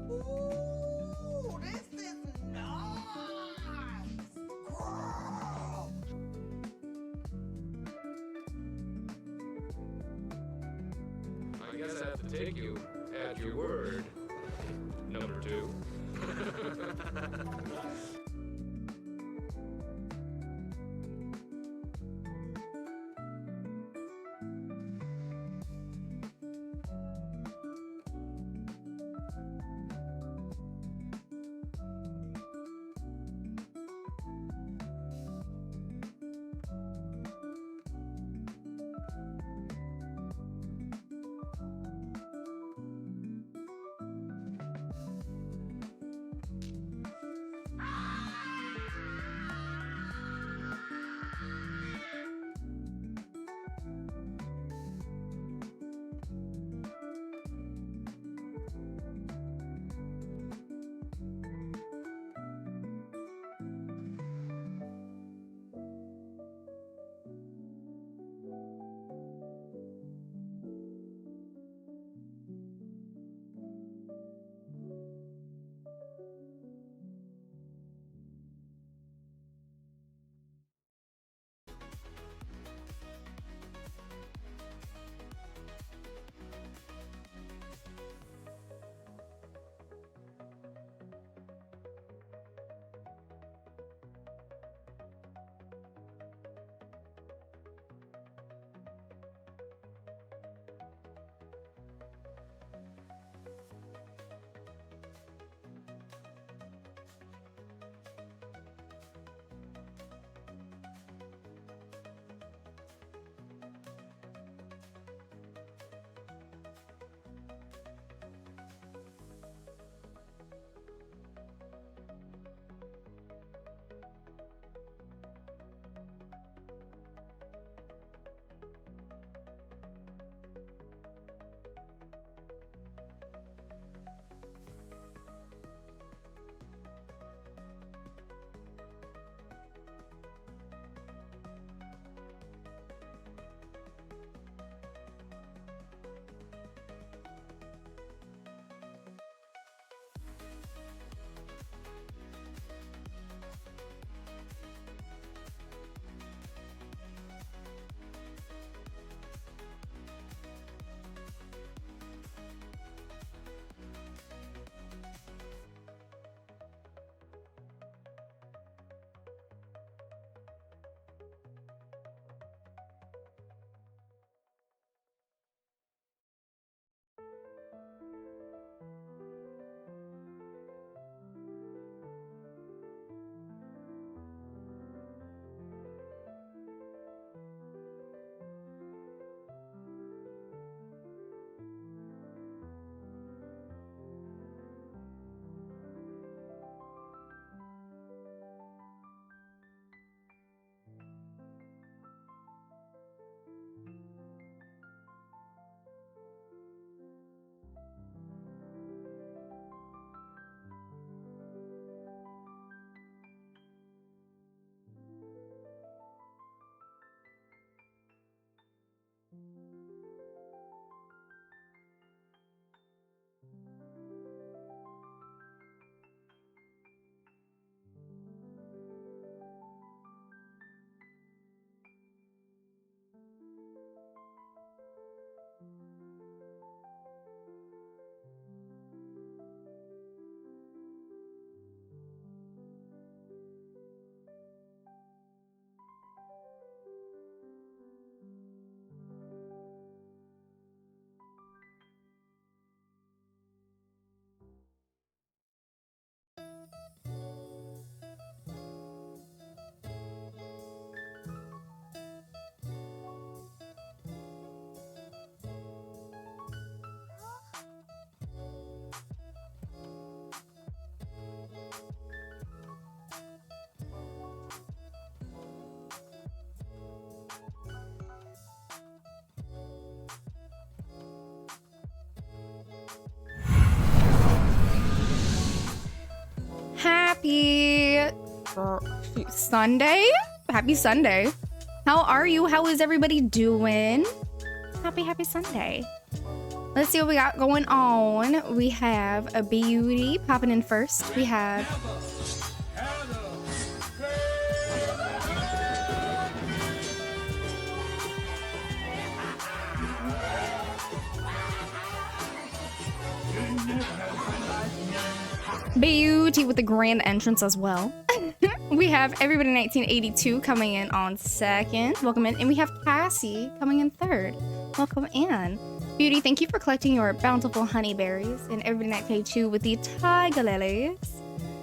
Ooh, this is nice. Girl. I guess I have to take you at your word, number 2. Happy Sunday? Happy Sunday. How are you? How is everybody doing? Happy Sunday. Let's see what we got going on. We have a beauty popping in first. We have Beauty with the grand entrance as well. We have Everybody 1982 coming in on second. Welcome in. And we have Cassie coming in third. Welcome in. Beauty, thank you for collecting your bountiful honey berries. And Everybody 1982 with the tiger lilies.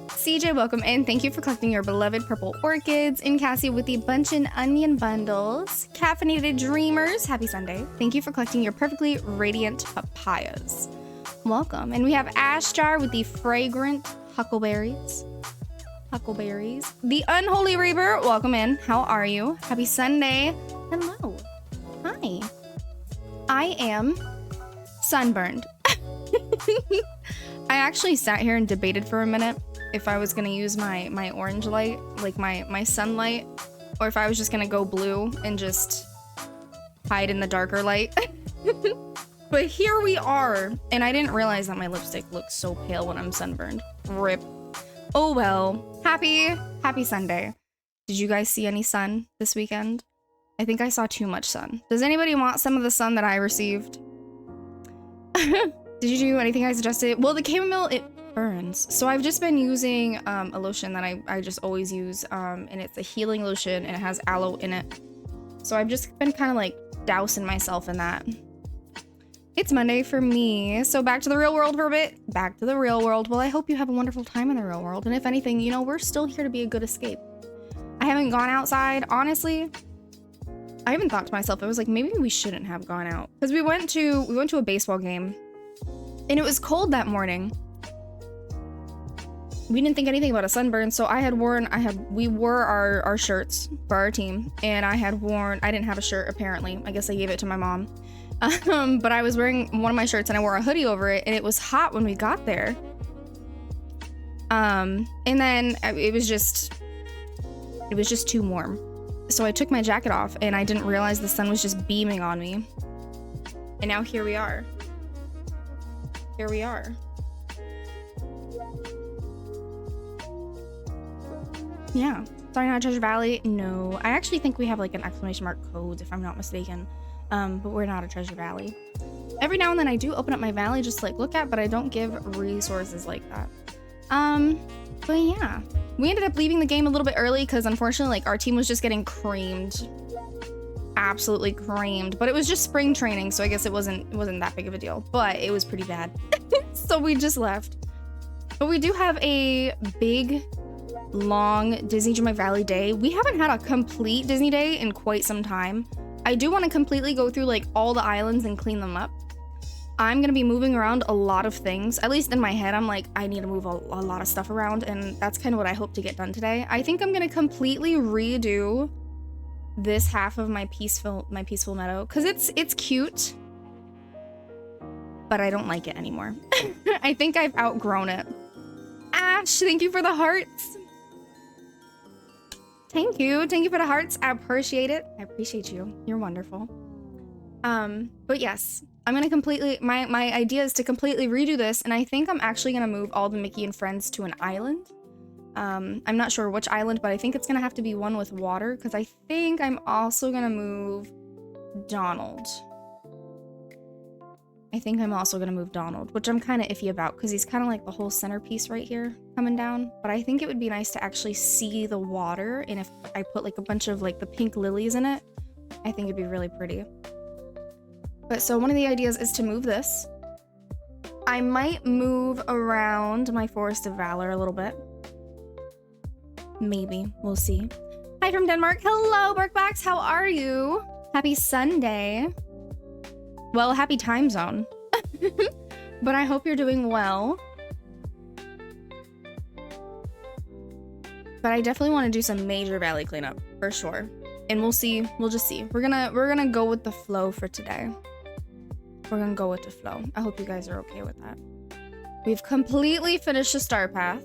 CJ, welcome in. Thank you for collecting your beloved purple orchids. And Cassie with the bunch and onion bundles. Caffeinated dreamers, happy Sunday. Thank you for collecting your perfectly radiant papayas. Welcome. And we have Ashjar with the fragrant huckleberries. Huckleberries. The Unholy Reaper, welcome in. How are you? Happy Sunday. Hello. Hi. I am sunburned. I actually sat here and debated for a minute if I was going to use my orange light, like my sunlight, or if I was just going to go blue and just hide in the darker light. But here we are, and I didn't realize that my lipstick looks so pale when I'm sunburned. RIP. Oh well. Happy Sunday. Did you guys see any sun this weekend? I think I saw too much sun. Does anybody want some of the sun that I received? Did you do anything I suggested? Well, the chamomile, it burns. So I've just been using a lotion that I just always use, and it's a healing lotion, and it has aloe in it. So I've just been kind of like dousing myself in that. It's Monday for me, so back to the real world for a bit. Back to the real world. Well, I hope you have a wonderful time in the real world. And if anything, you know, we're still here to be a good escape. I haven't gone outside, honestly. I even thought to myself, I was like, maybe we shouldn't have gone out. Because we went to a baseball game, and it was cold that morning. We didn't think anything about a sunburn, so we wore our shirts for our team, and I didn't have a shirt apparently. I guess I gave it to my mom. But I was wearing one of my shirts and I wore a hoodie over it, and it was hot when we got there. And then it was just too warm. So I took my jacket off and I didn't realize the sun was just beaming on me. And now here we are. Here we are. Yeah. Sorry, not Treasure Valley. No, I actually think we have like an exclamation mark codes if I'm not mistaken. But we're not a Treasure Valley. Every now and then I do open up my valley just to like look at, but I don't give resources like that. But yeah, we ended up leaving the game a little bit early because unfortunately like our team was just getting creamed. Absolutely creamed. But it was just spring training, so I guess it wasn't that big of a deal, but it was pretty bad. So we just left. But we do have a big, long Disney Dreamlight Valley day. We haven't had a complete Disney day in quite some time. I do want to completely go through like all the islands and clean them up. I'm going to be moving around a lot of things. At least in my head, I'm like, I need to move a lot of stuff around, and that's kind of what I hope to get done today. I think I'm going to completely redo this half of my peaceful meadow because it's cute, but I don't like it anymore. I think I've outgrown it. Ash, thank you for the hearts. Thank you for the hearts. I appreciate it. I appreciate you. You're wonderful. But yes, I'm gonna completely, my idea is to completely redo this, and I think I'm actually gonna move all the Mickey and friends to an island. I'm not sure which island, but I think it's gonna have to be one with water, because I think I'm also gonna move Donald. Which I'm kind of iffy about, because he's kind of like the whole centerpiece right here coming down. But I think it would be nice to actually see the water, and if I put like a bunch of like the pink lilies in it, I think it'd be really pretty. But so one of the ideas is to move this. I might move around my Forest of Valor a little bit. Maybe. We'll see. Hi from Denmark. Hello, Barkbacks. How are you? Happy Sunday. Well, happy time zone. But I hope you're doing well. But I definitely want to do some major valley cleanup for sure. And we'll see. We'll just see. We're gonna go with the flow for today. We're gonna go with the flow. I hope you guys are okay with that. We've completely finished the star path.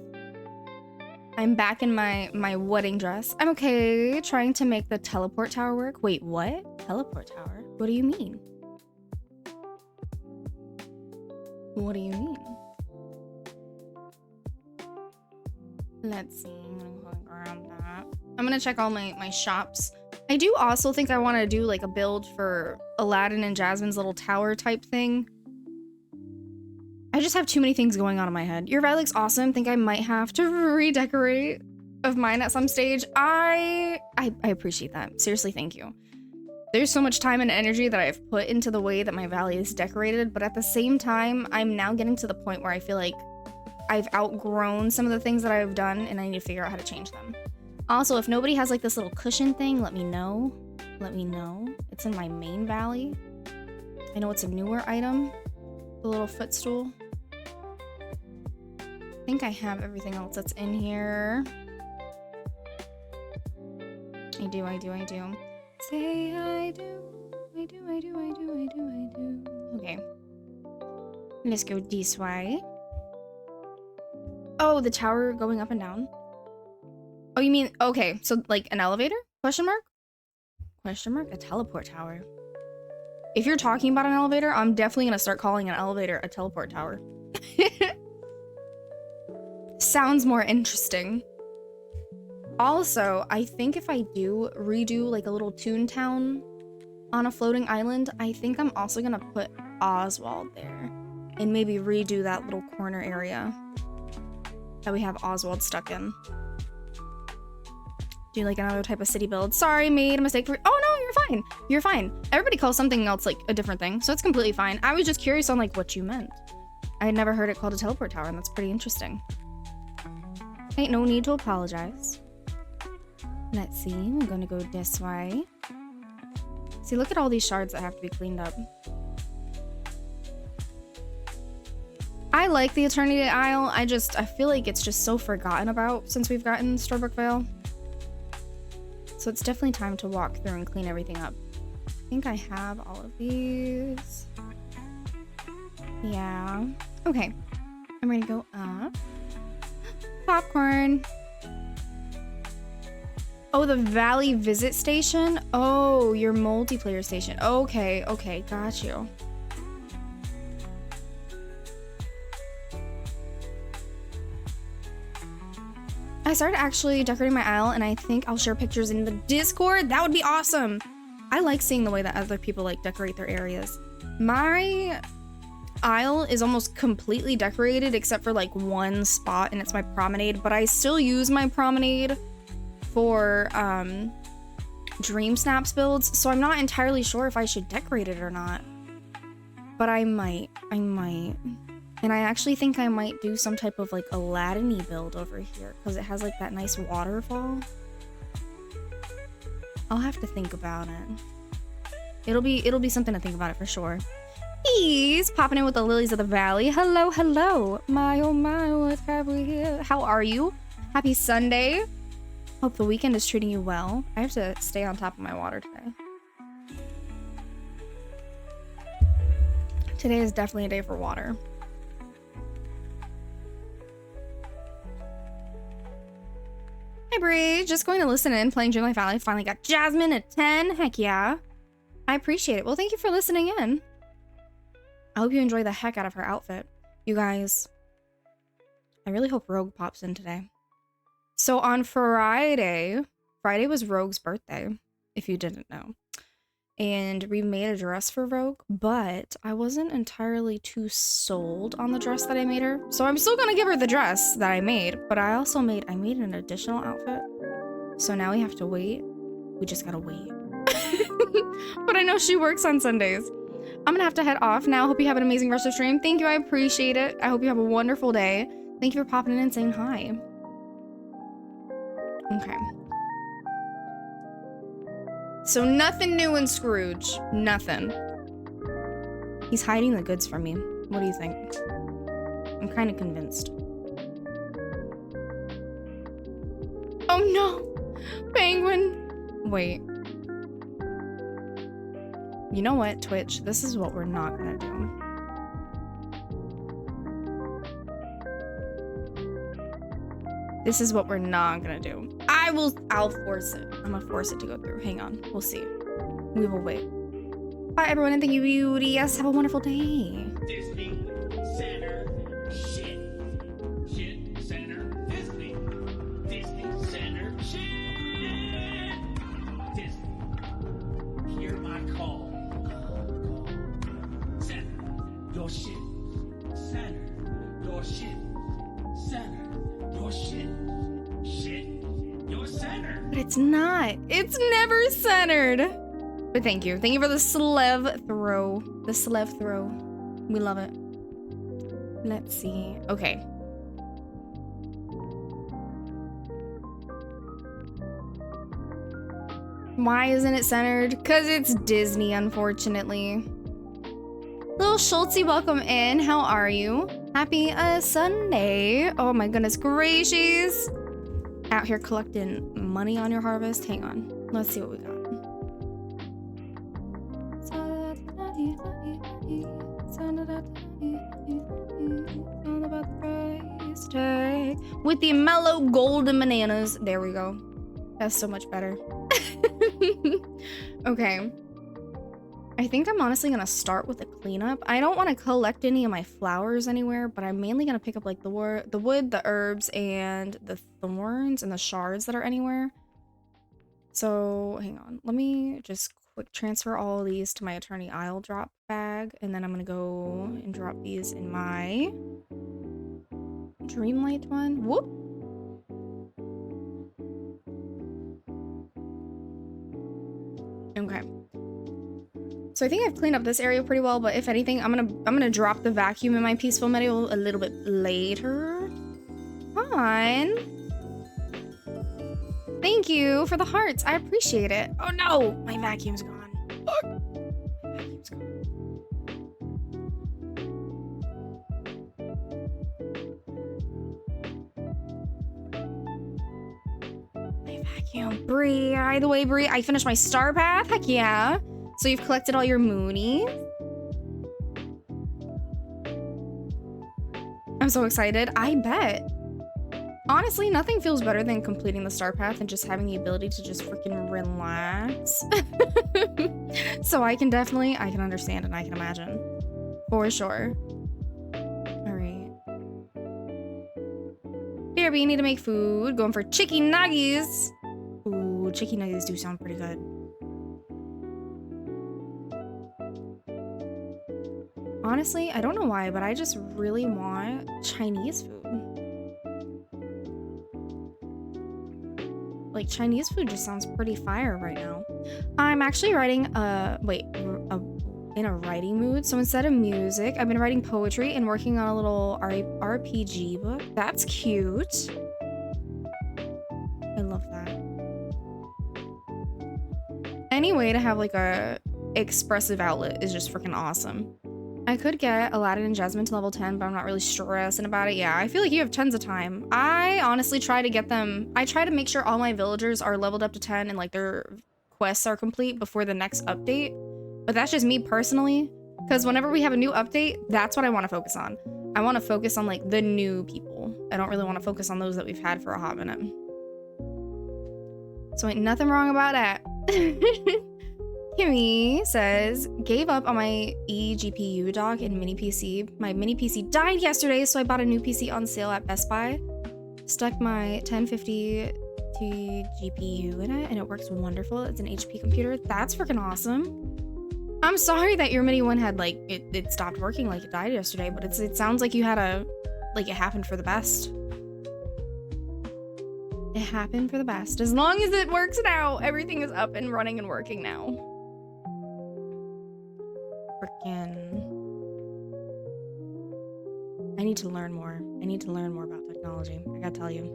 I'm back in my wedding dress. I'm okay trying to make the teleport tower work. Wait, what? Teleport tower? What do you mean? What do you mean? Let's see. I'm gonna go and grab that. I'm gonna check all my shops. I do also think I want to do like a build for Aladdin and Jasmine's little tower type thing. I just have too many things going on in my head. Your valley looks awesome. Think I might have to redecorate of mine at some stage. I appreciate that. Seriously, thank you. There's so much time and energy that I've put into the way that my valley is decorated, but at the same time, I'm now getting to the point where I feel like I've outgrown some of the things that I've done and I need to figure out how to change them. Also, if nobody has like this little cushion thing, let me know. Let me know. It's in my main valley. I know it's a newer item. The little footstool. I think I have everything else that's in here. I do. Say I do. I do. Okay. Let's go this way. Oh, the tower going up and down? Oh, you mean, okay, so like an elevator? Question mark? Question mark? A teleport tower. If you're talking about an elevator, I'm definitely gonna start calling an elevator a teleport tower. Sounds more interesting. Also, I think if I do redo like a little Toontown on a floating island, I think I'm also gonna put Oswald there and maybe redo that little corner area that we have Oswald stuck in. Do like another type of city build. Sorry, made a mistake. Oh no, you're fine. You're fine. Everybody calls something else like a different thing, so it's completely fine. I was just curious on like what you meant. I had never heard it called a teleport tower, and that's pretty interesting. Ain't no need to apologize. Let's see, I'm gonna go this way. See, look at all these shards that have to be cleaned up. I like the Eternity Isle. I feel like it's just so forgotten about since we've gotten Storybook Vale. So it's definitely time to walk through and clean everything up. I think I have all of these. Yeah. Okay. I'm ready to go up. Popcorn. Oh, the Valley Visit Station? Oh, your multiplayer station. Okay, okay, got you. I started actually decorating my aisle, and I think I'll share pictures in the Discord. That would be awesome. I like seeing the way that other people like decorate their areas. My aisle is almost completely decorated except for like one spot, and it's my promenade, but I still use my promenade for Dream Snaps builds, so I'm not entirely sure if I should decorate it or not. But I might. And I actually think I might do some type of like Aladdin-y build over here because it has like that nice waterfall. I'll have to think about it. It'll be something to think about it for sure. He's popping in with the Lilies of the Valley. Hello, hello. My oh my, what have we here? How are you? Happy Sunday. Hope the weekend is treating you well. I have to stay on top of my water today. Today is definitely a day for water. Hi Bree, just going to listen in, playing Dreamlight Valley. Finally got Jasmine at 10. Heck yeah. I appreciate it. Well, thank you for listening in. I hope you enjoy the heck out of her outfit. You guys, I really hope Rogue pops in today. So on Friday was Rogue's birthday, if you didn't know. And we made a dress for Rogue, but I wasn't entirely too sold on the dress that I made her. So I'm still gonna give her the dress that I made, but I made an additional outfit. So now we have to wait. We just gotta wait. But I know she works on Sundays. I'm gonna have to head off now. Hope you have an amazing rest of the stream. Thank you, I appreciate it. I hope you have a wonderful day. Thank you for popping in and saying hi. Okay. So nothing new in Scrooge. Nothing. He's hiding the goods from me. What do you think? I'm kind of convinced. Oh no! Penguin! Wait. You know what, Twitch? This is what we're not gonna do. This is what we're not gonna do. I'll force it. I'm gonna force it to go through. Hang on. We'll see. We will wait. Bye everyone and thank you, beauty. Yes, have a wonderful day. Disney, Your shit. Center. Your shit. Shit. Your center. But it's not. It's never centered. But thank you. Thank you for the slev throw. The slev throw. We love it. Let's see. Okay. Why isn't it centered? Because it's Disney, unfortunately. Little Schultzy, welcome in. How are you? Happy Sunday. Oh my goodness gracious. Out here collecting money on your harvest. Hang on. Let's see what we got. With the mellow golden bananas. There we go. That's so much better. Okay. I think I'm honestly gonna start with a cleanup. I don't want to collect any of my flowers anywhere, but I'm mainly gonna pick up like the wood, the herbs, and the thorns and the shards that are anywhere. So hang on. Let me just quick transfer all of these to my Attorney Isle drop bag, and then I'm gonna go and drop these in my Dreamlight one. Whoop. Okay. So I think I've cleaned up this area pretty well, but if anything, I'm gonna drop the vacuum in my peaceful meadow a little bit later. Come on. Thank you for the hearts. I appreciate it. Oh no, my vacuum's gone. Fuck. My vacuum's gone. My vacuum. Bree, either way, Bree, I finished my star path. Heck yeah. So you've collected all your moonies. I'm so excited. I bet. Honestly, nothing feels better than completing the star path and just having the ability to just freaking relax. So I can understand and I can imagine. For sure. All right. BRB, need to make food. Going for chicken nuggies. Ooh, chicken nuggies do sound pretty good. Honestly, I don't know why, but I just really want Chinese food. Like, Chinese food just sounds pretty fire right now. I'm actually writing, in a writing mood. So instead of music, I've been writing poetry and working on a little RPG book. That's cute. I love that. Any way to have, like, a expressive outlet is just freaking awesome. I could get Aladdin and Jasmine to level 10, but I'm not really stressing about it. Yeah, I feel like you have tons of time. I honestly try to get them... I try to make sure all my villagers are leveled up to 10 and like their quests are complete before the next update. But that's just me personally. Because whenever we have a new update, that's what I want to focus on. I want to focus on like the new people. I don't really want to focus on those that we've had for a hot minute. So ain't nothing wrong about that. Kimmy says, gave up on my eGPU dock and mini PC. My mini PC died yesterday, so I bought a new PC on sale at Best Buy. Stuck my 1050 Ti GPU in it, and it works wonderful. It's an HP computer. That's freaking awesome. I'm sorry that your mini one had, like, it stopped working, like it died yesterday, but it sounds like you had it happened for the best. It happened for the best. As long as it works now, everything is up and running and working now. Frickin'. I need to learn more. I need to learn more about technology. I gotta tell you.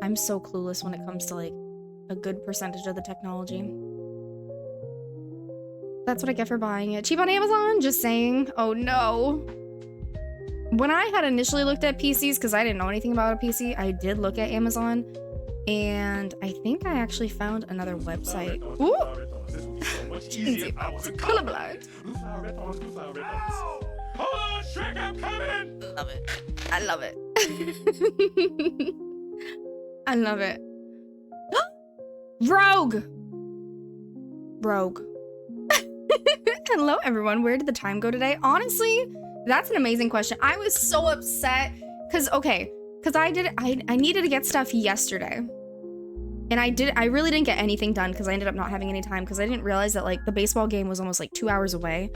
I'm so clueless when it comes to like a good percentage of the technology. That's what I get for buying it. Cheap on Amazon? Just saying. Oh no. When I had initially looked at PCs, because I didn't know anything about a PC, I did look at Amazon. And I think I actually found another website. Ooh! Easy, I wasn't colorblind. Oh, Shrek, I'm coming! Love it. I love it. I love it. Rogue! Rogue. Hello, everyone. Where did the time go today? Honestly, that's an amazing question. I was so upset because I needed to get stuff yesterday. And I really didn't get anything done because I ended up not having any time because I didn't realize that like the baseball game was almost like 2 hours away.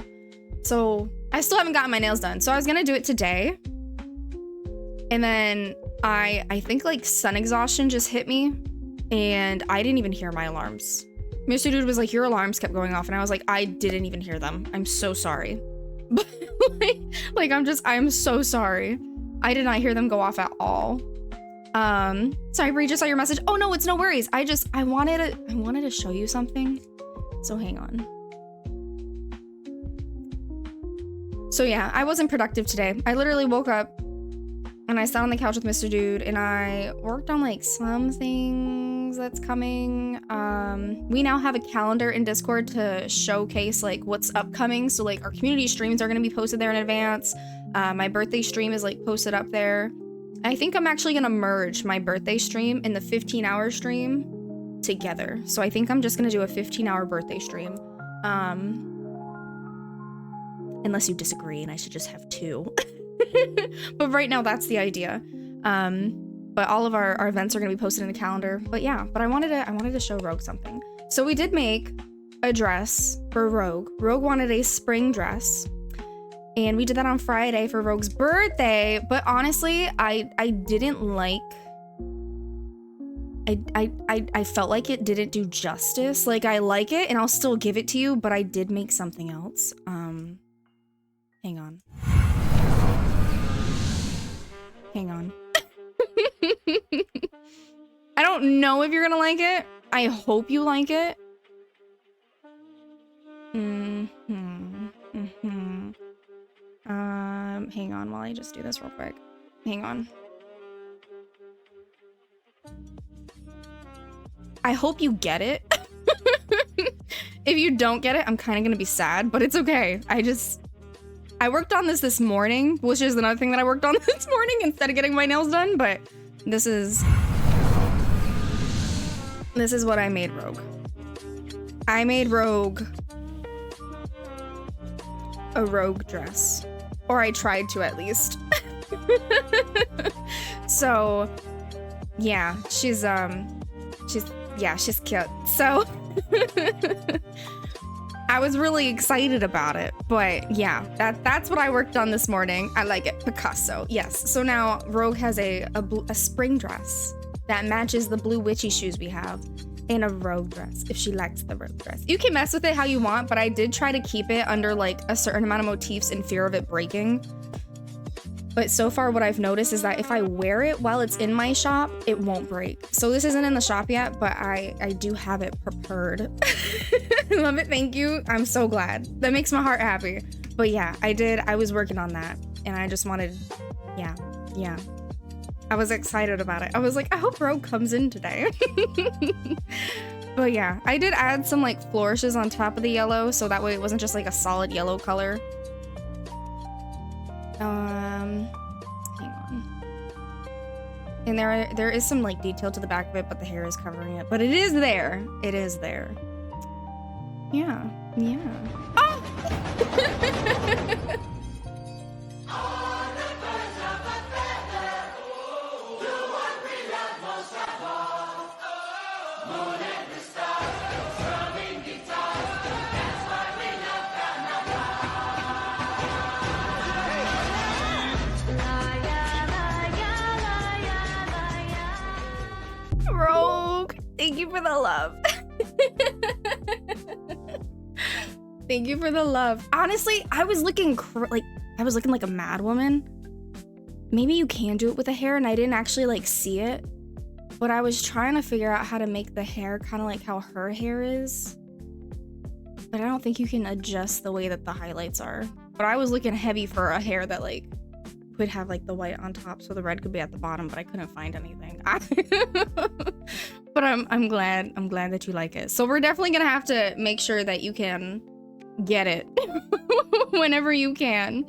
So I still haven't gotten my nails done. So I was gonna do it today. And then I think like sun exhaustion just hit me and I didn't even hear my alarms. Mr. Dude was like, your alarms kept going off. And I was like, I didn't even hear them. I'm so sorry. But I'm so sorry. I did not hear them go off at all. Sorry, Bree, just saw your message. Oh no, it's no worries. I wanted to show you something. So hang on. So yeah, I wasn't productive today. I literally woke up and I sat on the couch with Mr. Dude and I worked on like some things that's coming. We now have a calendar in Discord to showcase like what's upcoming. So like our community streams are going to be posted there in advance. My birthday stream is like posted up there. I think I'm actually going to merge my birthday stream and the 15-hour stream together. So I think I'm just going to do a 15-hour birthday stream. Unless you disagree and I should just have 2. But right now that's the idea. But all of our events are going to be posted in the calendar. But yeah, but I wanted to show Rogue something. So we did make a dress for Rogue. Rogue wanted a spring dress. And we did that on Friday for Rogue's birthday. But honestly, I didn't like... I felt like it didn't do justice. Like, I like it and I'll still give it to you, but I did make something else. Hang on. Hang on. I don't know if you're gonna like it. I hope you like it. Hang on while I just do this real quick. Hang on. I hope you get it. If you don't get it, I'm kind of gonna be sad, but it's okay. I worked on this morning, which is another thing that I worked on this morning instead of getting my nails done, but this is what I made Rogue. I made Rogue a Rogue dress. Or I tried to at least. So yeah, she's cute. So I was really excited about it, but yeah, that's what I worked on this morning. I like it, Picasso. Yes. So now Rogue has a spring dress that matches the blue witchy shoes we have, and a Rogue dress if she likes the Rogue dress. You can mess with it how you want, but I did try to keep it under like a certain amount of motifs in fear of it breaking. But so far what I've noticed is that if I wear it while it's in my shop, it won't break. So this isn't in the shop yet, but I do have it prepared. I love it, thank you. I'm so glad. That makes my heart happy. But yeah, I was working on that and I just wanted, yeah. I was excited about it. I was like, I hope Rogue comes in today. But yeah, I did add some like flourishes on top of the yellow, so that way it wasn't just like a solid yellow color. Hang on. And there is some like detail to the back of it, but the hair is covering it. But it is there. It is there. Yeah. Oh! Rogue, thank you for the love. Thank you for the love. Honestly, I was looking like a mad woman. Maybe you can do it with the hair, and I didn't actually like see it. But I was trying to figure out how to make the hair kind of like how her hair is. But I don't think you can adjust the way that the highlights are. But I was looking heavy for a hair that like would have like the white on top, so the red could be at the bottom, but I couldn't find anything. But I'm glad that you like it. So we're definitely gonna have to make sure that you can get it whenever you can.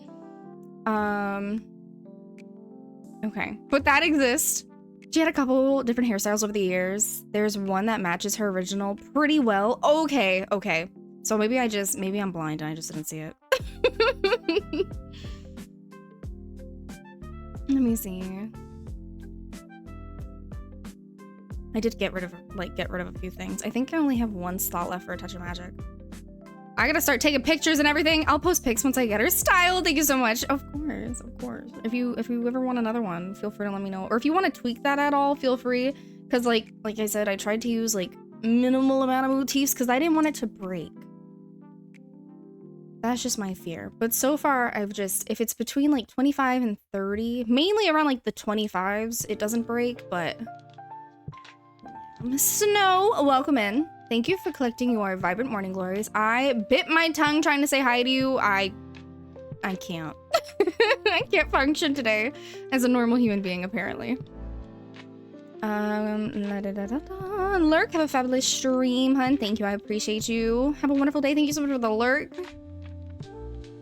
Okay, but that exists. She had a couple different hairstyles over the years. There's one that matches her original pretty well. Okay. So maybe I'm blind and I just didn't see it. Let me see. I did get rid of a few things. I think I only have one slot left for a touch of magic. I gotta start taking pictures and everything. I'll post pics once I get her styled. Thank you so much. Of course, of course. If you ever want another one, feel free to let me know. Or if you want to tweak that at all, feel free. Cause like I said, I tried to use like minimal amount of motifs because I didn't want it to break. That's just my fear. But so far, I've just, if it's between like 25 and 30, mainly around like the 25s, it doesn't break, but... Snow, welcome in. Thank you for collecting your Vibrant Morning Glories. I bit my tongue trying to say hi to you. I can't. I can't function today as a normal human being, apparently. Lurk, have a fabulous stream, hun. Thank you, I appreciate you. Have a wonderful day. Thank you so much for the lurk.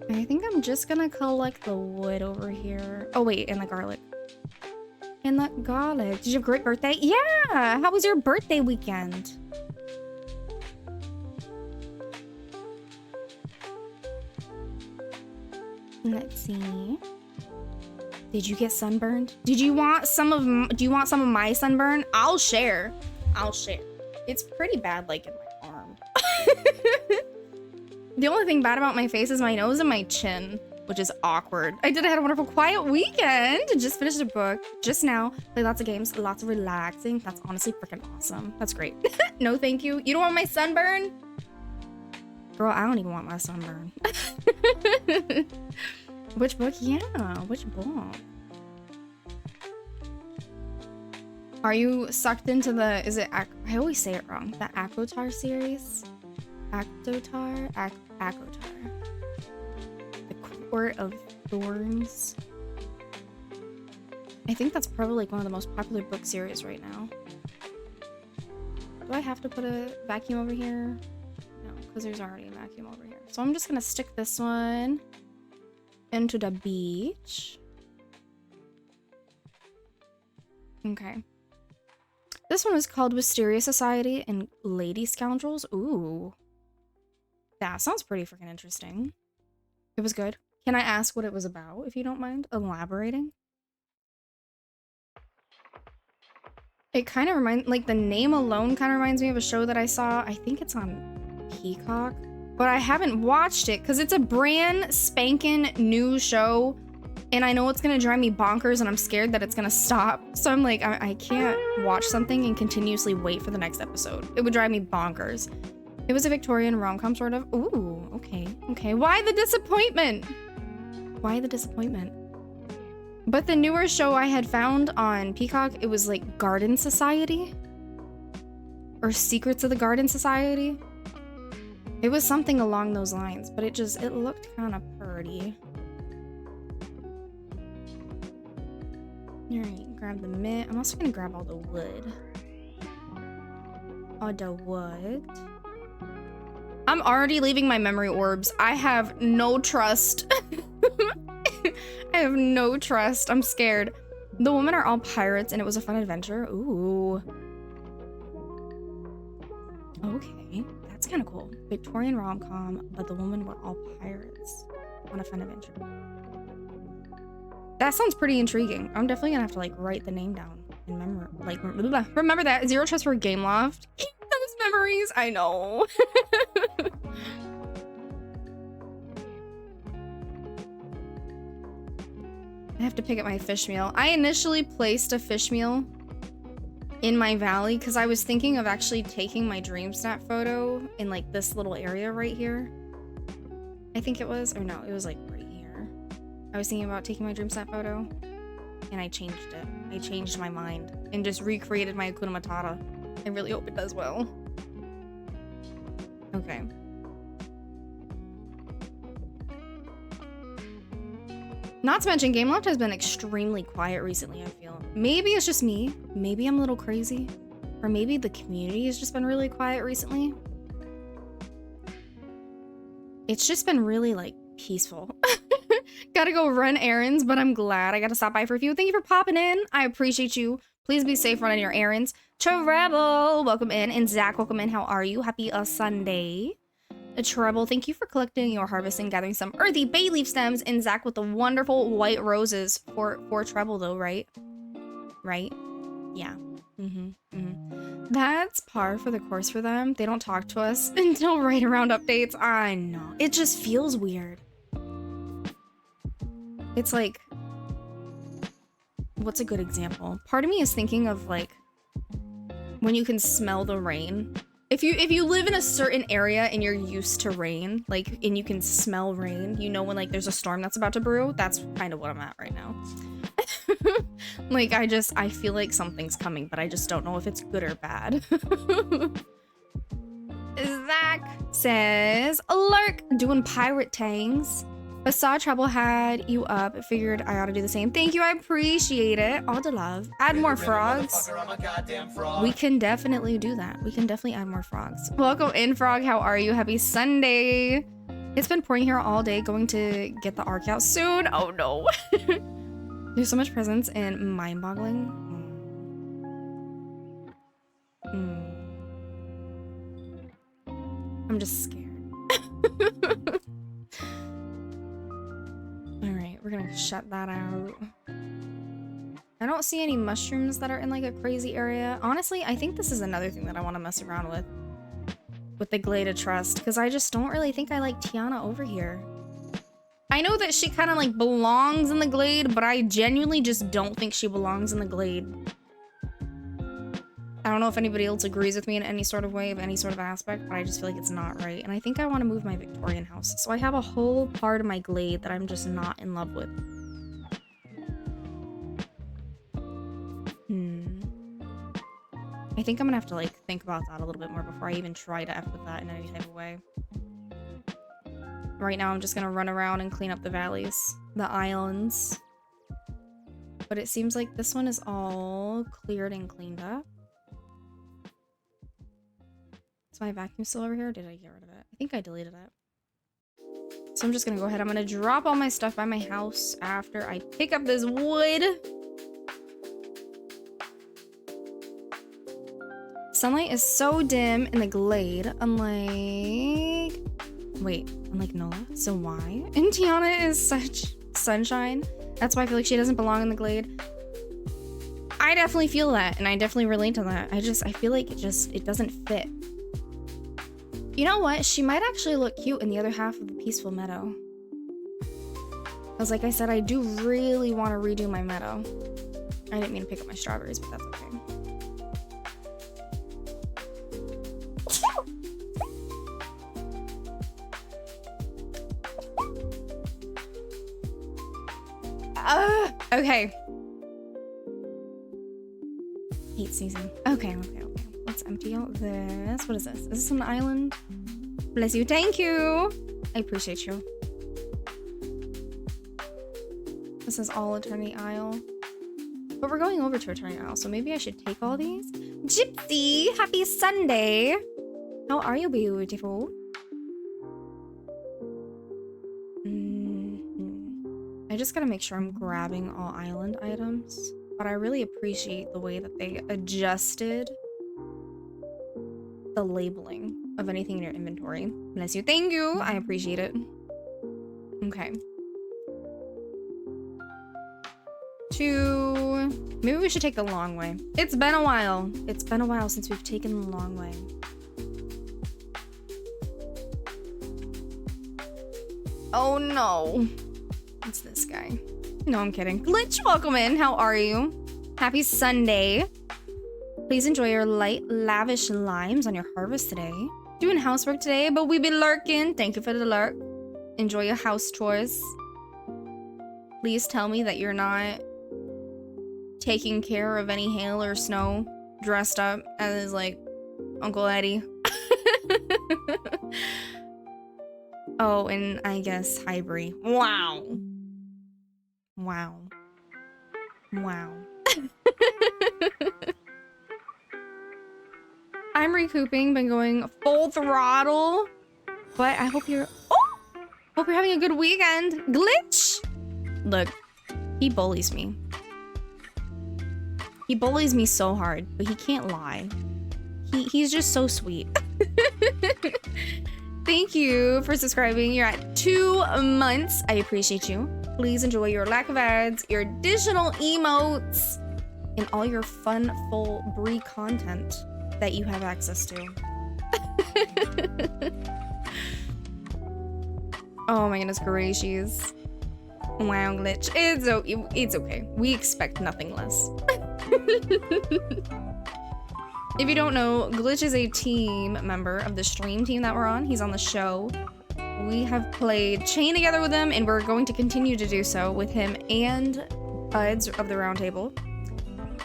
I think I'm just gonna collect the wood over here. Oh wait, and the garlic. And the garlic. Did you have a great birthday? Yeah! How was your birthday weekend? Let's see. Did you get sunburned? Do you want some of my sunburn? I'll share. I'll share. It's pretty bad, like in my arm. The only thing bad about my face is my nose and my chin, which is awkward. I had a wonderful quiet weekend. Just finished a book just now. Played lots of games, lots of relaxing. That's honestly freaking awesome. That's great. No, thank you. You don't want my sunburn? Girl, I don't even want my sunburn. Which book? Yeah, which book? Are you sucked into the, is it, I always say it wrong, the Akotar series? Akotar? Akotar. The Court of Thorns. I think that's probably like one of the most popular book series right now. Do I have to put a vacuum over here? No, because there's already a vacuum over here. So I'm just gonna stick this one into the beach. Okay. This one is called Wisteria Society and Lady Scoundrels. Ooh. That sounds pretty freaking interesting. It was good. Can I ask what it was about, if you don't mind elaborating? It kind of reminds, like the name alone kind of reminds me of a show that I saw. I think it's on Peacock, but I haven't watched it because it's a brand spanking new show. And I know it's gonna drive me bonkers and I'm scared that it's gonna stop. So I'm like, I can't watch something and continuously wait for the next episode. It would drive me bonkers. It was a Victorian rom-com sort of. Ooh, okay, okay. Why the disappointment? Why the disappointment? But the newer show I had found on Peacock, it was like Garden Society. Or Secrets of the Garden Society. It was something along those lines, but it looked kind of pretty. Alright, grab the mint. I'm also gonna grab all the wood. All the wood. I'm already leaving my memory orbs. I have no trust. I have no trust. I'm scared. The women are all pirates and it was a fun adventure. Ooh. Okay, that's kind of cool. Victorian rom-com, but the women were all pirates on a fun adventure. That sounds pretty intriguing. I'm definitely gonna have to like write the name down and remember that. Zero trust for Game Loft. Those memories, I know. I have to pick up my fish meal. I initially placed a fish meal in my valley because I was thinking of actually taking my dream snap photo in like this little area right here. I think it was, or no, it was like right here. I was thinking about taking my dream snap photo and I changed it. I changed my mind and just recreated my Hakuna Matata. I really hope it does well. Okay. Not to mention, Gameloft has been extremely quiet recently, I feel. Maybe it's just me. Maybe I'm a little crazy. Or maybe the community has just been really quiet recently. It's just been really, like, peaceful. Gotta go run errands, but I'm glad I gotta stop by for a few. Thank you for popping in. I appreciate you. Please be safe running your errands. Treble, welcome in. And Zach, welcome in. How are you? Happy Sunday. Treble, thank you for collecting your harvest and gathering some earthy bay leaf stems. And Zach with the wonderful white roses for Treble though, right? Right? Yeah. That's par for the course for them. They don't talk to us until right around updates. I know. It just feels weird. It's like, what's a good example? Part of me is thinking of like when you can smell the rain. If you live in a certain area and you're used to rain, like, and you can smell rain, you know when like there's a storm that's about to brew. That's kind of what I'm at right now. Like, I feel like something's coming, but I just don't know if it's good or bad. Zach says, Lurk, doing pirate tangs. I saw trouble had you up. Figured I ought to do the same. Thank you, I appreciate it. All the love. Add more frogs. We can definitely do that. We can definitely add more frogs. Welcome in, Frog. How are you? Happy Sunday. It's been pouring here all day. Going to get the arc out soon. Oh no. There's so much presence and mind-boggling. I'm just scared. Alright, we're gonna shut that out. I don't see any mushrooms that are in like a crazy area. Honestly, I think this is another thing that I want to mess around with the Glade of Trust, because I just don't really think I like Tiana over here. I know that she kind of like belongs in the Glade, but I genuinely just don't think she belongs in the Glade. I don't know if anybody else agrees with me in any sort of way, of any sort of aspect, but I just feel like it's not right. And I think I want to move my Victorian house. So I have a whole part of my Glade that I'm just not in love with. I think I'm gonna have to like think about that a little bit more before I even try to F with that in any type of way. Right now I'm just gonna run around and clean up the valleys, the islands. But it seems like this one is all cleared and cleaned up. Is my vacuum still over here? Or did I get rid of it? I think I deleted it. So I'm just gonna go ahead. I'm gonna drop all my stuff by my house after I pick up this wood. Sunlight is so dim in the Glade, unlike Nola. So why? And Tiana is such sunshine. That's why I feel like she doesn't belong in the Glade. I definitely feel that, and I definitely relate to that. I feel like it doesn't fit. You know what? She might actually look cute in the other half of the peaceful meadow. Because like I said, I do really want to redo my meadow. I didn't mean to pick up my strawberries, but that's okay. Okay. Heat season. Okay. Let's empty out this. What is this? Is this an island? Bless you. Thank you. I appreciate you. This is all Eternity Isle. But we're going over to Eternity Isle, so maybe I should take all these. Gypsy! Happy Sunday! How are you, beautiful? I just gotta make sure I'm grabbing all island items, but I really appreciate the way that they adjusted the labeling of anything in your inventory. Bless you. Thank you. I appreciate it. Okay. Maybe we should take the long way. It's been a while. It's been a while since we've taken the long way. Oh no. It's this guy. No, I'm kidding. Glitch, welcome in. How are you? Happy Sunday. Please enjoy your light, lavish limes on your harvest today. Doing housework today, but we be lurking. Thank you for the lurk. Enjoy your house chores. Please tell me that you're not taking care of any hail or snow dressed up as, like, Uncle Eddie. Oh, and I guess Hybrid. Wow. Wow. Wow. I'm recouping, been going full throttle. But I hope you're... Oh! Hope you're having a good weekend. Glitch! Look, he bullies me. He bullies me so hard, but he can't lie. He's just so sweet. Thank you for subscribing. You're at 2 months. I appreciate you. Please enjoy your lack of ads, your additional emotes, and all your fun, full Brie content that you have access to. Oh my goodness gracious. Wow, Glitch. It's okay. We expect nothing less. If you don't know, Glitch is a team member of the stream team that we're on. He's on the show. We have played Chain together with him, and we're going to continue to do so with him and Buds of the Roundtable.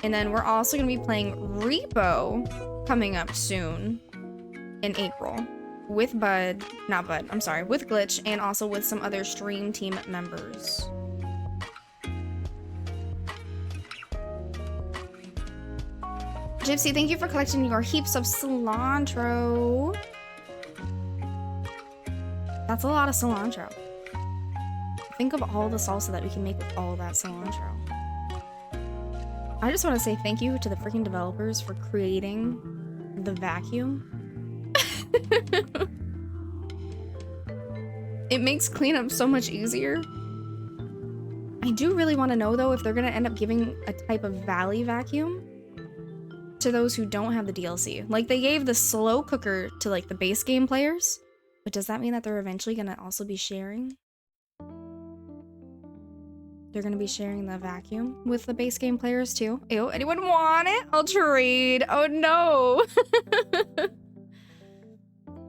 And then we're also going to be playing Repo coming up soon in April with with Glitch, and also with some other stream team members. Gypsy, thank you for collecting your heaps of cilantro. That's a lot of cilantro. Think of all the salsa that we can make with all that cilantro. I just want to say thank you to the freaking developers for creating the vacuum. It makes cleanup so much easier. I do really want to know though if they're going to end up giving a type of valley vacuum to those who don't have the DLC. Like, they gave the slow cooker to like the base game players, but does that mean that they're eventually gonna also be sharing? They're gonna be sharing the vacuum with the base game players too. Ew, anyone want it? I'll trade. Oh no.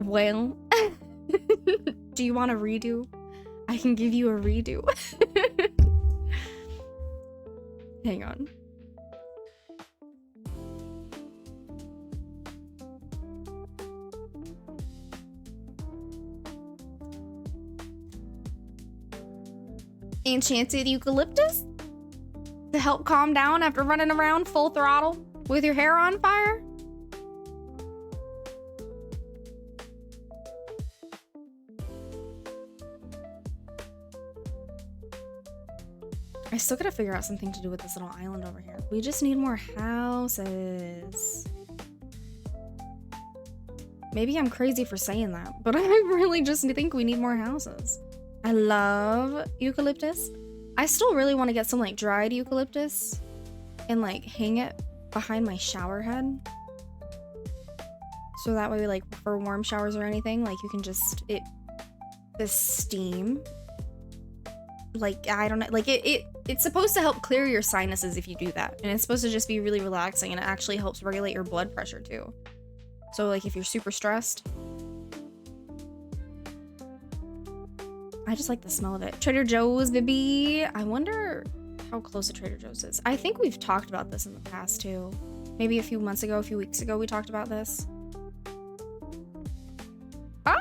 Well, do you want a redo? I can give you a redo. Hang on. Enchanted eucalyptus to help calm down after running around full throttle with your hair on fire. I still gotta figure out something to do with this little island over here. We just need more houses. Maybe I'm crazy for saying that, but I really just think we need more houses. I love eucalyptus. I still really want to get some like dried eucalyptus and like hang it behind my shower head. So that way, like for warm showers or anything, like you can just, the steam, like, I don't know, like it's supposed to help clear your sinuses if you do that. And it's supposed to just be really relaxing, and it actually helps regulate your blood pressure too. So like if you're super stressed, I just like the smell of it. Trader Joe's, baby. I wonder how close to Trader Joe's is. I think we've talked about this in the past too. Maybe a few months ago, a few weeks ago, we talked about this. Ah!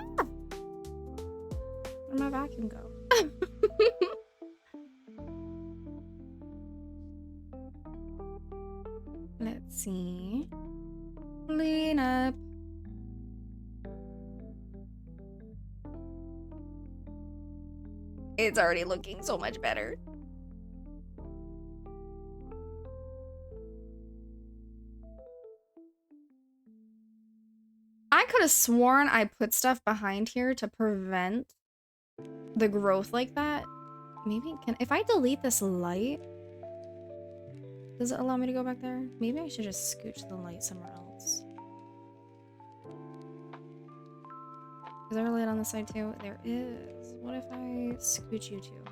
Where'd my vacuum go? Let's see. Clean up. It's already looking so much better. I could have sworn I put stuff behind here to prevent the growth like that. Maybe if I delete this light, does it allow me to go back there? Maybe I should just scooch the light somewhere else. Is there a light on the side too? There is. What if I scooch you two?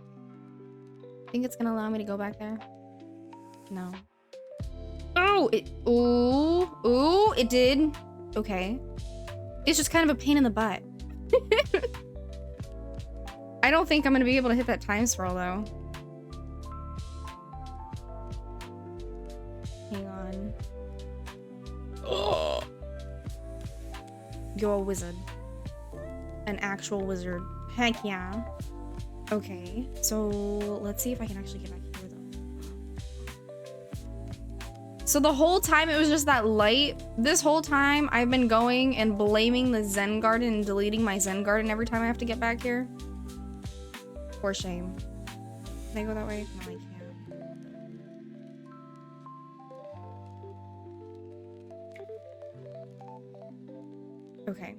Think it's gonna allow me to go back there? No. Oh, ooh, it did. Okay. It's just kind of a pain in the butt. I don't think I'm gonna be able to hit that time scroll though. Hang on. Oh. You're a wizard. An actual wizard. Heck yeah. Okay, so let's see if I can actually get back here though. So the whole time it was just that light. This whole time I've been going and blaming the Zen Garden and deleting my Zen Garden every time I have to get back here. For shame. Can I go that way? No, I can't. Okay.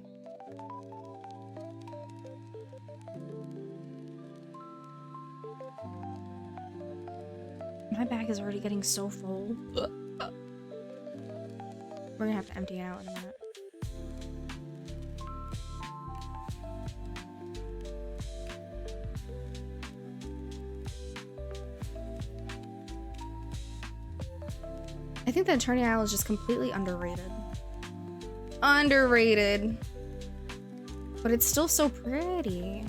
My bag is already getting so full. We're gonna have to empty it out in a minute. I think the Eternity Isle is just completely underrated. Underrated. But it's still so pretty.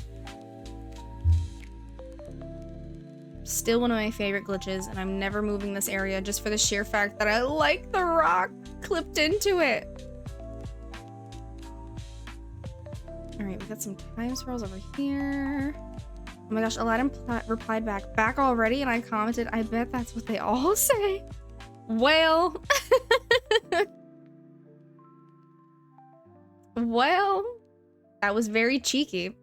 Still one of my favorite glitches, and I'm never moving this area just for the sheer fact that I like the rock clipped into it. Alright, we got some time scrolls over here. Oh my gosh, Aladdin replied back already, and I commented, I bet that's what they all say. Well. Well, that was very cheeky.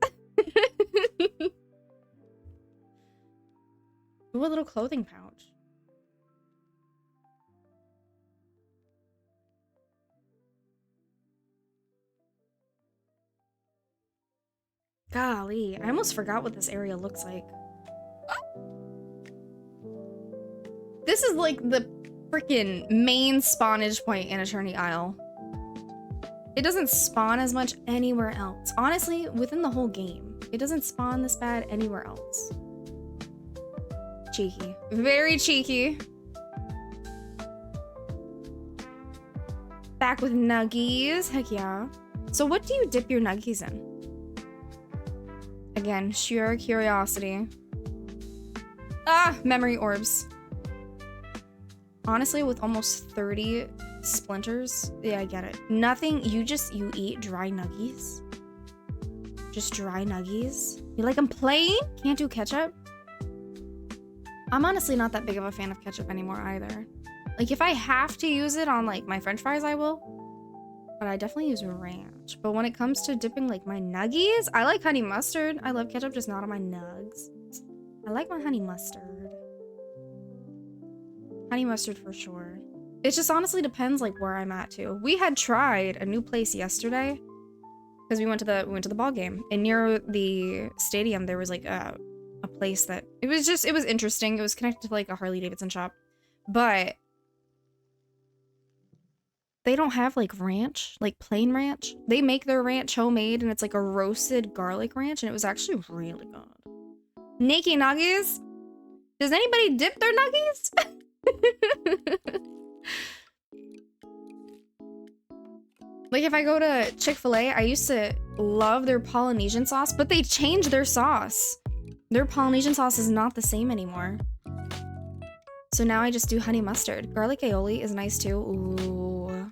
Ooh, a little clothing pouch. Golly, I almost forgot what this area looks like. This is like the freaking main spawnage point in Eternity Isle. It doesn't spawn as much anywhere else. Honestly, within the whole game, it doesn't spawn this bad anywhere else. Cheeky. Very cheeky. Back with nuggies. Heck yeah. So what do you dip your nuggies in? Again, sheer curiosity. Ah, memory orbs. Honestly, with almost 30 splinters, yeah, I get it. Nothing, you eat dry nuggies. Just dry nuggies. You like them plain? Can't do ketchup? I'm honestly not that big of a fan of ketchup anymore either. Like, if I have to use it on, like, my french fries, I will. But I definitely use ranch. But when it comes to dipping, like, my nuggies, I like honey mustard. I love ketchup, just not on my nugs. I like my honey mustard. Honey mustard for sure. It just honestly depends, like, where I'm at, too. We had tried a new place yesterday. Because we went to the ball game. And near the stadium, there was, like, a place that it was interesting. It was connected to like a Harley Davidson shop, but they don't have like ranch, like plain ranch. They make their ranch homemade, and it's like a roasted garlic ranch, and it was actually really good. Naked nuggies? Does anybody dip their nuggies? Like if I go to Chick-fil-A, I used to love their Polynesian sauce, but they changed their sauce. Their Polynesian sauce is not the same anymore. So now I just do honey mustard. Garlic aioli is nice too. Ooh.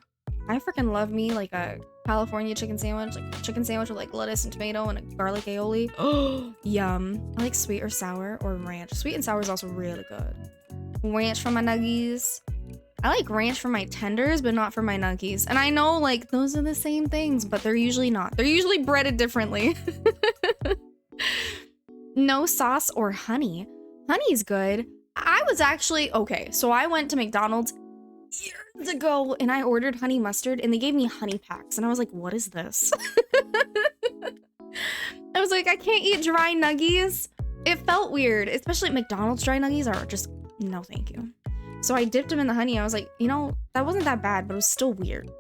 I freaking love me like a California chicken sandwich. Like chicken sandwich with like lettuce and tomato and a garlic aioli. Oh, yum. I like sweet or sour or ranch. Sweet and sour is also really good. Ranch for my nuggies. I like ranch for my tenders, but not for my nuggies. And I know like those are the same things, but they're usually not. They're usually breaded differently. No sauce or honey. Honey's good. I was actually, okay, so I went to McDonald's years ago and I ordered honey mustard and they gave me honey packs. And I was like, what is this? I was like, I can't eat dry nuggies. It felt weird, especially McDonald's dry nuggies are just, no thank you. So I dipped them in the honey. I was like, you know, that wasn't that bad, but it was still weird.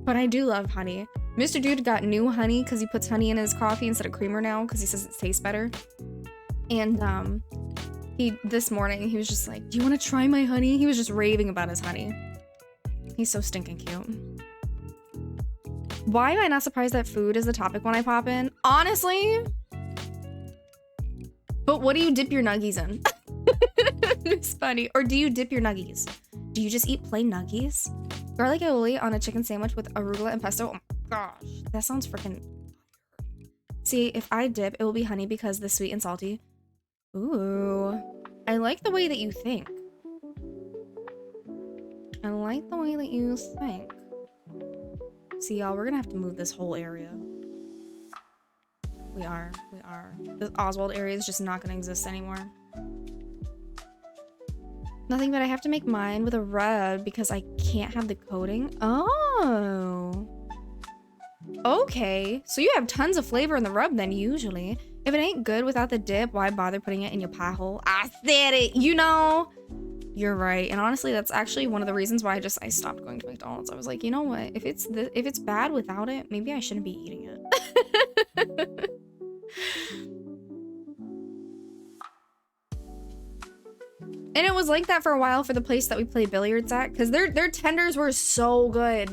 But I do love honey. Mr. Dude got new honey because he puts honey in his coffee instead of creamer now because he says it tastes better. And this morning he was just like, do you want to try my honey? He was just raving about his honey. He's so stinking cute. Why am I not surprised that food is the topic when I pop in? Honestly. But what do you dip your nuggies in? It's funny. Or do you dip your nuggies? Do you just eat plain nuggies? Garlic aioli on a chicken sandwich with arugula and pesto. Oh my gosh, that sounds freaking. See, if I dip, it will be honey because the sweet and salty. Ooh, I like the way that you think. I like the way that you think. See, y'all, we're gonna have to move this whole area. We are. The Oswald area is just not gonna exist anymore. Nothing, but I have to make mine with a rub because I can't have the coating. Oh. Okay, so you have tons of flavor in the rub then, usually. If it ain't good without the dip, why bother putting it in your pie hole? I said it, you know. You're right. And honestly, that's actually one of the reasons why I stopped going to McDonald's. I was like, you know what? If it's bad without it, maybe I shouldn't be eating it. And it was like that for a while for the place that we played billiards at, because their tenders were so good.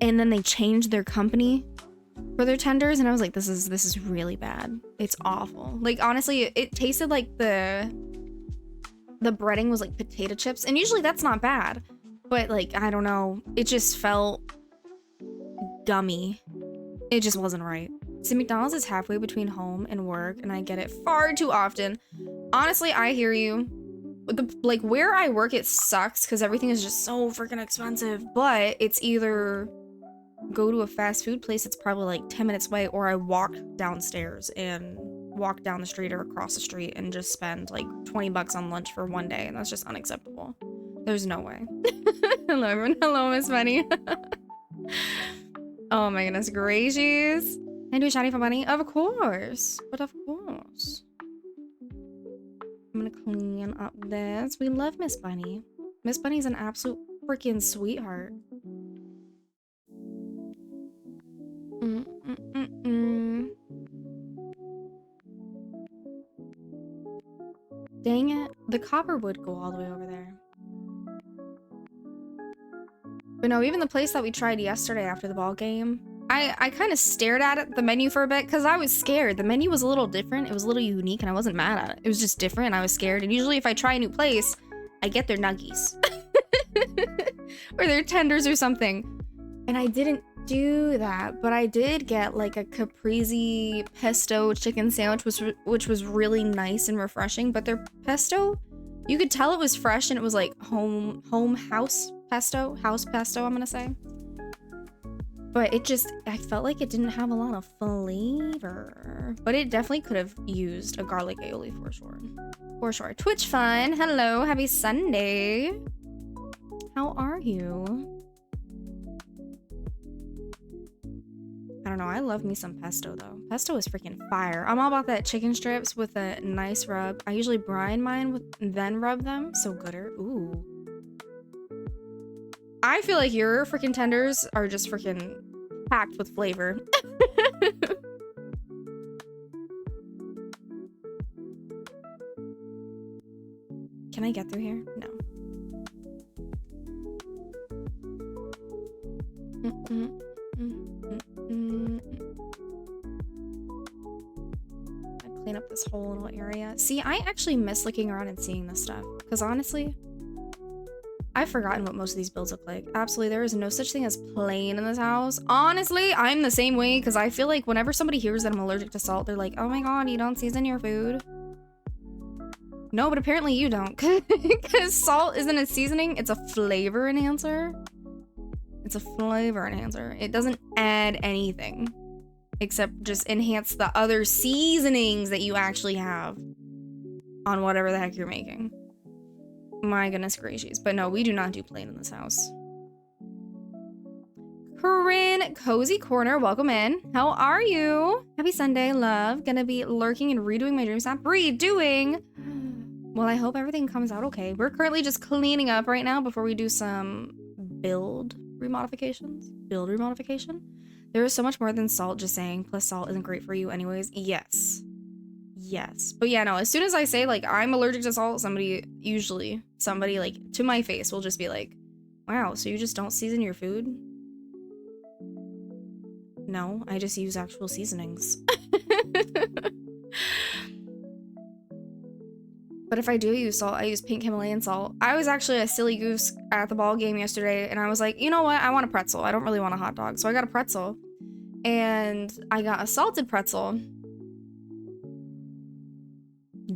And then they changed their company for their tenders, and I was like, this is really bad. It's awful. Like, honestly, it tasted like the breading was like potato chips, and usually that's not bad. But like, I don't know, it just felt gummy. It just wasn't right. See, McDonald's is halfway between home and work, and I get it far too often. Honestly, I hear you. Like, where I work, it sucks because everything is just so freaking expensive. But it's either go to a fast food place that's probably like 10 minutes away, or I walk downstairs and walk down the street or across the street and just spend like 20 bucks on lunch for one day, and that's just unacceptable. There's no way. Hello, everyone. Hello, Miss Bunny. Oh my goodness gracious. Can I do a shiny for Bunny? Of course. But of course. I'm gonna clean up this. We love Miss Bunny. Miss Bunny's an absolute freaking sweetheart. Dang it. The copper would go all the way over there. But no, even the place that we tried yesterday after the ball game, I kind of stared at it, the menu for a bit, because I was scared. The menu was a little different. It was a little unique, and I wasn't mad at it. It was just different, and I was scared. And usually if I try a new place, I get their nuggies. Or their tenders or something. And I didn't do that, but I did get like a caprese pesto chicken sandwich, which was really nice and refreshing. But their pesto, you could tell it was fresh, and it was like house pesto, I'm gonna say. But it just, I felt like it didn't have a lot of flavor. But it definitely could have used a garlic aioli for sure. For sure. Twitch Fun, hello, happy Sunday. How are you? I don't know, I love me some pesto though. Pesto is freaking fire. I'm all about that chicken strips with a nice rub. I usually brine mine then rub them, so gooder. Ooh. I feel like your freaking tenders are just freaking packed with flavor. Can I get through here? No. I clean up this whole little area. See, I actually miss looking around and seeing this stuff, because honestly, I've forgotten what most of these builds look like. Absolutely, there is no such thing as plain in this house. Honestly, I'm the same way, because I feel like whenever somebody hears that I'm allergic to salt, they're like, oh my god, you don't season your food? No, but apparently you don't, because salt isn't a seasoning, it's a flavor enhancer. It's a flavor enhancer. It doesn't add anything, except just enhance the other seasonings that you actually have on whatever the heck you're making. My goodness gracious. But no, we do not do plain in this house. Corinne, Cozy Corner, welcome in. How are you? Happy Sunday, love. Gonna be lurking and redoing my dream snap. Redoing? Well, I hope everything comes out okay. We're currently just cleaning up right now before we do some build remodification. There is so much more than salt, just saying. Plus salt isn't great for you anyways. Yes. But yeah, no, as soon as I say like I'm allergic to salt, somebody like to my face will just be like, wow, so you just don't season your food? No, I just use actual seasonings. But if I do use salt, I use pink Himalayan salt. I was actually a silly goose at the ball game yesterday, and I was like, you know what? I want a pretzel. I don't really want a hot dog. So I got a pretzel. And I got a salted pretzel.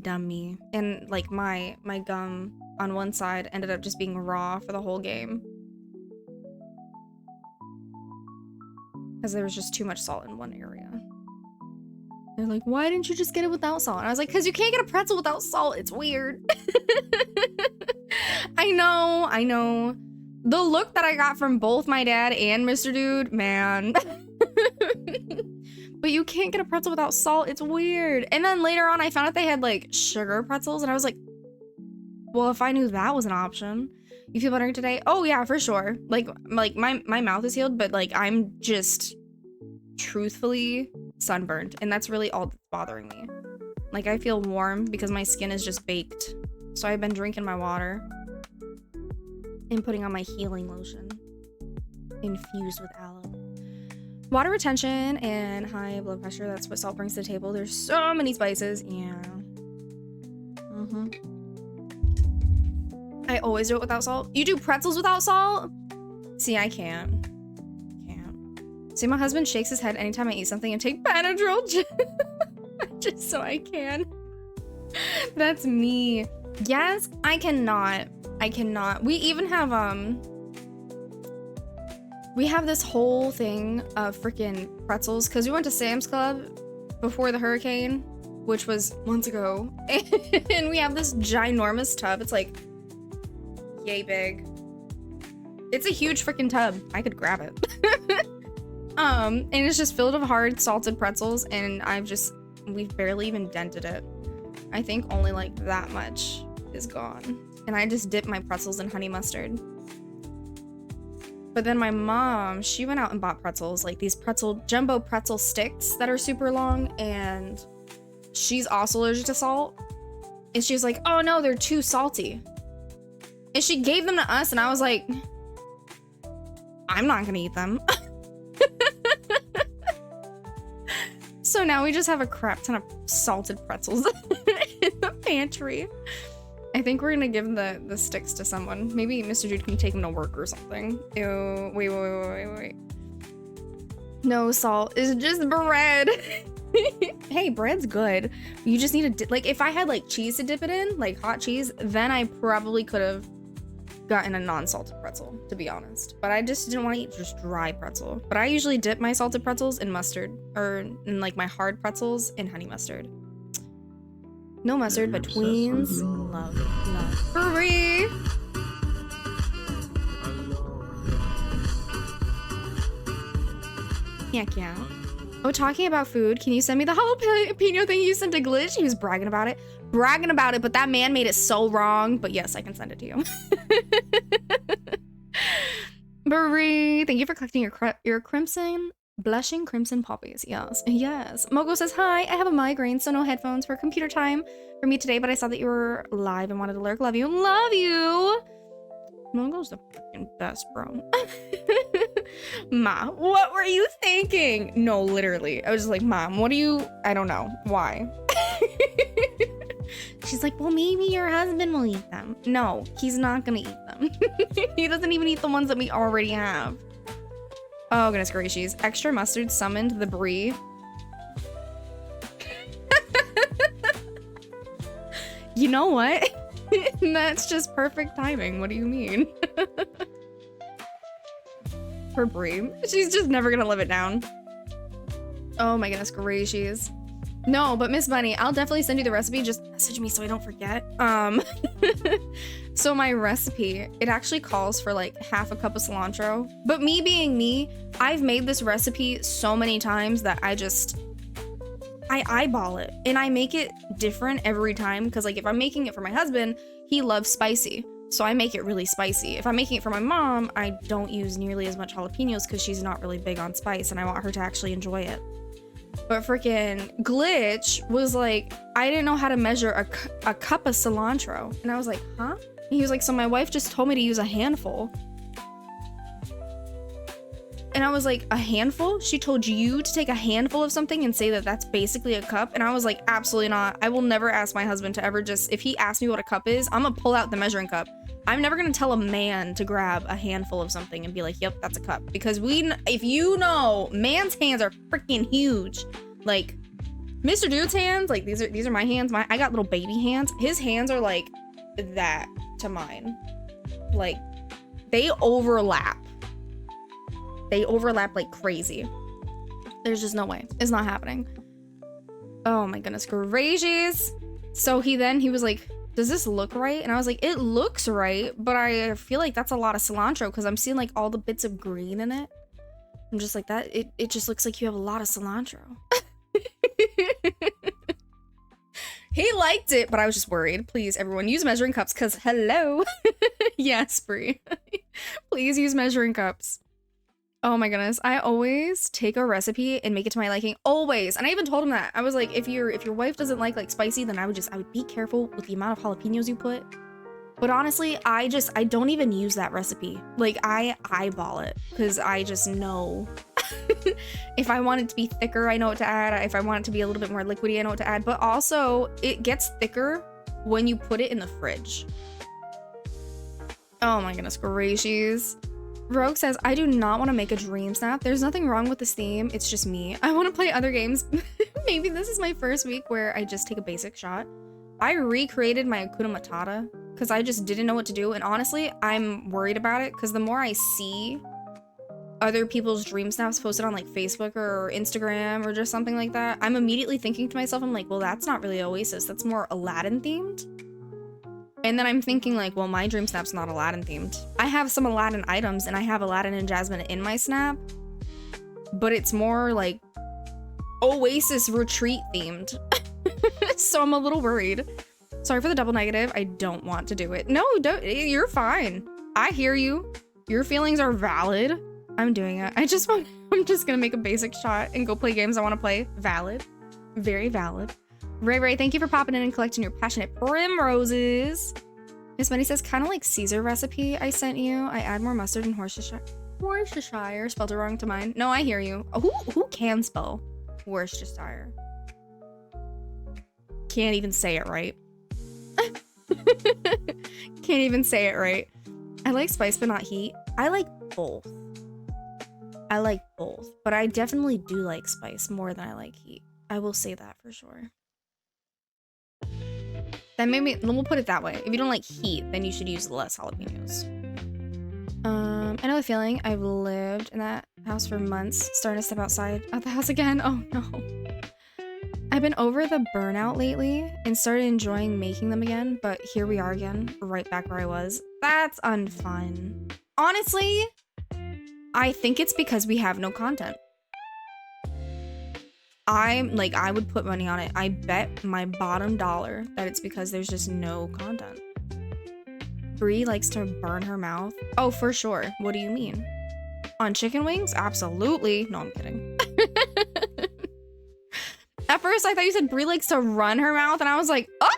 Dummy. And like my gum on one side ended up just being raw for the whole game. Because there was just too much salt in one area. They're like, why didn't you just get it without salt? And I was like, because you can't get a pretzel without salt. It's weird. I know. The look that I got from both my dad and Mr. Dude, man. But you can't get a pretzel without salt. It's weird. And then later on, I found out they had like sugar pretzels, and I was like, well, if I knew that was an option. You feel better today? Oh yeah, for sure. Like my mouth is healed, but like I'm just truthfully sunburned, and that's really all that's bothering me. Like I feel warm because my skin is just baked. So I've been drinking my water and putting on my healing lotion infused with aloe. Water retention and high blood pressure, that's what salt brings to the table. There's so many spices. Yeah. I always do it without salt. You do pretzels without salt? See, I can't. See, my husband shakes his head anytime I eat something and take Benadryl just so I can. That's me. Yes, I cannot. We even have we have this whole thing of freaking pretzels because we went to Sam's Club before the hurricane, which was months ago, and we have this ginormous tub. It's like yay big. It's a huge freaking tub. I could grab it. And it's just filled with hard salted pretzels, and we've barely even dented it. I think only like that much is gone. And I just dip my pretzels in honey mustard. But then my mom, she went out and bought pretzels, like these jumbo pretzel sticks that are super long, and she's also allergic to salt. And she was like, oh no, they're too salty. And she gave them to us, and I was like, I'm not gonna eat them. So now we just have a crap ton of salted pretzels in the pantry. I think we're gonna give the sticks to someone. Maybe Mr. Dude can take them to work or something. Ew, wait. No salt, it's just bread. Hey, bread's good. You just need to like, if I had like cheese to dip it in, like hot cheese, then I probably could have gotten a non-salted pretzel, to be honest. But I just didn't want to eat just dry pretzel. But I usually dip my salted pretzels in mustard, or in like my hard pretzels in honey mustard. No mustard, but tweens love. Hurry! Yeah. Oh, talking about food, can you send me the jalapeno thing you sent to Glitch? He was bragging about it, but that man made it so wrong. But yes, I can send it to you. Marie, thank you for collecting your blushing crimson poppies. Yes. Mogo says, hi, I have a migraine, so no headphones for computer time for me today, but I saw that you were live and wanted to lurk. Love you. Mogo's the fucking best, bro. Ma, what were you thinking? No, literally. I was just like, Mom, I don't know. Why? She's like, well, maybe your husband will eat them. No, he's not gonna eat them. He doesn't even eat the ones that we already have. Oh, goodness gracious. Extra mustard summoned the brie. You know what? That's just perfect timing. What do you mean? Her brie. She's just never gonna live it down. Oh my goodness gracious. No, but Miss Bunny, I'll definitely send you the recipe. Just message me so I don't forget. So my recipe, it actually calls for like half a cup of cilantro. But me being me, I've made this recipe so many times that I eyeball it. And I make it different every time. Because like if I'm making it for my husband, he loves spicy. So I make it really spicy. If I'm making it for my mom, I don't use nearly as much jalapenos because she's not really big on spice and I want her to actually enjoy it. But freaking Glitch was like, I didn't know how to measure a cup of cilantro. And I was like, huh? And he was like, so my wife just told me to use a handful. And I was like, a handful? She told you to take a handful of something and say that that's basically a cup? And I was like, absolutely not. I will never ask my husband to ever just, if he asks me what a cup is, I'm gonna pull out the measuring cup. I'm never gonna tell a man to grab a handful of something and be like, yep, that's a cup. Because if you know, man's hands are freaking huge. Like, Mr. Dude's hands, like these are my hands. I got little baby hands. His hands are like that to mine. Like, they overlap. They overlap like crazy. There's just no way. It's not happening. Oh my goodness gracious. So he was like, does this look right? And I was like, it looks right, but I feel like that's a lot of cilantro because I'm seeing like all the bits of green in it. I'm just like that. It just looks like you have a lot of cilantro. He liked it, but I was just worried. Please, everyone, use measuring cups, because hello. Yes, Brie. Please use measuring cups. Oh my goodness. I always take a recipe and make it to my liking. Always. And I even told him that. I was like, if your wife doesn't like spicy, then I would be careful with the amount of jalapenos you put. But honestly, I don't even use that recipe. Like, I eyeball it because I just know. If I want it to be thicker, I know what to add. If I want it to be a little bit more liquidy, I know what to add. But also, it gets thicker when you put it in the fridge. Oh my goodness gracious. Rogue says, I do not want to make a dream snap. There's nothing wrong with this theme. It's just me. I want to play other games. Maybe this is my first week where I just take a basic shot. I recreated my Hakuna Matata because I just didn't know what to do. And honestly, I'm worried about it because the more I see other people's dream snaps posted on like Facebook or Instagram or just something like that, I'm immediately thinking to myself, I'm like, well, that's not really Oasis. That's more Aladdin themed. And then I'm thinking like, well, my dream snap's not Aladdin themed. I have some Aladdin items and I have Aladdin and Jasmine in my snap, but it's more like Oasis retreat themed. So I'm a little worried. Sorry for the double negative. I don't want to do it. No, don't. You're fine. I hear you. Your feelings are valid. I'm doing it. I'm just gonna make a basic shot and go play games I want to play. Valid. Very valid. Ray, thank you for popping in and collecting your passionate primroses. Miss Money says, kind of like Caesar recipe I sent you. I add more mustard and Worcestershire. Spelled it wrong to mine. No, I hear you. Who can spell Worcestershire? Can't even say it right. Can't even say it right. I like spice, but not heat. I like both. But I definitely do like spice more than I like heat. I will say that for sure. Then we'll put it that way. If you don't like heat, then you should use less jalapenos. I know the feeling. I've lived in that house for months. Starting to step outside of the house again. Oh no. I've been over the burnout lately and started enjoying making them again, but here we are again, right back where I was. That's unfun. Honestly, I think it's because we have no content. I would put money on it. I bet my bottom dollar that it's because there's just no content. Brie likes to burn her mouth. Oh, for sure. What do you mean? On chicken wings? Absolutely. No, I'm kidding. At first, I thought you said Brie likes to run her mouth, and I was like, oh!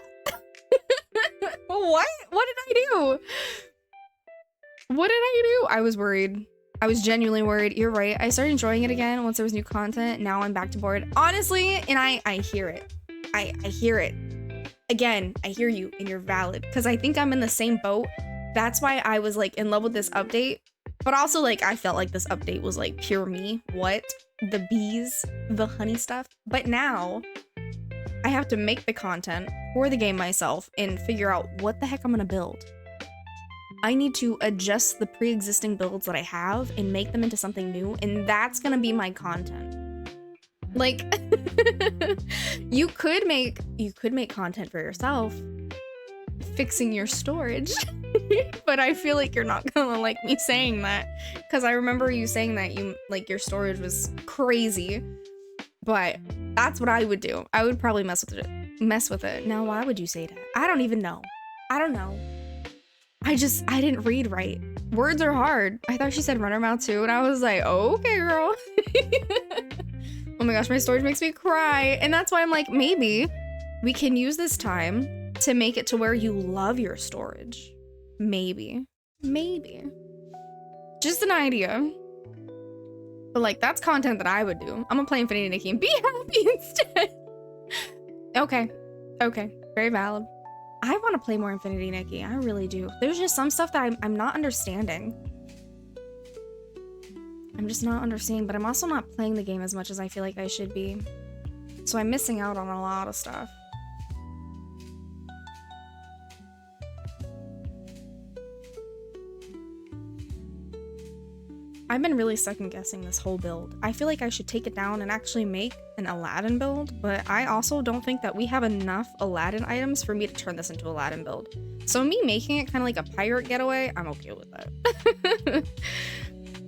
What? What did I do? What did I do? I was worried. I was genuinely worried. You're right. I started enjoying it again once there was new content. Now I'm back to bored. Honestly, and I hear it. I hear it. Again, I hear you, and you're valid. Because I think I'm in the same boat. That's why I was like in love with this update. But also like I felt like this update was like pure me. What? The bees, the honey stuff. But now I have to make the content for the game myself and figure out what the heck I'm gonna build. I need to adjust the pre-existing builds that I have and make them into something new, and that's gonna be my content. Like you could make content for yourself fixing your storage. But I feel like you're not gonna like me saying that, because I remember you saying that your storage was crazy. But that's what I would do. I would probably mess with it. Now, why would you say that? I don't even know. I don't know. I didn't read right. Words are hard. I thought she said run her mouth too, and I was like, oh, okay, girl. Oh my gosh, my storage makes me cry. And that's why I'm like, maybe we can use this time to make it to where you love your storage. Maybe. Just an idea. But like, that's content that I would do. I'm gonna play Infinity Nikki and be happy instead. Okay. Very valid. I want to play more Infinity Nikki. I really do. There's just some stuff that I'm not understanding. I'm just not understanding, but I'm also not playing the game as much as I feel like I should be. So I'm missing out on a lot of stuff. I've been really second guessing this whole build. I feel like I should take it down and actually make an Aladdin build, but I also don't think that we have enough Aladdin items for me to turn this into Aladdin build. So me making it kind of like a pirate getaway, I'm okay with that.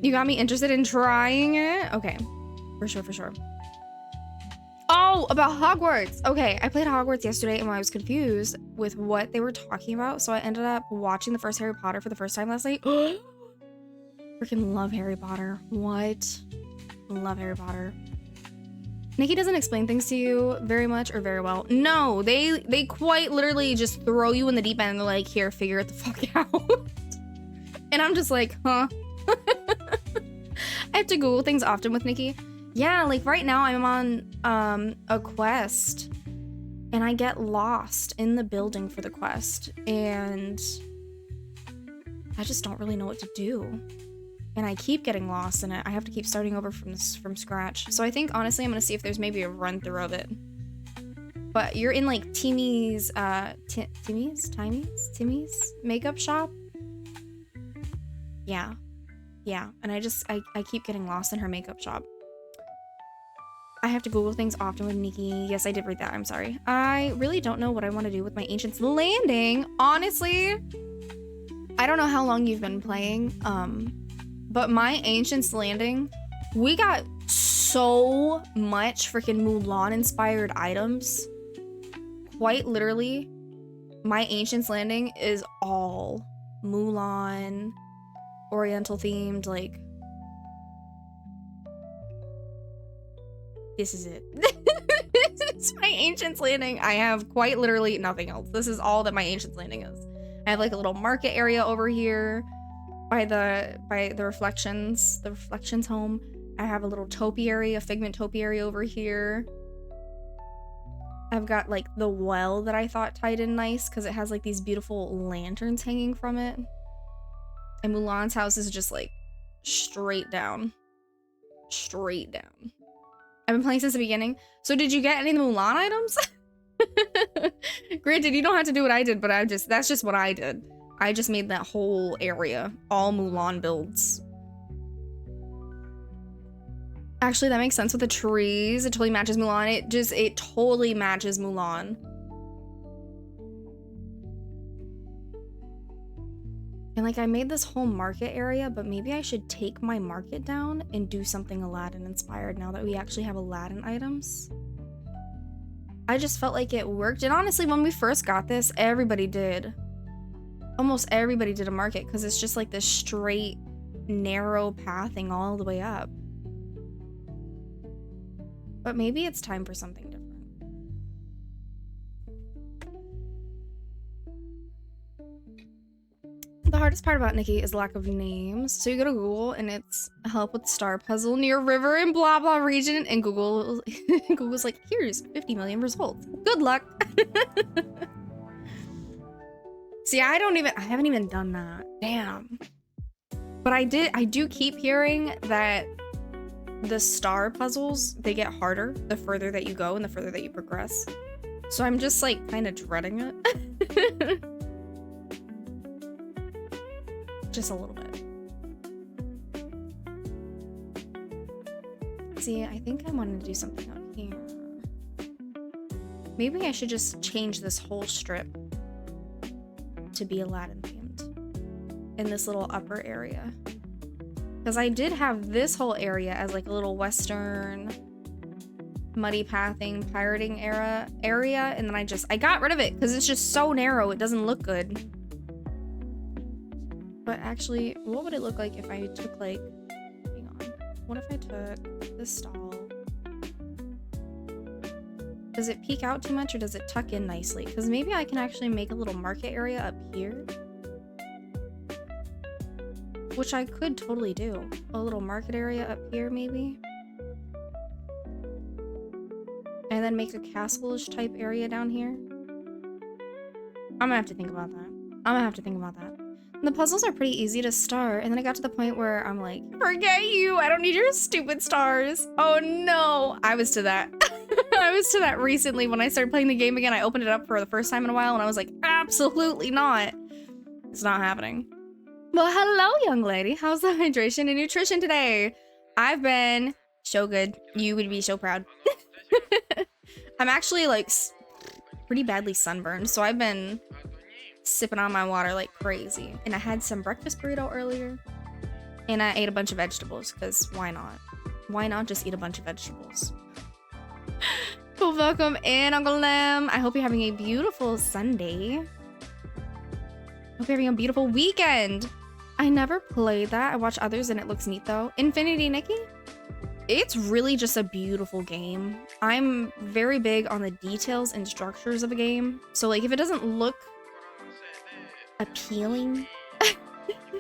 You got me interested in trying it? Okay. For sure, for sure. Oh, about Hogwarts. Okay, I played Hogwarts yesterday and I was confused with what they were talking about. So I ended up watching the first Harry Potter for the first time last night. Freaking love Harry Potter. What? Love Harry Potter. Nikki doesn't explain things to you very much or very well. No, they quite literally just throw you in the deep end and they're like, here, figure it the fuck out. And I'm just like, huh? I have to Google things often with Nikki. Yeah, like right now I'm on a quest and I get lost in the building for the quest and I just don't really know what to do. And I keep getting lost in it. I have to keep starting over from scratch. So I think honestly I'm gonna see if there's maybe a run through of it. But you're in like Timmy's makeup shop. Yeah. Yeah, and I keep getting lost in her makeup shop. I have to Google things often with Nikki. Yes, I did read that. I'm sorry. I really don't know what I want to do with my Ancients Landing. Honestly, I don't know how long you've been playing, but my Ancients Landing, we got so much freaking Mulan-inspired items. Quite literally, my Ancients Landing is all Mulan, Oriental themed, like this is it. This is my Ancients Landing. I have quite literally nothing else. This is all that my Ancients Landing is. I have like a little market area over here by the reflections home. I have a little topiary, a figment topiary over here. I've got like the well that I thought tied in nice because it has like these beautiful lanterns hanging from it. And Mulan's house is just like straight down. Straight down. I've been playing since the beginning. So did you get any of the Mulan items? Granted, you don't have to do what I did, but that's just what I did. I just made that whole area all Mulan builds. Actually, that makes sense with the trees. It totally matches Mulan. It totally matches Mulan. And like I made this whole market area, but maybe I should take my market down and do something Aladdin inspired now that we actually have Aladdin items. I just felt like it worked. And honestly, when we first got this, everybody did. Almost everybody did a market because it's just like this straight, narrow pathing all the way up. But maybe it's time for something different. The hardest part about Nikki is lack of names. So you go to Google and it's help with star puzzle near river in blah blah region, and Google's like, here's 50 million results. Good luck. See, I haven't even done that. Damn. But I do keep hearing that the star puzzles, they get harder the further that you go and the further that you progress. So I'm just like kind of dreading it. Just a little bit. See, I think I wanted to do something up here. Maybe I should just change this whole strip to be Aladdin themed in this little upper area. Because I did have this whole area as like a little western muddy pathing pirating area, and then I got rid of it because it's just so narrow, it doesn't look good. But actually, what would it look like if I took like, hang on, what if I took this stall? Does it peek out too much or does it tuck in nicely? Because maybe I can actually make a little market area up here. Which I could totally do. A little market area up here maybe. And then make a castle-ish type area down here. I'm gonna have to think about that. The puzzles are pretty easy to start, and then I got to the point where I'm like, forget you, I don't need your stupid stars. Oh no, I was to that. I was to that recently when I started playing the game again. I opened it up for the first time in a while, and I was like, absolutely not. It's not happening. Well, hello, young lady. How's the hydration and nutrition today? I've been so good. You would be so proud. I'm actually like pretty badly sunburned, so I've been sipping on my water like crazy. And I had some breakfast burrito earlier. And I ate a bunch of vegetables, because why not? Why not just eat a bunch of vegetables? Well, welcome in, Uncle Lem. I hope you're having a beautiful Sunday. Hope you're having a beautiful weekend. I never played that. I watch others and it looks neat though. Infinity Nikki? It's really just a beautiful game. I'm very big on the details and structures of a game. So like if it doesn't look appealing,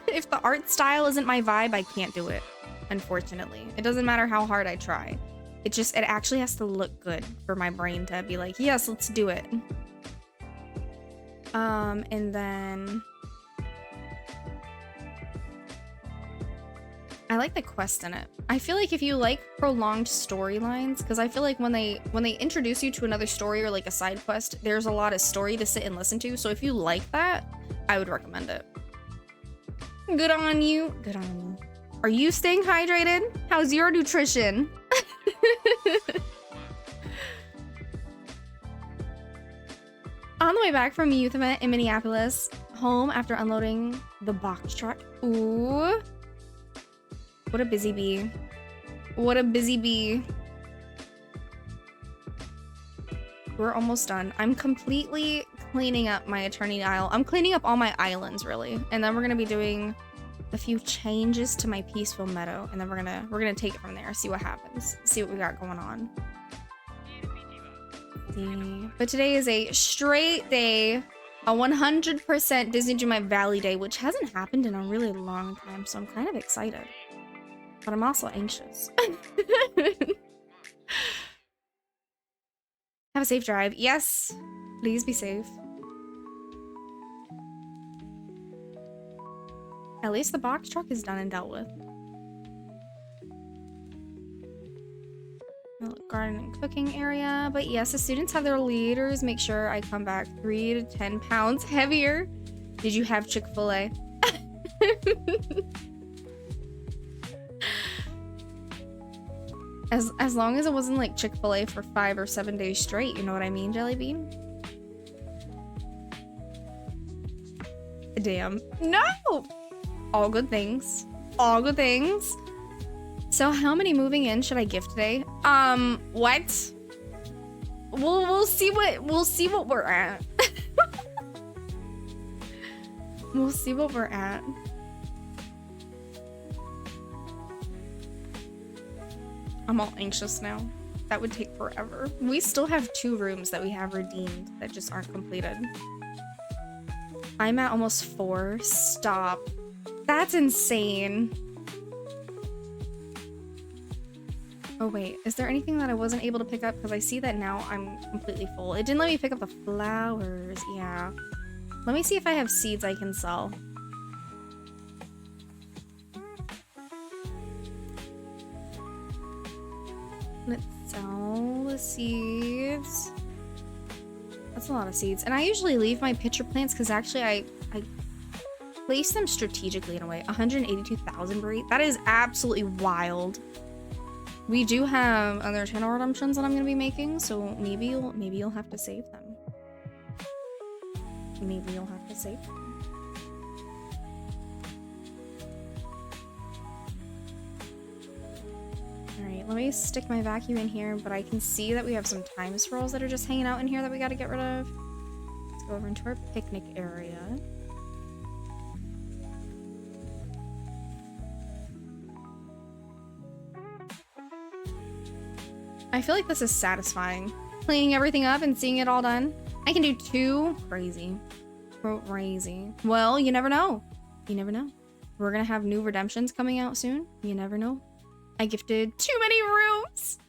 if the art style isn't my vibe, I can't do it, unfortunately. It doesn't matter how hard I try. It actually has to look good for my brain to be like, yes, let's do it. And then I like the quest in it. I feel like if you like prolonged storylines, because I feel like when they introduce you to another story or like a side quest, there's a lot of story to sit and listen to. So if you like that, I would recommend it. Good on you. Good on you. Are you staying hydrated? How's your nutrition? On the way back from a youth event in Minneapolis, home after unloading the box truck. Ooh. What a busy bee. What a busy bee. We're almost done. I'm completely cleaning up my Eternity Isle. I'm cleaning up all my islands, really. And then we're gonna be doing a few changes to my peaceful meadow. And then we're gonna take it from there, see what happens. See what we got going on. But today is a straight day, a 100% Disney Dreamlight Valley day, which hasn't happened in a really long time, so I'm kind of excited. But I'm also anxious. Have a safe drive. Yes, please be safe. At least the box truck is done and dealt with. Garden and cooking area. But yes, the students have their leaders make sure I come back 3 to 10 pounds heavier. Did you have Chick-fil-A? As long as it wasn't like Chick-fil-A for 5 or 7 days straight, you know what I mean, Jelly Bean? Damn. No! All good things. All good things. So how many moving in should I gift today? What? We'll see what we're at. We'll see what we're at. I'm all anxious now. That would take forever. We still have 2 rooms that we have redeemed that just aren't completed. I'm at almost 4. Stop. That's insane. Oh wait, is there anything that I wasn't able to pick up? Because I see that now I'm completely full. It didn't let me pick up the flowers. Yeah. Let me see if I have seeds I can sell. Let's sell the seeds. That's a lot of seeds. And I usually leave my pitcher plants because actually I place them strategically in a way. 182,000 breed. That is absolutely wild. We do have other channel redemptions that I'm gonna be making, so maybe you'll have to save them. Maybe you'll have to save them. Alright, let me stick my vacuum in here, but I can see that we have some time scrolls that are just hanging out in here that we gotta get rid of. Let's go over into our picnic area. I feel like this is satisfying. Cleaning everything up and seeing it all done. I can do 2. Crazy. Crazy. Well, you never know. You never know. We're gonna have new redemptions coming out soon. You never know. I gifted too many rooms.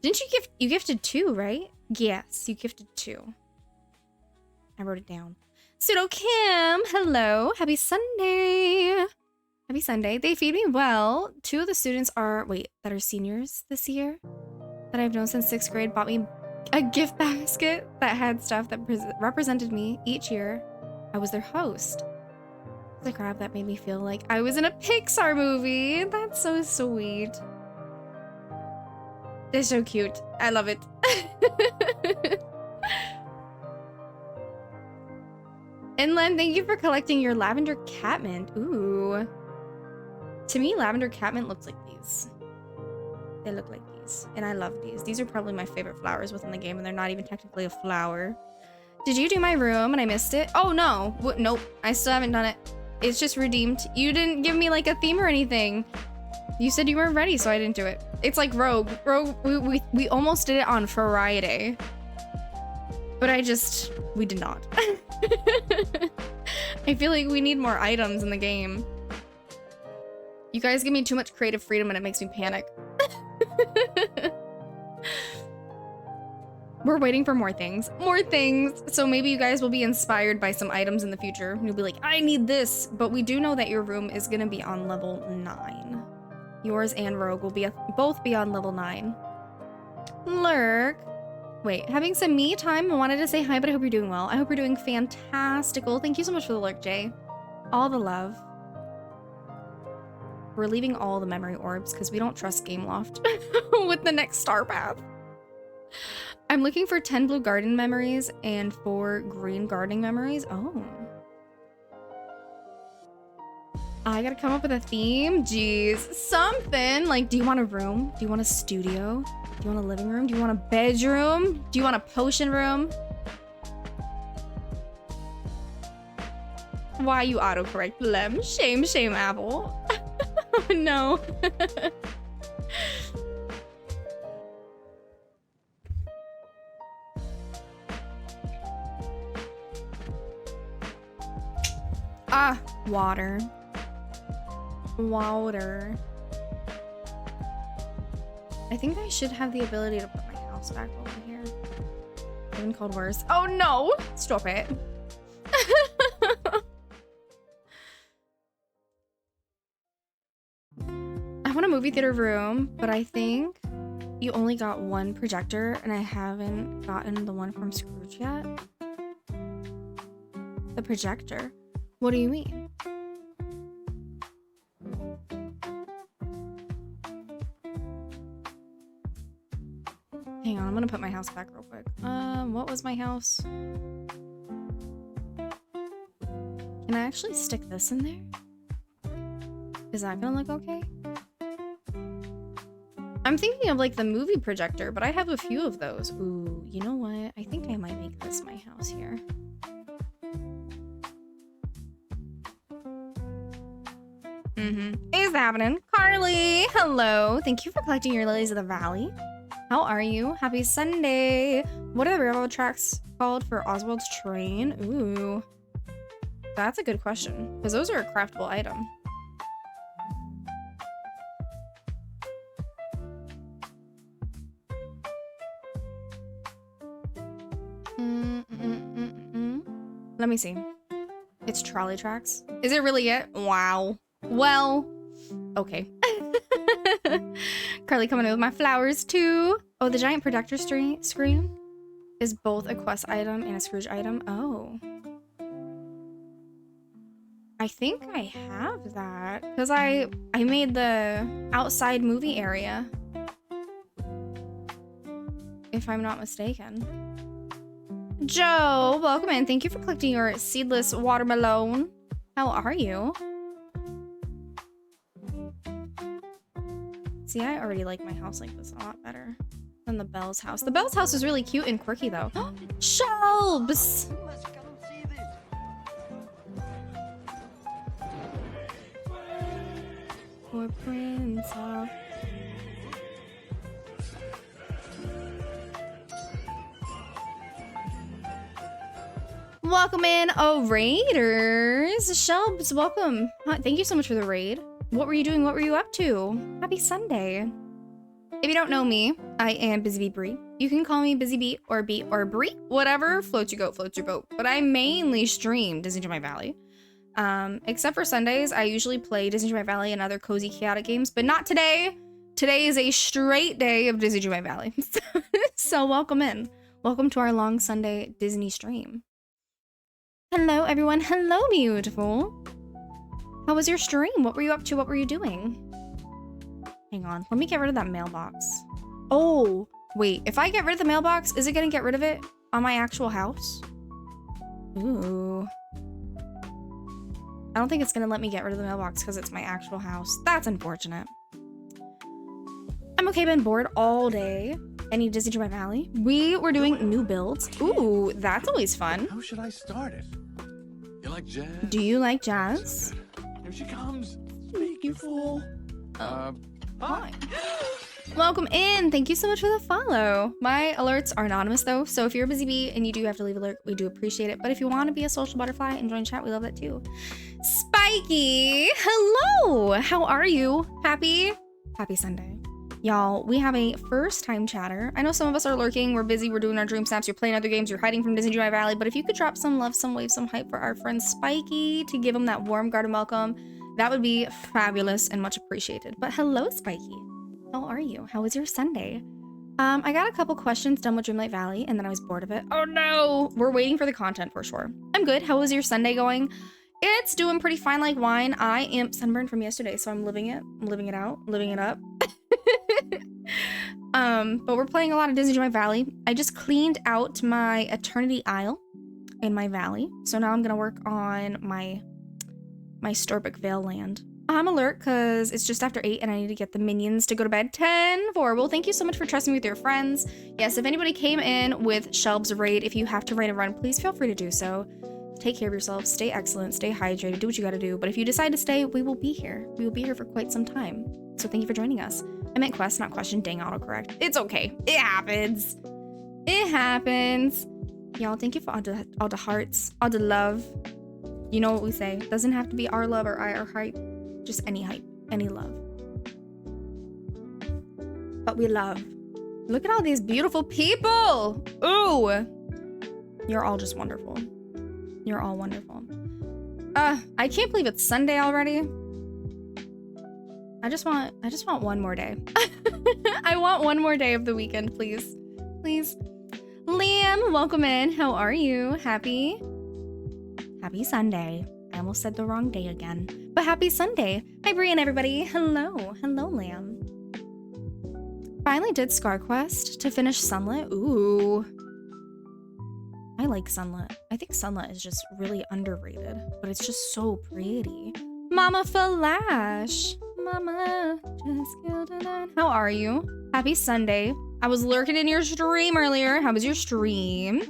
Didn't you gift? You gifted 2, right? Yes, you gifted 2. I wrote it down. Pseudo Kim, hello. Happy Sunday. Happy Sunday. They feed me well. 2 of the students are, that are seniors this year that I've known since 6th grade bought me a gift basket that had stuff that represented me each year. I was their host. The crap that made me feel like I was in a Pixar movie. That's so sweet. They're so cute. I love it. And Len, thank you for collecting your lavender catmint. Ooh. To me, lavender catmint looks like these. They look like these, and I love these. These are probably my favorite flowers within the game, and they're not even technically a flower. Did you do my room and I missed it? Oh no, nope, I still haven't done it. It's just redeemed. You didn't give me like a theme or anything. You said you weren't ready, so I didn't do it. It's like Rogue. We almost did it on Friday, but we did not. I feel like we need more items in the game. You guys give me too much creative freedom and it makes me panic. We're waiting for more things. More things! So maybe you guys will be inspired by some items in the future. You'll be like, I need this! But we do know that your room is gonna be on level 9. Yours and Rogue will be both be on level 9. Lurk. Wait, having some me time. I wanted to say hi, but I hope you're doing well. I hope you're doing fantastical. Thank you so much for the lurk, Jay. All the love. We're leaving all the memory orbs because we don't trust Gameloft with the next star path. I'm looking for 10 blue garden memories and 4 green gardening memories. Oh. I gotta come up with a theme. Jeez. Something. Like, do you want a room? Do you want a studio? Do you want a living room? Do you want a bedroom? Do you want a potion room? Why you autocorrect, Lem? Shame, shame, Apple. Oh, no. Ah, water. Water. I think I should have the ability to put my house back over here. Even called worse. Oh no! Stop it. I want a movie theater room, but I think you only got one projector and I haven't gotten the one from Scrooge yet. The projector? What do you mean? Hang on, I'm gonna put my house back real quick. What was my house? Can I actually stick this in there? Is that gonna look okay? I'm thinking of like the movie projector, but I have a few of those. Ooh, you know what? I think I might make this my house here. Is happening. Carly, hello. Thank you for collecting your lilies of the valley. How are you? Happy Sunday. What are the railroad tracks called for Oswald's train? Ooh, that's a good question because those are a craftable item. Let me see. It's trolley tracks. Is it really it? Wow. Well, okay. Carly coming in with my flowers too. Oh, the giant projector screen is both a quest item and a Scrooge item. Oh. I think I have that because I made the outside movie area, if I'm not mistaken. Joe, welcome in. Thank you for collecting your seedless watermelon. How are you? See, I already like my house like this a lot better than the Bell's house. The Bell's house is really cute and quirky though. Shelves! Let's come and see this. For Prince of... Welcome in, oh Raiders. Shelves, welcome. Thank you so much for the raid. What were you doing? What were you up to? Happy Sunday. If you don't know me, I am Busy Bee Bree. You can call me Busy Bee or Bree, whatever floats your goat, floats your boat. But I mainly stream Disney Dreamlight Valley. Except for Sundays, I usually play Disney Dreamlight Valley and other cozy chaotic games, but not today. Today is a straight day of Disney Dreamlight Valley. So welcome in. Welcome to our long Sunday Disney stream. Hello, everyone. Hello, beautiful. How was your stream? What were you up to? What were you doing? Hang on. Let me get rid of that mailbox. Oh, wait. If I get rid of the mailbox, is it going to get rid of it on my actual house? Ooh. I don't think it's gonna let me get rid of the mailbox because it's my actual house. That's unfortunate. I'm okay, been bored all day. Any Disney Dreamlight Valley? We were doing new builds. Ooh, that's always fun. How should I start it? You like jazz? Do you like jazz? Here she comes. Thank you, fool. Hi. Welcome in. Thank you so much for the follow. My alerts are anonymous though, so if you're a busy bee and you do have to leave alert, we do appreciate it. But if you want to be a social butterfly and join chat, we love that too. Spiky, hello. How are you? Happy Sunday. Y'all, we have a first-time chatter. I know some of us are lurking. We're busy. We're doing our dream snaps. You're playing other games. You're hiding from Disney Dreamlight Valley. But if you could drop some love, some wave, some hype for our friend Spiky to give him that warm garden welcome, that would be fabulous and much appreciated. But hello, Spiky. How are you? How was your Sunday? I got a couple questions done with Dreamlight Valley, and then I was bored of it. Oh no! We're waiting for the content for sure. I'm good. How was your Sunday going? It's doing pretty fine like wine. I am sunburned from yesterday, so I'm living it. I'm living it out. Living it up. But we're playing a lot of Disney Dreamlight Valley. I just cleaned out my Eternity Isle in my valley. So now I'm gonna work on my Storbic Vale land. I'm alert because it's just after 8 and I need to get the minions to go to bed. 10-4. Well, thank you so much for trusting me with your friends. Yes, if anybody came in with Shelb's raid, if you have to raid and run, please feel free to do so. Take care of yourself, stay excellent, stay hydrated, do what you gotta do. But if you decide to stay, we will be here. We will be here for quite some time. So thank you for joining us. I meant quest, not question. Dang, autocorrect. It's okay. It happens. It happens. Y'all, thank you for all the hearts, all the love. You know what we say. Doesn't have to be our love or our hype. Just any hype, any love. But we love. Look at all these beautiful people. Ooh. You're all just wonderful. You're all wonderful. I can't believe it's Sunday already. I just want one more day. I want one more day of the weekend, please. Please. Liam, welcome in. How are you? Happy Sunday. I almost said the wrong day again. But happy Sunday. Hi, Brian, everybody. Hello. Hello, Liam. Finally did Scar Quest to finish Sunlit. Ooh. I like Sunlit. I think Sunlit is just really underrated, but it's just so pretty. Mama Flash. Mama just killed a man. How are you? Happy Sunday. I was lurking in your stream earlier. How was your stream?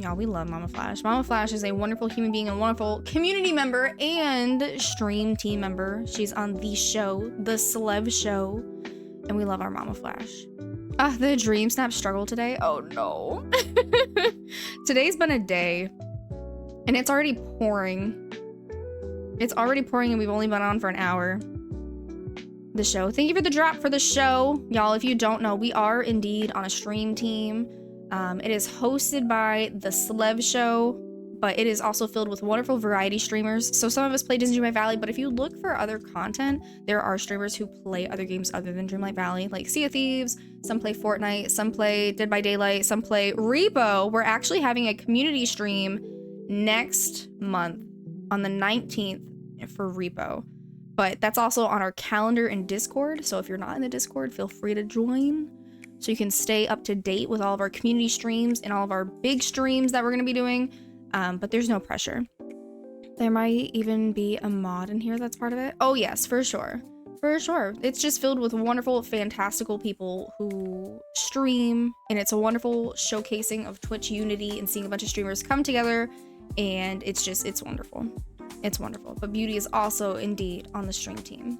Y'all, we love Mama Flash. Mama Flash is a wonderful human being, a wonderful community member and stream team member. She's on the show, the Celeb Show, and we love our Mama Flash. The dream snap struggle today. Oh no. Today's been a day, and it's already pouring. It's already pouring, and we've only been on for an hour. The show. Thank you for the drop for the show. Y'all, if you don't know, we are indeed on a stream team. It is hosted by the Celeb Show, but it is also filled with wonderful variety streamers. So some of us play Disney Dreamlight Valley, but if you look for other content, there are streamers who play other games other than Dreamlight Valley, like Sea of Thieves, some play Fortnite, some play Dead by Daylight, some play Repo. We're actually having a community stream next month on the 19th for Repo. But that's also on our calendar in Discord. So if you're not in the Discord, feel free to join so you can stay up to date with all of our community streams and all of our big streams that we're going to be doing. But there's no pressure. There might even be a mod in here that's part of it. Oh yes, for sure. For sure. It's just filled with wonderful, fantastical people who stream. And it's a wonderful showcasing of Twitch unity and seeing a bunch of streamers come together. And it's wonderful. It's wonderful. But Beauty is also indeed on the stream team.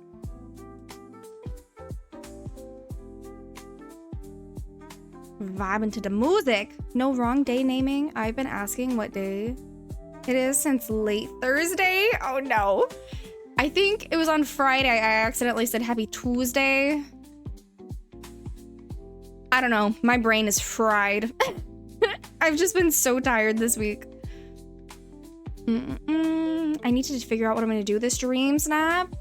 Vibing to the music. No wrong day naming. I've been asking what day it is since late Thursday. Oh no. I think it was on Friday. I accidentally said happy Tuesday. I don't know. My brain is fried. I've just been so tired this week. I need to figure out what I'm going to do this dream snap.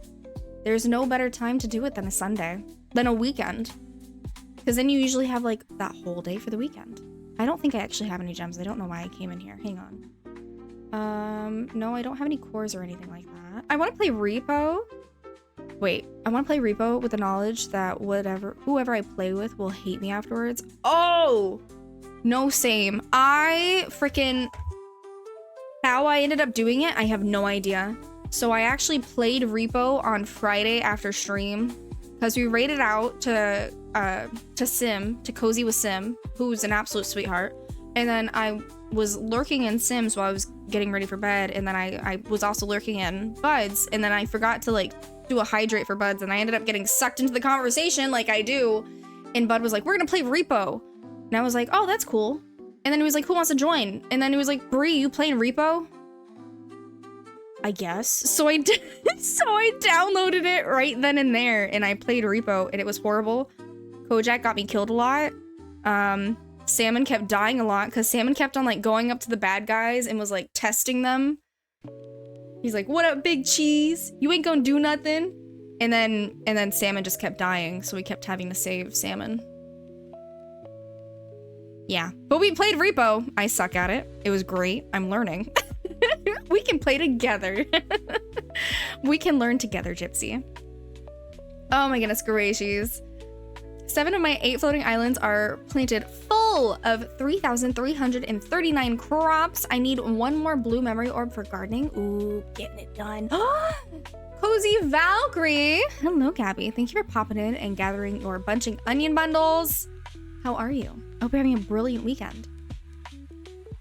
There's no better time to do it than a Sunday, than a weekend. Because then you usually have like that whole day for the weekend. I don't think I actually have any gems. I don't know why I came in here. Hang on. No, I don't have any cores or anything like that. I want to play Repo. Wait, I want to play Repo with the knowledge that whoever I play with will hate me afterwards. Oh! No, same. I freaking how I ended up doing it, I have no idea. So I actually played Repo on Friday after stream because we raided out to Sim, to Cozy with Sim, who's an absolute sweetheart. And then I was lurking in Sims while I was getting ready for bed. And then I was also lurking in Buds. And then I forgot to like do a hydrate for Buds. And I ended up getting sucked into the conversation like I do. And Bud was like, we're going to play Repo. And I was like, oh, that's cool. And then he was like, who wants to join? And then he was like, Bree, you playing Repo? I guess. So I did. So I downloaded it right then and there. And I played Repo and it was horrible. Kojak got me killed a lot. Salmon kept dying a lot because Salmon kept on like going up to the bad guys and was like testing them. He's like, what up, big cheese? You ain't gonna do nothing. And then Salmon just kept dying, so we kept having to save Salmon. Yeah, but we played Repo. I suck at it. It was great. I'm learning. We can play together. We can learn together, Gypsy. Oh my goodness gracious. 7 of my 8 floating islands are planted full of 3,339 crops. I need 1 more blue memory orb for gardening. Ooh, getting it done. Cozy Valkyrie. Hello, Gabby. Thank you for popping in and gathering your bunching onion bundles. How are you? I hope you're having a brilliant weekend.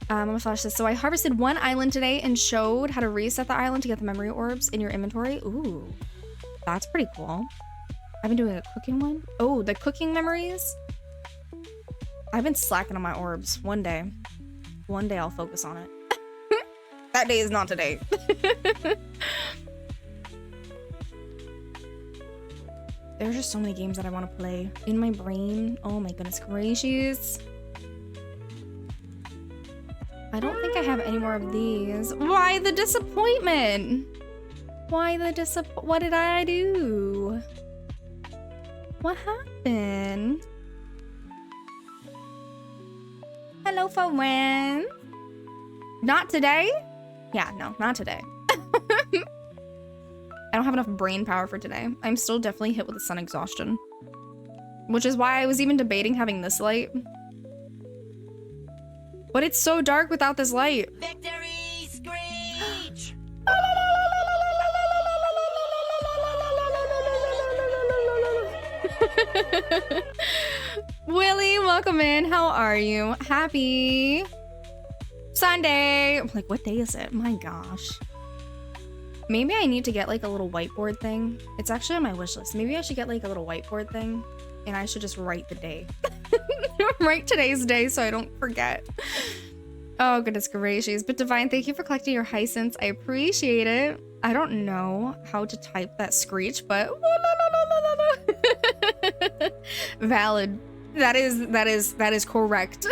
Mama Flash says, so I harvested 1 island today and showed how to reset the island to get the memory orbs in your inventory. Ooh, that's pretty cool. I've been doing a cooking one. Oh, the cooking memories. I've been slacking on my orbs. One day I'll focus on it. That day is not today. There's just so many games that I want to play in my brain. Oh my goodness gracious. I don't think I have any more of these. Why the disappointment? Why the what did I do? What happened? Hello, friend. Not today? Yeah, no, not today. I don't have enough brain power for today. I'm still definitely hit with the sun exhaustion. Which is why I was even debating having this light. But it's so dark without this light. Victory screech! Willie, welcome in. How are you? Happy Sunday. I'm like, what day is it? My gosh. Maybe I need to get like a little whiteboard thing. It's actually on my wish list. Maybe I should get like a little whiteboard thing and I should just write the day. Write today's day so I don't forget. Oh, goodness gracious. But Divine, thank you for collecting your hyacinths. I appreciate it. I don't know how to type that screech, but valid. That is correct.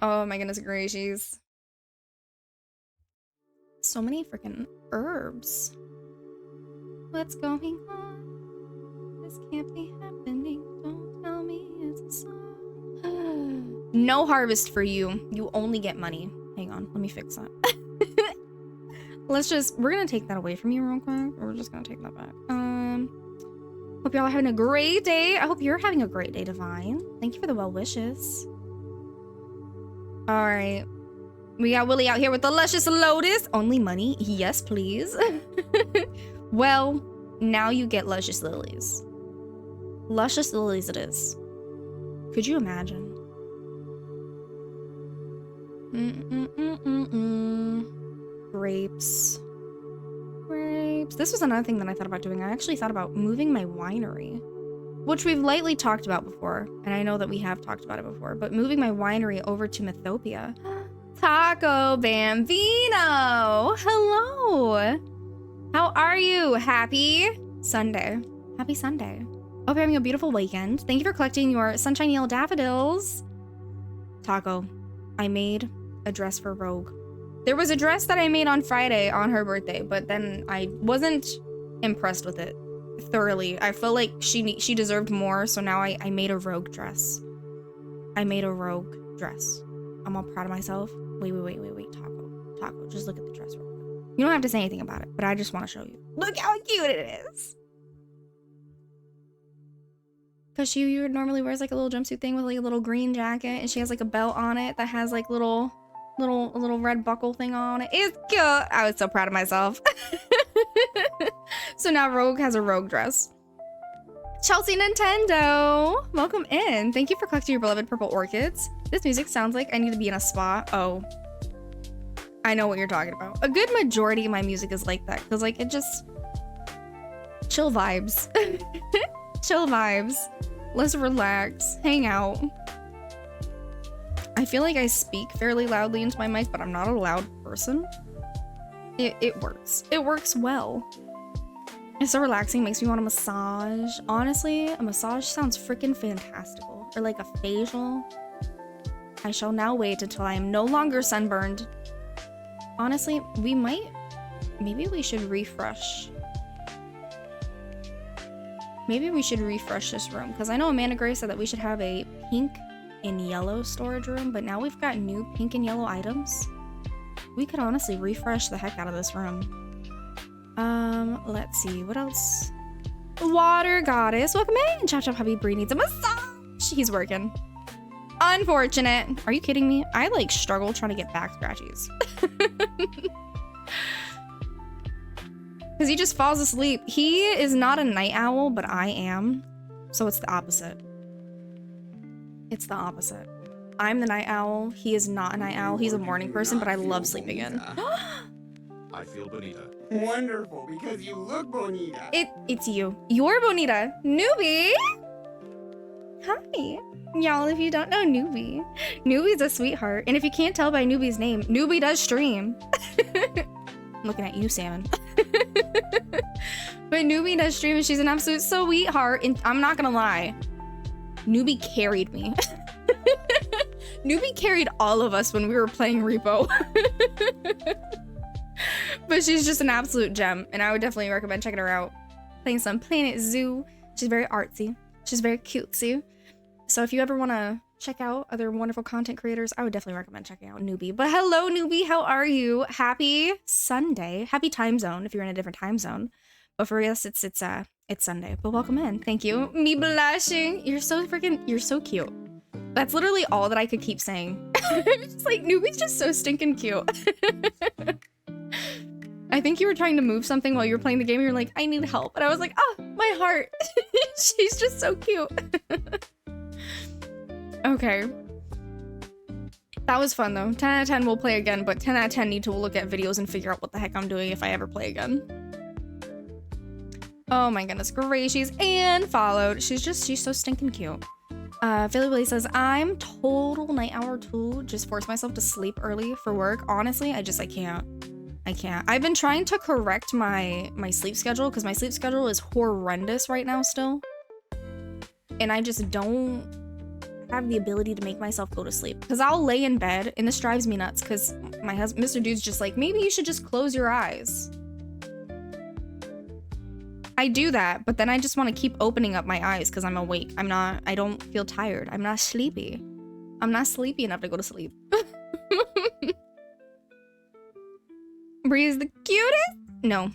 Oh my goodness gracious. So many freaking herbs. What's going on? This can't be happening. Don't tell me it's a song. No harvest for you. You only get money. Hang on, let me fix that. We're gonna take that away from you real quick. Or we're just gonna take that back. Hope y'all are having a great day. I hope you're having a great day, Divine. Thank you for the well wishes. All right. We got Willie out here with the luscious lotus. Only money? Yes, please. Well, now you get luscious lilies. Luscious lilies it is. Could you imagine? Grapes. Grapes. This was another thing that I thought about doing. I actually thought about moving my winery, which we've lightly talked about before. And I know that we have talked about it before, but moving my winery over to Mythopia. Taco Bambino. Hello. How are you? Happy Sunday. Happy Sunday. Hope you're having a beautiful weekend. Thank you for collecting your sunshine yellow daffodils. Taco, I made a dress for Rogue. There was a dress that I made on Friday on her birthday, but then I wasn't impressed with it thoroughly. I felt like she deserved more, so now I made a Rogue dress. I made a Rogue dress. I'm all proud of myself. Wait, Taco, just look at the dress real quick. You don't have to say anything about it, but I just want to show you. Look how cute it is. Because she normally wears like a little jumpsuit thing with like a little green jacket, and she has like a belt on it that has like little little red buckle thing on it. It's cute. I was so proud of myself. So now Rogue has a Rogue dress. Chelsea Nintendo, welcome in. Thank you for collecting your beloved purple orchids. This music sounds like I need to be in a spa. Oh, I know what you're talking about. A good majority of my music is like that because like it just chill vibes. Chill vibes. Let's relax, hang out. I feel like I speak fairly loudly into my mic, but I'm not a loud person. It works. It works well. It's so relaxing, makes me want a massage. Honestly, a massage sounds freaking fantastical. Or like a facial. I shall now wait until I am no longer sunburned. Honestly, maybe we should refresh. Maybe we should refresh this room, because I know Amanda Gray said that we should have a pink and yellow storage room, but now we've got new pink and yellow items. We could honestly refresh the heck out of this room. Let's see, what else? Water Goddess, welcome in. Chop Chop Hubby Bree needs a massage. He's working. Unfortunate. Are you kidding me? I like struggle trying to get back scratchies. Because he just falls asleep. He is not a night owl, but I am. So it's the opposite. It's the opposite. I'm the night owl. He is not a night owl. He's a morning person, but I love sleeping in. I feel bonita. Wonderful, because you look bonita. It's you. You're bonita. Newbie! Hi. Y'all, if you don't know Newbie, Newbie's a sweetheart. And if you can't tell by Newbie's name, Newbie does stream. I'm looking at you, Salmon. But Newbie does stream and she's an absolute sweetheart. And I'm not gonna lie, Newbie carried me. Newbie carried all of us when we were playing Repo. But she's just an absolute gem, and I would definitely recommend checking her out. Playing some Planet Zoo. She's very artsy. She's very cutesy. So if you ever want to check out other wonderful content creators, I would definitely recommend checking out Newbie. But hello, Newbie. How are you? Happy Sunday. Happy time zone if you're in a different time zone. But for us, it's Sunday. But welcome in. Thank you. Me blushing. You're so cute. That's literally all that I could keep saying. Just like, Newbie's just so stinking cute. I think you were trying to move something while you were playing the game. You're like, I need help. And I was like, oh, my heart. She's just so cute. Okay. That was fun though. 10 out of 10 we'll play again, but 10 out of 10 need to look at videos and figure out what the heck I'm doing if I ever play again. Oh my goodness gracious. And followed. She's so stinking cute. Philly Willie says, I'm total night owl too. Just force myself to sleep early for work. Honestly, I can't. I've been trying to correct my sleep schedule because my sleep schedule is horrendous right now still. And I just don't have the ability to make myself go to sleep. Because I'll lay in bed and this drives me nuts because my husband, Mr. Dude's just like, maybe you should just close your eyes. I do that, but then I just want to keep opening up my eyes because I'm awake. I don't feel tired. I'm not sleepy. I'm not sleepy enough to go to sleep. Bree is the cutest? No,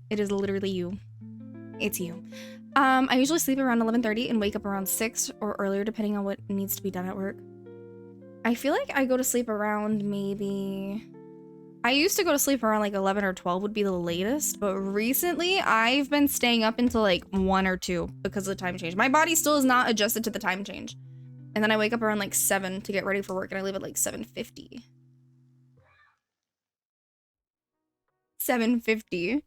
it is literally you. It's you. I usually sleep around 11:30 and wake up around 6 or earlier depending on what needs to be done at work. I feel like I go to sleep around maybe... I used to go to sleep around like 11 or 12 would be the latest, but recently I've been staying up until like 1 or 2 because of the time change. My body still is not adjusted to the time change. And then I wake up around like 7 to get ready for work and I leave at like 7:50. 7:50.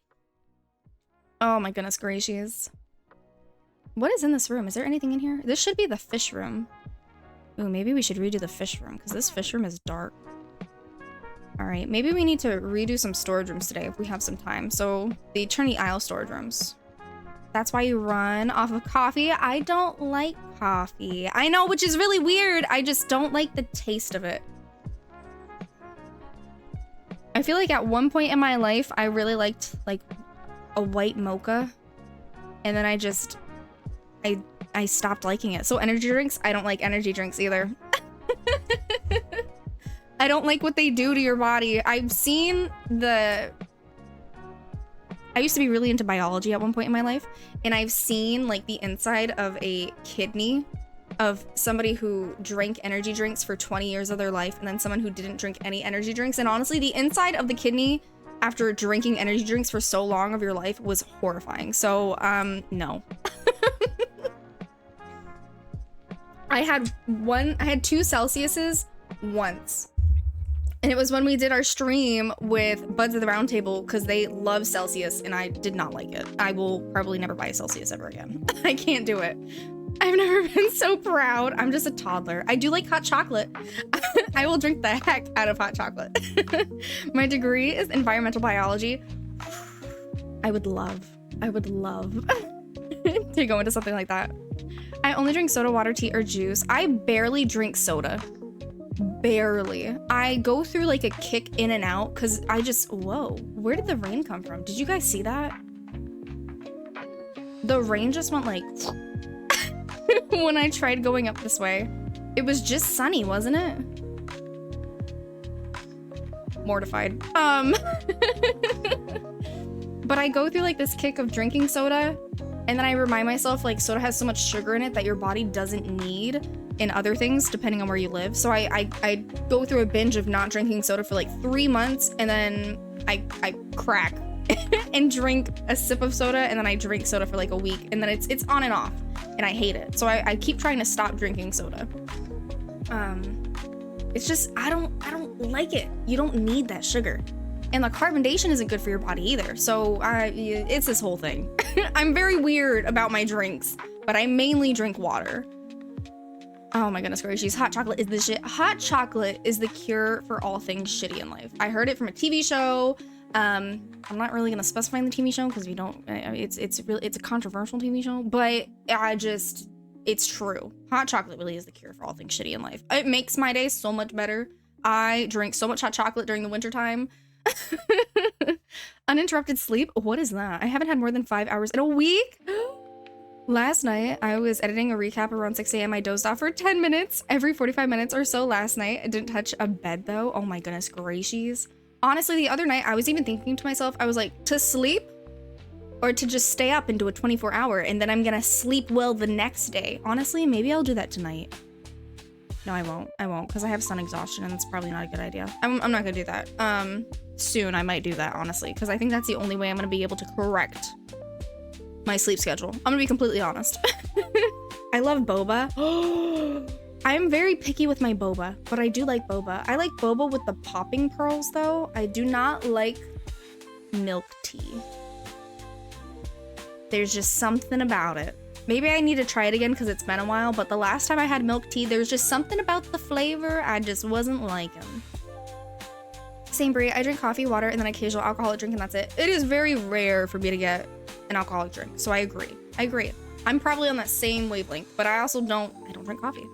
Oh my goodness gracious. What is in this room? Is there anything in here? This should be the fish room. Ooh, maybe we should redo the fish room because this fish room is dark. All right, maybe we need to redo some storage rooms today if we have some time. So the Eternity Isle storage rooms. That's why you run off of coffee. I don't like coffee. I know, which is really weird. I just don't like the taste of it. I feel like at one point in my life, I really liked like a white mocha. And then I stopped liking it. So energy drinks, I don't like energy drinks either. I don't like what they do to your body. I used to be really into biology at one point in my life, and I've seen like the inside of a kidney of somebody who drank energy drinks for 20 years of their life and then someone who didn't drink any energy drinks. And honestly, the inside of the kidney after drinking energy drinks for so long of your life was horrifying. So, no. I had 2 Celsiuses once. And it was when we did our stream with Buds of the Round Table because they love Celsius and I did not like it. I will probably never buy a Celsius ever again. I can't do it. I've never been so proud. I'm just a toddler. I do like hot chocolate. I will drink the heck out of hot chocolate. My degree is environmental biology. I would love to go into something like that. I only drink soda, water, tea, or juice. I barely drink soda. Barely. I go through like a kick in and out because I just, whoa, where did the rain come from? Did you guys see that? The rain just went like when I tried going up this way. It was just sunny, wasn't it? Mortified. But I go through like this kick of drinking soda and then I remind myself like soda has so much sugar in it that your body doesn't need in other things depending on where you live. So I go through a binge of not drinking soda for like 3 months and then I crack and drink a sip of soda and then I drink soda for like a week and then it's on and off and I hate it. So I keep trying to stop drinking soda. It's just I don't like it. You don't need that sugar. And the carbonation isn't good for your body either. So it's this whole thing. I'm very weird about my drinks, but I mainly drink water. Oh my goodness gracious, hot chocolate is the shit. Hot chocolate is the cure for all things shitty in life. I heard it from a TV show. I'm not really gonna specify in the TV show because we don't, it's a controversial TV show, but it's true. Hot chocolate really is the cure for all things shitty in life. It makes my day so much better. I drink so much hot chocolate during the winter time. Uninterrupted sleep, what is that? I haven't had more than 5 hours in a week. Last night, I was editing a recap around 6 a.m. I dozed off for 10 minutes every 45 minutes or so last night. I didn't touch a bed though. Oh my goodness gracious. Honestly, the other night, I was even thinking to myself, I was like, to sleep or to just stay up and do a 24-hour and then I'm gonna sleep well the next day. Honestly, maybe I'll do that tonight. No, I won't because I have sun exhaustion and it's probably not a good idea. I'm not gonna do that. Soon I might do that, honestly, because I think that's the only way I'm gonna be able to correct my sleep schedule. I'm gonna be completely honest. I love boba. I'm very picky with my boba, but I do like boba. I like boba with the popping pearls though. I do not like milk tea. There's just something about it. Maybe I need to try it again because it's been a while, but the last time I had milk tea, there's just something about the flavor I just wasn't liking. Same Brie, I drink coffee, water, and then occasional alcoholic drink, and that's it. It is very rare for me to get an alcoholic drink, so I agree. I'm probably on that same wavelength, but I don't drink coffee.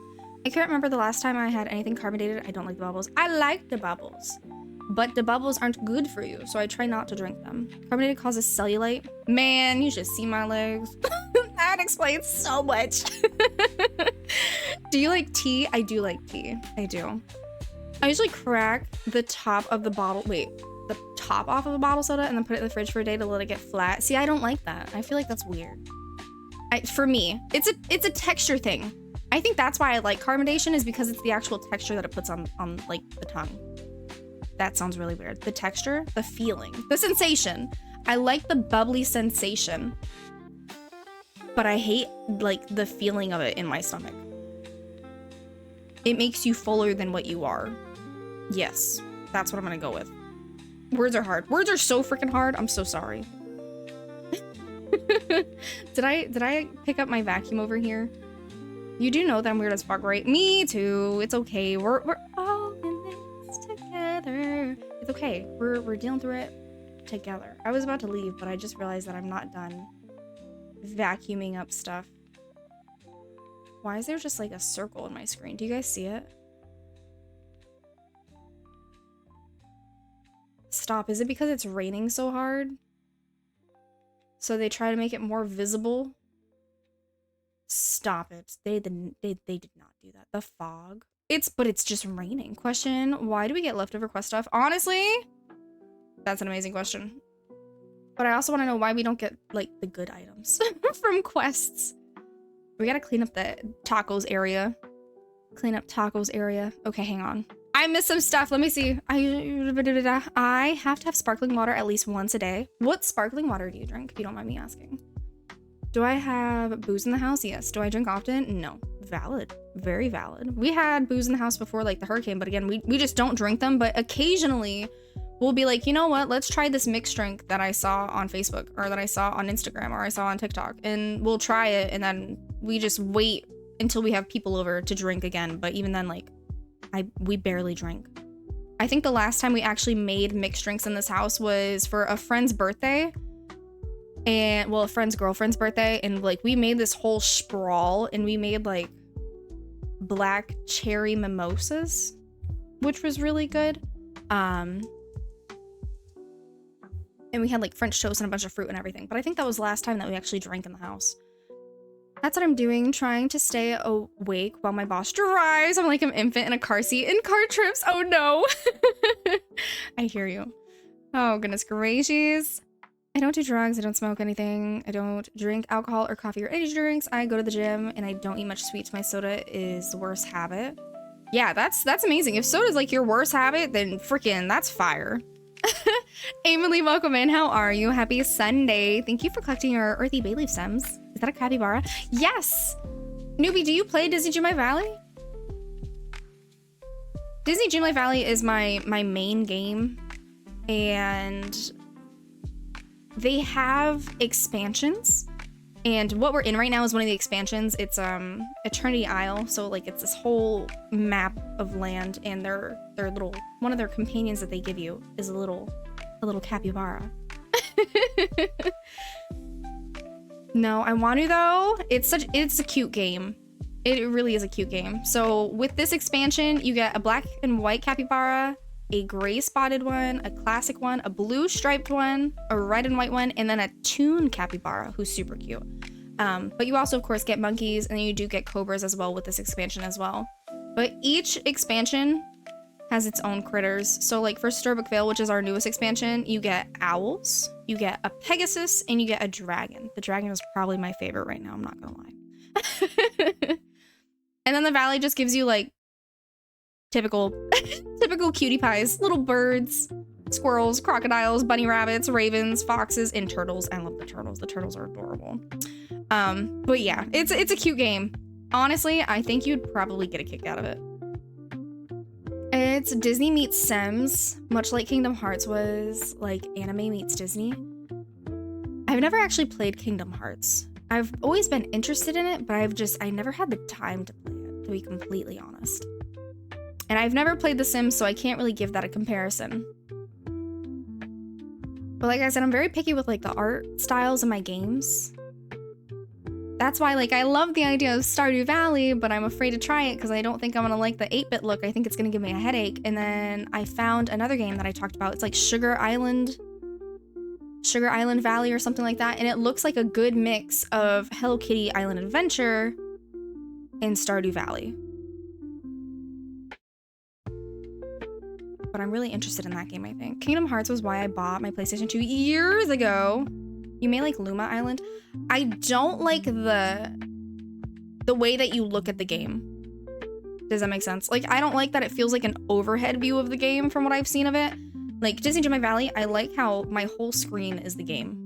I can't remember the last time I had anything carbonated. I don't like the bubbles. I like the bubbles, but the bubbles aren't good for you, so I try not to drink them. Carbonated causes cellulite. Man, you should see my legs. That explains so much. Do you like tea? I do like tea. I do. I usually crack the top of the bottle. Wait, the top off of a bottle soda and then put it in the fridge for a day to let it get flat. See, I don't like that. I feel like that's weird. For me, it's a texture thing. I think that's why I like carbonation is because it's the actual texture that it puts on like the tongue. That sounds really weird. The texture, the feeling, the sensation. I like the bubbly sensation, but I hate like the feeling of it in my stomach. It makes you fuller than what you are. Yes, that's what I'm gonna go with. Words are hard. Words are so freaking hard. I'm so sorry. Did I pick up my vacuum over here? You do know that I'm weird as fuck, right? Me too. It's okay. We're all in this together. It's okay. We're dealing through it together. I was about to leave, but I just realized that I'm not done vacuuming up stuff. Why is there just like a circle in my screen? Do you guys see it? Stop. Is it because it's raining so hard? So they try to make it more visible? Stop it. They did not do that. The fog. But it's just raining. Question, why do we get leftover quest stuff? Honestly, that's an amazing question. But I also want to know why we don't get like the good items from quests. We gotta clean up the tacos area. Clean up tacos area. Okay, hang on. I missed some stuff. Let me see. I have to have sparkling water at least once a day. What sparkling water do you drink, if you don't mind me asking? Do I have booze in the house? Yes. Do I drink often? No. Valid. Very valid. We had booze in the house before, like the hurricane, but again, we just don't drink them. But occasionally, we'll be like, you know what? Let's try this mixed drink that I saw on Facebook or that I saw on Instagram or I saw on TikTok. And we'll try it, and then we just wait until we have people over to drink again. But even then, like, we barely drink. I think the last time we actually made mixed drinks in this house was for a friend's birthday. And, well, a friend's girlfriend's birthday. And, like, we made this whole sprawl. And we made, like, black cherry mimosas, which was really good. And we had, like, French toast and a bunch of fruit and everything. But I think that was the last time that we actually drank in the house. That's what I'm doing, trying to stay awake while my boss drives. I'm like an infant in a car seat in car trips. Oh no. I hear you. Oh, goodness gracious. I don't do drugs. I don't smoke anything. I don't drink alcohol or coffee or energy drinks. I go to the gym and I don't eat much sweets. My soda is the worst habit. Yeah, that's amazing. If soda's like your worst habit, then freaking that's fire. Emily, welcome in. How are you? Happy Sunday. Thank you for collecting your earthy bay leaf stems. Is that a capybara? Yes. Newbie, do you play Disney Dreamlight Valley? Disney Dreamlight Valley is my main game, and they have expansions. And what we're in right now is one of the expansions. It's Eternity Isle, so like it's this whole map of land, and their little one of their companions that they give you is a little capybara. No, I want to though. It's a cute game. It really is a cute game. So with this expansion, you get a black and white capybara, a gray spotted one, a classic one, a blue striped one, a red and white one, and then a toon capybara who's super cute. But you also of course get monkeys, and then you do get cobras as well with this expansion as well. But each expansion has its own critters. So like for Sturbook Vale, which is our newest expansion, you get owls, you get a Pegasus, and you get a dragon. The dragon is probably my favorite right now, I'm not gonna lie. And then the valley just gives you like typical cutie pies, little birds, squirrels, crocodiles, bunny rabbits, ravens, foxes, and turtles. I love the turtles. The turtles are adorable. But yeah, it's a cute game. Honestly, I think you'd probably get a kick out of it. It's Disney meets Sims, much like Kingdom Hearts was like anime meets Disney. I've never actually played Kingdom Hearts. I've always been interested in it, but I never had the time to play it, to be completely honest. And I've never played The Sims, so I can't really give that a comparison. But like I said, I'm very picky with like the art styles in my games. That's why like I love the idea of Stardew Valley, but I'm afraid to try it because I don't think I'm gonna like the 8-bit look. I think it's gonna give me a headache. And then I found another game that I talked about. It's like Sugar Island Valley or something like that. And it looks like a good mix of Hello Kitty Island Adventure and Stardew Valley. But I'm really interested in that game, I think. Kingdom Hearts was why I bought my PlayStation 2 years ago. You may like Luma Island. I don't like the way that you look at the game. Does that make sense? Like, I don't like that it feels like an overhead view of the game from what I've seen of it. Like, Disney Dreamlight Valley, I like how my whole screen is the game.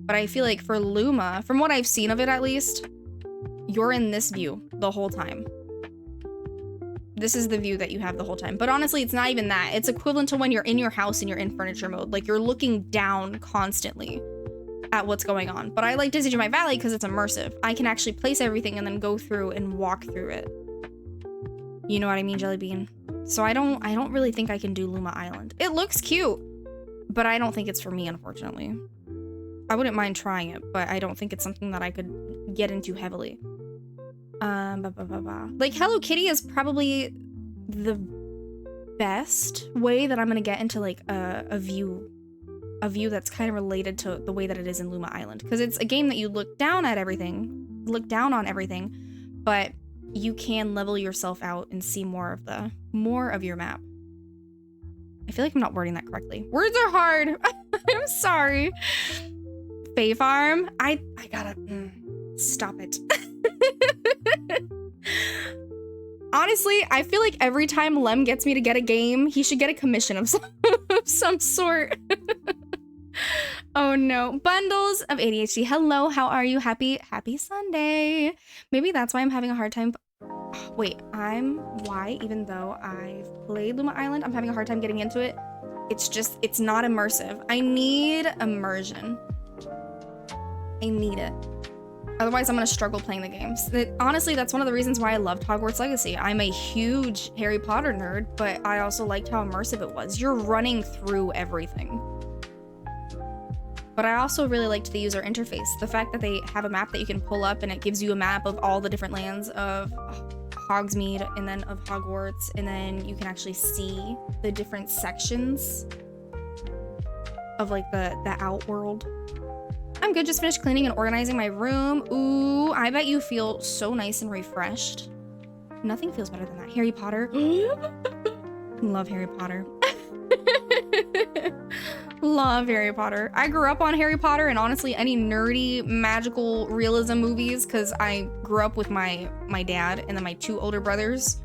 But I feel like for Luma, from what I've seen of it at least, you're in this view the whole time. This is the view that you have the whole time. But honestly, it's not even that. It's equivalent to when you're in your house and you're in furniture mode. Like, you're looking down constantly at what's going on. But I like Disney Dreamlight Valley because it's immersive. I can actually place everything and then go through and walk through it. You know what I mean, Jellybean? So I don't really think I can do Luma Island. It looks cute, but I don't think it's for me, unfortunately. I wouldn't mind trying it, but I don't think it's something that I could get into heavily. Like Hello Kitty is probably the best way that I'm gonna get into like a view that's kind of related to the way that it is in Luma Island, because it's a game that you look down on everything, but you can level yourself out and see more of your map. I feel like I'm not wording that correctly. Words are hard. I'm sorry. Fae Farm. I gotta stop it. Honestly, I feel like every time Lem gets me to get a game, he should get a commission of some sort. Oh no. Bundles of ADHD. Hello, how are you? Happy Sunday. Maybe that's why I'm having a hard time. Wait, why, even though I've played Luma Island, I'm having a hard time getting into it. It's not immersive. I need immersion. I need it. Otherwise, I'm gonna struggle playing the games. Honestly, that's one of the reasons why I loved Hogwarts Legacy. I'm a huge Harry Potter nerd, but I also liked how immersive it was. You're running through everything. But I also really liked the user interface. The fact that they have a map that you can pull up and it gives you a map of all the different lands of Hogsmeade and then of Hogwarts, and then you can actually see the different sections of like the outworld. I'm good, just finished cleaning and organizing my room. Ooh, I bet you feel so nice and refreshed. Nothing feels better than that. Harry Potter. Love Harry Potter. Love Harry Potter. I grew up on Harry Potter and honestly any nerdy magical realism movies because I grew up with my dad and then my 2 older brothers.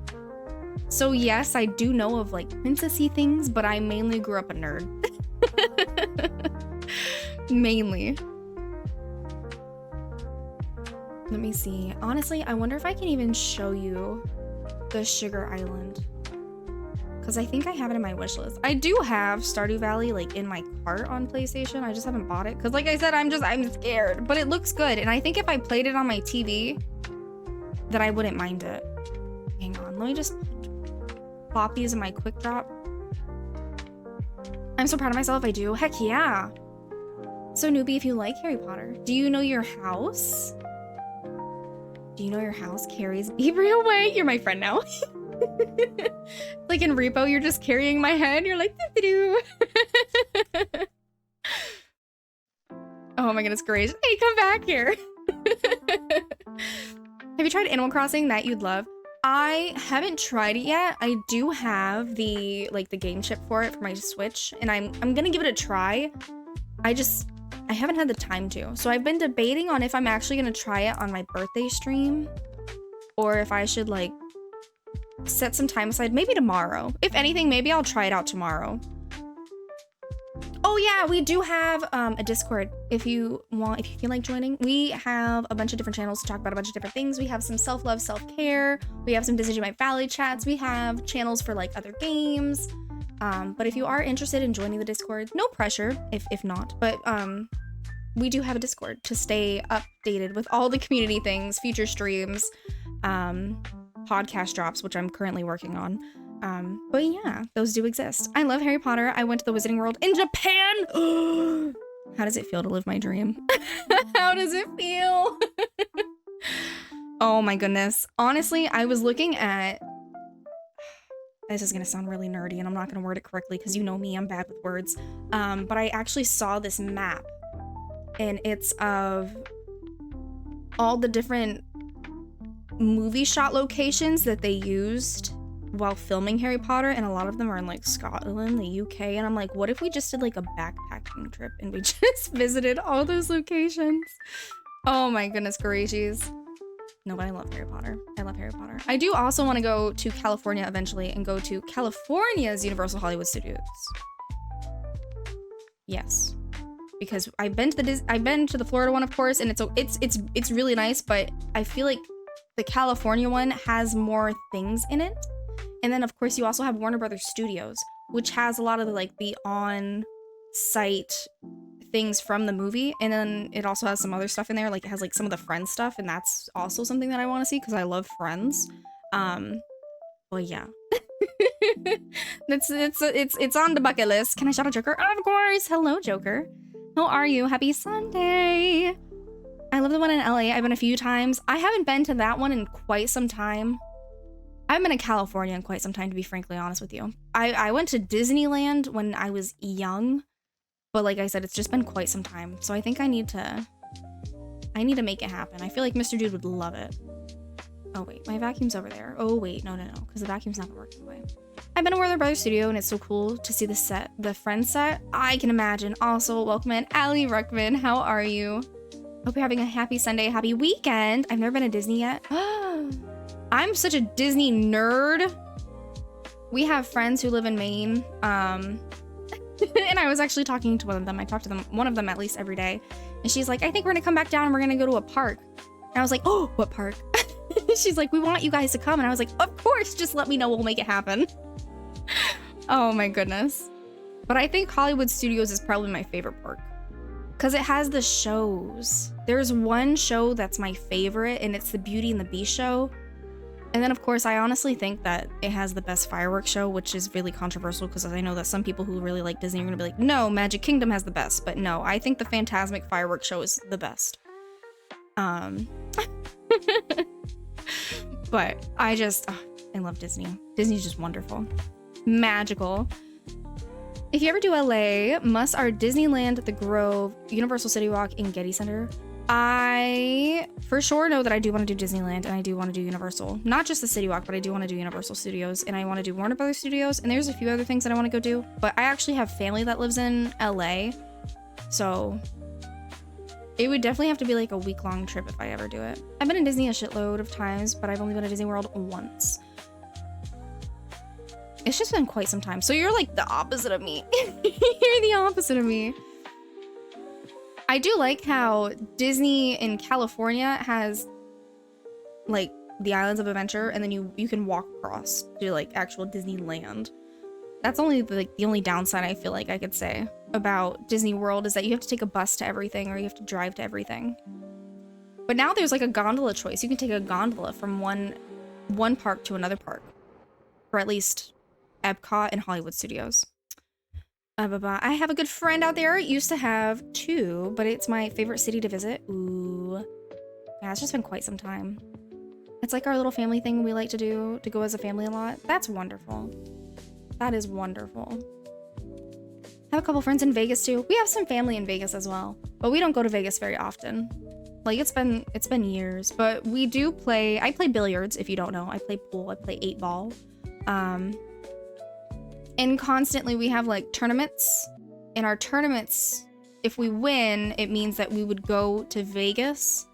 So yes, I do know of like princessy things, but I mainly grew up a nerd. Mainly. Let me see. Honestly, I wonder if I can even show you the Sugar Island. Because I think I have it in my wish list. I do have Stardew Valley like in my cart on PlayStation. I just haven't bought it. Because like I said, I'm scared. But it looks good. And I think if I played it on my TV, that I wouldn't mind it. Hang on. Let me just plop these in my quick drop. I'm so proud of myself. I do. Heck yeah. So newbie, if you like Harry Potter, do you know your house? Do you know your house carries Avery away? You're my friend now. Like in Repo, you're just carrying my head. You're like, doo-doo-doo. Oh my goodness gracious. Hey, come back here. Have you tried Animal Crossing? That you'd love. I haven't tried it yet. I do have the game chip for it for my Switch, and I'm gonna give it a try. I haven't had the time to. So I've been debating on if I'm actually gonna try it on my birthday stream or if I should like set some time aside, maybe tomorrow. If anything, maybe I'll try it out tomorrow. Oh yeah, we do have a Discord if you feel like joining. We have a bunch of different channels to talk about a bunch of different things. We have some self-love, self-care. We have some Disney My Valley chats. We have channels for like other games. But if you are interested in joining the Discord, no pressure if not, but we do have a Discord to stay updated with all the community things, future streams, podcast drops, which I'm currently working on. But yeah, those do exist. I love Harry Potter. I went to the Wizarding World in Japan. How does it feel to live my dream? How does it feel? Oh my goodness. Honestly, I was looking at, this is gonna sound really nerdy and I'm not gonna word it correctly because you know me, I'm bad with words. But I actually saw this map and it's of all the different movie shot locations that they used while filming Harry Potter, and a lot of them are in like Scotland, the UK, and I'm like, what if we just did like a backpacking trip and we just visited all those locations? Oh my goodness gracious. No, but I love Harry Potter. I love Harry Potter. I do also want to go to California eventually and go to California's Universal Hollywood Studios. Yes. Because I've been to the Florida one, of course, and it's really nice, but I feel like the California one has more things in it. And then of course you also have Warner Brothers Studios, which has a lot of the on-site things from the movie, and then it also has some other stuff in there, like it has like some of the Friends stuff, and that's also something that I want to see because I love Friends. Well, yeah. it's on the bucket list. Can I shout out Joker? Of course. Hello, Joker. How are you? Happy Sunday. I love the one in LA. I've been a few times. I haven't been to that one in quite some time. I haven't been to California in quite some time, to be frankly honest with you. I went to Disneyland when I was young, but like I said, it's just been quite some time. So I think I need to make it happen. I feel like Mr. Dude would love it. Oh wait, my vacuum's over there. Oh wait, no, because the vacuum's not working away. I've been to Warner Brothers Studio and it's so cool to see the set, the Friends set. I can imagine. Also, welcome in Ali Ruckman. How are you? Hope you're having a happy Sunday, happy weekend. I've never been to Disney yet. I'm such a Disney nerd. We have friends who live in Maine. And I was actually talking to one of them. I talk to one of them at least every day. And she's like, I think we're gonna come back down and we're gonna go to a park. And I was like, oh, what park? She's like, we want you guys to come. And I was like, of course, just let me know. We'll make it happen. Oh my goodness. But I think Hollywood Studios is probably my favorite park because it has the shows. There's one show that's my favorite and it's the Beauty and the Beast show. And then of course, I honestly think that it has the best fireworks show, which is really controversial because I know that some people who really like Disney are gonna be like, no, Magic Kingdom has the best. But no, I think the Fantasmic fireworks show is the best. But I love Disney. Disney's just wonderful. Magical. If you ever do LA, must are Disneyland, The Grove, Universal City Walk, and Getty Center. I for sure know that I do want to do Disneyland and I do want to do Universal. Not just the City Walk, but I do want to do Universal Studios and I want to do Warner Brothers Studios. And there's a few other things that I want to go do. But I actually have family that lives in LA. So it would definitely have to be like a week-long trip if I ever do it. I've been in Disney a shitload of times, but I've only been to Disney World once. It's just been quite some time. So you're like the opposite of me. You're the opposite of me. I do like how Disney in California has like the Islands of Adventure and then you can walk across to like actual Disneyland. That's only like the only downside I feel like I could say about Disney World is that you have to take a bus to everything or you have to drive to everything. But now there's like a gondola choice. You can take a gondola from one park to another park. Or at least Epcot and Hollywood Studios. I have a good friend out there. Used to have two, but it's my favorite city to visit. Ooh. Yeah, it's just been quite some time. It's like our little family thing we like to do, to go as a family a lot. That's wonderful. That is wonderful. I have a couple friends in Vegas too. We have some family in Vegas as well, but we don't go to Vegas very often. Like it's been years, but we do play. I play billiards if you don't know. I play pool. I play 8-ball. And constantly we have like tournaments. In our tournaments, if we win, it means that we would go to Vegas.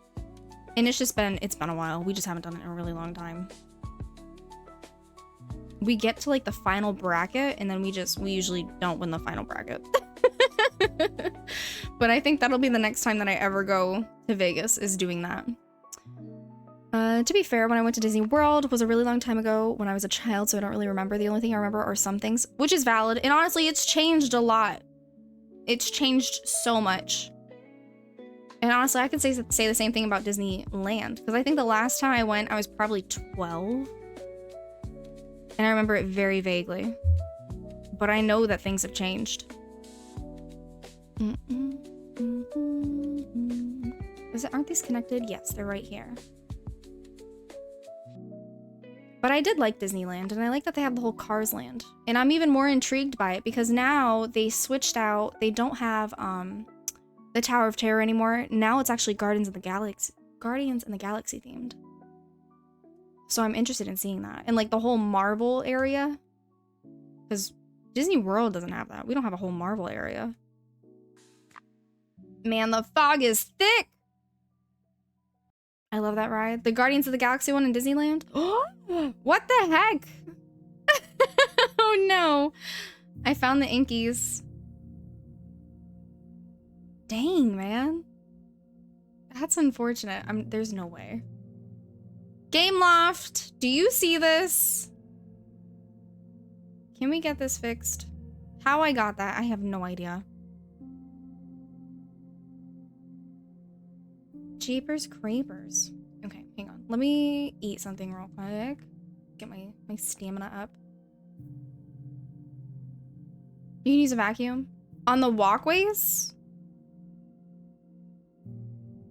And it's been a while. We just haven't done it in a really long time. We get to like the final bracket and then we usually don't win the final bracket. But I think that'll be the next time that I ever go to Vegas is doing that. To be fair, when I went to Disney World was a really long time ago when I was a child, so I don't really remember. The only thing I remember are some things, which is valid. And honestly, it's changed a lot. It's changed so much. And honestly, I can say the same thing about Disneyland, because I think the last time I went, I was probably 12. And I remember it very vaguely. But I know that things have changed. Aren't these connected? Yes, they're right here. But I did like Disneyland, and I like that they have the whole Cars Land. And I'm even more intrigued by it because now they switched out. They don't have the Tower of Terror anymore. Now it's actually Guardians in the Galaxy themed. So I'm interested in seeing that. And like the whole Marvel area. Because Disney World doesn't have that. We don't have a whole Marvel area. Man, the fog is thick. I love that ride. The Guardians of the Galaxy one in Disneyland. What the heck? Oh no. I found the Inkies. Dang, man. That's unfortunate. There's no way. Game Loft, do you see this? Can we get this fixed? How I got that, I have no idea. Jeepers Creepers. Okay, hang on. Let me eat something real quick. Get my stamina up. You can use a vacuum? On the walkways?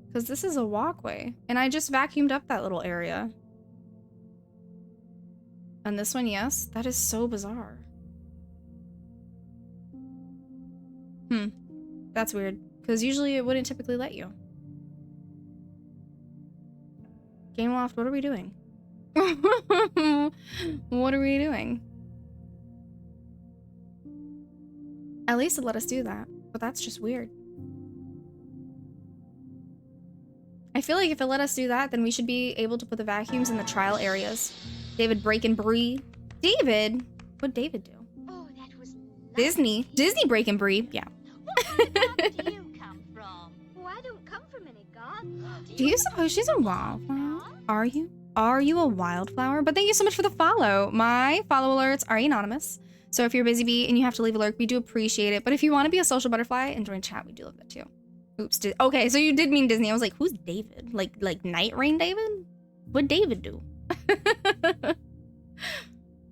Because this is a walkway. And I just vacuumed up that little area. And this one, yes? That is so bizarre. That's weird. Because usually it wouldn't typically let you. Game Loft, what are we doing? What are we doing? At least it let us do that. But that's just weird. I feel like if it let us do that, then we should be able to put the vacuums in the trial areas. David break and brie. David? What'd David do? Oh, that was Disney. Disney break and brie. Yeah. Where do you come from? Oh, I don't come from any garden. Do you suppose she's a wildflower? Are you? Are you a wildflower? But thank you so much for the follow. My follow alerts are anonymous. So if you're busy bee and you have to leave a lurk, we do appreciate it. But if you want to be a social butterfly and join chat, we do love that too. Oops. Okay, so you did mean Disney. I was like, who's David? Like Night Rain David? What'd David do?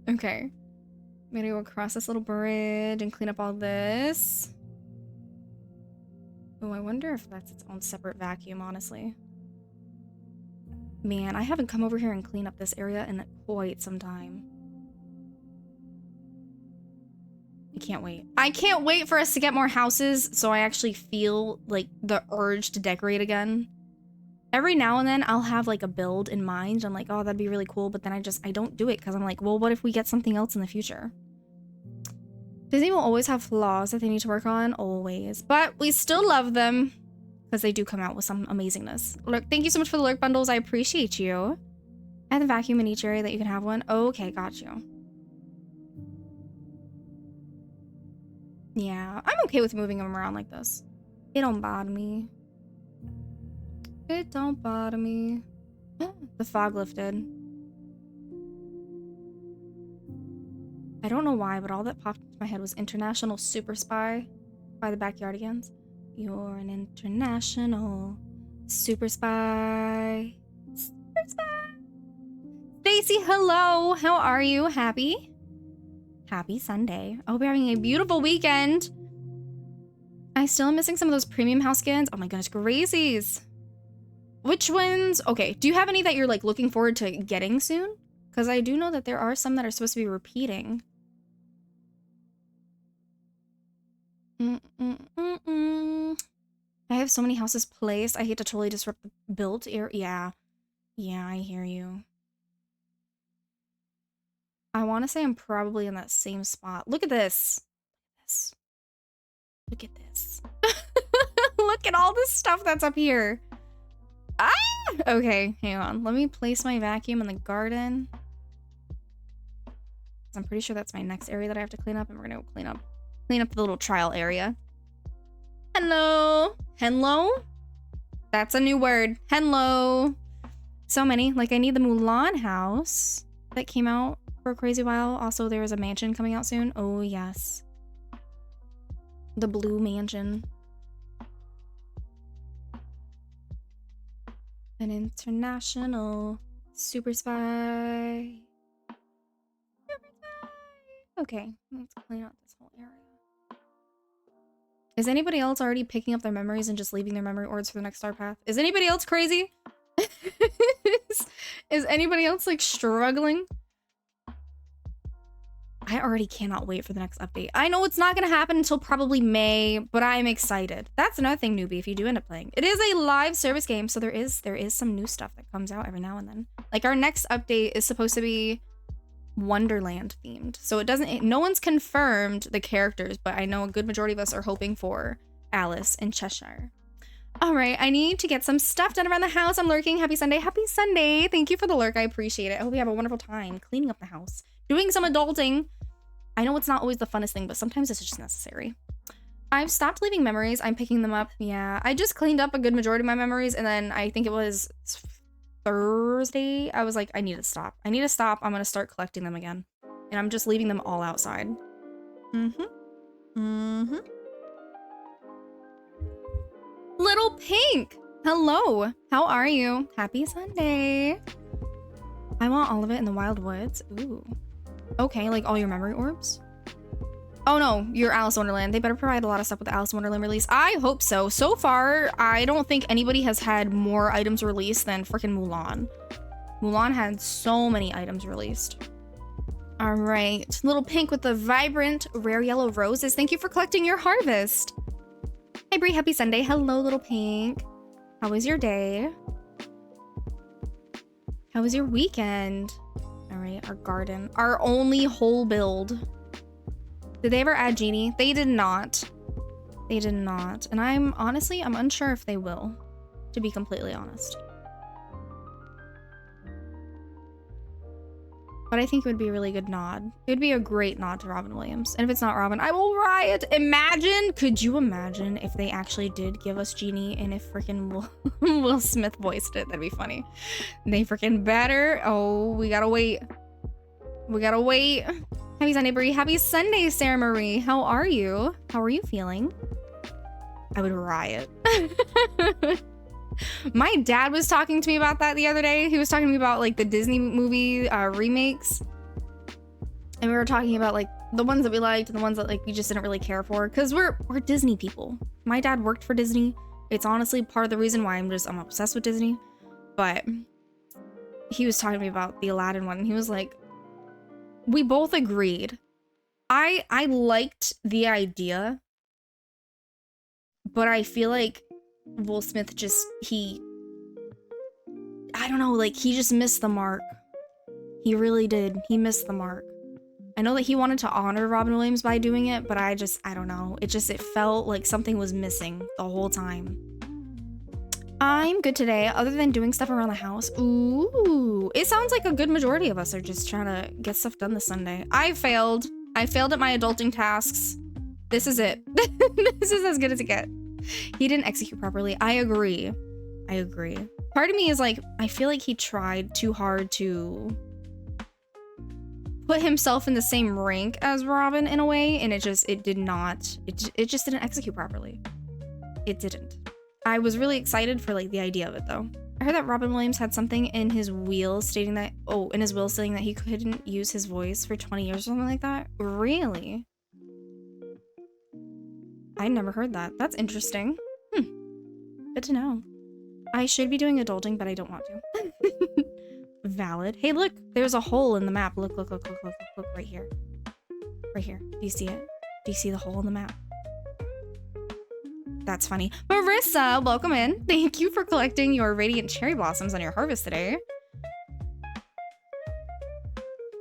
Okay. I'm gonna go across this little bridge and clean up all this. Oh, I wonder if that's its own separate vacuum, honestly. Man, I haven't come over here and cleaned up this area in quite some time. I can't wait. I can't wait for us to get more houses so I actually feel like the urge to decorate again. Every now and then I'll have like a build in mind. I'm like, oh, that'd be really cool. But then I don't do it because I'm like, well, what if we get something else in the future? Disney will always have flaws that they need to work on, always. But we still love them because they do come out with some amazingness. Lurk, thank you so much for the lurk bundles. I appreciate you. I have a vacuum in each area that you can have one. Okay, got you. Yeah, I'm okay with moving them around like this. It don't bother me. It don't bother me. The fog lifted. I don't know why, but all that popped into my head was International Super Spy by the Backyardigans. You're an international super spy. Super spy. Stacy, hello. How are you? Happy Sunday. I hope you're having a beautiful weekend. I still am missing some of those premium house skins. Oh my goodness, Grazies. Which ones? Okay, do you have any that you're like looking forward to getting soon? Because I do know that there are some that are supposed to be repeating. I have so many houses placed. I hate to totally disrupt the build area. Yeah, I hear you. I want to say I'm probably in that same spot. Look at this. Look at this. Look at all this stuff that's up here. Ah! Okay, hang on. Let me place my vacuum in the garden. I'm pretty sure that's my next area that I have to clean up, and we're gonna go clean up the little trial area. Hello. Hello? That's a new word. Hello. So many. Like, I need the Mulan house that came out for a crazy while. Also, there is a mansion coming out soon. Oh, yes. The blue mansion. An international super spy. Okay, let's clean out this whole area. Is anybody else already picking up their memories and just leaving their memory orbs for the next star path? Is anybody else crazy? Is anybody else like struggling? I already cannot wait for the next update. I know it's not going to happen until probably May, but I'm excited. That's another thing, newbie, if you do end up playing. It is a live service game, so there is some new stuff that comes out every now and then. Like, our next update is supposed to be Wonderland themed. So no one's confirmed the characters, but I know a good majority of us are hoping for Alice in Cheshire. All right, I need to get some stuff done around the house. I'm lurking. Happy Sunday. Happy Sunday. Thank you for the lurk. I appreciate it. I hope you have a wonderful time cleaning up the house, doing some adulting. I know it's not always the funnest thing, but sometimes it's just necessary. I've stopped leaving memories. I'm picking them up. Yeah, I just cleaned up a good majority of my memories, and then I think it was Thursday, I was like, I need to stop. I'm going to start collecting them again. And I'm just leaving them all outside. Little Pink! Hello! How are you? Happy Sunday! I want all of it in the Wild Woods. Ooh. Okay, like all your memory orbs? Oh no, your Alice in Wonderland. They better provide a lot of stuff with the Alice in Wonderland release. I hope so. So far, I don't think anybody has had more items released than freaking Mulan. Mulan had so many items released. All right, Little Pink with the vibrant rare yellow roses. Thank you for collecting your harvest. Hi Brie, happy Sunday. Hello, Little Pink. How was your day? How was your weekend? All right, our garden, our only whole build. Did they ever add Genie? They did not. They did not. And I'm unsure if they will. to be completely honest. But I think it would be a really good nod. It would be a great nod to Robin Williams. And if it's not Robin, I will riot. Imagine, could you imagine if they actually did give us Genie and if freaking Will Smith voiced it? That'd be funny. They freaking better. Oh, we gotta wait. We gotta wait. Happy Sunday, Brie. Happy Sunday, Sarah Marie. How are you? How are you feeling? I would riot. My dad was talking to me about that the other day. He was talking to me about like the Disney movie remakes. And we were talking about like the ones that we liked and the ones that like we just didn't really care for. Cause we're Disney people. My dad worked for Disney. It's honestly part of the reason why I'm obsessed with Disney. But he was talking to me about the Aladdin one and he was like, we both agreed. I liked the idea, but I feel like Will Smith just, I don't know, like he just missed the mark. He really did. He missed the mark. I know that he wanted to honor Robin Williams by doing it, but I don't know. It felt like something was missing the whole time. I'm good today, other than doing stuff around the house. Ooh, it sounds like a good majority of us are just trying to get stuff done this Sunday. I failed at my adulting tasks. This is it. This is as good as it gets. He didn't execute properly. I agree. Part of me is like, I feel like he tried too hard to put himself in the same rank as Robin in a way, and it just didn't execute properly. It didn't. I was really excited for like the idea of it though. I heard that Robin Williams had something in his will stating that, he couldn't use his voice for 20 years or something like that. Really? I never heard that. That's interesting. Good to know. I should be doing adulting, but I don't want to. Valid. Hey, look, there's a hole in the map. Look, right here. Right here. Do you see it? Do you see the hole in the map? That's funny. Marissa, welcome in. Thank you for collecting your radiant cherry blossoms on your harvest today.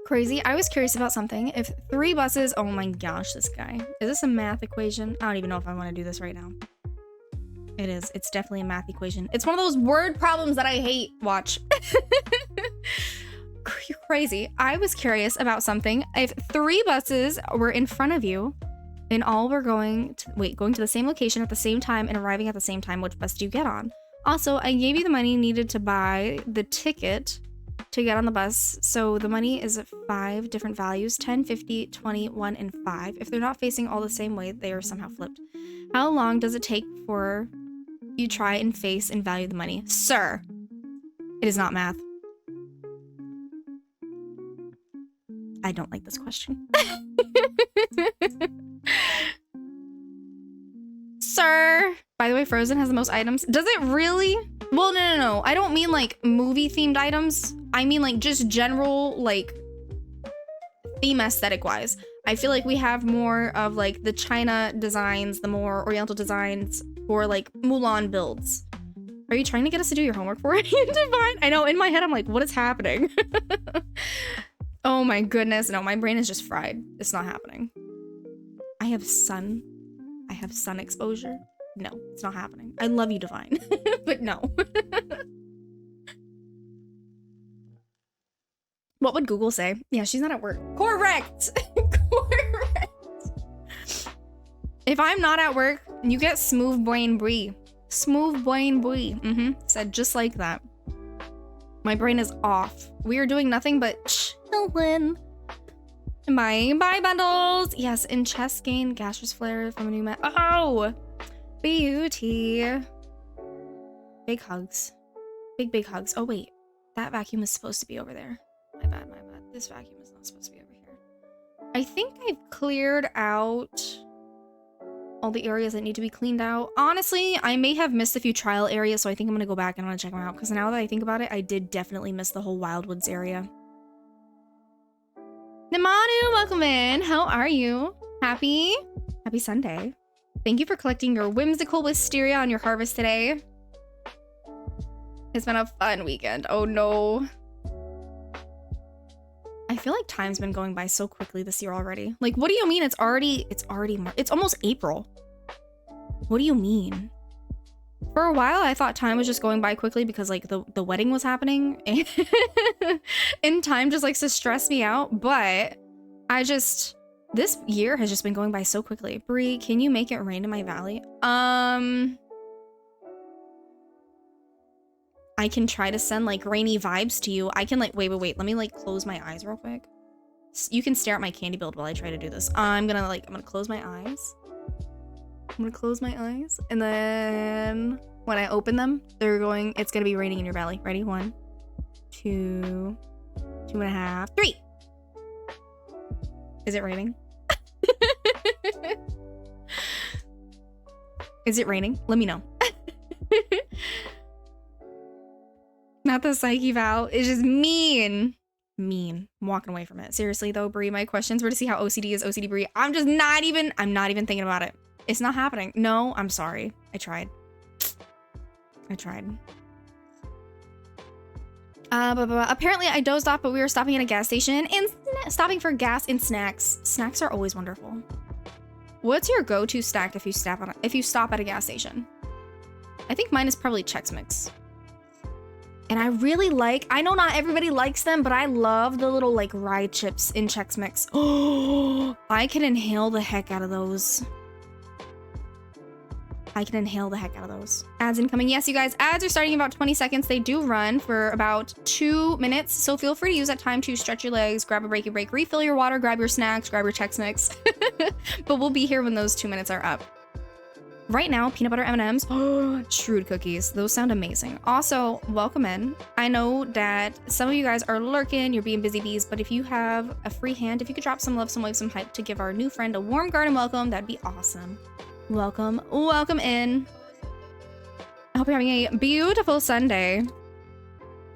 Crazy. I was curious about something. If 3 buses, oh my gosh, this guy. Is this a math equation? I don't even know if I want to do this right now. It is. It's definitely a math equation. It's one of those word problems that I hate. Watch. You're crazy. I was curious about something. If 3 buses were in front of you and all were going to the same location at the same time and arriving at the same time, which bus do you get on? Also, I gave you the money needed to buy the ticket to get on the bus. So the money is 5 different values, 10, 50, 20, 1, and 5. If they're not facing all the same way, they are somehow flipped. How long does it take for you try and face and value the money? Sir, it is not math. I don't like this question. Sir. By the way, Frozen has the most items. Does it really? Well, no. I don't mean like movie themed items. I mean like just general like theme aesthetic wise. I feel like we have more of like the China designs, the more Oriental designs for like Mulan builds. Are you trying to get us to do your homework for it, Divine? I know, in my head I'm like, what is happening? Oh my goodness. No, my brain is just fried. It's not happening. I have sun exposure. No, it's not happening. I love you, Divine, but no. What would Google say? Yeah, she's not at work. Correct. Correct. If I'm not at work, you get smooth brain Brie. Smooth brain Brie. Said just like that. My brain is off. We are doing nothing but chillin'. Bye bundles. Yes, in chest gain, gaseous flare from a new mat. Oh, beauty. Big hugs. Big hugs. Oh wait, that vacuum is supposed to be over there. My bad. This vacuum is not supposed to be over here. I think I've cleared out all the areas that need to be cleaned out. Honestly, I may have missed a few trial areas, so I think I'm gonna go back and I'm gonna check them out, because now that I think about it, I did definitely miss the whole Wildwoods area. Namanu, welcome in. How are you? Happy Sunday. Thank you for collecting your whimsical wisteria on your harvest today. It's been a fun weekend. Oh no. I feel like time's been going by so quickly this year already. Like, what do you mean it's already it's almost April. What do you mean? For a while, I thought time was just going by quickly because like the wedding was happening and time just likes to stress me out. But this year has just been going by so quickly. Bree, can you make it rain in my valley? I can try to send like rainy vibes to you. I can like, wait. Let me like close my eyes real quick. You can stare at my candy build while I try to do this. I'm gonna close my eyes. I'm gonna close my eyes, and then when I open them, it's gonna be raining in your valley. Ready? 1, 2, 2.5, 3. Is it raining? Is it raining? Let me know. Not the psyche vow. It's just mean. I'm walking away from it. Seriously though, Brie, my questions were to see how OCD is OCD Brie. I'm not even thinking about it. It's not happening. No, I'm sorry. I tried. Apparently I dozed off, but we were stopping at a gas station and stopping for gas and snacks. Snacks are always wonderful. What's your go-to snack if you stop at a gas station? I think mine is probably Chex Mix. And I really I know not everybody likes them, but I love the little like rye chips in Chex Mix. Oh, I can inhale the heck out of those. Ads incoming. Yes, you guys, ads are starting in about 20 seconds. They do run for about 2 minutes. So feel free to use that time to stretch your legs, grab a break, refill your water, grab your snacks, grab your Chex Mix. But we'll be here when those 2 minutes are up. Right now, peanut butter M&Ms. Oh, shrewd cookies. Those sound amazing. Also, welcome in. I know that some of you guys are lurking, you're being busy bees, but if you have a free hand, if you could drop some love, some wave, some hype to give our new friend a warm garden welcome, that'd be awesome. Welcome in. I hope you're having a beautiful Sunday.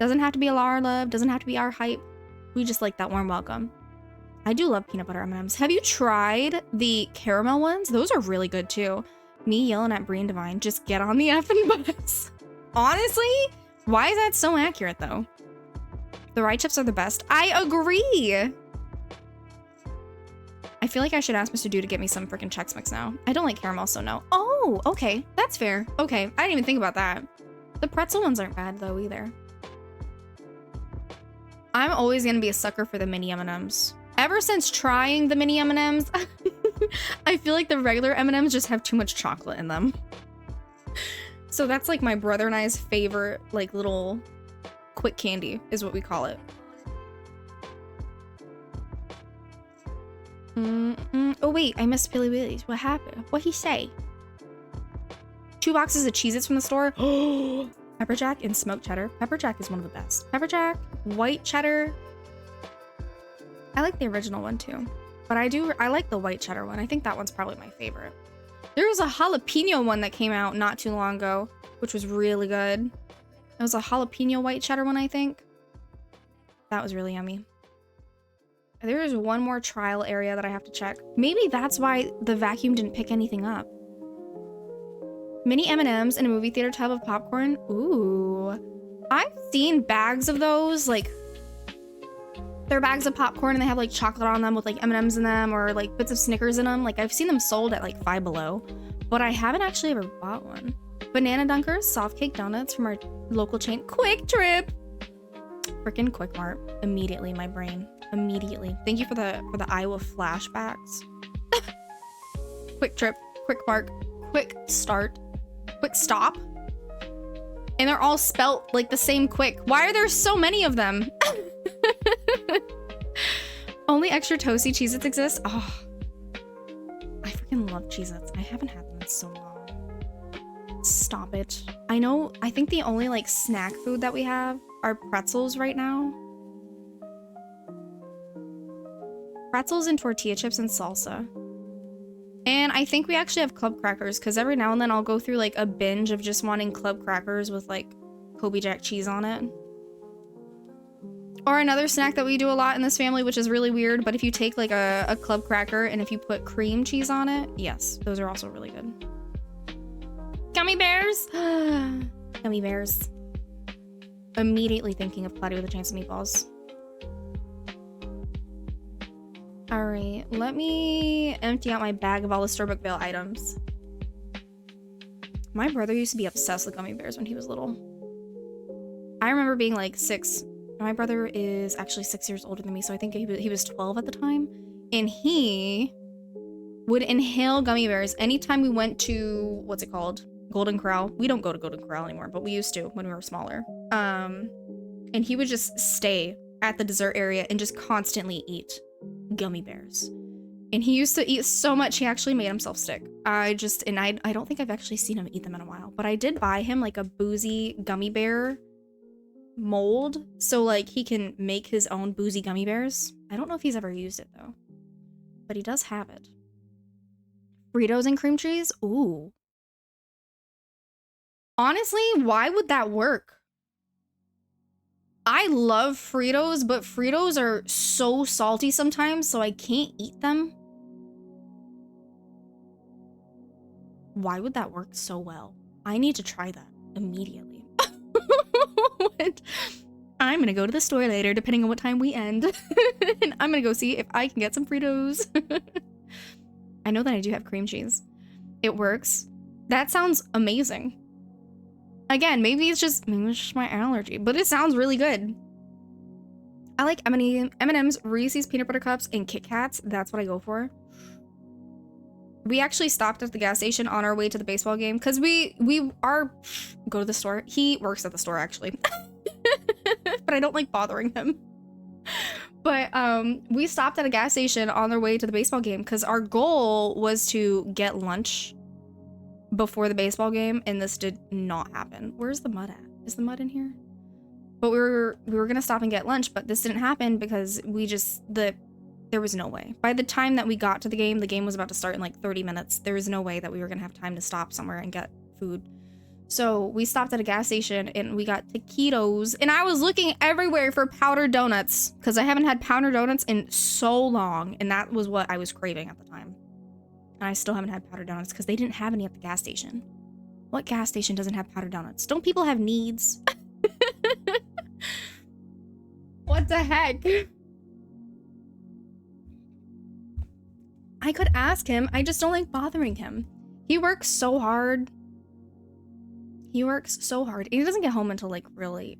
Doesn't have to be our love, doesn't have to be our hype. We just like that warm welcome. I do love peanut butter M&Ms. Have you tried the caramel ones? Those are really good too. Me yelling at Bree and Divine, just get on the effing bus. Honestly, why is that so accurate though? The rye chips are the best. I agree. I feel like I should ask Mr. Do to get me some freaking Chex Mix now. I don't like caramel, so no. Oh, okay. That's fair. Okay, I didn't even think about that. The pretzel ones aren't bad though either. I'm always gonna be a sucker for the mini M&Ms. Ever since trying the mini M&Ms, I feel like the regular M&Ms just have too much chocolate in them. So that's like my brother and I's favorite like little quick candy is what we call it. Oh wait, I missed Billy Willy's. What happened? What'd he say? 2 boxes of Cheez-Its from the store. Pepper Jack and smoked cheddar. Pepper Jack is one of the best. Pepper Jack, white cheddar. I like the original one too, but I like the white cheddar one. I think that one's probably my favorite. There was a jalapeno one that came out not too long ago, which was really good. It was a jalapeno white cheddar one, I think. That was really yummy. There is one more trial area that I have to check. Maybe that's why the vacuum didn't pick anything up. Mini M&Ms in a movie theater tub of popcorn. Ooh. I've seen bags of those, like they're bags of popcorn and they have like chocolate on them with like M&Ms in them or like bits of Snickers in them. Like I've seen them sold at like Five Below, but I haven't actually ever bought one. Banana Dunkers, soft cake donuts from our local chain, Quick Trip. Freaking Quick Mart. Immediately my brain. Immediately. Thank you for the Iowa flashbacks. Quick Trip, Quick Mark, Quick Start, Quick Stop. And they're all spelt like the same quick. Why are there so many of them? Only extra toasty Cheez-Its exist? Oh, I freaking love Cheez-Its. I haven't had them in so long. Stop it. I think the only like snack food that we have are pretzels right now. Pretzels and tortilla chips and salsa. And I think we actually have club crackers because every now and then I'll go through like a binge of just wanting club crackers with like Kobe Jack cheese on it. Or another snack that we do a lot in this family, which is really weird, but if you take like a club cracker and if you put cream cheese on it, yes, those are also really good. Gummy bears! Gummy bears. Immediately thinking of Cloudy with a Chance of Meatballs. Alright, let me empty out my bag of all the Starbucks Vale items. My brother used to be obsessed with gummy bears when he was little. I remember being like 6. My brother is actually 6 years older than me, so I think he was 12 at the time. And he would inhale gummy bears anytime we went to, what's it called? Golden Corral. We don't go to Golden Corral anymore, but we used to when we were smaller. And he would just stay at the dessert area and just constantly eat gummy bears. And he used to eat so much, he actually made himself sick. I don't think I've actually seen him eat them in a while, but I did buy him like a boozy gummy bear mold, so like he can make his own boozy gummy bears. I don't know if he's ever used it though, but he does have it. Fritos and cream cheese? Ooh. Honestly, why would that work? I love Fritos, but Fritos are so salty sometimes, so I can't eat them. Why would that work so well? I need to try that immediately. What? I'm gonna go to the store later, depending on what time we end. And I'm gonna go see if I can get some Fritos. I know that I do have cream cheese. It works. That sounds amazing. Again, maybe it's just my allergy, but it sounds really good. I like M&M's, Reese's Peanut Butter Cups, and Kit Kats. That's what I go for. We actually stopped at the gas station on our way to the baseball game because we go to the store. He works at the store actually, but I don't like bothering him. But we stopped at a gas station on our way to the baseball game because our goal was to get lunch before the baseball game, and this did not happen. Where's the mud at? Is the mud in here? But we were gonna stop and get lunch, but this didn't happen because there was no way. By the time that we got to the game was about to start in like 30 minutes. There was no way that we were gonna have time to stop somewhere and get food. So we stopped at a gas station and we got taquitos, and I was looking everywhere for powdered donuts because I haven't had powdered donuts in so long, and that was what I was craving at the time. And I still haven't had powdered donuts because they didn't have any at the gas station. What gas station doesn't have powdered donuts? Don't people have needs? What the heck? I could ask him. I just don't like bothering him. He works so hard. He works so hard. And he doesn't get home until like really.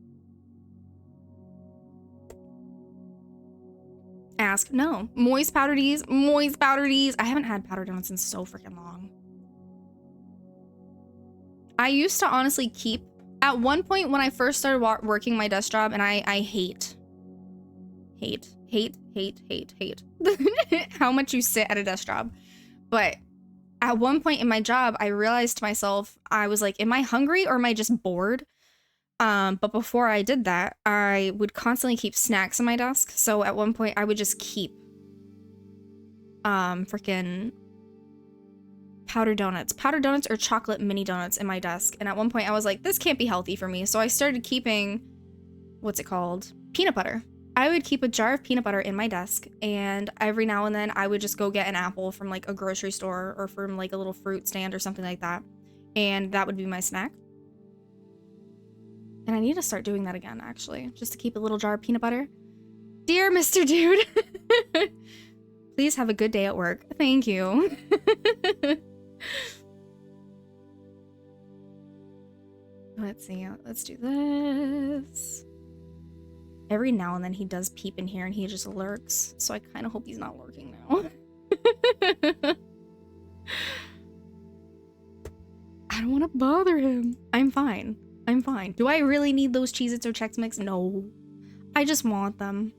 Ask. No. Moist powder D's. Moist powder D's. I haven't had powdered donuts in so freaking long. I used to honestly keep. At one point when I first started working my desk job, and I hate how much you sit at a desk job. But at one point in my job, I realized to myself, I was like, am I hungry or am I just bored? But before I did that, I would constantly keep snacks on my desk. So at one point I would just keep freaking powdered donuts or chocolate mini donuts in my desk. And at one point I was like, this can't be healthy for me. So I started keeping, what's it called? Peanut butter. I would keep a jar of peanut butter in my desk, and every now and then I would just go get an apple from like a grocery store or from like a little fruit stand or something like that. And that would be my snack. And I need to start doing that again, actually, just to keep a little jar of peanut butter. Dear Mr. Dude, please have a good day at work. Thank you. Let's see. Let's do this. Every now and then he does peep in here and he just lurks. So I kind of hope he's not lurking now. I don't want to bother him. I'm fine. I'm fine. Do I really need those Cheez-Its or Chex Mix? No. I just want them.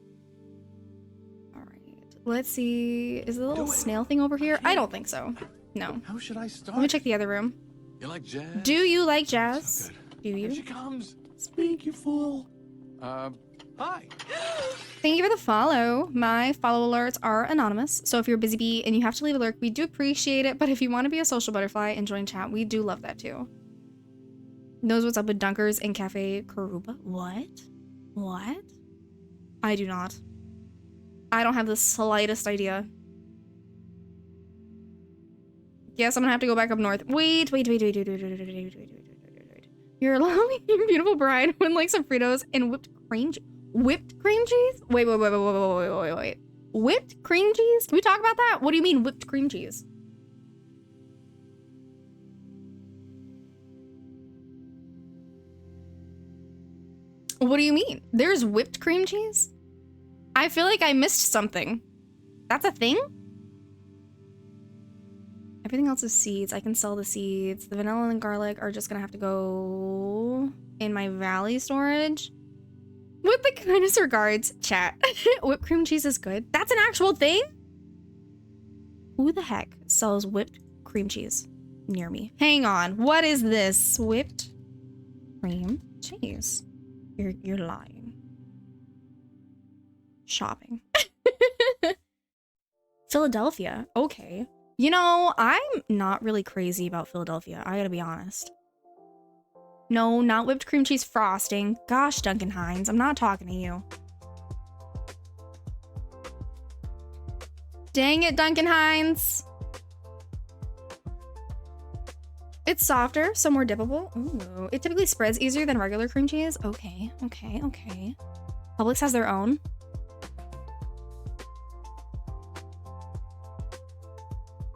Alright. Let's see. Is the little snail thing over here? I don't think so. No. How should I start? Let me check the other room. You like jazz? Do you like jazz? So good. Do you? Here she comes. Speak, you fool. Hi. Thank you for the follow. My follow alerts are anonymous, so if you're a busy bee and you have to leave a lurk, we do appreciate it, but if you want to be a social butterfly and join chat, we do love that too. Knows what's up with Dunkers and Cafe Karuba? What? What? I do not. I don't have the slightest idea. Yes, I'm gonna have to go back up north. Wait. You're a lovely, beautiful bride with like some Fritos and whipped cream cheese. Whipped cream cheese? Wait. Whipped cream cheese? Can we talk about that? What do you mean whipped cream cheese? What do you mean? There's whipped cream cheese? I feel like I missed something. That's a thing? Everything else is seeds. I can sell the seeds. The vanilla and garlic are just gonna have to go in my valley storage. With the kindest regards, chat. Whipped cream cheese is good. That's an actual thing? Who the heck sells whipped cream cheese near me? Hang on. What is this? Whipped cream cheese. You're lying. Shopping. Philadelphia. Okay. You know, I'm not really crazy about Philadelphia. I gotta be honest. No, not whipped cream cheese frosting. Gosh, Duncan Hines, I'm not talking to you. Dang it, Duncan Hines. It's softer, so more dippable. Ooh, it typically spreads easier than regular cream cheese. Okay, okay, okay. Publix has their own.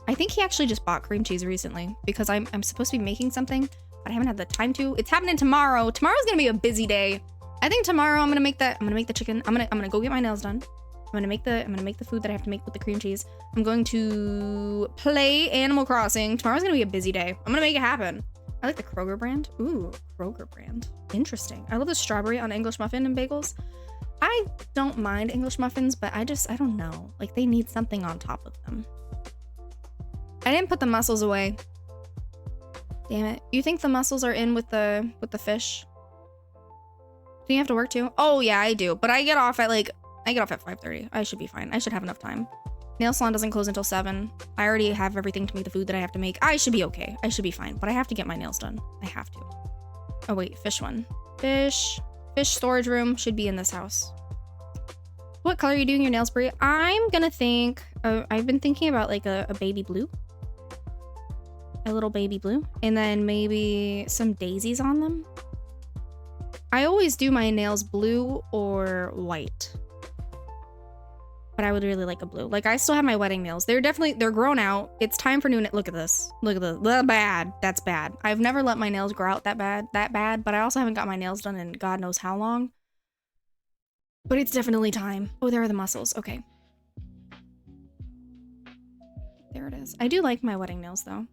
I think he actually just bought cream cheese recently because I'm supposed to be making something, but I haven't had the time to. It's happening tomorrow. Tomorrow's gonna be a busy day. I think tomorrow I'm gonna make the chicken. I'm gonna go get my nails done. I'm gonna make the food that I have to make with the cream cheese. I'm going to play Animal Crossing. Tomorrow's gonna be a busy day. I'm gonna make it happen. I like the Kroger brand. Ooh, Kroger brand. Interesting. I love the strawberry on English muffin and bagels. I don't mind English muffins, but I don't know. Like, they need something on top of them. I didn't put the mussels away. Damn it. You think the mussels are in with the fish? Do you have to work too? Oh yeah, I do. But I get off at 5:30. I should be fine. I should have enough time. Nail salon doesn't close until 7. I already have everything to make the food that I have to make. I should be okay. I should be fine. But I have to get my nails done. I have to. Oh wait, fish one. Fish storage room should be in this house. What color are you doing your nails, Brie? I'm gonna think, I've been thinking about like a baby blue. A little baby blue. And then maybe some daisies on them. I always do my nails blue or white. But I would really like a blue. Like, I still have my wedding nails. They're grown out. It's time for new nails. Look at this. Look at this. Bad. That's bad. I've never let my nails grow out that bad, but I also haven't got my nails done in God knows how long. But it's definitely time. Oh, there are the mussels. Okay. There it is. I do like my wedding nails, though.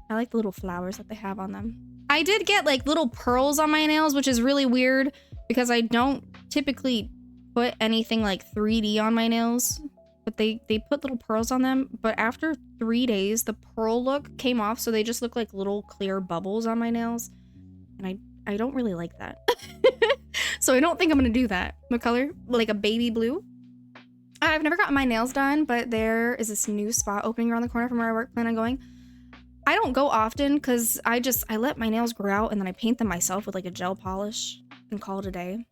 I like the little flowers that they have on them. I did get, like, little pearls on my nails, which is really weird because I don't typically put anything, like, 3D on my nails. But they put little pearls on them. But after 3 days, the pearl look came off, so they just look like little clear bubbles on my nails. And I don't really like that. So I don't think I'm gonna do that. What color? Like a baby blue? I've never gotten my nails done, but there is this new spot opening around the corner from where I work. Plan on going. I don't go often because I let my nails grow out and then I paint them myself with like a gel polish and call it a day.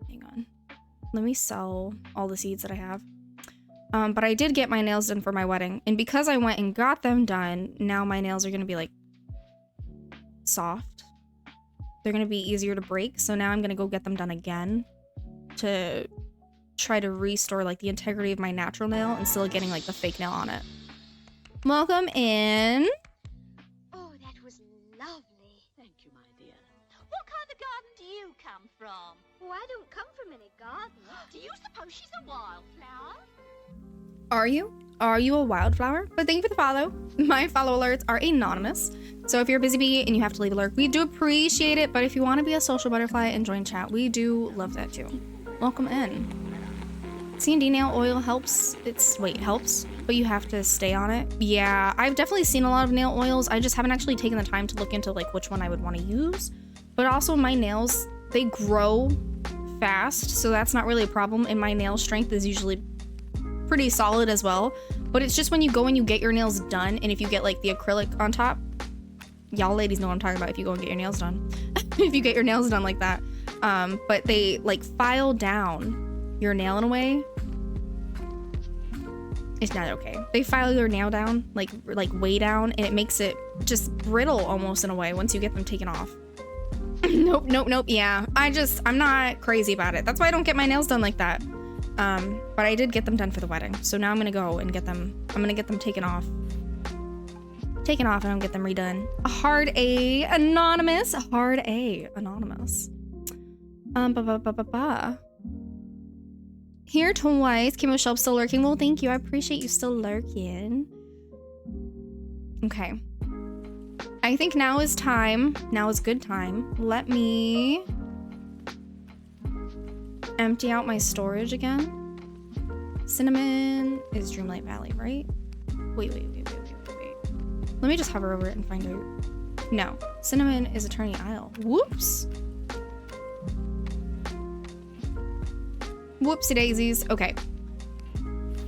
Hang on. Let me sell all the seeds that I have. But I did get my nails done for my wedding. And because I went and got them done, now my nails are gonna be like soft. They're gonna be easier to break. So now I'm gonna go get them done again to try to restore like the integrity of my natural nail and still getting like the fake nail on it. Welcome in. Oh, that was lovely. Thank you, my dear. What kind of garden do you come from? Oh, I don't come from any garden. Do you suppose she's a wildflower? Are you? Are you a wildflower? But thank you for the follow. My follow alerts are anonymous. So if you're a busy bee and you have to leave a lurk, we do appreciate it. But if you want to be a social butterfly and join chat, we do love that too. Welcome in. C&D nail oil helps. Helps, but you have to stay on it. Yeah, I've definitely seen a lot of nail oils. I just haven't actually taken the time to look into like which one I would want to use. But also my nails, they grow fast, so that's not really a problem. And my nail strength is usually pretty solid as well. But it's just when you go and you get your nails done, and if you get like the acrylic on top, y'all ladies know what I'm talking about if you go and get your nails done. If you get your nails done like that. But they like file down your nail in a way. It's not okay. They file your nail down, like way down, and it makes it just brittle almost in a way once you get them taken off. Nope. Yeah, I'm not crazy about it. That's why I don't get my nails done like that. But I did get them done for the wedding. So now I'm gonna go and get them. I'm gonna get them taken off. And I'll get them redone. A hard A, anonymous. A hard A, anonymous. Here twice. Chemo Shelf still lurking. Well, thank you. I appreciate you still lurking. Okay. I think now is time. Now is good time. Let me empty out my storage again. Cinnamon is Dreamlight Valley, right? Wait. Let me just hover over it and find out. No. Cinnamon is Attorney Isle. Whoops. Whoopsie daisies. Okay.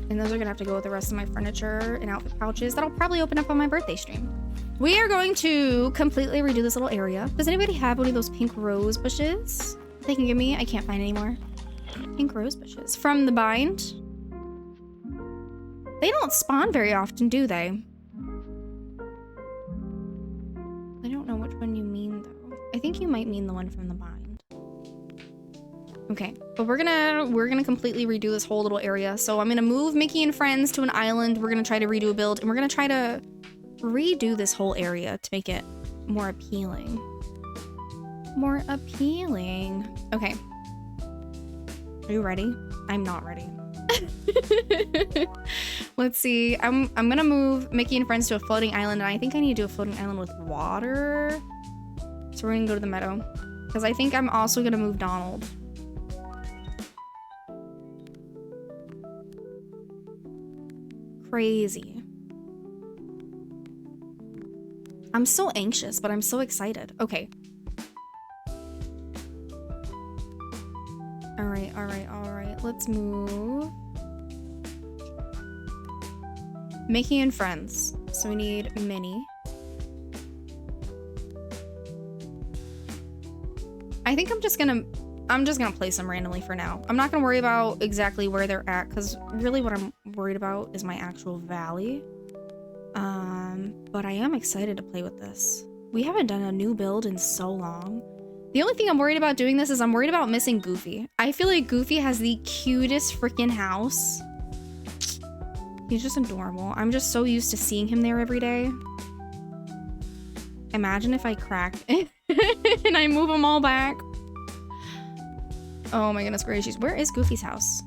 And those are gonna have to go with the rest of my furniture and outfit pouches. That'll probably open up on my birthday stream. We are going to completely redo this little area. Does anybody have one of those pink rose bushes they can give me? I can't find any more. Pink rose bushes. From the bind? They don't spawn very often, do they? I don't know which one you mean, though. I think you might mean the one from the bind. Okay, but we're gonna completely redo this whole little area. So I'm gonna move Mickey and friends to an island. We're gonna try to redo a build, and we're gonna try to redo this whole area to make it more appealing. More appealing. Okay. Are you ready? I'm not ready. Let's see. I'm gonna move Mickey and friends to a floating island, and I think I need to do a floating island with water. So we're gonna go to the meadow. Because I think I'm also gonna move Donald. Crazy. I'm so anxious, but I'm so excited. Okay. Alright. Let's move Mickey and friends. So we need Minnie. I think I'm just gonna place them randomly for now. I'm not gonna worry about exactly where they're at, because really what I'm worried about is my actual valley. But I am excited to play with this. We haven't done a new build in so long. The only thing I'm worried about doing this is I'm worried about missing Goofy. I feel like Goofy has the cutest freaking house. He's just adorable. I'm just so used to seeing him there every day. Imagine if I crack and I move them all back. Oh my goodness gracious. Where is Goofy's house?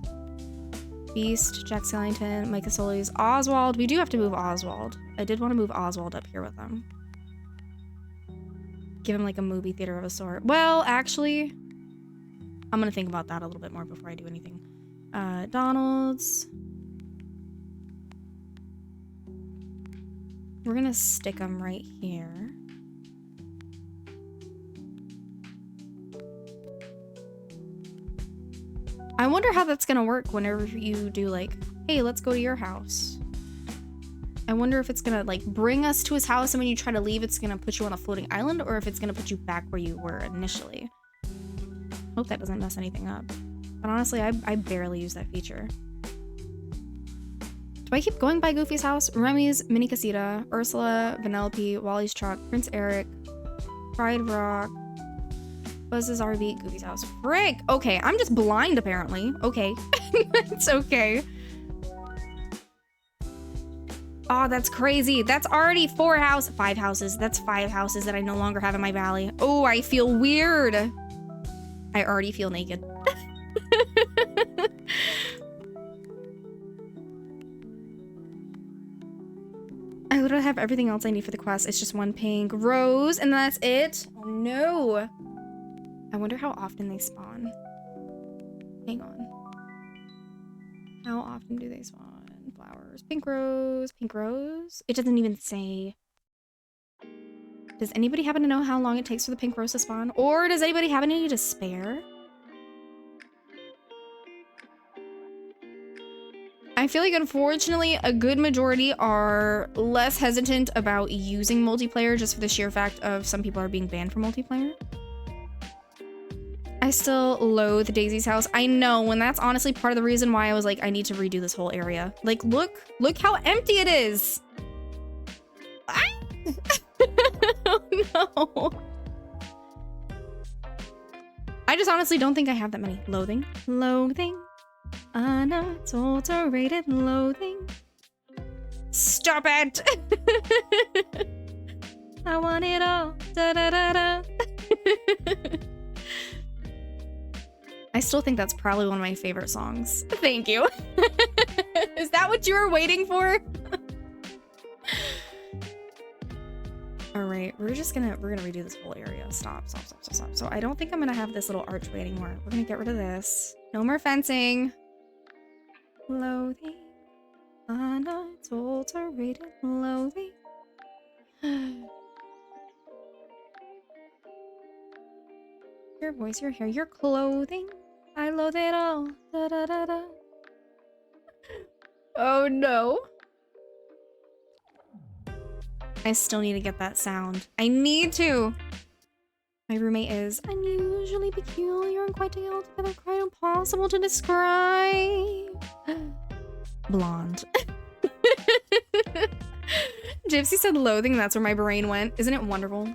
Beast, Jack Skellington, Micah Sully's, Oswald. We do have to move Oswald. I did want to move Oswald up here with them. Give him like a movie theater of a sort. Well, actually, I'm gonna think about that a little bit more before I do anything. Donald's. We're gonna stick them right here. I wonder how that's gonna work whenever you do like, hey, let's go to your house. I wonder if it's gonna like bring us to his house, and when you try to leave, it's gonna put you on a floating island, or if it's gonna put you back where you were initially. Hope that doesn't mess anything up. But honestly, I barely use that feature. Do I keep going by Goofy's house? Remy's Mini Casita, Ursula, Vanellope, Wally's truck, Prince Eric, Pride Rock, Buzz's RV, Goofy's house. Frick! Okay, I'm just blind apparently. Okay. It's okay. Oh, that's crazy. That's already 5 houses. That's 5 houses that I no longer have in my valley. Oh, I feel weird. I already feel naked. I literally have everything else I need for the quest. It's just one pink rose, and that's it. Oh, no. I wonder how often they spawn. Hang on. How often do they spawn? Flowers. Pink rose. Pink rose? It doesn't even say. Does anybody happen to know how long it takes for the pink rose to spawn? Or does anybody have any to spare? I feel like, unfortunately, a good majority are less hesitant about using multiplayer just for the sheer fact of some people are being banned from multiplayer. I still loathe Daisy's house. I know, and that's honestly part of the reason why I was like, I need to redo this whole area. Like, look how empty it is. Ah! Oh no. I just honestly don't think I have that many. Loathing. Unadulterated loathing. Stop it. I want it all. Da da da da. still think that's probably one of my favorite songs. Thank you. Is that what you were waiting for? All right, we're gonna redo this whole area. Stop. So I don't think I'm gonna have this little archway anymore. We're gonna get rid of this. No more fencing. Loathing. Unadulterated loathing. Your voice, your hair, your clothing. I loathe it all. Da, da, da, da. Oh no. I still need to get that sound. I need to. My roommate is unusually peculiar and quite altogether quite impossible to describe. Blonde. Gypsy said loathing, that's where my brain went. Isn't it wonderful?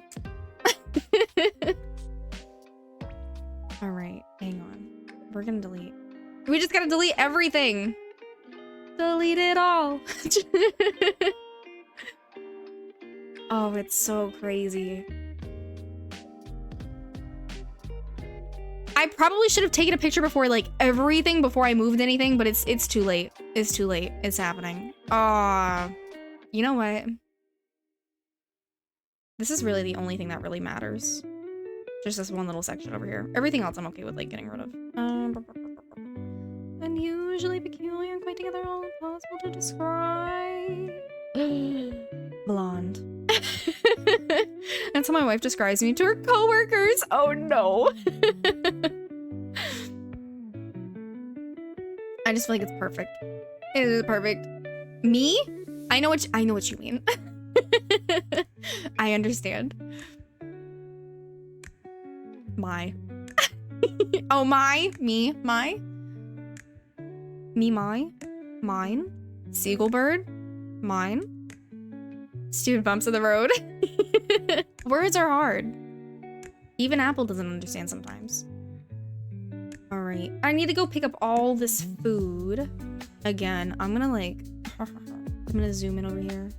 All right, hang on. We're gonna delete. We just gotta delete everything. Delete it all. Oh, it's so crazy. I probably should have taken a picture before, like, everything before I moved anything, but it's too late. It's too late. It's happening. You know what? This is really the only thing that really matters. Just this one little section over here. Everything else I'm okay with, like, getting rid of. Unusually peculiar and quite together all impossible to describe. Blonde. That's how my wife describes me to her coworkers. Oh no. I just feel like it's perfect. It is perfect. Me? I know what you mean. I understand. My. Oh, my. Me. My. Me, my. Mine. Seagull bird. Mine. Stupid bumps of the road. Words are hard. Even Apple doesn't understand sometimes. All right. I need to go pick up all this food. Again, I'm gonna zoom in over here.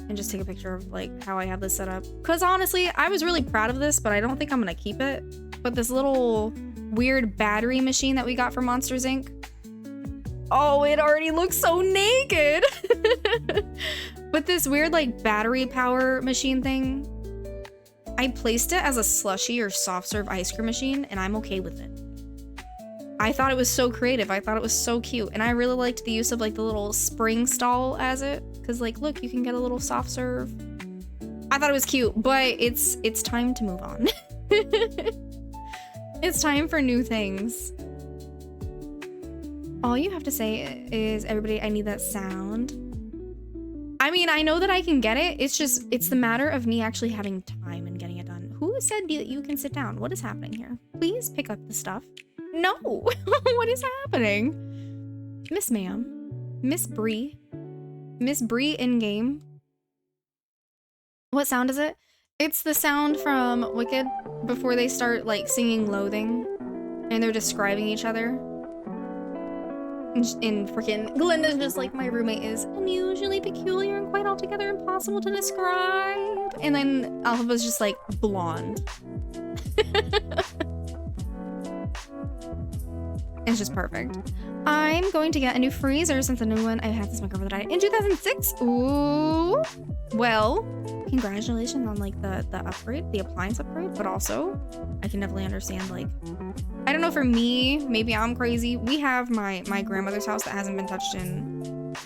And just take a picture of like how I have this set up. Cause honestly, I was really proud of this, but I don't think I'm gonna keep it. But this little weird battery machine that we got from Monsters Inc. Oh, it already looks so naked. But this weird like battery power machine thing, I placed it as a slushy or soft serve ice cream machine and I'm okay with it. I thought it was so creative. I thought it was so cute. And I really liked the use of like the little spring stall as it. Cause like, look, you can get a little soft serve. I thought it was cute, but it's time to move on. It's time for new things. All you have to say is, everybody, I need that sound. I mean, I know that I can get it. It's the matter of me actually having time and getting it done. Who said that you can sit down? What is happening here? Please pick up the stuff. No, what is happening? Miss Ma'am, Miss Bree in game. What sound is it? It's the sound from Wicked before they start like singing Loathing and they're describing each other. And freaking Glinda's just like, my roommate is unusually peculiar and quite altogether impossible to describe. And then Alpha's just like, blonde. It's just perfect. I'm going to get a new freezer since the new one I had this microphone that died in 2006. Ooh. Well, congratulations on like the upgrade, the appliance upgrade, but also I can definitely understand like, I don't know, for me, maybe I'm crazy. We have my grandmother's house that hasn't been touched in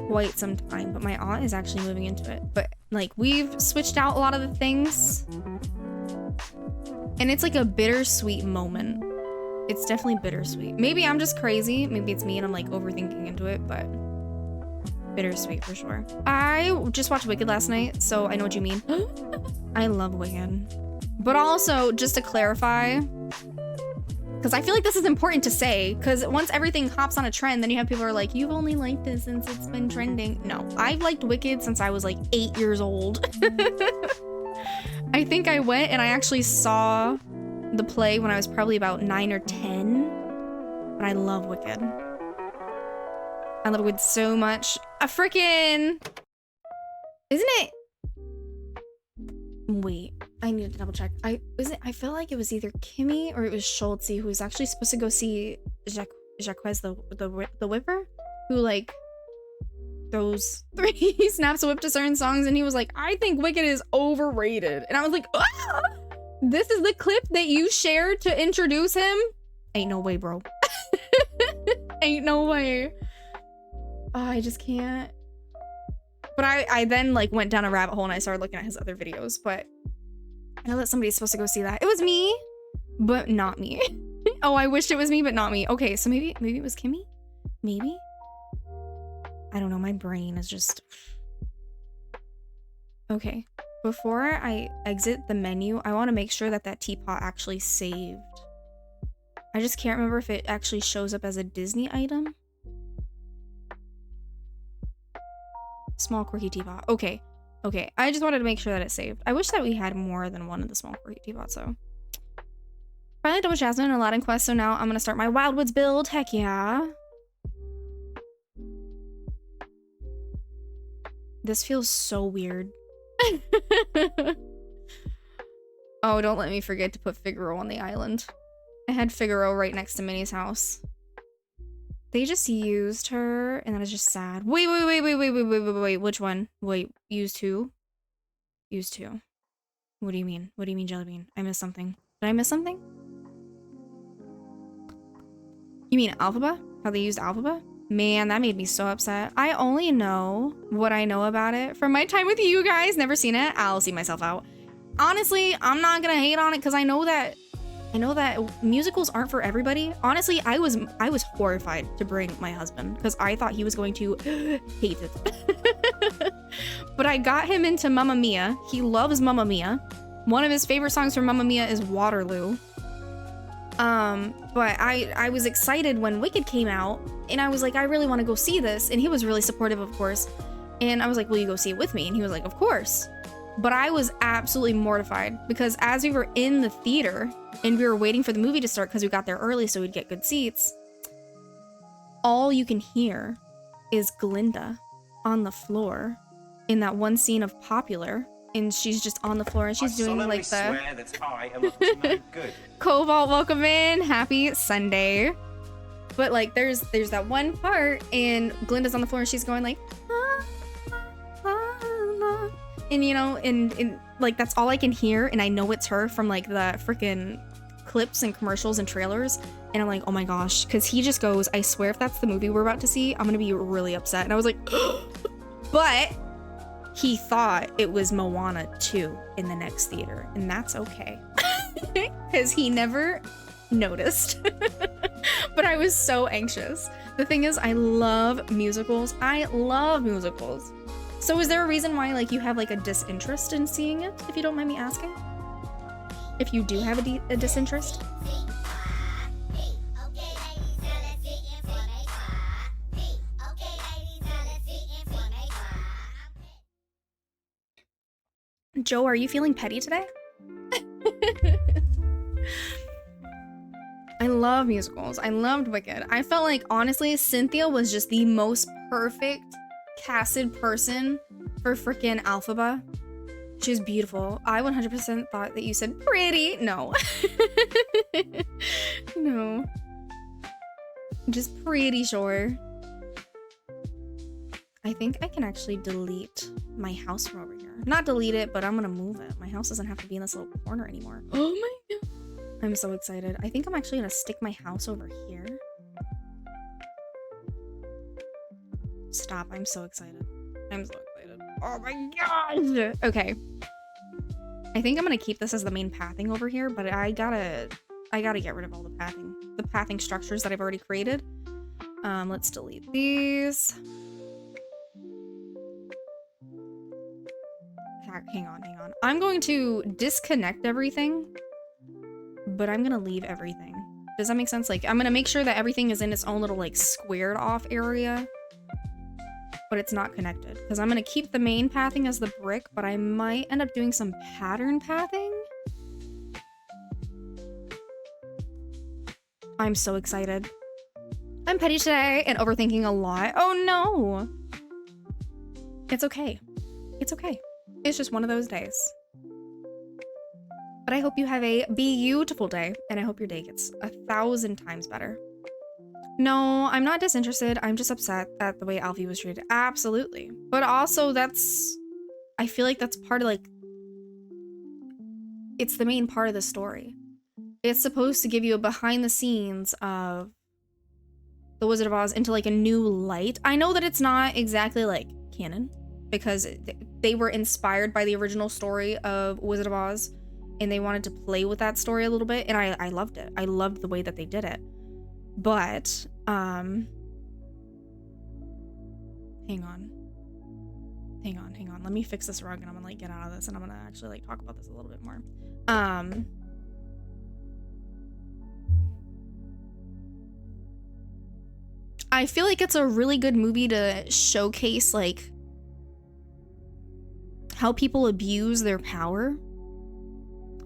quite some time, but my aunt is actually moving into it. But like we've switched out a lot of the things and it's like a bittersweet moment. It's definitely bittersweet. Maybe I'm just crazy. Maybe it's me and I'm like overthinking into it, but bittersweet for sure. I just watched Wicked last night, so I know what you mean. I love Wicked. But also, just to clarify, because I feel like this is important to say, because once everything hops on a trend, then you have people who are like, you've only liked this since it's been trending. No, I've liked Wicked since I was like 8 years old. I think I went and I actually saw the play when I was probably about 9 or 10, but I love Wicked. I love Wicked so much. A freaking, isn't it? Wait, I need to double check. I feel like it was either Kimmy or it was Schultze who was actually supposed to go see Jacques the Whipper, who like those 3 snaps a whip to certain songs, and he was like, I think Wicked is overrated. And I was like, ah! This is the clip that you shared to introduce him? Ain't no way, bro. Ain't no way. Oh, I just can't. But I then like went down a rabbit hole and I started looking at his other videos. But I know that somebody's supposed to go see that. It was me, but not me. Oh, I wished it was me, but not me. Okay, so maybe it was Kimmy? Maybe? I don't know, my brain is just... Okay, before I exit the menu, I want to make sure that that teapot actually saved. I just can't remember if it actually shows up as a Disney item. Small quirky teapot. Okay. Okay. I just wanted to make sure that it saved. I wish that we had more than one of the small quirky teapots, though. Finally done with Jasmine and Aladdin quest, so now I'm gonna start my Wildwoods build. Heck yeah. This feels so weird. Oh, don't let me forget to put Figaro on the island. I had Figaro right next to Minnie's house. They just used her, and that is just sad. Wait. Which one? Wait, used who? Used who? What do you mean? What do you mean, Jellybean? I missed something. Did I miss something? You mean Alphaba? How they used Alphaba? Man, that made me so upset. I only know what I know about it from my time with you guys. Never seen it. I'll see myself out. Honestly, I'm not gonna hate on it because I know that musicals aren't for everybody. Honestly, I was horrified to bring my husband because I thought he was going to hate it. But I got him into Mamma Mia. He loves Mamma Mia. One of his favorite songs from Mamma Mia is Waterloo. But I was excited when Wicked came out, and I was like, I really want to go see this, and he was really supportive, of course. And I was like, will you go see it with me? And he was like, of course. But I was absolutely mortified because as we were in the theater and we were waiting for the movie to start because we got there early so we'd get good seats, all you can hear is Glinda on the floor in that one scene of Popular, and she's just on the floor and she's doing like the swear that I am up to no good. Cobalt, welcome in. Happy Sunday. But like there's that one part and Glinda's on the floor and she's going like and you know, and like that's all I can hear, and I know it's her from like the freaking clips and commercials and trailers, and I'm like, oh my gosh, because he just goes, I swear if that's the movie we're about to see, I'm gonna be really upset. And I was like, but he thought it was Moana 2 in the next theater, and that's okay because he never noticed. But I was so anxious. The thing is, I love musicals. So is there a reason why like you have like a disinterest in seeing it, if you don't mind me asking? If you do have a disinterest? Joe, are you feeling petty today? I love musicals. I loved Wicked. I felt like, honestly, Cynthia was just the most perfect casted person for freaking Alphaba. She was beautiful. I 100% thought that you said pretty. No. No. Just pretty sure. I think I can actually delete my house from over here. Not delete it, but I'm gonna move it. My house doesn't have to be in this little corner anymore. Oh my god. I'm so excited. I think I'm actually gonna stick my house over here. Stop. I'm so excited. I'm so excited. Oh my gosh. Okay. I think I'm gonna keep this as the main pathing over here, but I gotta get rid of all the pathing structures that I've already created. Let's delete these. Hang on. I'm going to disconnect everything, but I'm gonna leave everything. Does that make sense? Like, I'm gonna make sure that everything is in its own little like squared off area, but it's not connected, because I'm gonna keep the main pathing as the brick, but I might end up doing some pattern pathing. I'm so excited. I'm petty today and overthinking a lot. Oh no. It's okay. It's okay. It's just one of those days. But I hope you have a beautiful day, and I hope your day gets 1,000 times better. No, I'm not disinterested. I'm just upset at the way Alfie was treated. Absolutely. But also I feel like that's part of like, it's the main part of the story. It's supposed to give you a behind the scenes of The Wizard of Oz into like a new light. I know that it's not exactly like canon because they were inspired by the original story of Wizard of Oz and they wanted to play with that story a little bit, and I loved it. I loved the way that they did it. But hang on. Let me fix this rug and I'm gonna like get out of this and I'm gonna actually like talk about this a little bit more. I feel like it's a really good movie to showcase like how people abuse their power.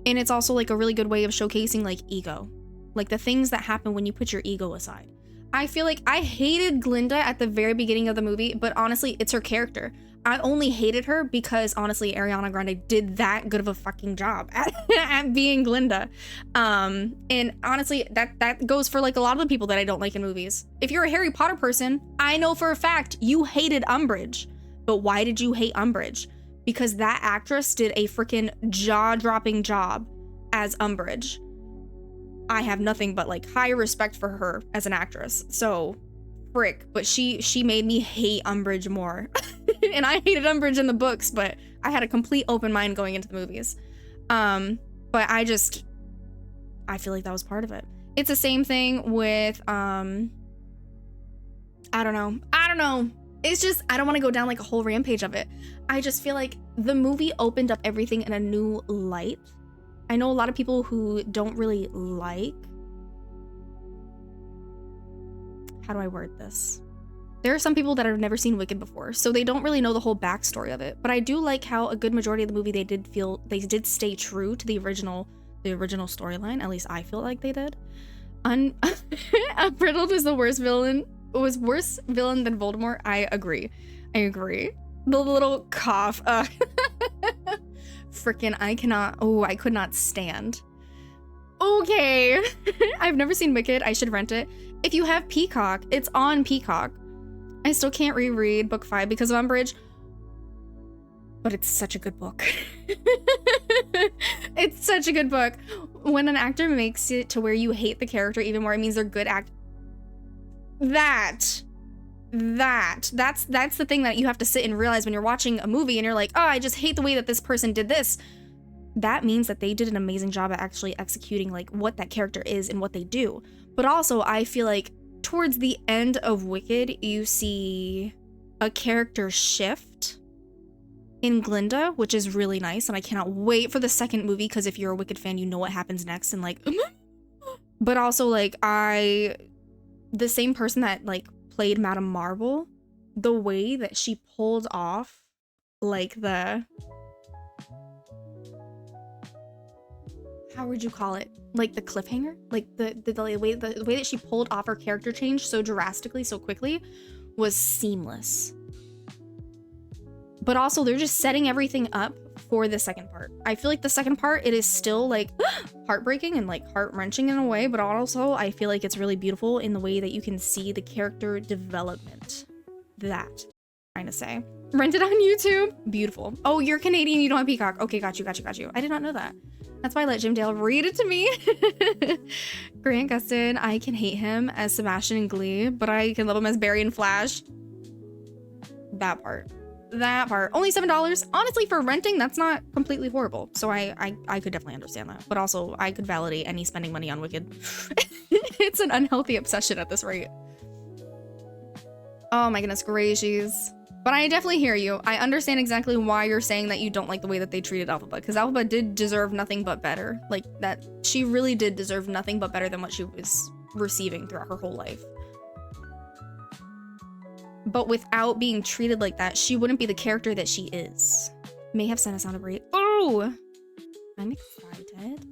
And it's also like a really good way of showcasing like ego. Like the things that happen when you put your ego aside. I feel like I hated Glinda at the very beginning of the movie, but honestly, it's her character. I only hated her because honestly, Ariana Grande did that good of a fucking job at being Glinda. And honestly, that goes for like a lot of the people that I don't like in movies. If you're a Harry Potter person, I know for a fact you hated Umbridge. But why did you hate Umbridge? Because that actress did a freaking jaw-dropping job as Umbridge. I have nothing but like high respect for her as an actress. So frick, but she made me hate Umbridge more. And I hated Umbridge in the books, but I had a complete open mind going into the movies. But I feel like that was part of it. It's the same thing with I don't know. It's just, I don't want to go down like a whole rampage of it. I just feel like the movie opened up everything in a new light. I know a lot of people who don't really like, how do I word this? There are some people that have never seen Wicked before, so they don't really know the whole backstory of it. But I do like how a good majority of the movie they did stay true to the original storyline. At least I feel like they did. Unbridled is the worst villain. Was worse villain than Voldemort. I agree. The little cough. Frickin' I could not stand. Okay. I've never seen Wicked. I should rent it. If you have Peacock, it's on Peacock. I still can't reread book 5 because of Umbridge. But it's such a good book. It's such a good book. When an actor makes it to where you hate the character even more, it means they're good That's the thing that you have to sit and realize when you're watching a movie and you're like, oh, I just hate the way that this person did this. That means that they did an amazing job at actually executing like what that character is and what they do. But also I feel like towards the end of Wicked, you see a character shift in Glinda, which is really nice. And I cannot wait for the second movie because if you're a Wicked fan, you know what happens next. And like, but also like the same person that like played Madame Marvel, the way that she pulled off like the, how would you call it, like the cliffhanger, like the way that she pulled off her character change so drastically so quickly was seamless. But also they're just setting everything up for the second part. I feel like the second part, it is still like heartbreaking and like heart-wrenching in a way, but also I feel like it's really beautiful in the way that you can see the character development. That I'm trying to say. Rent it on YouTube. Beautiful. Oh, you're Canadian, you don't have Peacock. Okay, got you. I did not know that. That's why I let Jim Dale read it to me. Grant Gustin, I can hate him as Sebastian in Glee, but I can love him as Barry in Flash. That part. Only $7. Honestly, for renting, that's not completely horrible. So I could definitely understand that. But also, I could validate any spending money on Wicked. It's an unhealthy obsession at this rate. Oh my goodness gracious. But I definitely hear you. I understand exactly why you're saying that you don't like the way that they treated Alphaba, because Alphaba did deserve nothing but better. Like, that she really did deserve nothing but better than what she was receiving throughout her whole life. But without being treated like that, she wouldn't be the character that she is. May have sent us on a break. Oh! I'm excited.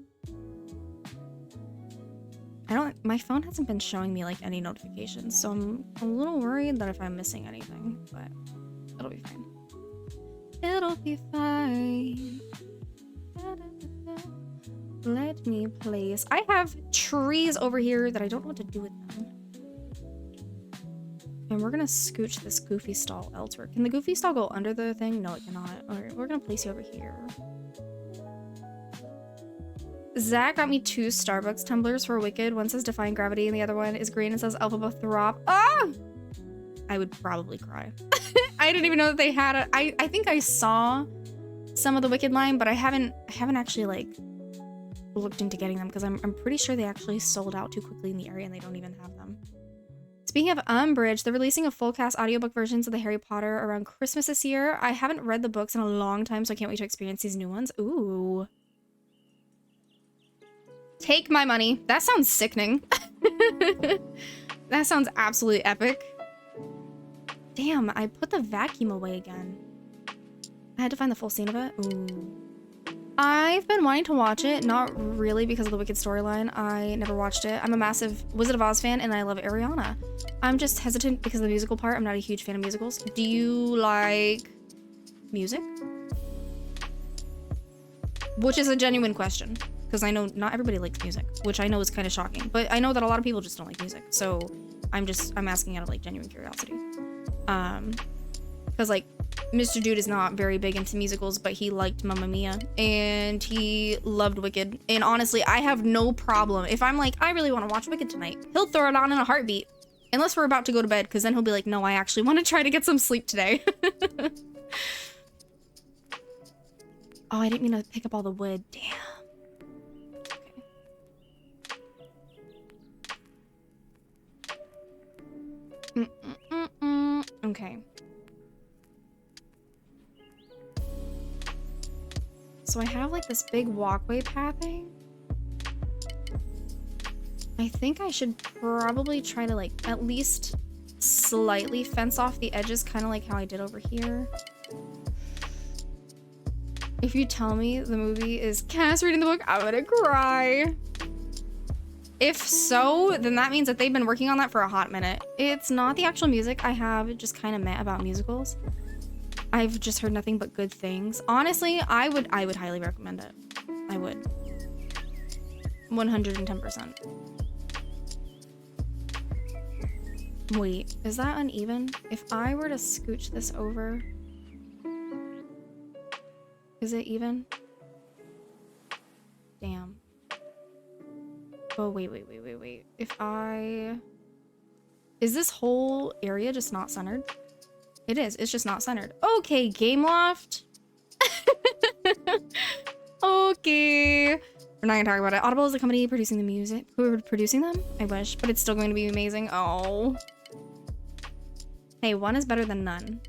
My phone hasn't been showing me like any notifications, so I'm a little worried that if I'm missing anything, but it'll be fine. It'll be fine. me place. I have trees over here that I don't know what to do with them. And we're gonna scooch this goofy stall elsewhere. Can the goofy stall go under the thing? No, it cannot. Alright, we're gonna place you over here. Zach got me 2 Starbucks tumblers for Wicked. One says Defying Gravity and the other one is green and says Alphabet Throp. Ah! I would probably cry. I didn't even know that they had it. I think I saw some of the Wicked line, but I haven't actually like looked into getting them because I'm pretty sure they actually sold out too quickly in the area and they don't even have them. Speaking of Umbridge, they're releasing a full cast audiobook versions of the Harry Potter around Christmas this year. I haven't read the books in a long time, so I can't wait to experience these new ones. Ooh. Take my money. That sounds sickening. That sounds absolutely epic. Damn, I put the vacuum away again. I had to find the full scene of it. Ooh. I've been wanting to watch it, not really because of the Wicked storyline. I never watched it. I'm a massive Wizard of Oz fan and I love Ariana. I'm just hesitant because of the musical part. I'm not a huge fan of musicals. Do you like music? Which is a genuine question because I know not everybody likes music, which I know is kind of shocking, but I know that a lot of people just don't like music. So I'm asking out of like genuine curiosity. Because like Mr. Dude is not very big into musicals, but he liked Mamma Mia and he loved Wicked. And honestly, I have no problem. If I'm like, I really want to watch Wicked tonight, he'll throw it on in a heartbeat. Unless we're about to go to bed, because then he'll be like, no, I actually want to try to get some sleep today. Oh, I didn't mean to pick up all the wood. Damn. Okay. So I have like this big walkway pathing. I think I should probably try to like at least slightly fence off the edges, kind of like how I did over here. If you tell me the movie is Cass reading the book, I'm gonna cry. If so, then that means that they've been working on that for a hot minute. It's not the actual music. I have just kind of met about musicals. I've just heard nothing but good things. Honestly, I would highly recommend it. I would. 110%. Wait, is that uneven? If I were to scooch this over, is it even? Damn. Oh, wait. Is this whole area just not centered? It is. It's just not centered. Okay, Game Loft. Okay. We're not gonna talk about it. Audible is the company producing the music. Who are producing them? I wish, but it's still going to be amazing. Oh. Hey, one is better than none.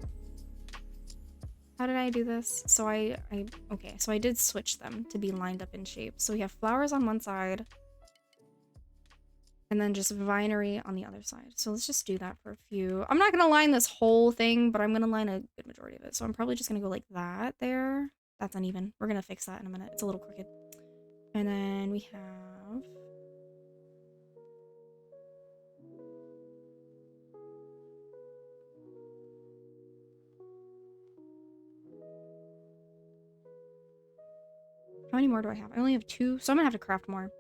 How did I do this? So okay, so I did switch them to be lined up in shape. So we have flowers on one side and then just vinery on the other side. So let's just do that for a few. I'm not gonna line this whole thing, but I'm gonna line a good majority of it. So I'm probably just gonna go like that there. That's uneven. We're gonna fix that in a minute. It's a little crooked. And then we have how many more do I have? I only have 2, so I'm gonna have to craft more.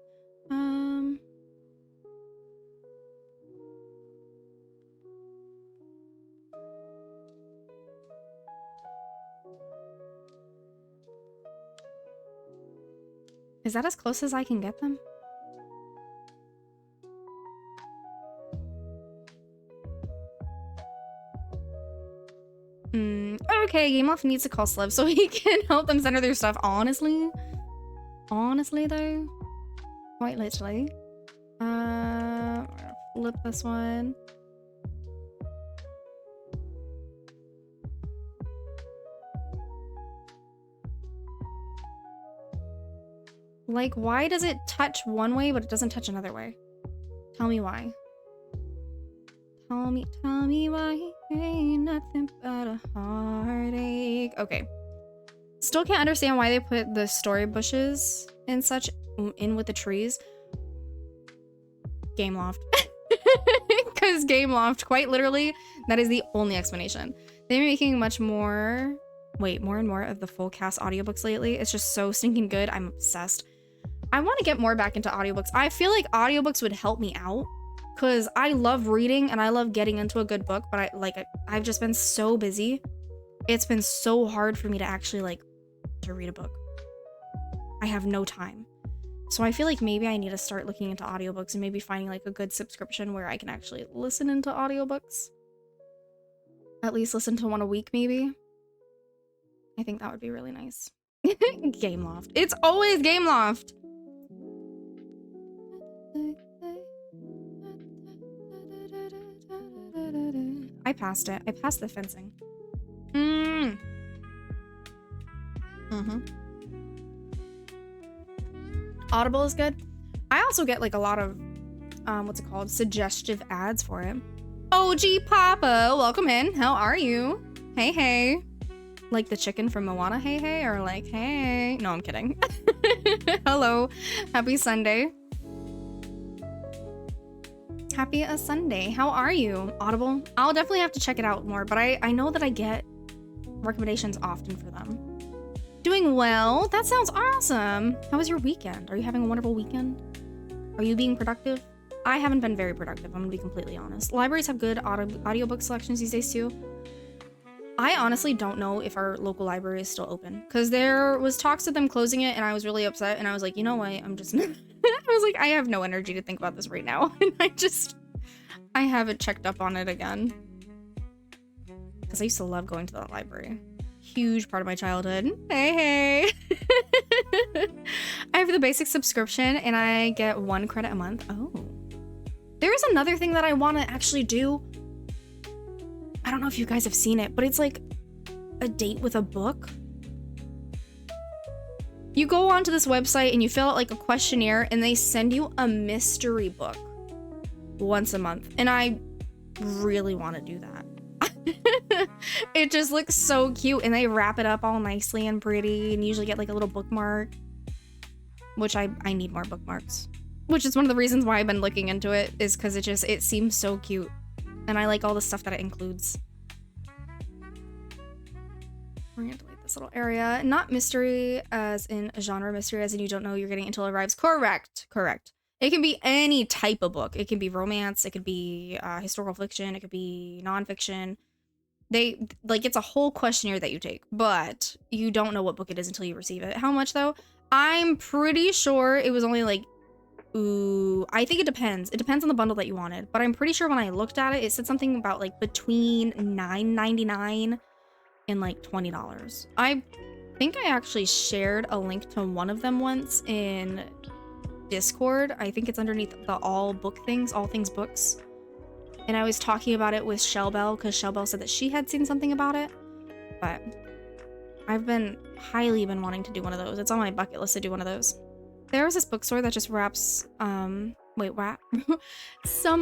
Is that as close as I can get them? Okay, Game Off needs to call Slev so he can help them center their stuff. Honestly though, quite literally. I'm gonna flip this one. Like, why does it touch one way but it doesn't touch another way? Tell me why. Tell me why. Ain't nothing but a heartache. Okay. Still can't understand why they put the story bushes and such in with the trees. Game Loft. Because Game Loft, quite literally, that is the only explanation. They're making more and more of the full cast audiobooks lately. It's just so stinking good. I'm obsessed. I want to get more back into audiobooks. I feel like audiobooks would help me out because I love reading and I love getting into a good book, but I've just been so busy. It's been so hard for me to actually like to read a book. I have no time. So I feel like maybe I need to start looking into audiobooks and maybe finding like a good subscription where I can actually listen into audiobooks. At least listen to one a week, maybe. I think that would be really nice. Gameloft. It's always Gameloft. I passed it. I passed the fencing. Audible is good. I also get like a lot of what's it called? Suggestive ads for it. OG Papa, welcome in. How are you? Hey, hey. Like the chicken from Moana, hey, hey, or like, hey. No, I'm kidding. Hello. Happy Sunday. Happy Sunday. How are you? Audible? I'll definitely have to check it out more, but I know that I get recommendations often for them. Doing well. That sounds awesome. How was your weekend? Are you having a wonderful weekend? Are you being productive? I haven't been very productive, I'm gonna be completely honest. Libraries have good audiobook selections these days too. I honestly don't know if our local library is still open because there was talks of them closing it and I was really upset and I was like, you know what, I'm just I was like, I have no energy to think about this right now. And I haven't checked up on it again because I used to love going to that library. Huge part of my childhood. Hey, hey. I have the basic subscription and I get 1 credit a month. Oh, there's another thing that I want to actually do. I don't know if you guys have seen it, but it's like a date with a book. You go onto this website and you fill out like a questionnaire and they send you a mystery book once a month. And I really want to do that. It just looks so cute and they wrap it up all nicely and pretty and usually get like a little bookmark, which I need more bookmarks, which is one of the reasons why I've been looking into it is because it seems so cute. And I like all the stuff that it includes. We're gonna delete this little area. Not mystery as in a genre, mystery as in you don't know you're getting until it arrives. Correct, correct. It can be any type of book. It can be romance, it could be historical fiction, it could be nonfiction. It's a whole questionnaire that you take, but you don't know what book it is until you receive it. How much though? I'm pretty sure it was only like, ooh, I think it depends. It depends on the bundle that you wanted, but I'm pretty sure when I looked at it, it said something about like between $9.99 and like $20. I think I actually shared a link to one of them once in Discord. I think it's underneath the all things books. And I was talking about it with Shellbell because Shellbell said that she had seen something about it. But I've highly been wanting to do one of those. It's on my bucket list to do one of those. There was this bookstore that just wraps, some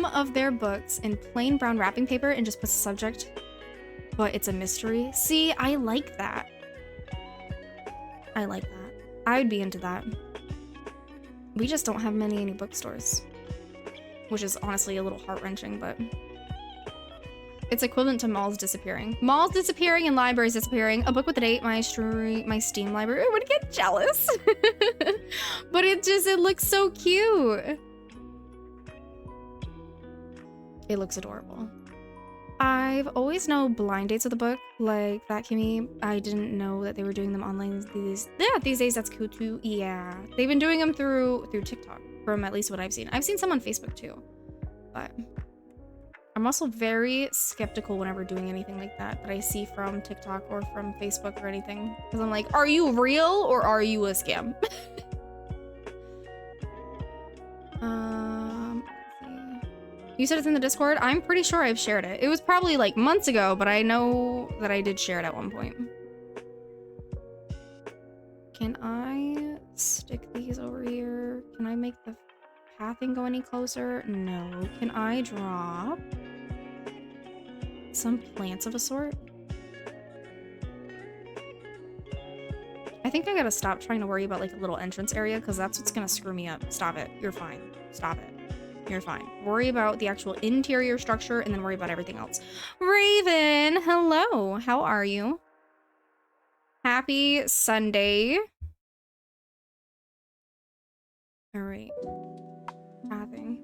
of their books in plain brown wrapping paper and just puts a subject, but it's a mystery. See, I like that. I like that. I would be into that. We just don't have many bookstores, which is honestly a little heart-wrenching, but it's equivalent to malls disappearing. Malls disappearing and libraries disappearing. A book with a date, my Steam library would get jealous. But it looks so cute. It looks adorable. I've always known blind dates with a book like that, Kimmy. I didn't know that they were doing them online these days. That's cool too. Yeah, they've been doing them through TikTok, from at least what I've seen. I've seen some on Facebook too, but I'm also very skeptical whenever doing anything like that I see from TikTok or from Facebook or anything, because I'm like, are you real or are you a scam? You said it's in the Discord? I'm pretty sure I've shared it. It was probably like months ago, but I know that I did share it at one point. Can I stick these over here? Can I make the pathing go any closer? No. Can I drop some plants of a sort? I think I gotta stop trying to worry about like a little entrance area because that's what's gonna screw me up. Stop it. You're fine. Stop it. You're fine. Worry about the actual interior structure and then worry about everything else. Raven, hello. How are you? Happy Sunday. All right. Pathing.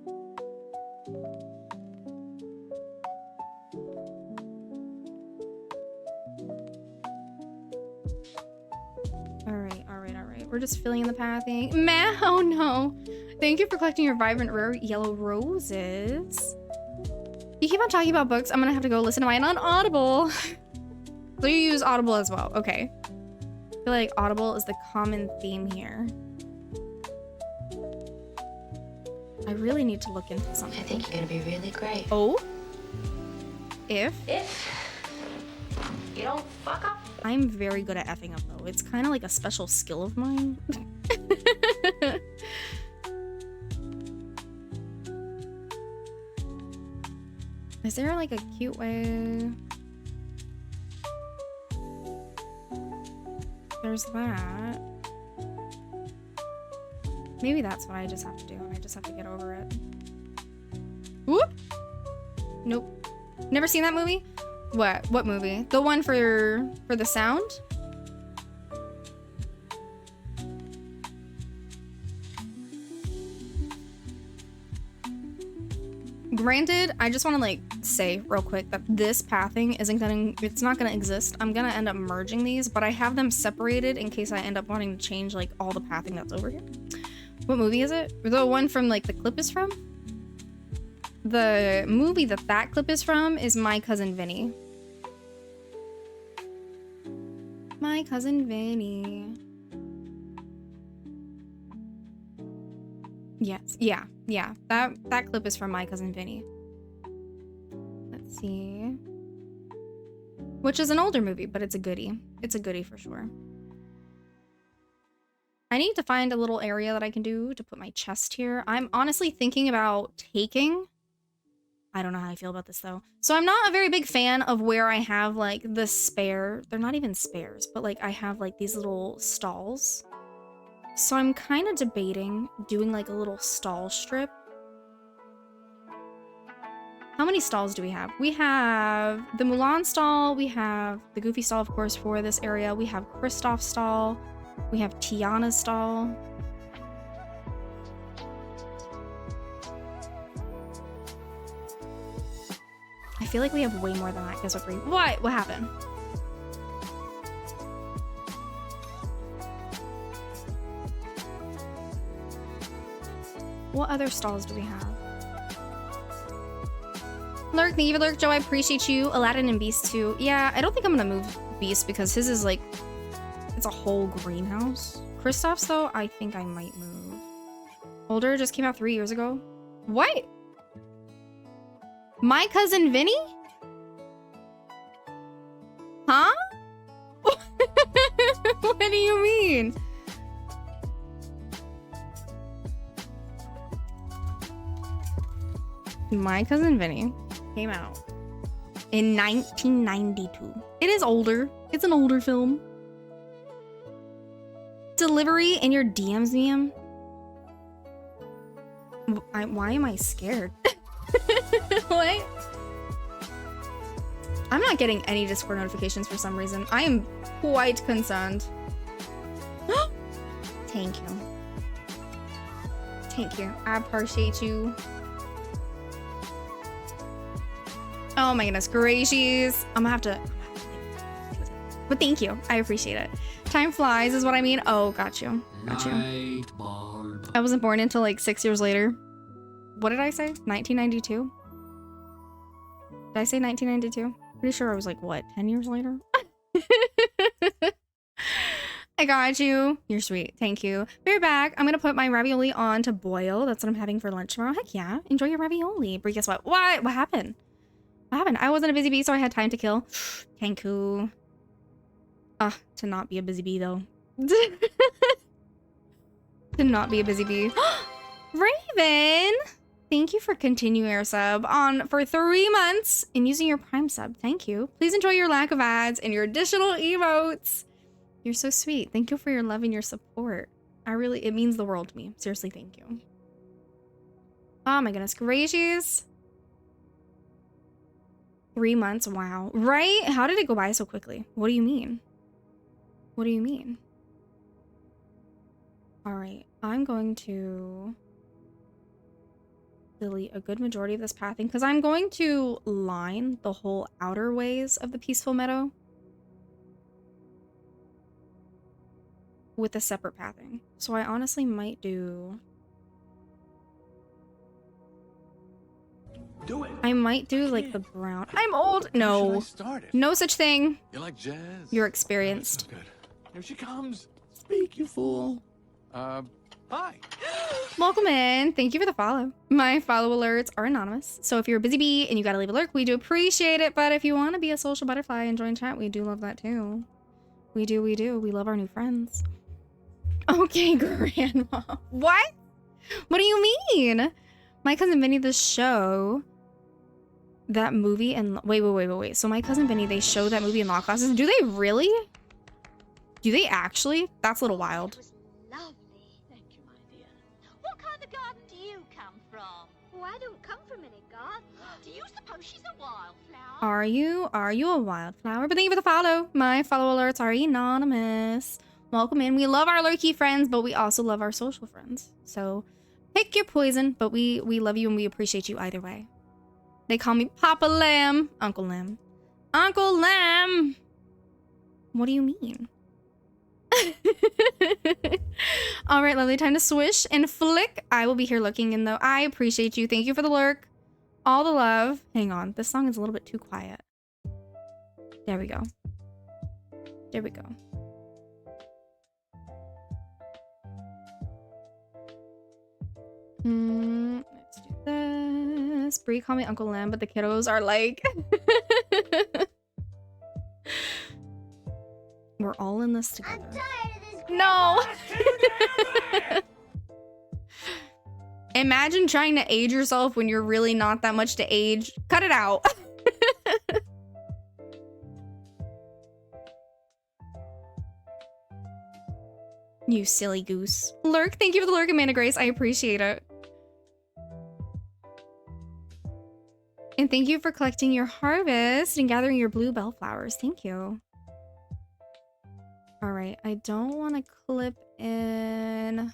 All right. We're just filling in the pathing. Man, oh no. Thank you for collecting your vibrant rare yellow roses. You keep on talking about books. I'm gonna have to go listen to mine on Audible. So you use Audible as well. Okay. I feel like Audible is the common theme here. I really need to look into something. I think you're gonna be really great. Oh? If You don't fuck up. I'm very good at effing up though. It's kind of like a special skill of mine. Is there like a cute way? There's that. Maybe that's what I just have to do, and I just have to get over it. Whoop! Nope. Never seen that movie? What movie? The one for the sound? Granted, I just want to like say real quick that this pathing it's not gonna exist. I'm gonna end up merging these, but I have them separated in case I end up wanting to change like all the pathing that's over here. What movie is it? The one from like the clip is from? The movie that clip is from is My Cousin Vinny. My Cousin Vinny. Yes, yeah. That clip is from My Cousin Vinny. Let's see. Which is an older movie, but it's a goodie. It's a goodie for sure. I need to find a little area that I can do to put my chest here. I'm honestly thinking about taking... I don't know how I feel about this though. So I'm not a very big fan of where I have like the spare... They're not even spares, but like I have like these little stalls. So I'm kind of debating doing like a little stall strip. How many stalls do we have? We have the Mulan stall. We have the Goofy stall, of course, for this area. We have Kristoff's stall. We have Tiana's stall. I feel like we have way more than that. Guess what? What happened? What other stalls do we have? Lurk, thank you for Lurk. Joe, I appreciate you. Aladdin and Beast too. Yeah, I don't think I'm gonna move Beast because his is like, it's a whole greenhouse. Kristoff's though, I think I might move. Older just came out 3 years ago. What? My Cousin Vinny? Huh? What do you mean? My Cousin Vinny came out in 1992. It is older. It's an older film. Delivery in your DMs, ma'am? Why am I scared? What? I'm not getting any Discord notifications for some reason. I am quite concerned. Thank you. Thank you. I appreciate you. Oh my goodness gracious. I'm gonna have to... But thank you. I appreciate it. Time flies is what I mean. Oh, got you. Got you. Night, Barb. I wasn't born until like 6 years later. What did I say? 1992? Did I say 1992? Pretty sure I was like, what, 10 years later? I got you. You're sweet. Thank you. Be right back. I'm going to put my ravioli on to boil. That's what I'm having for lunch tomorrow. Heck yeah. Enjoy your ravioli. But guess what? What happened? What happened? I wasn't a busy bee, so I had time to kill. Thank you. To not be a busy bee, though. To not be a busy bee. Raven! Thank you for continuing your sub on for 3 months and using your Prime sub. Thank you. Please enjoy your lack of ads and your additional emotes. You're so sweet. Thank you for your love and your support. It means the world to me. Seriously, thank you. Oh my goodness gracious. 3 months, wow. Right? How did it go by so quickly? What do you mean? What do you mean? All right, I'm going to delete a good majority of this pathing because I'm going to line the whole outer ways of the peaceful meadow with a separate pathing. So I honestly might do... Do it. I might do like the brown. I'm old. No. No such thing. You like jazz? You're experienced. So good. Here she comes. Speak, you fool. Hi. Welcome in. Thank you for the follow. My follow alerts are anonymous. So if you're a busy bee and you gotta leave a lurk, we do appreciate it. But if you want to be a social butterfly and join chat, we do love that too. We do. We love our new friends. Okay, Grandma. What? What do you mean? My cousin Vinny, the show, that movie, and wait. So my cousin Vinny, they show that movie in law classes. Do they really? Do they actually? That's a little wild. It was lovely. Thank you, my dear. What kind of garden do you come from? Oh, I don't come from any garden. Do you suppose she's a wildflower? Are you a wildflower? But thank you for the follow. My follow alerts are anonymous. Welcome in. We love our lurky friends, but we also love our social friends. So pick your poison, but we love you and we appreciate you either way. They call me Papa Lamb. Uncle Lamb. Uncle Lamb! What do you mean? All right, lovely. Time to swish and flick. I will be here looking in though. I appreciate you. Thank you for the lurk. All the love. Hang on. This song is a little bit too quiet. There we go. There we go. Let's do this. Bree, call me Uncle Lamb, but the kiddos are like... We're all in this together. I'm tired of this. No! Imagine trying to age yourself when you're really not that much to age. Cut it out. You silly goose. Lurk, thank you for the lurk, Amanda Grace. I appreciate it. And thank you for collecting your harvest and gathering your blue bellflowers. Thank you. All right, I don't want to clip in...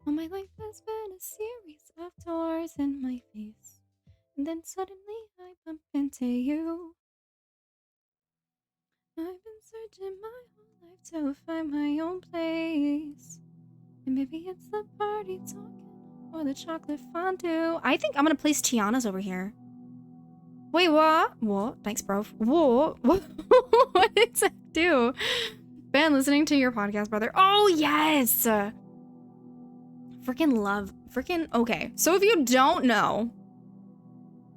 All my life has been a series of doors in my face. And then suddenly I bump into you. I've been searching my whole life to find my own place. And maybe it's the party talking or the chocolate fondue. I think I'm gonna place Tiana's over here. Wait, what? What? Thanks, bro. What? What did Zach do? Ben, listening to your podcast, brother. Oh, yes! Freaking love. Freaking... Okay, so if you don't know...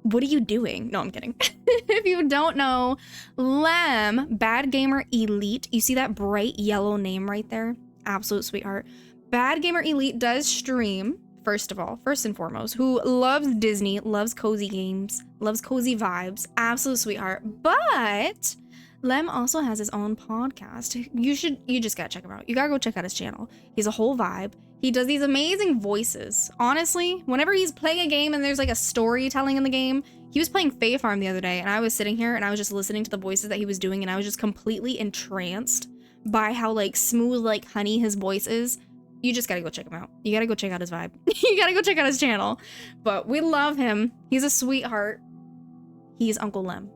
What are you doing? No, I'm kidding. If you don't know, Lem, Bad Gamer Elite. You see that bright yellow name right there? Absolute sweetheart. Bad Gamer Elite does stream, first and foremost, who loves Disney, loves cozy games, loves cozy vibes. Absolute sweetheart. But Lem also has his own podcast. You just gotta check him out. You gotta go check out his channel. He's a whole vibe. He does these amazing voices. Honestly, whenever he's playing a game and there's like a storytelling in the game, he was playing Fae Farm the other day and I was sitting here and I was just listening to the voices that he was doing and I was just completely entranced by how like smooth like honey his voice is. You just gotta go check him out. You gotta go check out his vibe. You gotta go check out his channel. But we love him. He's a sweetheart. He's Uncle Lem.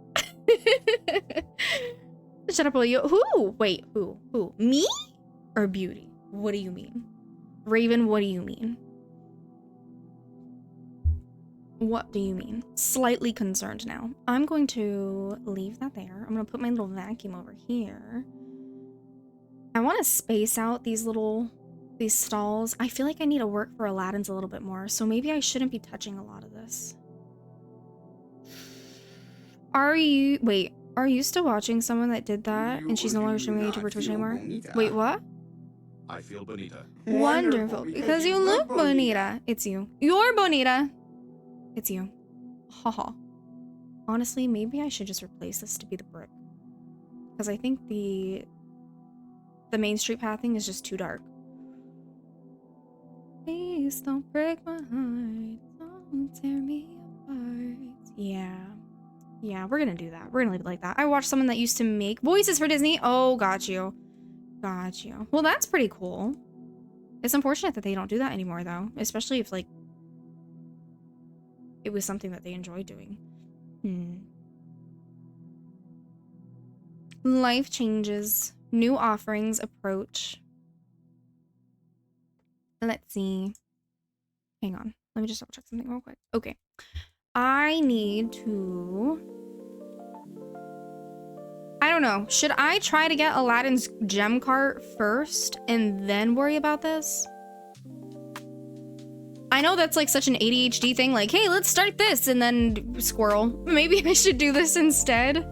Shut up, will you? Who? Wait, who? Who? Me? Or Beauty? What do you mean? Raven, what do you mean? What do you mean? Slightly concerned now. I'm going to leave that there. I'm going to put my little vacuum over here. I want to space out these stalls. I feel like I need to work for Aladdin's a little bit more, so maybe I shouldn't be touching a lot of this. Are you still watching someone that did that and she's no longer streaming YouTube or Twitch anymore? Wait, what? I feel bonita. Wonderful, because you look bonita. It's you. You're bonita. It's you. Haha. Honestly, maybe I should just replace this to be the brick. Because I think the main street pathing is just too dark. Please don't break my heart. Don't tear me apart. Yeah. Yeah, we're gonna do that. We're gonna leave it like that. I watched someone that used to make voices for Disney. Oh, got you. Got you. Well, that's pretty cool. It's unfortunate that they don't do that anymore, though. Especially if, like, it was something that they enjoyed doing. Life changes. New offerings approach. Let's see. Hang on. Let me just double check something real quick. Okay. I need to... I don't know. Should I try to get Aladdin's gem cart first and then worry about this? I know that's like such an ADHD thing. Like, hey, let's start this and then squirrel. Maybe I should do this instead.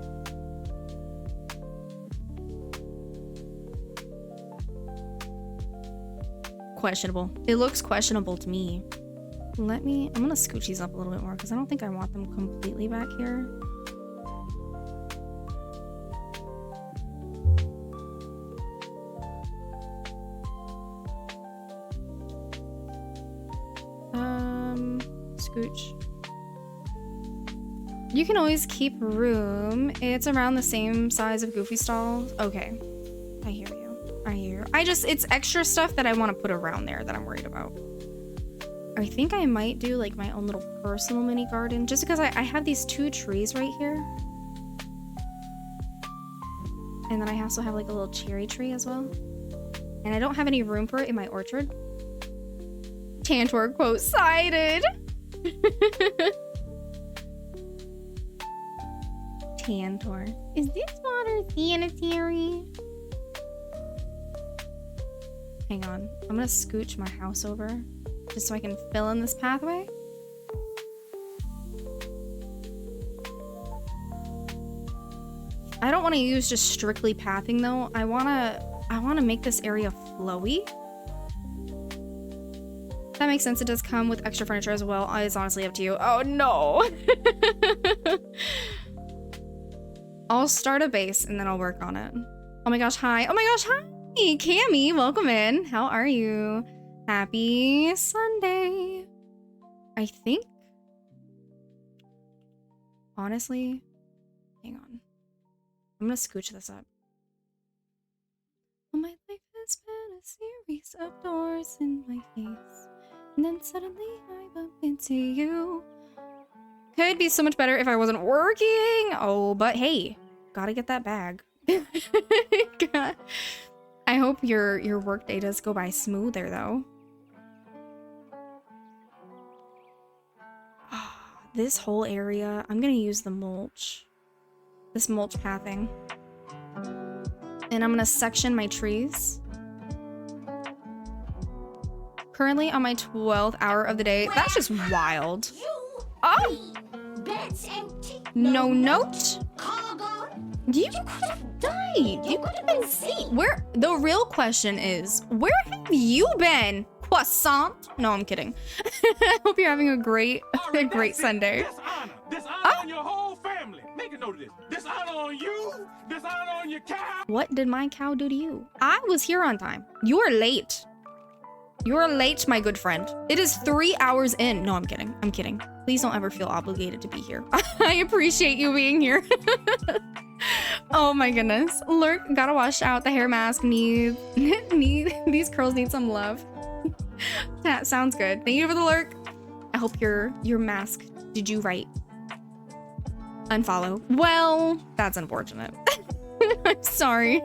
Questionable. It looks questionable to me. I'm gonna scooch these up a little bit more because I don't think I want them completely back here. Scooch. You can always keep room. It's around the same size of Goofy stall. Okay. I hear you. I hear you. It's extra stuff that I want to put around there that I'm worried about. I think I might do like my own little personal mini garden just because I have these 2 trees right here. And then I also have like a little cherry tree as well. And I don't have any room for it in my orchard. Tantor quote cited. Tantor. Is this water sanitary? Hang on. I'm gonna scooch my house over just so I can fill in this pathway. I don't want to use just strictly pathing though. I wanna make this area flowy. That makes sense. It does come with extra furniture as well. It's honestly up to you. Oh no. I'll start a base and then I'll work on it. Oh my gosh, hi. Oh my gosh, hi. Cammy, welcome in. How are you? Happy Sunday. I think. Honestly, hang on. I'm gonna scooch this up. Well, my life has been a series of doors in my face. And then suddenly I bumped into you. Could be so much better if I wasn't working. Oh, but hey, gotta get that bag. I hope your work day does go by smoother though. This whole area, I'm gonna use the mulch. This mulch pathing. And I'm gonna section my trees. Currently on my 12th hour of the day. That's just wild. Oh! No note? You could have died. You could have been seen. Where? The real question is, where have you been, croissant? No, I'm kidding. I hope you're having a great Sunday. Dishonor on your whole family. Make a note of this. Dishonor on you. Dishonor on your cow. What did my cow do to you? I was here on time. You are late. You're late, my good friend. It is 3 hours in. No, I'm kidding. I'm kidding. Please don't ever feel obligated to be here. I appreciate you being here. Oh my goodness. Lurk, gotta wash out the hair mask. These curls need some love. That sounds good. Thank you for the lurk. I hope your mask did you right. Unfollow. Well, that's unfortunate. I'm sorry.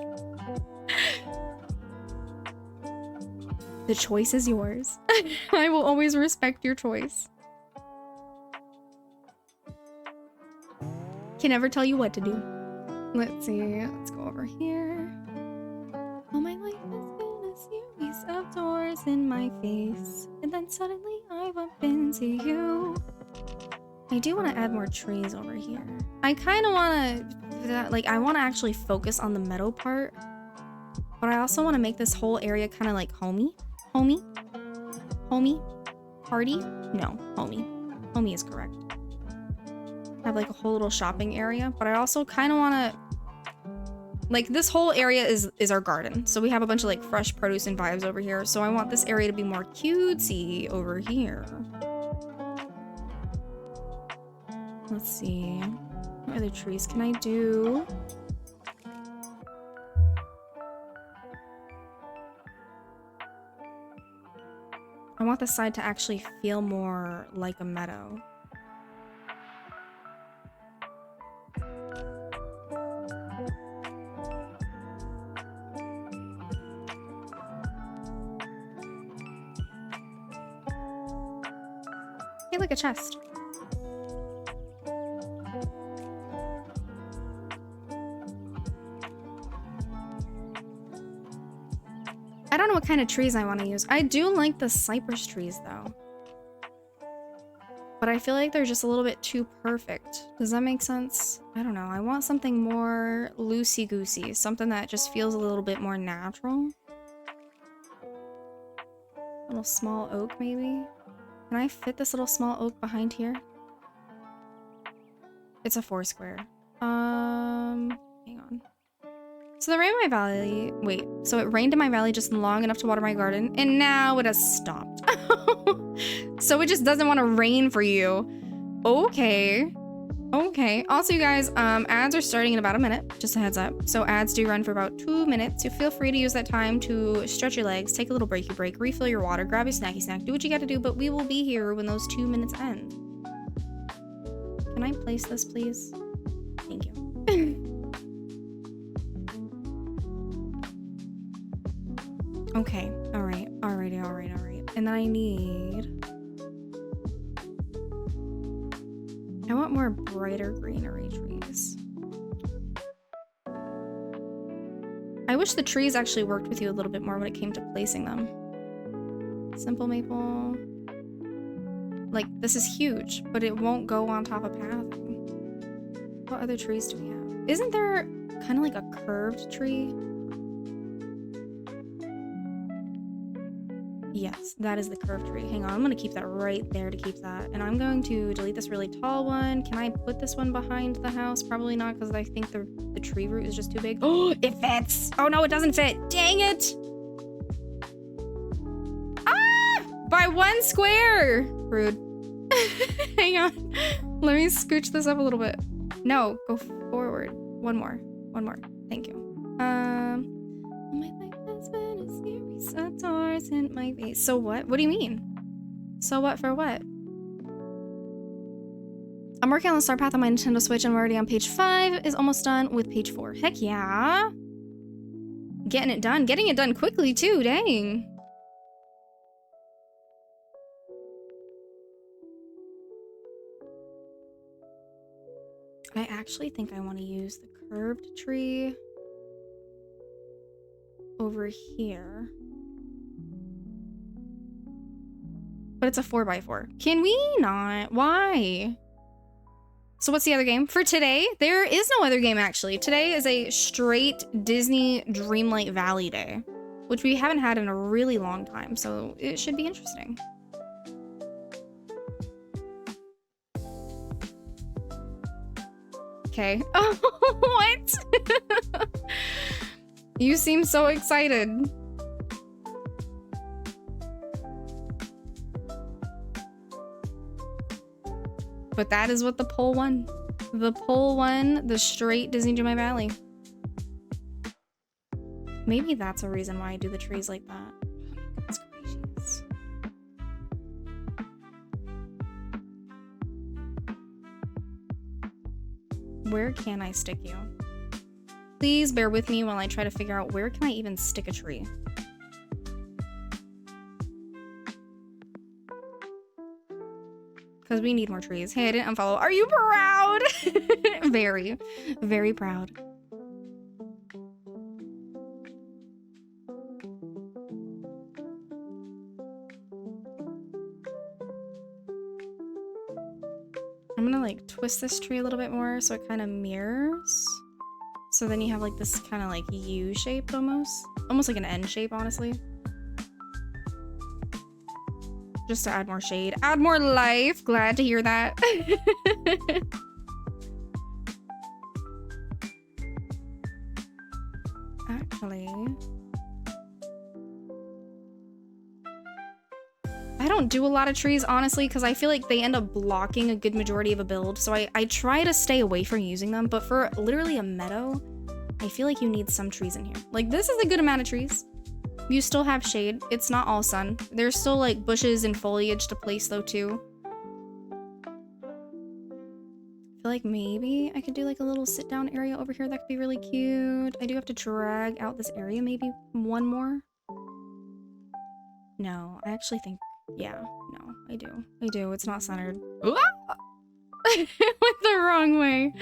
The choice is yours. I will always respect your choice. Can never tell you what to do. Let's see. Let's go over here. Oh, my life has been a series of doors in my face. And then suddenly I bump into you. I do want to add more trees over here. I kind of want to, like, I want to actually focus on the meadow part. But I also want to make this whole area kind of like homey. Homey? Party? No, homey. Homey is correct. Have like a whole little shopping area, but I also kind of want to, like, this whole area is our garden. So we have a bunch of like fresh produce and vibes over here. So I want this area to be more cutesy over here. Let's see. What other trees can I do? I want the side to actually feel more like a meadow. Hey, look, a chest. I don't know what kind of trees I want to use. I do like the cypress trees though. But I feel like they're just a little bit too perfect. Does that make sense? I don't know. I want something more loosey-goosey. Something that just feels a little bit more natural. A little small oak maybe? Can I fit this little small oak behind here? It's a 4 square. Hang on. So the rain in my valley, wait, so it rained in my valley just long enough to water my garden, and now it has stopped. So it just doesn't want to rain for you. Okay. Okay. Also, you guys, ads are starting in about a minute, just a heads up. So ads do run for about 2 minutes. So feel free to use that time to stretch your legs, take a little breaky break, refill your water, grab your snacky snack, do what you gotta do, but we will be here when those 2 minutes end. Can I place this, please? Thank you. Okay, alright, alrighty, alright, alright. And then I want more brighter greenery trees. I wish the trees actually worked with you a little bit more when it came to placing them. Simple maple. Like, this is huge, but it won't go on top of pathing. What other trees do we have? Isn't there kind of like a curved tree? Yes, that is the curved tree. Hang on, I'm gonna keep that right there to keep that. And I'm going to delete this really tall one. Can I put this one behind the house? Probably not, because I think the tree root is just too big. Oh, it fits! Oh no, it doesn't fit! Dang it! Ah! By 1 square! Rude. Hang on. Let me scooch this up a little bit. No, go forward. One more. Thank you. My life has been a series of doors in my face. So what? What do you mean? So what for what? I'm working on the start path on my Nintendo Switch and we're already on page 5. Is almost done with page 4. Heck yeah. Getting it done. Getting it done quickly too. Dang. I actually think I want to use the curved tree over here. But it's a 4x4. Can we not? Why? So what's the other game? For today, there is no other game actually. Today is a straight Disney Dreamlight Valley day, which we haven't had in a really long time, so it should be interesting. Okay. Oh, what? You seem so excited. But that is what the poll won. The poll won the straight Disney Dreamlight Valley. Maybe that's a reason why I do the trees like that. That's gracious. Where can I stick you? Please bear with me while I try to figure out where can I even stick a tree. Because we need more trees. Hey, I didn't unfollow. Are you proud? Very, very proud. I'm gonna like twist this tree a little bit more so it kind of mirrors. So then you have like this kind of like U shape almost. Almost like an N shape, honestly. Just to add more shade. Add more life. Glad to hear that. Actually, I don't do a lot of trees, honestly, because I feel like they end up blocking a good majority of a build. So I try to stay away from using them. But for literally a meadow, I feel like you need some trees in here. Like, this is a good amount of trees. You still have shade. It's not all sun. There's still like bushes and foliage to place though too. I feel like maybe I could do like a little sit down area over here. That could be really cute. I do have to drag out this area maybe one more. No, I actually think, yeah, no, I do. It's not centered. It went the wrong way.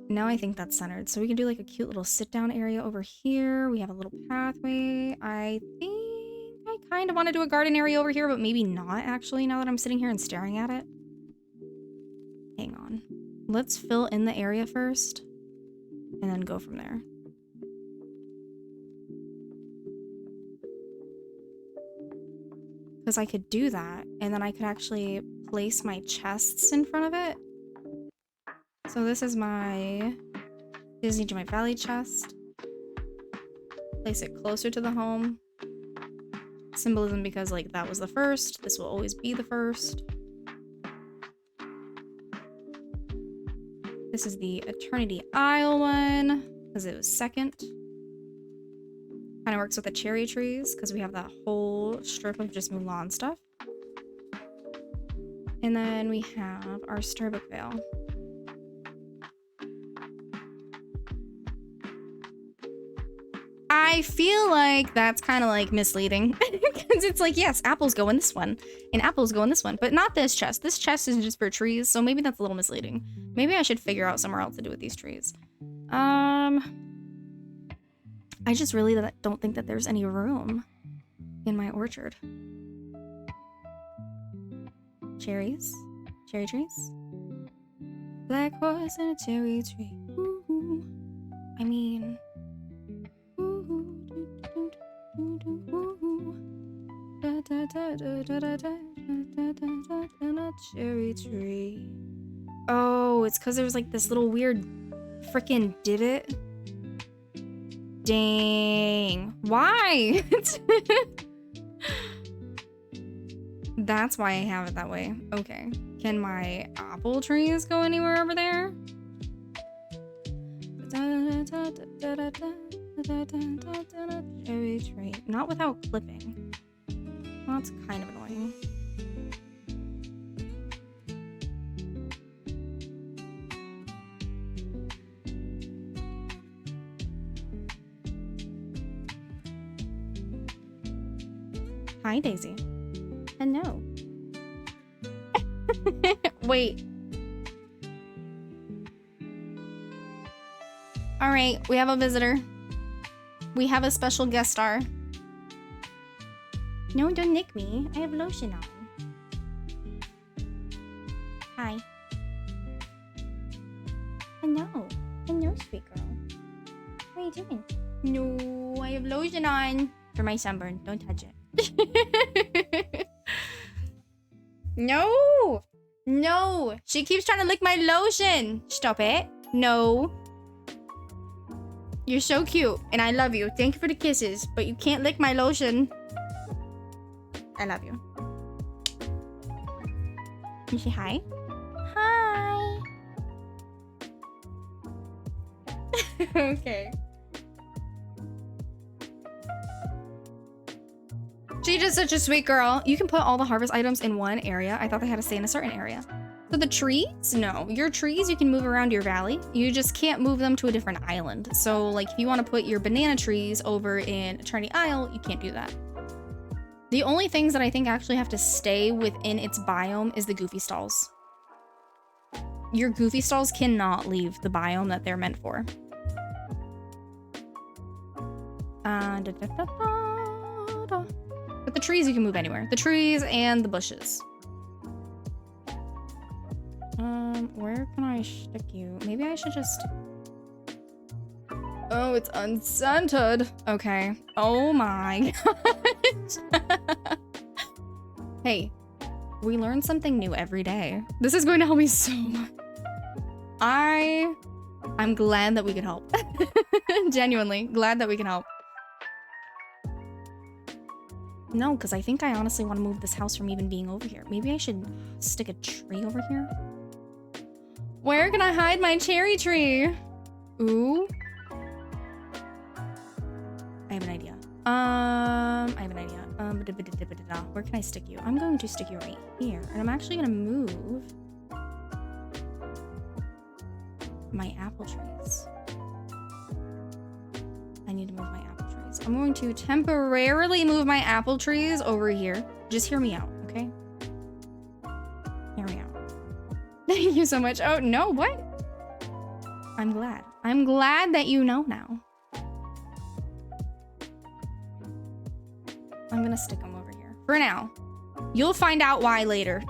Now I think that's centered. So we can do like a cute little sit down area over here. We have a little pathway. I think I kind of want to do a garden area over here, but maybe not actually now that I'm sitting here and staring at it. Hang on. Let's fill in the area first and then go from there. Because I could do that and then I could actually place my chests in front of it. So this is my Disney Joy Valley chest. Place it closer to the home. Symbolism because like that was the first. This will always be the first. This is the Eternity Isle one because it was second. Kind of works with the cherry trees because we have that whole strip of just Mulan stuff. And then we have our Starbuck Vale. I feel like that's kind of like misleading because it's like, yes, apples go in this one and apples go in this one, but not this chest. This chest is just for trees, so maybe that's a little misleading. Maybe I should figure out somewhere else to do with these trees. I just really don't think that there's any room in my orchard. Cherries? Cherry trees? Black horse and a cherry tree. Ooh. I mean... Cherry tree. Oh, it's because there was like this little weird freaking divot. Dang. Why? That's why I have it that way. Okay. Can my apple trees go anywhere over there? Cherry tree. Not without clipping. That's kind of annoying. Hi, Daisy. Hello. Wait. All right, we have a visitor. We have a special guest star. No, don't nick me. I have lotion on. Hi. Hello. Hello, sweet girl. What are you doing? No, I have lotion on. For my sunburn. Don't touch it. No! No! She keeps trying to lick my lotion! Stop it. No. You're so cute, and I love you. Thank you for the kisses, but you can't lick my lotion. I love you. Can you say hi? Hi! Okay. She's just such a sweet girl. You can put all the harvest items in one area. I thought they had to stay in a certain area. So the trees? No. Your trees, you can move around your valley. You just can't move them to a different island. So, like, if you want to put your banana trees over in Eternity Isle, you can't do that. The only things that I think actually have to stay within its biome is the Goofy Stalls. Your Goofy Stalls cannot leave the biome that they're meant for. But the trees you can move anywhere. The trees and the bushes. Where can I stick you? Maybe I should just... Oh, it's unscented. Okay. Oh my god. Hey, we learn something new every day. This is going to help me so much. I'm glad that we can help. Genuinely glad that we can help. No, because I think I honestly want to move this house from even being over here. Maybe I should stick a tree over here. Where can I hide my cherry tree? Ooh. have an idea. Where can I stick you? I'm going to stick you right here. And I'm actually gonna move my apple trees. I need to move my apple trees. I'm going to temporarily move my apple trees over here. Just hear me out, okay? Hear me out. Thank you so much. Oh, no, what? I'm glad. I'm glad that you know now. I'm gonna stick them over here. For now. You'll find out why later.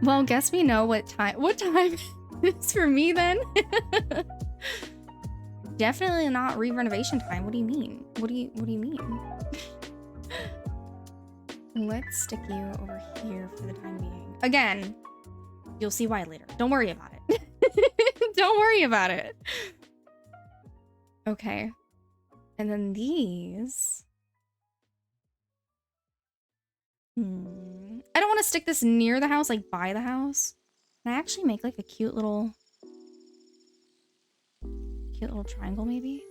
Well, guess we know what time is for me then. Definitely not re-renovation time. What do you mean? What do you mean? Let's stick you over here for the time being. Again, you'll see why later. Don't worry about it. Don't worry about it. Okay. And then these. I don't want to stick this near the house, like by the house. Can I actually make like a cute little triangle maybe?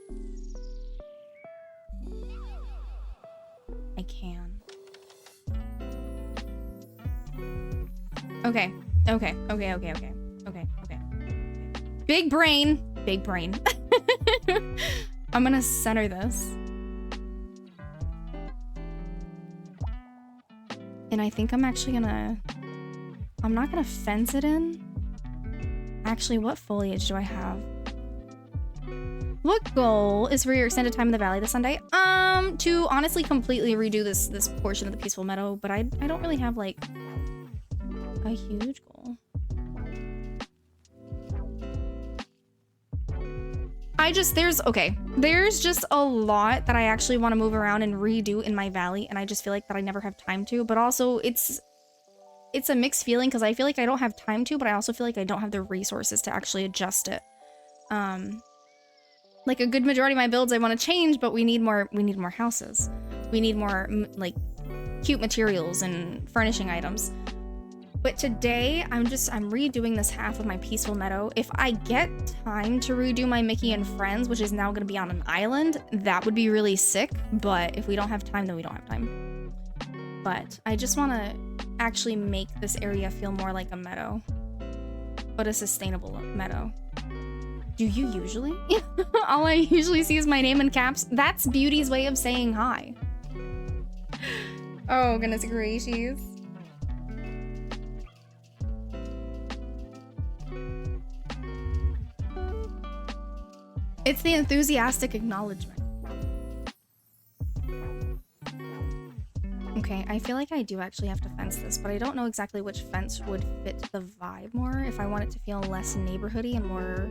I can. Okay. Big brain. I'm gonna center this. And I think I'm actually gonna... I'm not gonna fence it in. Actually, what foliage do I have? What goal is for your extended time in the valley this Sunday? To honestly completely redo this portion of the peaceful meadow, but I don't really have like a huge goal. There's just a lot that I actually want to move around and redo in my valley, and I just feel like that I never have time to, but also it's a mixed feeling because I feel like I don't have time to, but I also feel like I don't have the resources to actually adjust it. Like a good majority of my builds I want to change, but we need more houses. We need more like cute materials and furnishing items. But today I'm redoing this half of my peaceful meadow. If I get time to redo my Mickey and Friends, which is now going to be on an island, that would be really sick. But if we don't have time, then we don't have time. But I just want to actually make this area feel more like a meadow, but a sustainable meadow. Do you usually? All I usually see is my name in caps. That's Beauty's way of saying hi. Oh, goodness gracious. It's the enthusiastic acknowledgement. Okay, I feel like I do actually have to fence this, but I don't know exactly which fence would fit the vibe more. If I want it to feel less neighborhoody and more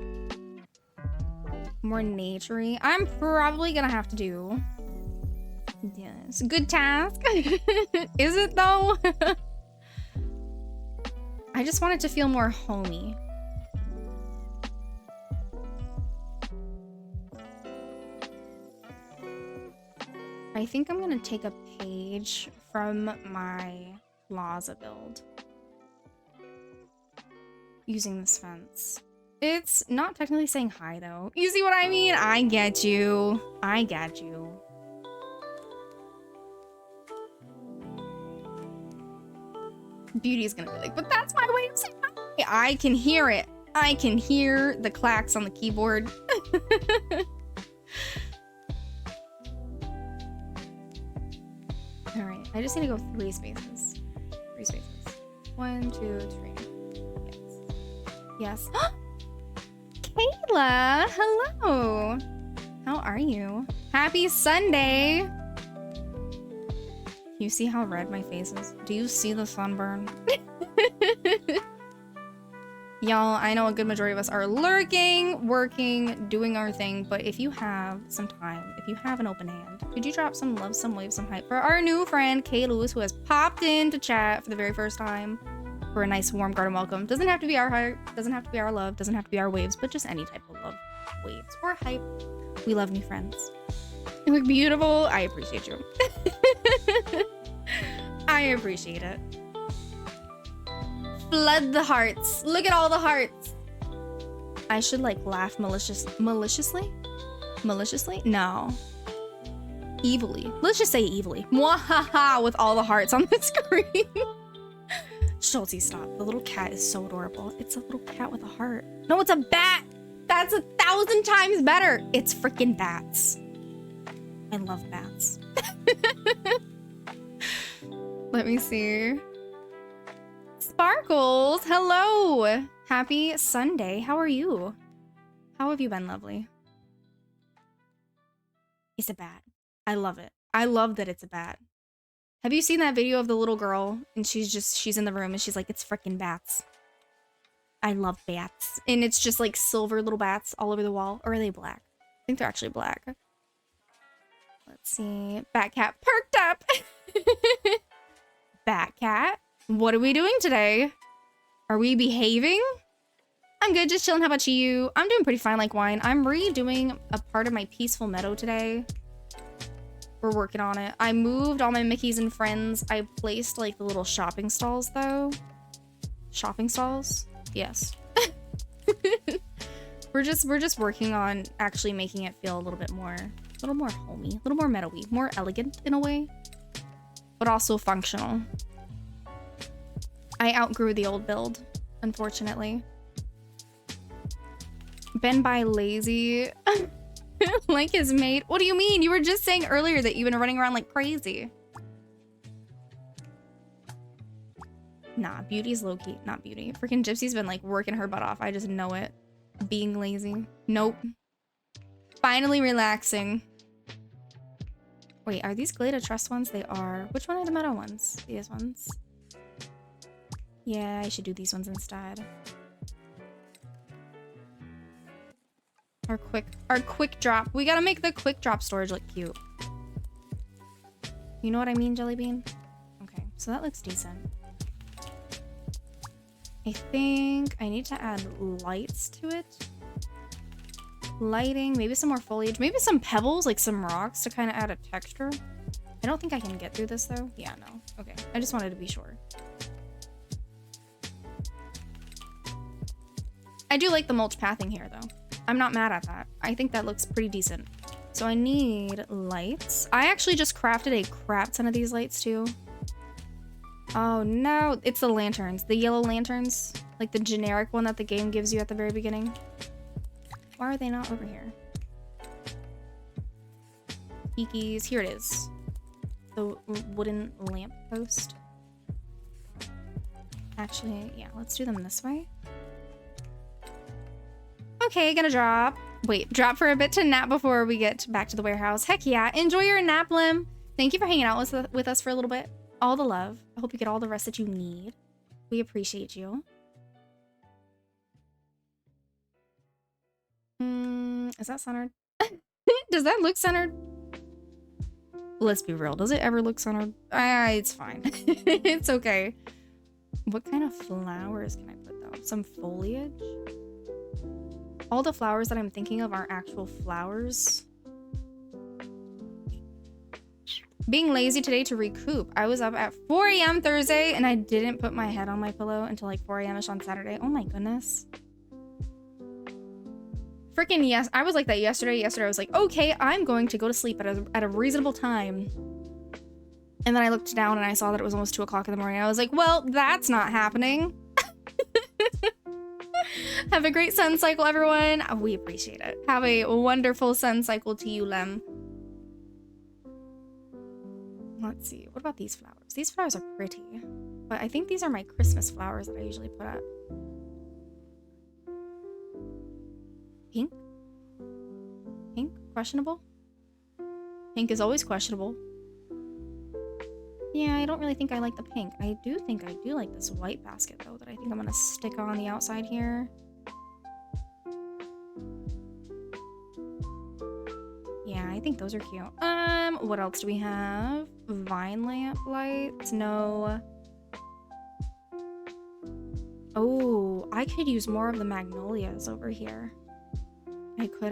naturey. I'm probably gonna have to do... Yes, good task. Is it though? I just want it to feel more homey. I think I'm gonna take a page from my Plaza build using this fence. It's not technically saying hi though. You see what I mean? I get you. I get you. Beauty's gonna be like, but that's my way of saying hi. I can hear it. I can hear the clacks on the keyboard. All right, I just need to go 3 spaces. 3 spaces. 1, 2, 3. Yes. Yes. Kayla, hello. How are you? Happy Sunday. You see how red my face is? Do you see the sunburn? Y'all, I know a good majority of us are lurking, working, doing our thing, but if you have some time, if you have an open hand, could you drop some love, some wave, some hype for our new friend, Kay Lewis, who has popped in to chat for the very first time for a nice warm garden welcome. Doesn't have to be our hype, doesn't have to be our love, doesn't have to be our waves, but just any type of love, waves, or hype. We love new friends. You look beautiful. I appreciate you. I appreciate it. Flood the hearts. Look at all the hearts. I should like laugh maliciously. Maliciously? No. Evilly. Let's just say evilly. Mwahaha with all the hearts on the screen. Schultzy, stop. The little cat is so adorable. It's a little cat with a heart. No, it's a bat! That's 1,000 times better! It's freaking bats. I love bats. Let me see. Sparkles, hello! Happy Sunday. How are you? How have you been, lovely? It's a bat. I love it. I love that it's a bat. Have you seen that video of the little girl? And she's in the room and she's like, it's freaking bats. I love bats. And it's just like silver little bats all over the wall. Or are they black? I think they're actually black. Let's see. Batcat perked up. Batcat, what are we doing today? Are we behaving? I'm good, just chilling. How about you? I'm doing pretty fine like wine. I'm redoing a part of my peaceful meadow today. We're working on it. I moved all my Mickeys and friends. I placed like the little shopping stalls though. Shopping stalls? Yes. We're just working on actually making it feel a little more homey, a little more meadowy, more elegant in a way, but also functional. I outgrew the old build, unfortunately. Been by lazy. Like his mate. What do you mean? You were just saying earlier that you've been running around like crazy. Nah, Beauty's low-key. Not Beauty. Freaking Gypsy's been like working her butt off. I just know it. Being lazy. Nope. Finally relaxing. Wait, are these Glade Trust ones? They are. Which one are the Meadow ones? These ones. Yeah, I should do these ones instead. Our quick drop. We gotta make the quick drop storage look cute. You know what I mean, Jellybean? Okay, so that looks decent. I think I need to add lights to it. Lighting, maybe some more foliage, maybe some pebbles, like some rocks to kind of add a texture. I don't think I can get through this though. Yeah, no. Okay, I just wanted to be sure. I do like the mulch pathing here though. I'm not mad at that. I think that looks pretty decent. So I need lights. I actually just crafted a crap ton of these lights too. Oh no, it's the lanterns. The yellow lanterns. Like the generic one that the game gives you at the very beginning. Why are they not over here? Peekies. Here it is. The wooden lamp post. Actually, yeah, let's do them this way. Okay, gonna drop. Wait, drop for a bit to nap before we get back to the warehouse. Heck yeah, enjoy your nap, Lim. Thank you for hanging out with us for a little bit. All the love. I hope you get all the rest that you need. We appreciate you. Is that centered? Does that look centered? Let's be real. Does it ever look centered? It's fine. It's okay. What kind of flowers can I put though? Some foliage? All the flowers that I'm thinking of are actual flowers. Being lazy today to recoup. I was up at 4 a.m. Thursday and I didn't put my head on my pillow until like 4 a.m.-ish on Saturday. Oh my goodness. Freaking yes. I was like that yesterday. Yesterday I was like, okay, I'm going to go to sleep at a reasonable time. And then I looked down and I saw that it was almost 2 o'clock in the morning. I was like, well, that's not happening. Have a great sun cycle, everyone. We appreciate it. Have a wonderful sun cycle to you, Lem. Let's see. What about these flowers? These flowers are pretty. But I think these are my Christmas flowers that I usually put up. Pink? Pink? Questionable? Pink is always questionable. Yeah, I don't really think I like the pink. I do think I do like this white basket, though, that I think I'm gonna stick on the outside here. Yeah, I think those are cute. What else do we have? Vine lamp lights? No. Oh, I could use more of the magnolias over here. I could.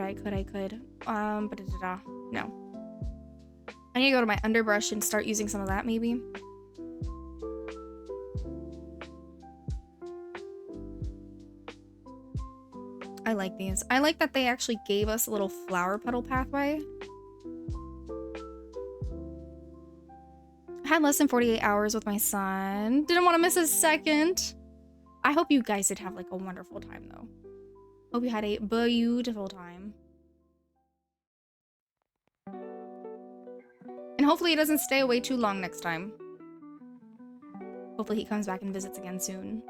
No. I need to go to my underbrush and start using some of that, maybe. I like these. I like that they actually gave us a little flower petal pathway. I had less than 48 hours with my son. Didn't want to miss a second. I hope you guys did have like a wonderful time though. Hope you had a beautiful time. And hopefully he doesn't stay away too long next time. Hopefully he comes back and visits again soon.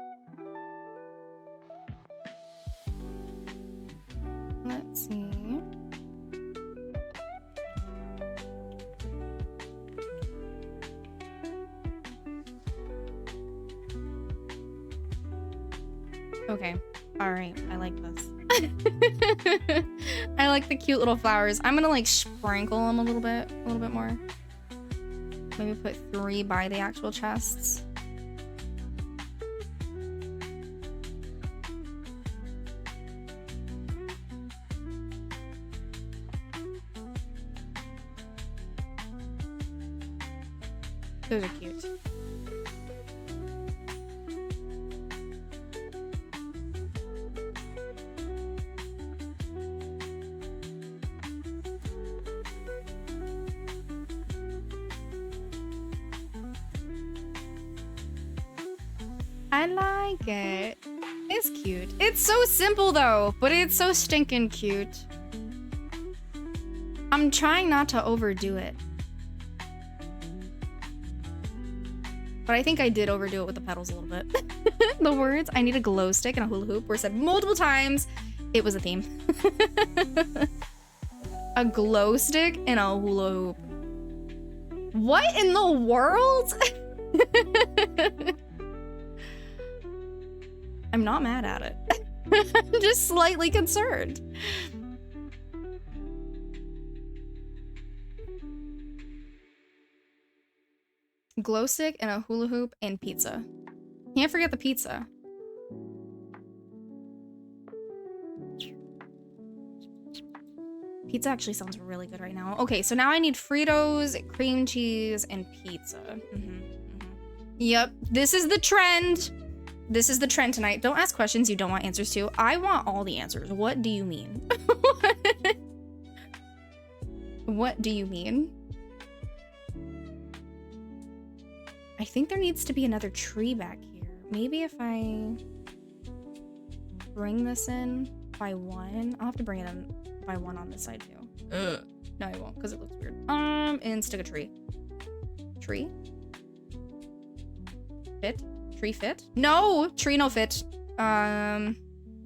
Let's see. Okay. All right. I like this. I like the cute little flowers. I'm gonna like sprinkle them a little bit more. Maybe put 3 by the actual chests. Those are cute. I like it. It's cute. It's so simple though, but it's so stinking cute. I'm trying not to overdo it. But I think I did overdo it with the petals a little bit. The words, I need a glow stick and a hula hoop, were said multiple times. It was a theme. A glow stick and a hula hoop. What in the world? I'm not mad at it. I'm just slightly concerned. Glow stick and a hula hoop and pizza. Can't forget the pizza. Pizza actually sounds really good right now. Okay, so now I need Fritos, cream cheese, and pizza. Yep, this is the trend. This is the trend tonight. Don't ask questions you don't want answers to. I want all the answers. What do you mean? What do you mean? I think there needs to be another tree back here. Maybe if I bring this in by 1. I'll have to bring it in by 1 on this side too. No, I won't because it looks weird. And stick a tree. Tree? Fit? Tree fit? No! Tree no fit.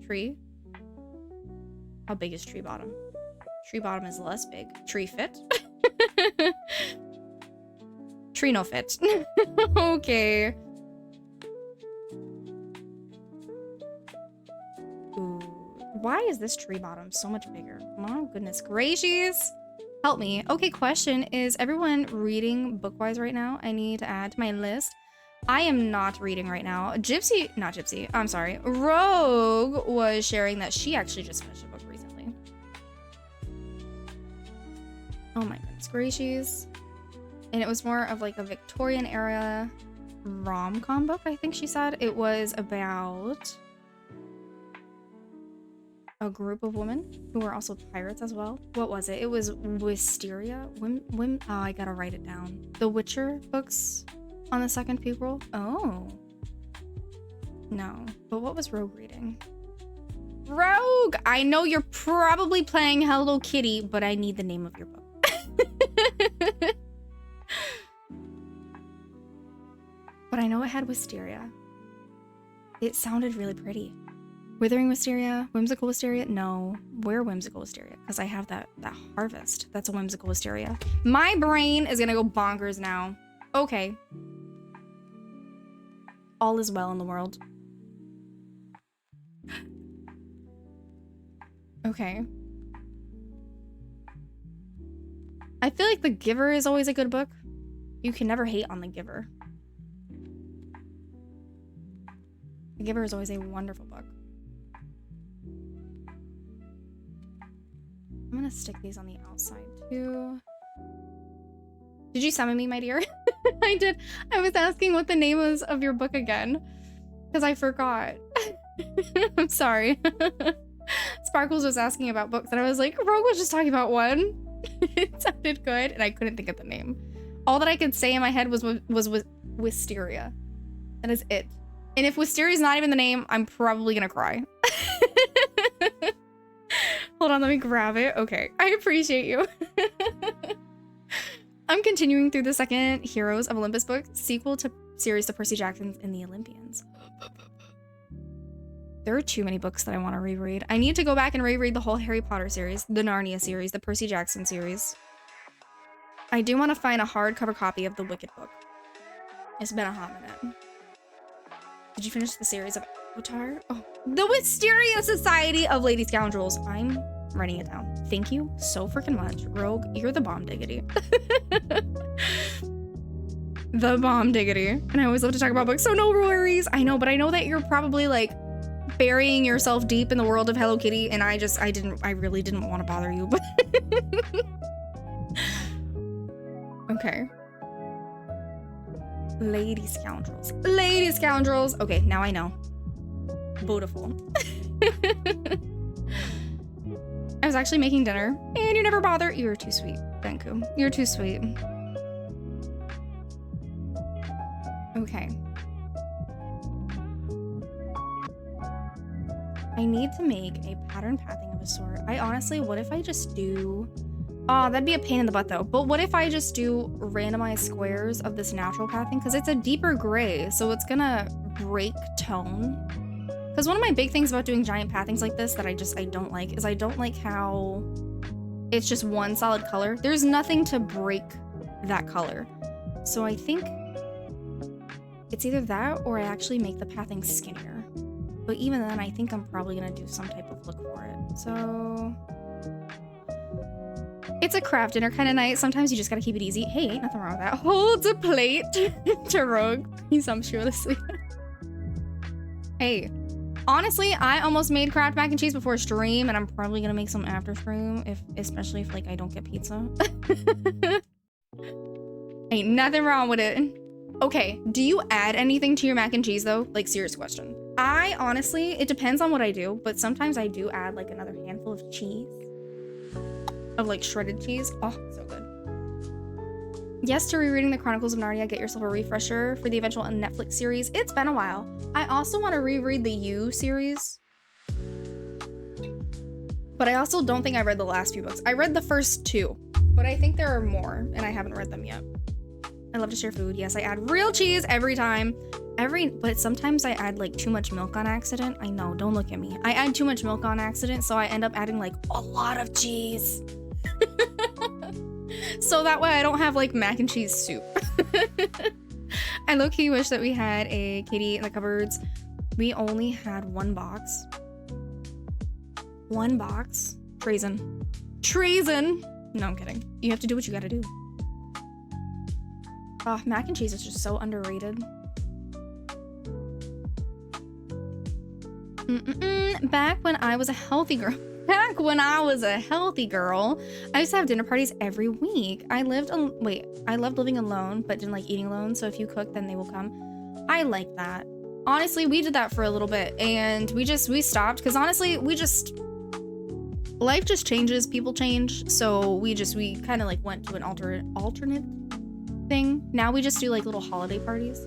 Tree? How big is tree bottom? Tree bottom is less big. Tree fit? Tree no fit. Okay. Ooh. Why is this tree bottom so much bigger? My goodness gracious. Help me. Okay, question. Is everyone reading Bookwise right now? I need to add to my list. I am not reading right now. I'm sorry. Rogue was sharing that she actually just finished a book recently. Oh my goodness gracious. And it was more of like a Victorian era rom-com book, I think she said. It was about a group of women who were also pirates as well. What was it? It was Wisteria? Oh, I gotta write it down. The Witcher books on the second people? Oh. No. But what was Rogue reading? Rogue! I know you're probably playing Hello Kitty, but I need the name of your book. But I know it had Wisteria. It sounded really pretty. Withering Wisteria? Whimsical Wisteria? No. Where Whimsical Wisteria? Because I have that harvest. That's a Whimsical Wisteria. My brain is gonna go bonkers now. Okay. All is well in the world. Okay. I feel like The Giver is always a good book. You can never hate on The Giver. The Giver is always a wonderful book. I'm gonna stick these on the outside too. Did you summon me, my dear? I did. I was asking what the name was of your book again, because I forgot. I'm sorry. It's Sparkles was asking about books, and I was like, Rogue was just talking about one. It sounded good, and I couldn't think of the name. All that I could say in my head was Wisteria. That is it. And if Wisteria is not even the name, I'm probably gonna cry. Hold on, let me grab it. Okay, I appreciate you. I'm continuing through the second Heroes of Olympus book, sequel to series to Percy Jackson's and the Olympians. There are too many books that I want to reread. I need to go back and reread the whole Harry Potter series, the Narnia series, the Percy Jackson series. I do want to find a hardcover copy of the Wicked book. It's been a hot minute. Did you finish the series of Avatar? Oh, the Wisteria Society of Lady Scoundrels. I'm writing it down. Thank you so freaking much. Rogue, you're the bomb diggity. The bomb diggity. And I always love to talk about books, so no worries. I know, but I know that you're probably like burying yourself deep in the world of Hello Kitty, and I really didn't want to bother you. Okay. Lady Scoundrels. Lady Scoundrels. Okay, now I know. Beautiful. I was actually making dinner, and you never bother. You're too sweet, Benku. You're too sweet. Okay. I need to make a pattern pathing of a sort. I honestly, what if I just do... Oh, that'd be a pain in the butt though. But what if I just do randomized squares of this natural pathing? Because it's a deeper gray, so it's gonna break tone. Because one of my big things about doing giant pathings like this that I don't like is I don't like how it's just one solid color. There's nothing to break that color. So I think it's either that or I actually make the pathing skinnier. But even then, I think I'm probably gonna do some type of look for it. So it's a craft dinner kind of night. Sometimes you just gotta keep it easy. Hey, ain't nothing wrong with that. Holds a plate to Rogue presumptuously. Hey, honestly, I almost made Kraft mac and cheese before stream, and I'm probably gonna make some after stream, especially if like I don't get pizza. Ain't nothing wrong with it. Okay, do you add anything to your mac and cheese though? Like, serious question. I honestly, it depends on what I do, but sometimes I do add like another handful of cheese. Of like shredded cheese. Oh, so good. Yes to rereading the Chronicles of Narnia. Get yourself a refresher for the eventual Netflix series. It's been a while. I also want to reread the You series. But I also don't think I read the last few books. I read the first two, but I think there are more and I haven't read them yet. I love to share food. Yes, I add real cheese every time. But sometimes I add like too much milk on accident. I know, don't look at me. I add too much milk on accident, so I end up adding like a lot of cheese. So that way I don't have like mac and cheese soup. I low-key wish that we had a kitty in the cupboards. We only had one box. One box. Treason. Treason! No, I'm kidding. You have to do what you gotta do. Oh, mac and cheese is just so underrated. Back when I was a healthy girl. I used to have dinner parties every week. I loved living alone, but didn't like eating alone. So if you cook, then they will come. I like that. Honestly, we did that for a little bit and we stopped because honestly, life just changes, people change. So we kind of like went to an alternate thing. Now we just do like little holiday parties.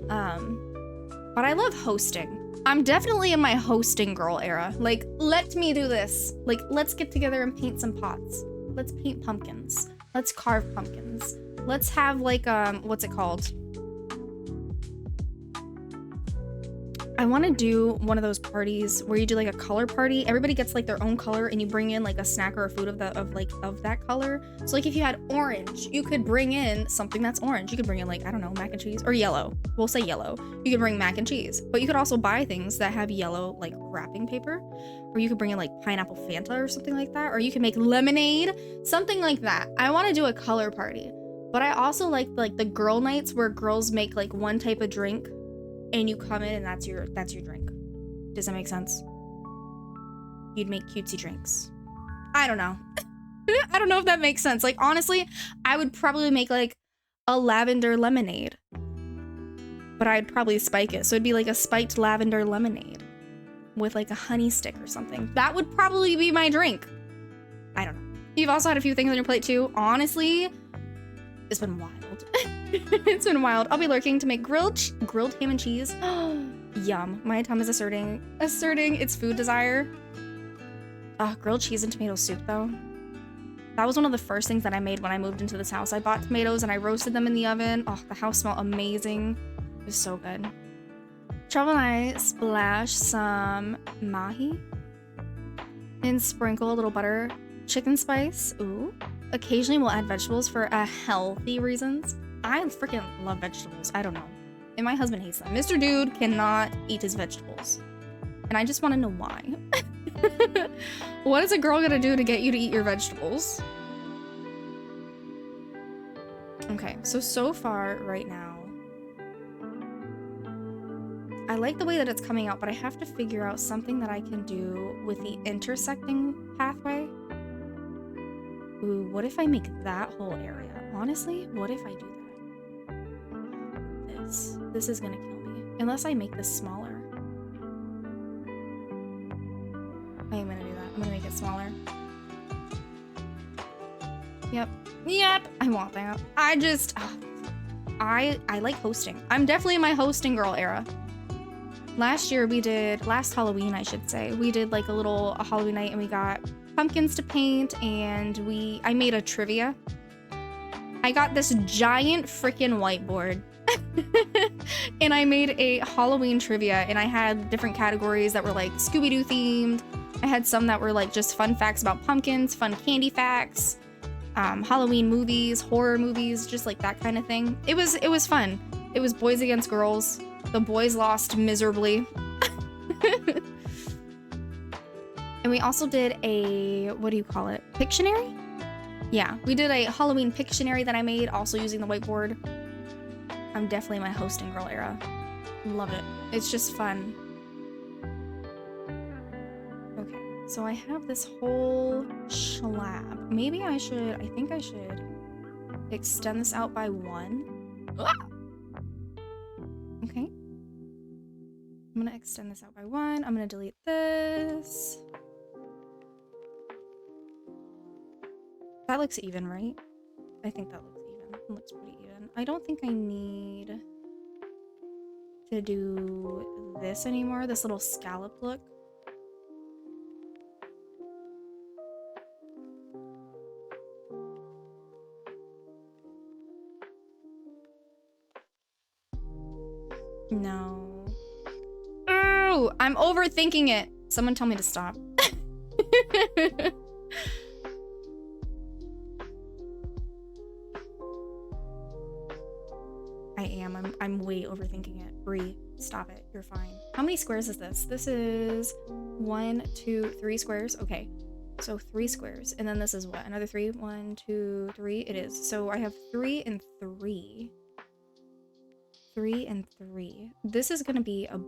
But I love hosting. I'm definitely in my hosting girl era. Like, let me do this. Like, let's get together and paint some pots. Let's paint pumpkins. Let's carve pumpkins. Let's have like, what's it called? I want to do one of those parties where you do like a color party. Everybody gets like their own color and you bring in like a snack or a food of that color. So like if you had orange, you could bring in something that's orange. You could bring in like, I don't know, mac and cheese or yellow. We'll say yellow. You could bring mac and cheese, but you could also buy things that have yellow like wrapping paper, or you could bring in like pineapple Fanta or something like that. Or you can make lemonade, something like that. I want to do a color party, but I also like the girl nights where girls make like one type of drink and you come in and that's your drink. Does that make sense? You'd make cutesy drinks. I don't know. I don't know if that makes sense. Like, honestly, I would probably make like a lavender lemonade, but I'd probably spike it. So it'd be like a spiked lavender lemonade with like a honey stick or something. That would probably be my drink. I don't know. You've also had a few things on your plate too. Honestly, it's been wild. It's been wild. I'll be lurking to make grilled ham and cheese. Yum. My tongue is asserting its food desire. Grilled cheese and tomato soup though. That was one of the first things that I made when I moved into this house. I bought tomatoes and I roasted them in the oven. Oh, the house smelled amazing. It was so good. Travel and I splash some mahi and sprinkle a little butter. Chicken spice. Ooh. Occasionally we'll add vegetables for healthy reasons. I freaking love vegetables. I don't know. And my husband hates them. Mr. Dude cannot eat his vegetables. And I just want to know why. What is a girl gonna do to get you to eat your vegetables? Okay, so far right now, I like the way that it's coming out, but I have to figure out something that I can do with the intersecting pathway. Ooh, what if I make that whole area? Honestly, what if I do that? This is gonna kill me. Unless I make this smaller. I am gonna do that. I'm gonna make it smaller. Yep. I want that. I like hosting. I'm definitely in my hosting girl era. Last Halloween, I should say, we did like a Halloween night and we got pumpkins to paint and I made a trivia. I got this giant freaking whiteboard and I made a Halloween trivia and I had different categories that were like Scooby-Doo themed. I had some that were like just fun facts about pumpkins, fun candy facts, Halloween movies, horror movies, just like that kind of thing. It was fun. It was boys against girls. The boys lost miserably. And we also did a, what do you call it? Pictionary? Yeah, we did a Halloween Pictionary that I made, also using the whiteboard. I'm definitely in my hosting girl era. Love it. It's just fun. Okay, so I have this whole slab. Maybe I think I should extend this out by 1. Ah! Okay. I'm gonna extend this out by 1. I'm gonna delete this. That looks even, right? I think that looks even. It looks pretty even. I don't think I need to do this anymore, this little scallop look. No. Ooh, I'm overthinking it. Someone tell me to stop. I'm way overthinking it. Bree, stop it. You're fine. How many squares is this? This is 1, 2, 3 squares. Okay. So 3 squares. And then this is what? Another 3? 1, 2, 3. It is. So I have 3 and 3. 3 and 3. This is going to be a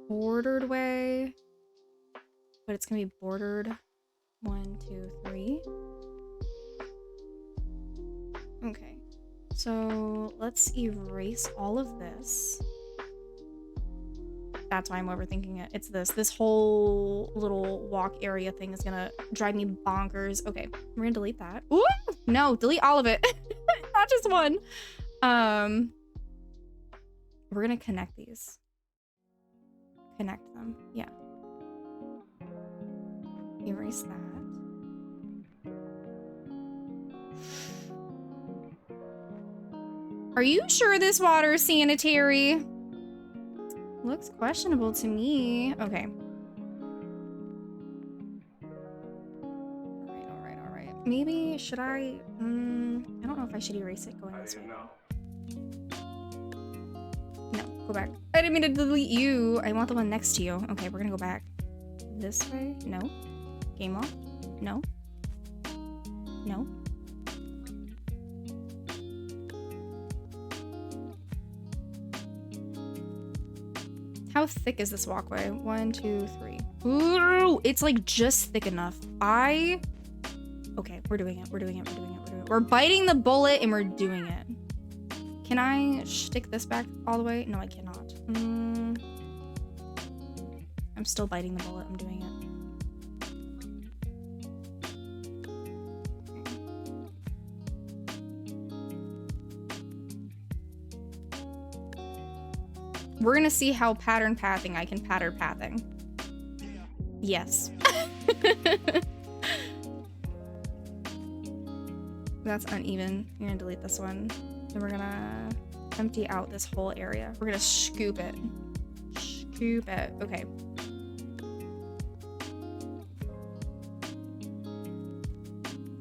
bordered way. But it's going to be bordered 1, 2, 3. Okay. So let's erase all of this. That's why I'm overthinking it. It's this. This whole little walk area thing is gonna drive me bonkers. Okay, we're gonna delete that. Ooh! No, delete all of it. Not just one. We're gonna connect these. Connect them. Yeah. Erase that. Are you sure this water is sanitary? Looks questionable to me. Okay. All right. Maybe, should I don't know if I should erase it going this way. No, go back. I didn't mean to delete you. I want the one next to you. Okay, we're gonna go back. This way? No. Game lock? No. No. How thick is this walkway? 1, 2, 3. Ooh, it's like just thick enough. Okay, we're doing it. We're biting the bullet and we're doing it. Can I stick this back all the way? No, I cannot. I'm still biting the bullet. I'm doing it. We're gonna see how pattern pathing I can pattern pathing. Yes. That's uneven. You're gonna delete this one. Then we're gonna empty out this whole area. We're gonna scoop it. Scoop it. Okay.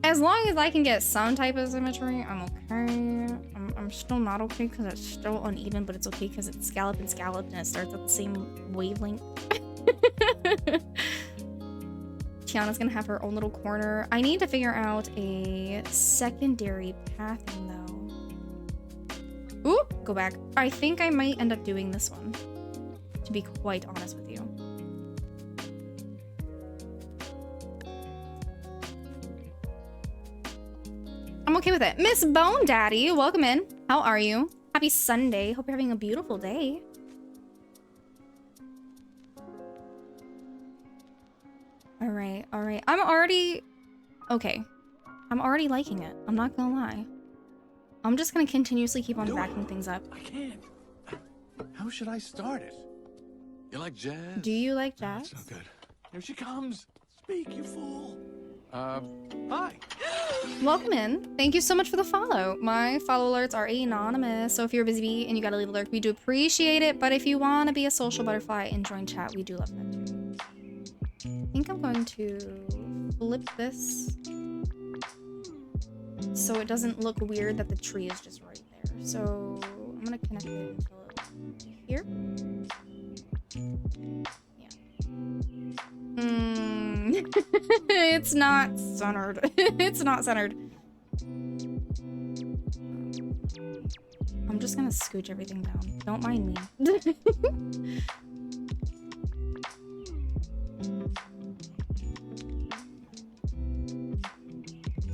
As long as I can get some type of symmetry, I'm okay. I'm still not okay because it's still uneven, but it's okay because it's scalloped and it starts at the same wavelength. Tiana's gonna have her own little corner. I need to figure out a secondary pathing though. Ooh, go back. I think I might end up doing this one, to be quite honest with you. I'm okay with it. Miss Bone Daddy, welcome in. How are you? Happy Sunday. Hope you're having a beautiful day. All right, all right. I'm already liking it. I'm not gonna lie. I'm just gonna continuously keep on backing things up. I can't. How should I start it? You like jazz? Do you like jazz? That's no good. Here she comes. Speak, you fool. Hi. Welcome in. Thank you so much for the follow. My follow alerts are anonymous, so if you're a busy bee and you gotta leave a lurk, we do appreciate it. But if you want to be a social butterfly and join chat, we do love that too. I think I'm going to flip this so it doesn't look weird that the tree is just right there. So I'm gonna connect it until here. It's not centered. It's not centered. I'm just gonna scooch everything down. Don't mind me.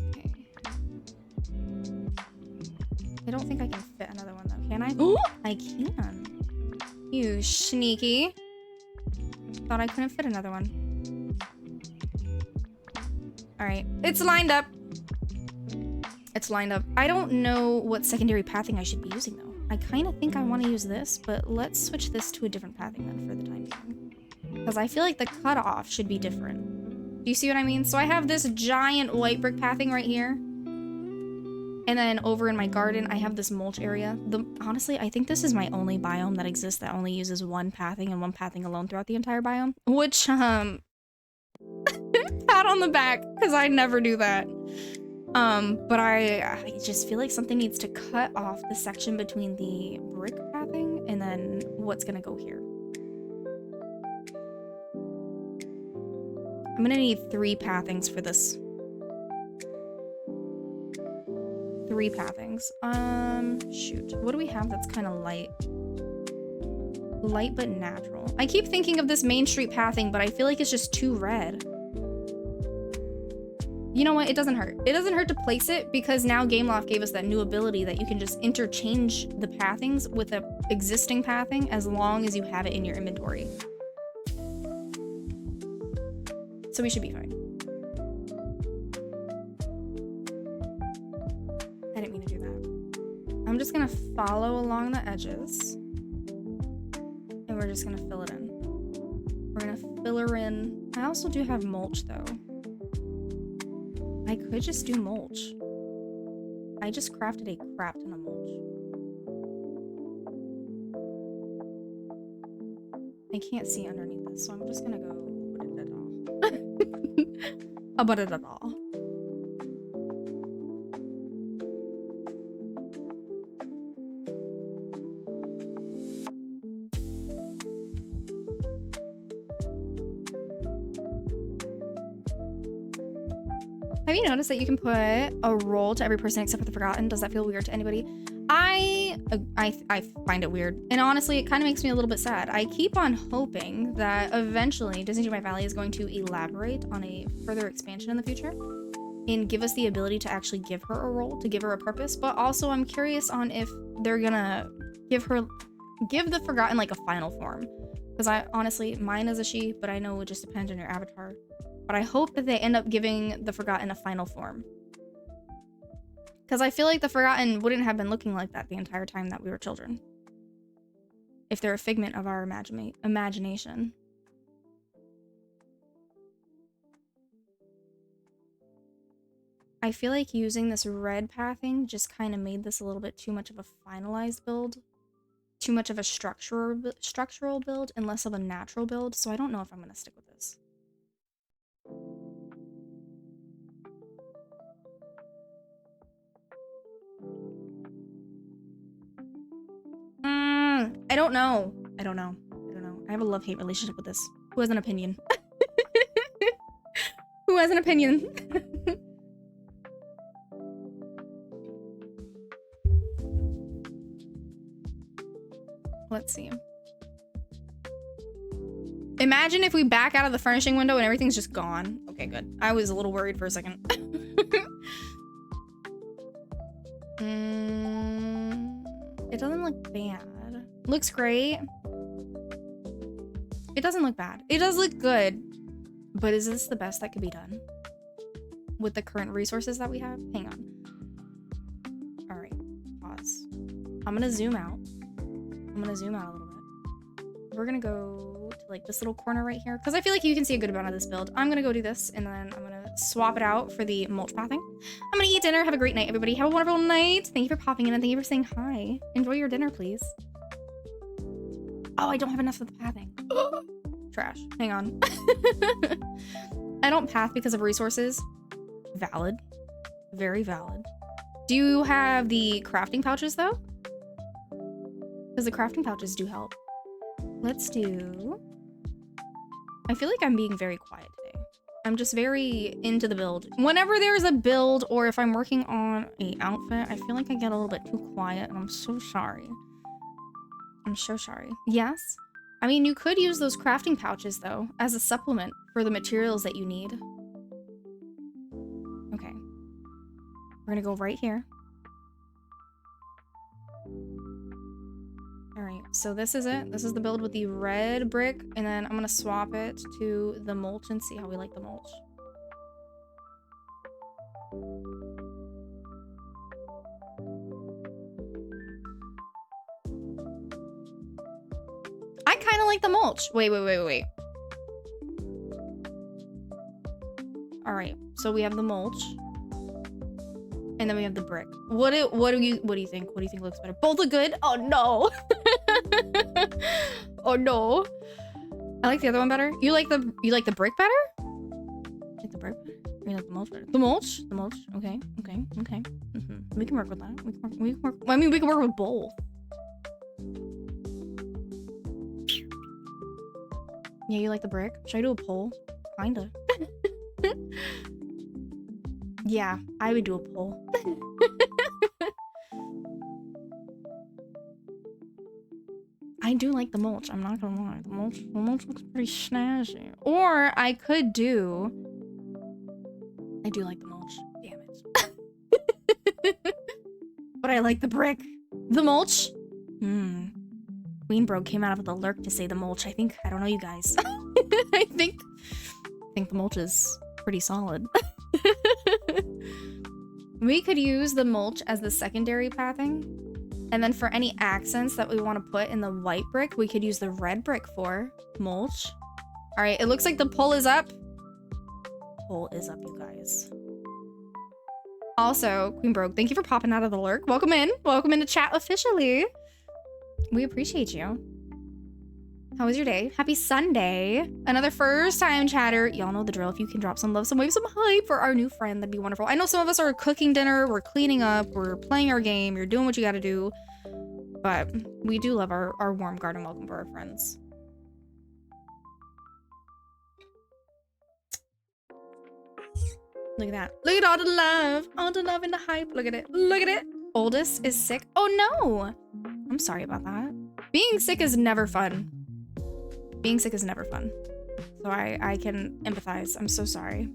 Okay. I don't think I can fit another one though. Can I? Ooh, I can. You sneaky. Thought I couldn't fit another one. All right, it's lined up. It's lined up. I don't know what secondary pathing I should be using though. I kind of think I want to use this, but let's switch this to a different pathing then for the time being. Because I feel like the cutoff should be different. Do you see what I mean? So I have this giant white brick pathing right here. And then over in my garden, I have this mulch area. Honestly, I think this is my only biome that exists that only uses one pathing and one pathing alone throughout the entire biome. Which, pat on the back, because I never do that. But I just feel like something needs to cut off the section between the brick pathing and then what's gonna go here. I'm gonna need 3 pathings for this. 3 pathings. Shoot. What do we have that's kind of light? Light but natural. I keep thinking of this Main Street pathing, but I feel like it's just too red. You know what? It doesn't hurt. It doesn't hurt to place it because now Gameloft gave us that new ability that you can just interchange the pathings with an existing pathing as long as you have it in your inventory. So we should be fine. I didn't mean to do that. I'm just gonna follow along the edges. And we're just gonna fill it in. We're gonna fill her in. I also do have mulch though. I could just do mulch. I just crafted a crap ton of mulch. I can't see underneath this, so I'm just gonna go put it at all. I'll put it at all. Have you noticed that you can put a role to every person except for the Forgotten? Does that feel weird to anybody? I find it weird. And honestly, it kind of makes me a little bit sad. I keep on hoping that eventually Disney Dreamlight Valley is going to elaborate on a further expansion in the future and give us the ability to actually give her a role, to give her a purpose. But also I'm curious on if they're gonna give the Forgotten like a final form. Because I honestly, mine is a she, but I know it just depends on your avatar. But I hope that they end up giving the Forgotten a final form. Because I feel like the Forgotten wouldn't have been looking like that the entire time that we were children. If they're a figment of our imagination. I feel like using this red pathing just kind of made this a little bit too much of a finalized build. Too much of a structural build and less of a natural build, so I don't know if I'm going to stick with this. I don't know. I don't know. I have a love-hate relationship with this. Who has an opinion? Who has an opinion? Let's see. Imagine if we back out of the furnishing window and everything's just gone. Okay, good. I was a little worried for a second. It doesn't look bad. Looks great. It doesn't look bad. It does look good. But is this the best that could be done? With the current resources that we have? Hang on. Alright. Pause. I'm gonna zoom out. I'm gonna zoom out a little bit. We're gonna go to like this little corner right here. Because I feel like you can see a good amount of this build. I'm gonna go do this and then I'm gonna swap it out for the mulch pathing. I'm gonna eat dinner. Have a great night, everybody. Have a wonderful night. Thank you for popping in and thank you for saying hi. Enjoy your dinner, please. Oh, I don't have enough of the pathing. Trash. Hang on. I don't path because of resources. Valid. Very valid. Do you have the crafting pouches though? Because the crafting pouches do help. Let's do... I feel like I'm being very quiet today. I'm just very into the build. Whenever there's a build or if I'm working on an outfit, I feel like I get a little bit too quiet and I'm so sorry. I'm so sorry. Yes? I mean, you could use those crafting pouches though as a supplement for the materials that you need. Okay. We're gonna go right here. Alright, so this is it. This is the build with the red brick, and then I'm gonna swap it to the mulch and see how we like the mulch. I kind of like the mulch. Wait. Alright, so we have the mulch. And then we have the brick. What do you think? What do you think looks better? Both look good? Oh no. Oh no. I like the other one better. You like the brick better? You like the brick better? Or you like the mulch better? The mulch? The mulch. Okay. We can work with that. We can work. I mean, we can work with both. Yeah, you like the brick? Should I do a poll? Kinda. Yeah, I would do a poll. I do like the mulch, I'm not gonna lie. The mulch looks pretty snazzy. Or I could do... I do like the mulch. Damn it. But I like the brick. The mulch? Queen Bro came out of the lurk to say the mulch. I don't know you guys. I think the mulch is pretty solid. We could use the mulch as the secondary pathing. And then for any accents that we want to put in the white brick, we could use the red brick for mulch. All right, it looks like the poll is up. Poll is up, you guys. Also, Queen Brogue, thank you for popping out of the lurk. Welcome in. Welcome into chat officially. We appreciate you. How was your day? Happy Sunday. Another first-time chatter. Y'all know the drill. If you can drop some love, some wave, some hype for our new friend, that'd be wonderful. I know some of us are cooking dinner, we're cleaning up, we're playing our game, you're doing what you gotta do. But we do love our warm garden welcome for our friends. Look at that. Look at all the love and the hype. Look at it. Look at it. Oldest is sick. Oh no. I'm sorry about that. Being sick is never fun. Being sick is never fun. So I can empathize. I'm so sorry.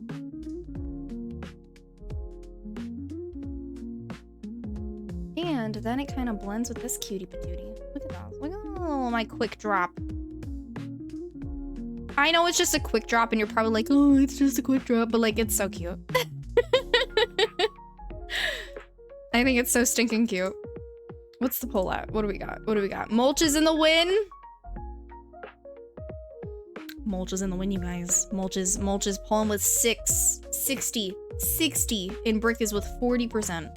And then it kind of blends with this cutie patootie. Look at that. Look at my quick drop. I know it's just a quick drop and you're probably like, oh, it's just a quick drop, but like, it's so cute. I think it's so stinking cute. What's the poll at? What do we got? What do we got? Mulch is in the win. Mulch is in the win, you guys. Mulch is pulling with 60. And Brick is with 40%.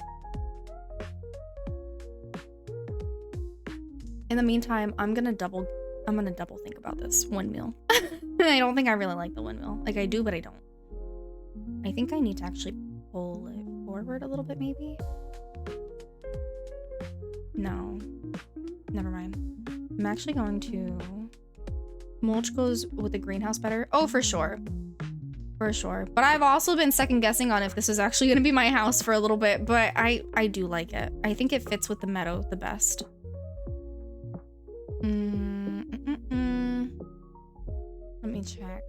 In the meantime, I'm gonna double think about this windmill. I don't think I really like the windmill. Like I do, but I don't. I think I need to actually pull it forward a little bit, maybe. No, never mind. I'm actually going to... Mulch goes with the greenhouse better. Oh, for sure. For sure. But I've also been second guessing on if this is actually going to be my house for a little bit, but I do like it. I think it fits with the meadow the best. Let me check.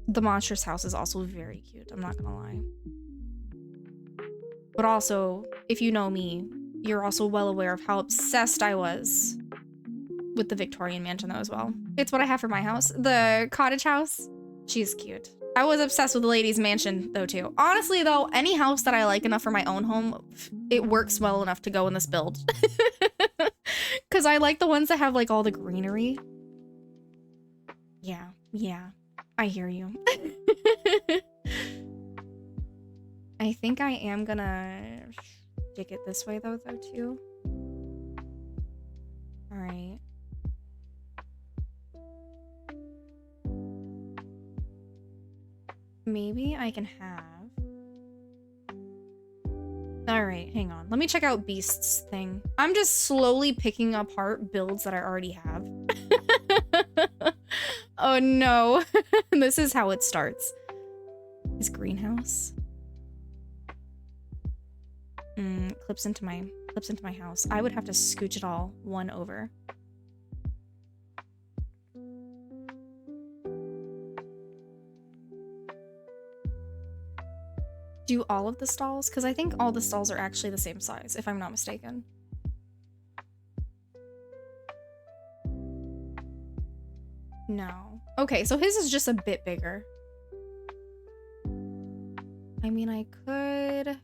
The monstrous house is also very cute. I'm not gonna lie. But also, if you know me, you're also well aware of how obsessed I was with the Victorian mansion though as well. It's what I have for my house. The cottage house, she's cute. I was obsessed with the lady's mansion though too. Honestly though, any house that I like enough for my own home, it works well enough to go in this build. Cause I like the ones that have like all the greenery. Yeah, I hear you. I think I am gonna stick it this way though too. All right. Maybe I can have... All right, hang on. Let me check out Beast's thing. I'm just slowly picking apart builds that I already have. Oh no. This is how it starts. His greenhouse. Clips into my house. I would have to scooch it all one over. Do all of the stalls? Because I think all the stalls are actually the same size, if I'm not mistaken. No. Okay, so his is just a bit bigger. I mean, I could...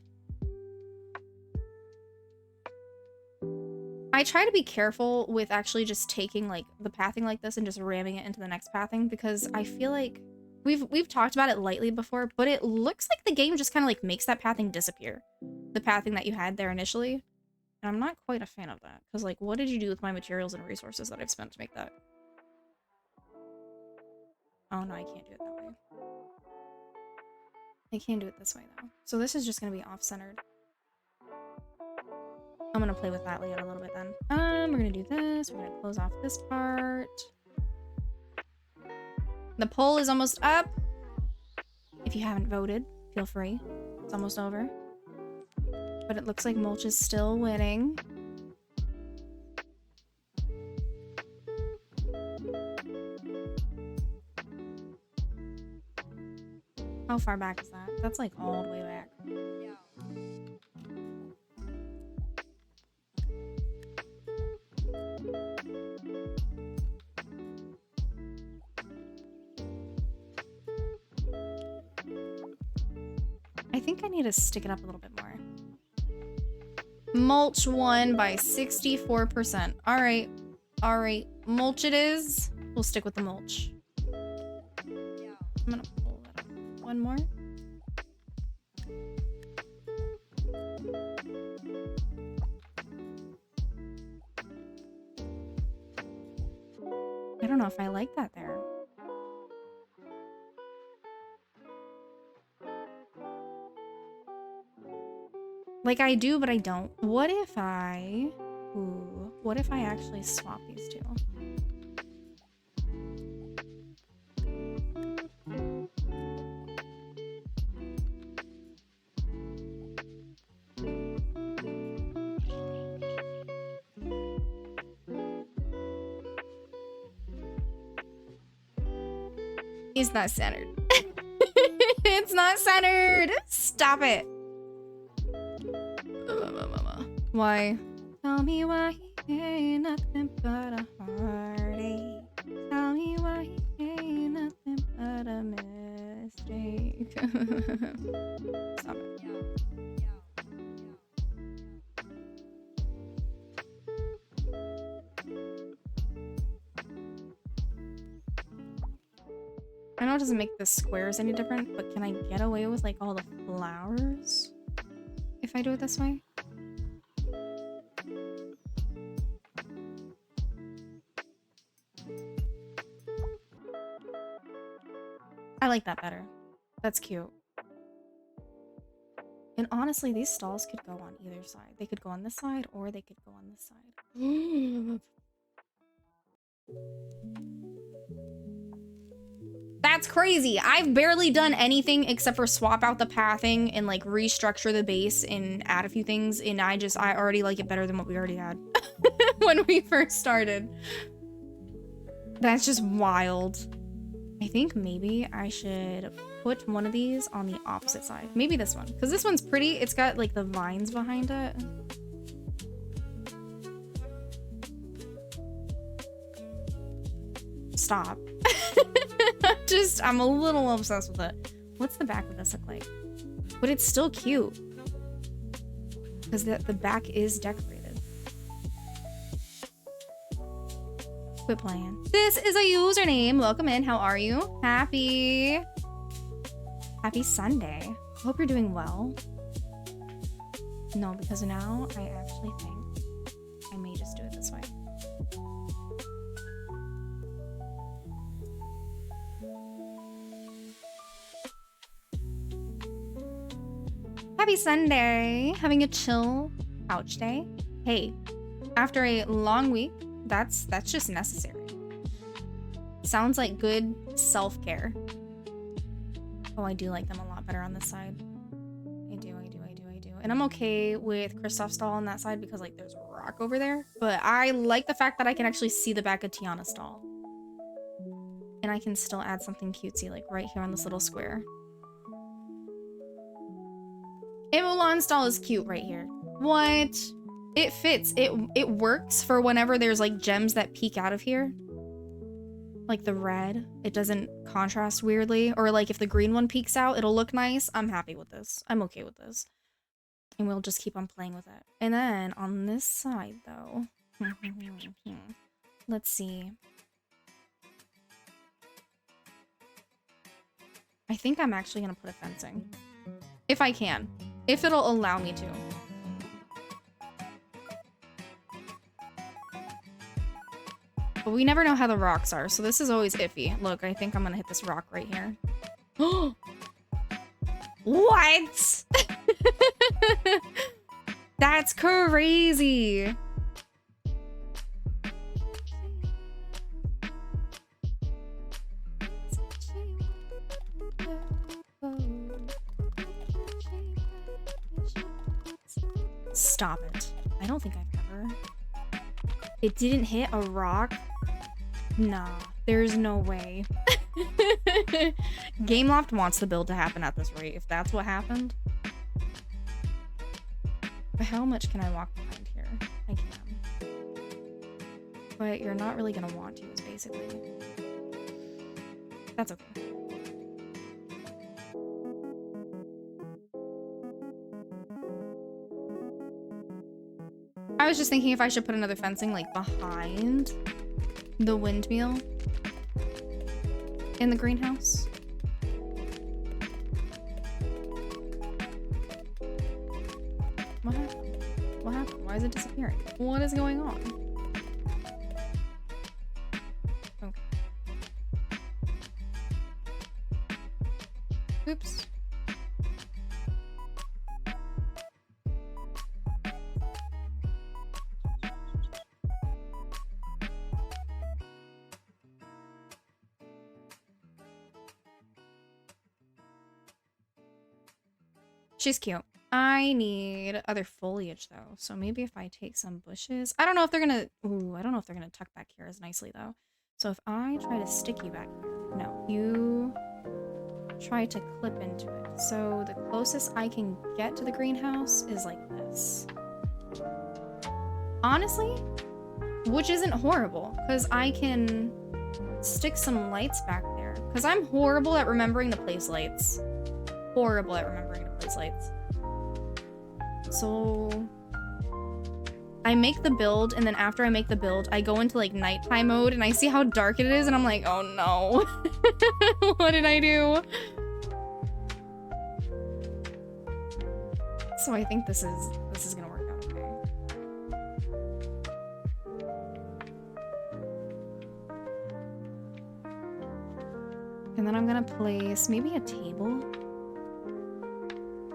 I try to be careful with actually just taking like the pathing like this and just ramming it into the next pathing because I feel like we've talked about it lightly before, but it looks like the game just kind of like makes that pathing disappear. The pathing that you had there initially. And I'm not quite a fan of that because like what did you do with my materials and resources that I've spent to make that? Oh no, I can't do it that way. I can't do it this way though. So this is just gonna be off-centered. I'm gonna play with that layout a little bit then. We're gonna do this. We're gonna close off this part. The poll is almost up. If you haven't voted, feel free. It's almost over. But it looks like Mulch is still winning. How far back is that? That's like all the way back. I think I need to stick it up a little bit more. Mulch won by 64%. All right. Mulch it is. We'll stick with the mulch. I'm gonna pull that up. One more. I don't know if I like that there. Like I do, but I don't. What if I actually swap these two? It's not centered. It's not centered. Stop it. Why? Tell me why ain't nothing but a heartache. Tell me why he ain't nothing but a mistake. Stop it. I know it doesn't make the squares any different, but can I get away with like all the flowers if I do it this way? I like that better. That's cute. And honestly, these stalls could go on either side. They could go on this side or they could go on this side. That's crazy. I've barely done anything except for swap out the pathing and like restructure the base and add a few things. And I already like it better than what we already had when we first started. That's just wild. I think maybe I should put one of these on the opposite side. Maybe this one, because this one's pretty. It's got like the vines behind it. Stop. I'm a little obsessed with it. What's the back of this look like? But it's still cute. Because the back is decorated. Quit playing. This is a username. Welcome in. How are you? Happy Sunday. Hope you're doing well. No, because now I actually think I may just do it this way. Happy Sunday. Having a chill couch day. Hey, after a long week, that's just necessary. Sounds like good self-care. Oh, I do like them a lot better on this side. I do. And I'm okay with Kristoff's stall on that side because like there's a rock over there. But I like the fact that I can actually see the back of Tiana's stall. And I can still add something cutesy like right here on this little square. And Mulan's stall is cute right here. What? It fits. It works for whenever there's like gems that peek out of here. Like the red. It doesn't contrast weirdly. Or like if the green one peeks out, it'll look nice. I'm happy with this. I'm okay with this. And we'll just keep on playing with it. And then on this side though. Let's see. I think I'm actually gonna put a fencing. If I can. If it'll allow me to. But we never know how the rocks are, so this is always iffy. Look, I think I'm gonna hit this rock right here. What? That's crazy. Stop it. I don't think I've ever. It didn't hit a rock? Nah, there's no way. Gameloft wants the build to happen at this rate, if that's what happened. But how much can I walk behind here? I can. But you're not really gonna want to, is basically. That's okay. I was just thinking if I should put another fencing like behind the windmill in the greenhouse. What happened? What happened? Why is it disappearing? What is going on? Okay. Oops. She's cute. I need other foliage though. So maybe if I take some bushes. I don't know if they're gonna. Ooh, I don't know if they're gonna tuck back here as nicely though. So if I try to stick you back here. No, you try to clip into it. So the closest I can get to the greenhouse is like this. Honestly, which isn't horrible because I can stick some lights back there because I'm horrible at remembering the place lights. Horrible at remembering the place lights. So I make the build, and then after I make the build, I go into like nighttime mode and I see how dark it is and I'm like, oh no. What did I do? So I think this is gonna work out okay. And then I'm gonna place maybe a table.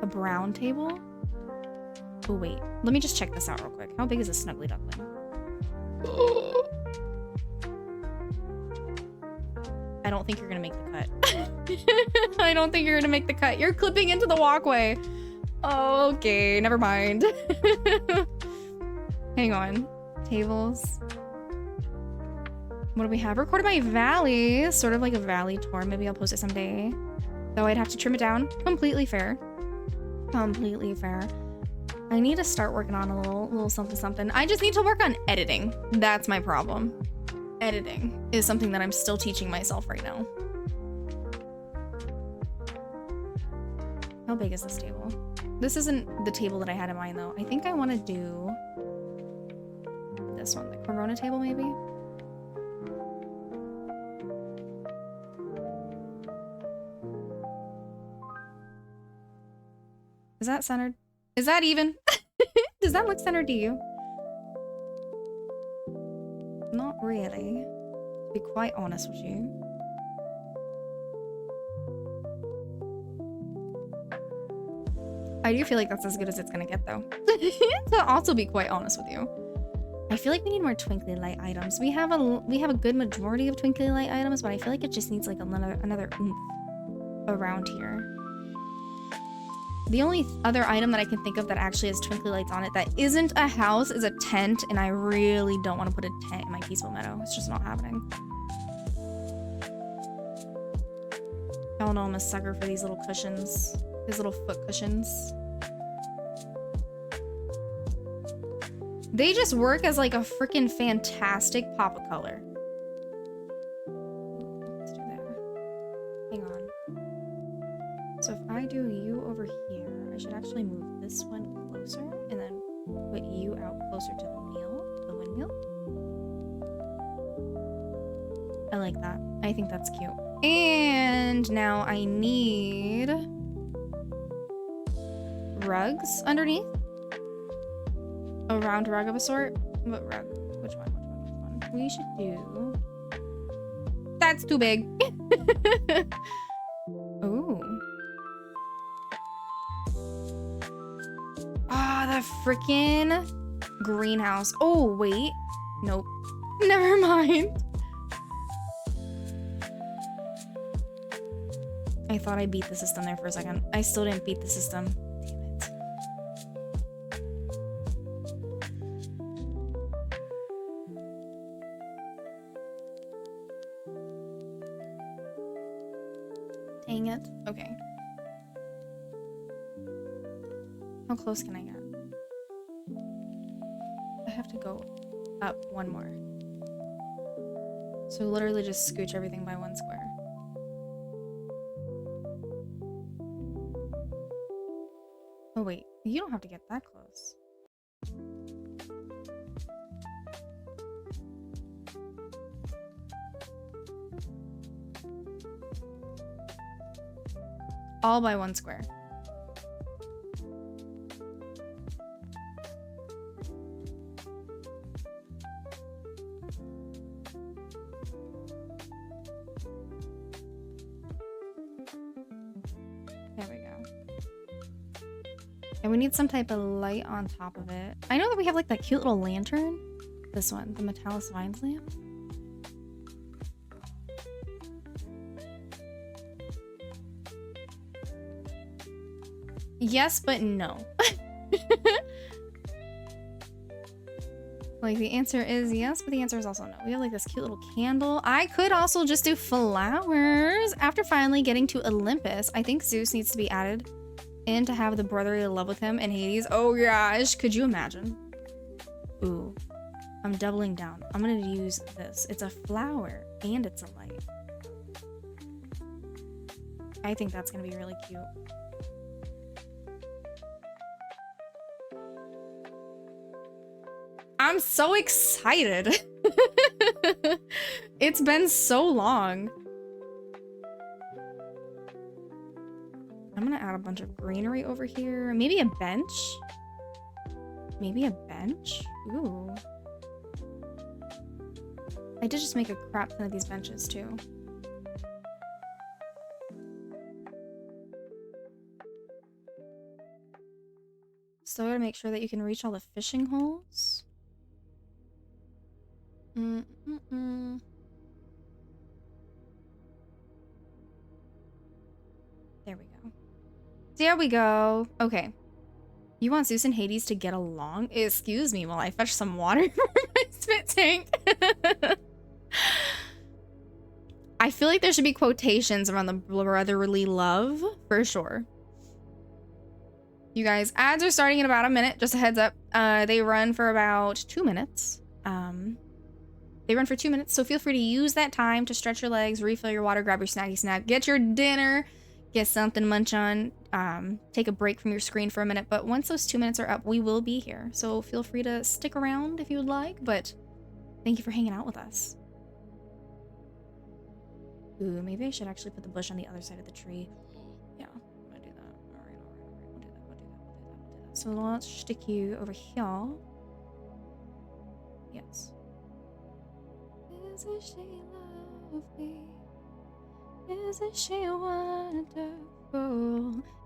A brown table. Oh wait, let me just check this out real quick. How big is a snuggly duckling? I don't think you're gonna make the cut. I don't think you're gonna make the cut. You're clipping into the walkway. Oh, okay, never mind. Hang on. Tables. What do we have? Recorded by Valley. Sort of like a Valley tour. Maybe I'll post it someday. Though I'd have to trim it down. Completely fair. Completely fair. I need to start working on a little something something. I just need to work on editing. That's my problem. Editing is something that I'm still teaching myself right now. How big is this table? This isn't the table that I had in mind though. I think I want to do this one, the Corona table maybe. Is that centered? Is that even? Does that look centered to you? Not really, to be quite honest with you. I do feel like that's as good as it's gonna get though. To also be quite honest with you. I feel like we need more twinkly light items. We have a good majority of twinkly light items, but I feel like it just needs like another oomph around here. The only other item that I can think of that actually has twinkly lights on it that isn't a house is a tent, and I really don't want to put a tent in my peaceful meadow. It's just not happening. Y'all know I'm a sucker for these little cushions. These little foot cushions. They just work as like a freaking fantastic pop of color. Let's do that. Hang on. So if I do you over here, I should actually move this one closer and then put you out closer to the windmill. I like that. I think that's cute. And now I need rugs underneath. A round rug of a sort. What rug? Which one? We should do... That's too big. Ooh. Ah, the freaking greenhouse. Oh, wait. Nope. Never mind. I thought I beat the system there for a second. I still didn't beat the system. Dang it. Okay. How close can I get? I have to go up one more. So literally just scooch everything by one square. Oh wait, you don't have to get that close. All by one square. There we go. And we need some type of light on top of it. I know that we have like that cute little lantern. This one, the Metallus Vines lamp. Yes, but no. Like the answer is yes, but the answer is also no. We have like this cute little candle. I could also just do flowers. After finally getting to Olympus, I think Zeus needs to be added in to have the brotherly love with him and Hades. Oh gosh, could you imagine? Ooh. I'm doubling down. I'm gonna use this. It's a flower and it's a light. I think that's gonna be really cute. I'm so excited. It's been so long. I'm gonna add a bunch of greenery over here. Maybe a bench? Maybe a bench? Ooh. I did just make a crap ton of these benches too. So I gotta make sure that you can reach all the fishing holes. There we go. There we go. Okay. You want Zeus and Hades to get along? Excuse me while I fetch some water from my spit tank. I feel like there should be quotations around the brotherly love for sure. You guys, ads are starting in about a minute. Just a heads up. They run for about 2 minutes. They run for 2 minutes, so feel free to use that time to stretch your legs, refill your water, grab your snacky snack, get your dinner, get something to munch on, take a break from your screen for a minute. But once those 2 minutes are up, we will be here. So feel free to stick around if you would like, but thank you for hanging out with us. Ooh, maybe I should actually put the bush on the other side of the tree. Yeah, I'm gonna do that. All right. We'll do that. So let's stick you over here. Yes. Isn't she lovely? Isn't she wonderful?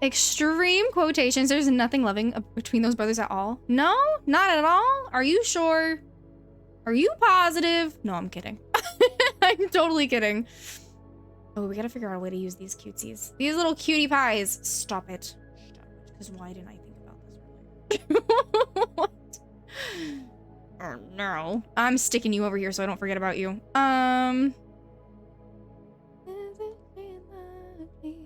Extreme quotations. There's nothing loving between those brothers at all. No, not at all. Are you sure? Are you positive? No, I'm kidding. I'm totally kidding. Oh, we gotta figure out a way to use these cutesies. These little cutie pies. Stop it. Stop it. Because why didn't I think about this earlier? What? Oh no. I'm sticking you over here so I don't forget about you. Isn't she lovely?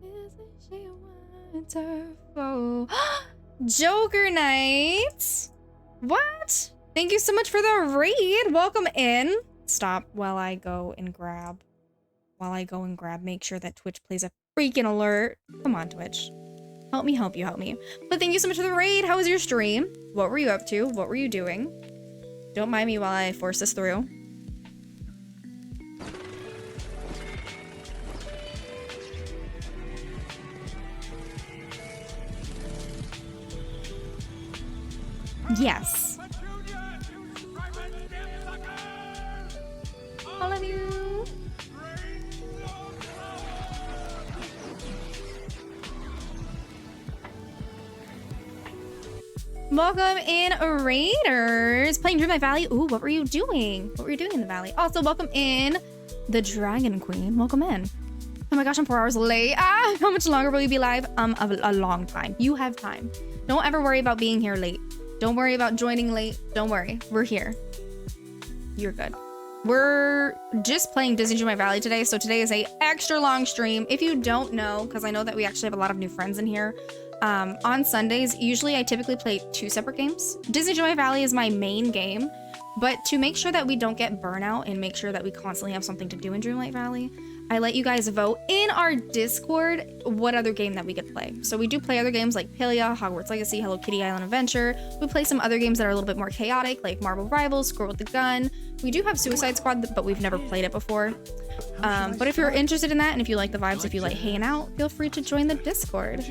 Isn't she wonderful? Joker Knight! What? Thank you so much for the raid. Welcome in. Stop while I go and grab. Make sure that Twitch plays a freaking alert. Come on, Twitch. Help me help you, help me. But thank you so much for the raid. How was your stream? What were you up to? What were you doing? Don't mind me while I force this through. Yes. All of you. Welcome in, Raiders. Playing Dreamlight Valley. Ooh, what were you doing? What were you doing in the valley? Also, welcome in, the Dragon Queen. Welcome in. Oh my gosh, I'm 4 hours late. Ah, how much longer will you be live? A long time. You have time. Don't ever worry about being here late. Don't worry about joining late. Don't worry. We're here. You're good. We're just playing Disney Dreamlight Valley today, so today is a extra long stream. If you don't know, because I know that we actually have a lot of new friends in here, on Sundays, usually I typically play 2 separate games. Disney Dreamlight Valley is my main game, but to make sure that we don't get burnout and make sure that we constantly have something to do in Dreamlight Valley, I let you guys vote in our Discord what other game that we could play. So we do play other games like Palia, Hogwarts Legacy, Hello Kitty Island Adventure. We play some other games that are a little bit more chaotic, like Marvel Rivals, Squirrel with the Gun. We do have Suicide Squad, but we've never played it before. But if you're interested in that, and if you like the vibes, if you like hanging out, feel free to join the Discord.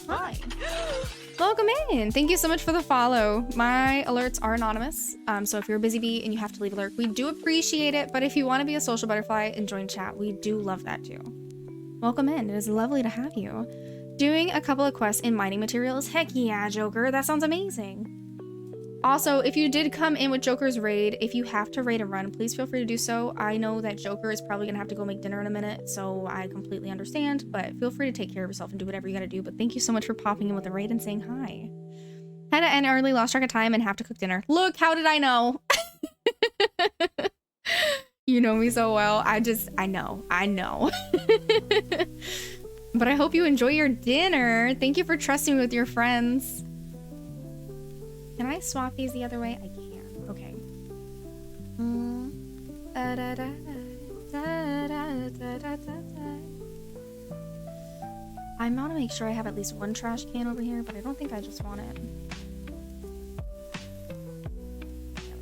Hi. Welcome in. Thank you so much for the follow. My alerts are anonymous, so if you're a busy bee and you have to leave alert, we do appreciate it. But if you want to be a social butterfly and join chat, we do love that too. Welcome in. It is lovely to have you. Doing a couple of quests in mining materials. Heck yeah, Joker. That sounds amazing. Also, if you did come in with Joker's raid, if you have to raid and run, please feel free to do so. I know that Joker is probably gonna have to go make dinner in a minute, so I completely understand, but feel free to take care of yourself and do whatever you gotta do. But thank you so much for popping in with a raid and saying hi. Had to end early, lost track of time, and have to cook dinner. Look, how did I know? You know me so well. I know. But I hope you enjoy your dinner. Thank you for trusting me with your friends. Can I swap these the other way? I can. Okay. I want to make sure I have at least one trash can over here, but I don't think I just want it. Yeah,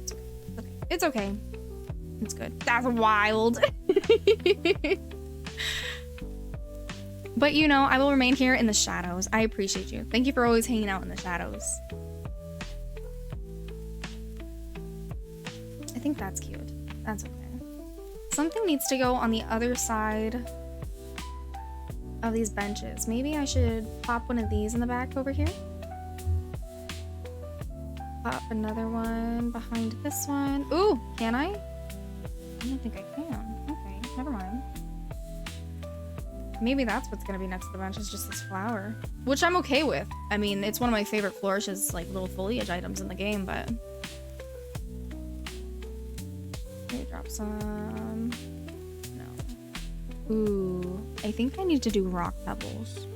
it's okay. Okay. It's good. That's wild. But you know, I will remain here in the shadows. I appreciate you. Thank you for always hanging out in the shadows. I think that's cute. That's okay. Something needs to go on the other side of these benches. Maybe I should pop one of these in the back over here. Pop another one behind this one. Ooh, can I? I don't think I can. Okay, never mind. Maybe that's what's gonna be next to the bench, is just this flower. Which I'm okay with. I mean, it's one of my favorite flourishes, like little foliage items in the game, but... Okay, drop some... No. Ooh, I think I need to do rock pebbles.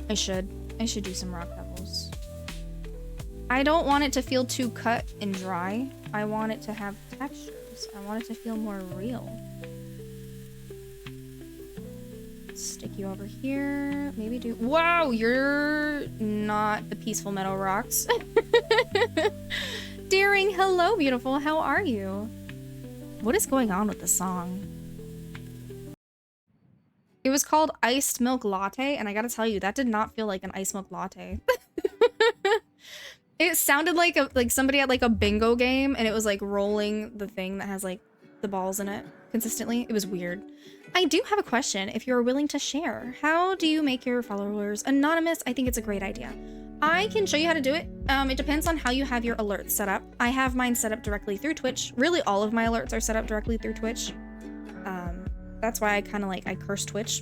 I should do some rock pebbles. I don't want it to feel too cut and dry. I want it to have textures. I want it to feel more real. Stick you over here. Maybe do... Whoa! You're not the peaceful meadow rocks. Daring, hello, beautiful. How are you? What is going on with the song? It was called Iced Milk Latte, and I gotta tell you, that did not feel like an iced milk latte. It sounded like somebody had like a bingo game, and it was like rolling the thing that has like the balls in it consistently. It was weird. I do have a question, if you're willing to share. How do you make your followers anonymous? I think it's a great idea. I can show you how to do it. It depends on how you have your alerts set up. I have mine set up directly through Twitch. Really, all of my alerts are set up directly through Twitch. That's why I kind of I curse Twitch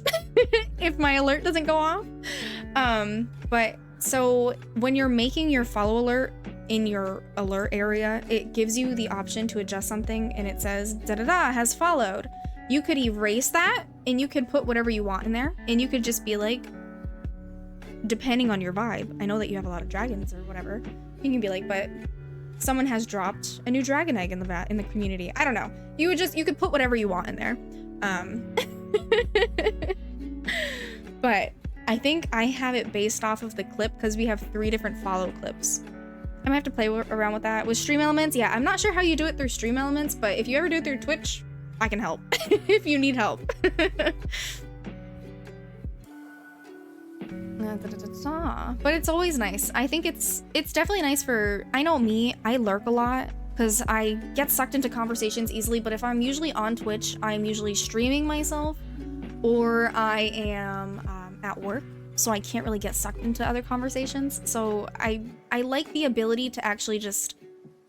if my alert doesn't go off. But so when you're making your follow alert in your alert area, it gives you the option to adjust something, and it says da-da-da has followed. You could erase that, and you could put whatever you want in there, and you could just be like, depending on your vibe. I know that you have a lot of dragons or whatever. You can be like, but someone has dropped a new dragon egg in the community. I don't know. You could put whatever you want in there. But I think I have it based off of the clip because we have 3 different follow clips. I'm gonna have to play around with that. With Stream Elements, yeah, I'm not sure how you do it through Stream Elements, but if you ever do it through Twitch, I can help if you need help. But it's always nice. I think it's definitely nice for, I know me, I lurk a lot because I get sucked into conversations easily, but if I'm usually on Twitch, I'm usually streaming myself or I am at work, so I can't really get sucked into other conversations. So I like the ability to actually just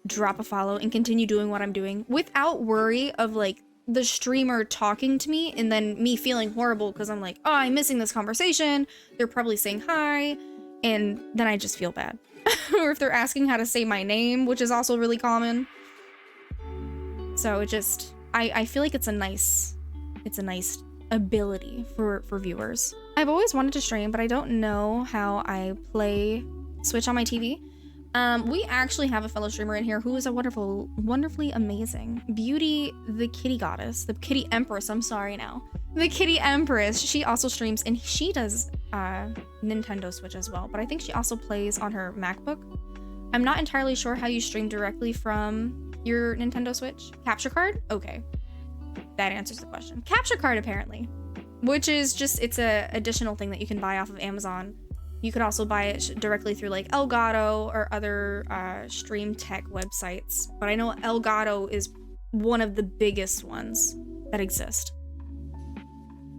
drop a follow and continue doing what I'm doing without worry of like the streamer talking to me and then me feeling horrible because I'm like, oh, I'm missing this conversation. They're probably saying hi, and then I just feel bad. Or if they're asking how to say my name, which is also really common. So it just, I feel like it's a nice ability for viewers. I've always wanted to stream, but I don't know how I play Switch on my TV. We actually have a fellow streamer in here who is a wonderfully amazing Beauty, the kitty goddess, the kitty empress. I'm sorry now. The kitty empress. She also streams and she does Nintendo Switch as well, but I think she also plays on her MacBook. I'm not entirely sure how you stream directly from your Nintendo Switch. Capture card? Okay. That answers the question. Capture card apparently, which is just, it's a additional thing that you can buy off of Amazon. You could also buy it directly through like Elgato or other stream tech websites. But I know Elgato is one of the biggest ones that exist.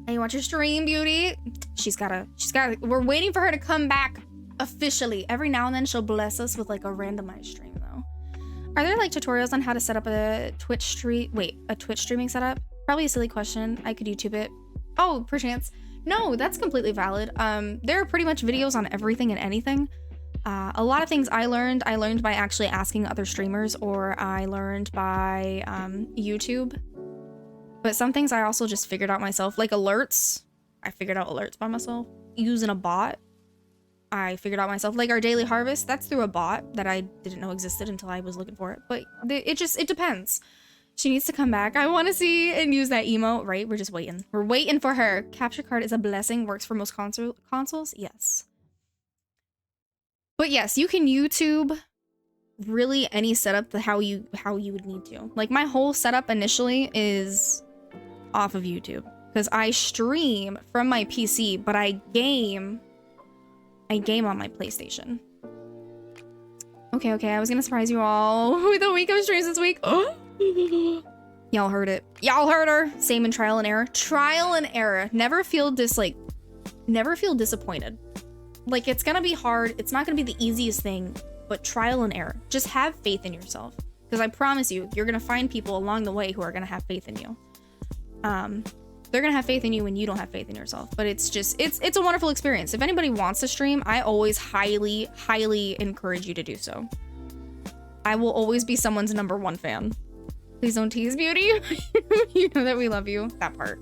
Hey, watch your stream, Beauty. We're waiting for her to come back officially. Every now and then she'll bless us with like a randomized stream though. Are there like tutorials on how to set up a Twitch streaming setup? Probably a silly question. I could YouTube it. Oh, perchance. No, that's completely valid. There are pretty much videos on everything and anything. A lot of things I learned by actually asking other streamers, or I learned by YouTube. But some things I also just figured out myself, like alerts. I figured out alerts by myself using a bot. I figured out myself. Like our daily harvest, that's through a bot that I didn't know existed until I was looking for it. But it depends. She needs to come back. I want to see and use that emote, right? We're just waiting. We're waiting for her. Capture card is a blessing. Works for most consoles. Yes. But yes, you can YouTube really any setup how you would need to. Like my whole setup initially is off of YouTube because I stream from my PC, but I game on my PlayStation. Okay, I was gonna surprise you all with a week of streams this week. Y'all heard it. Y'all heard her. Same in trial and error. Trial and error. Never feel disappointed. Like it's gonna be hard. It's not gonna be the easiest thing, but trial and error. Just have faith in yourself. Because I promise you, you're gonna find people along the way who are gonna have faith in you. They're gonna have faith in you when you don't have faith in yourself. But it's just, it's a wonderful experience. If anybody wants to stream, I always highly, highly encourage you to do so. I will always be someone's #1 fan. Please don't tease Beauty. You know that we love you. That part.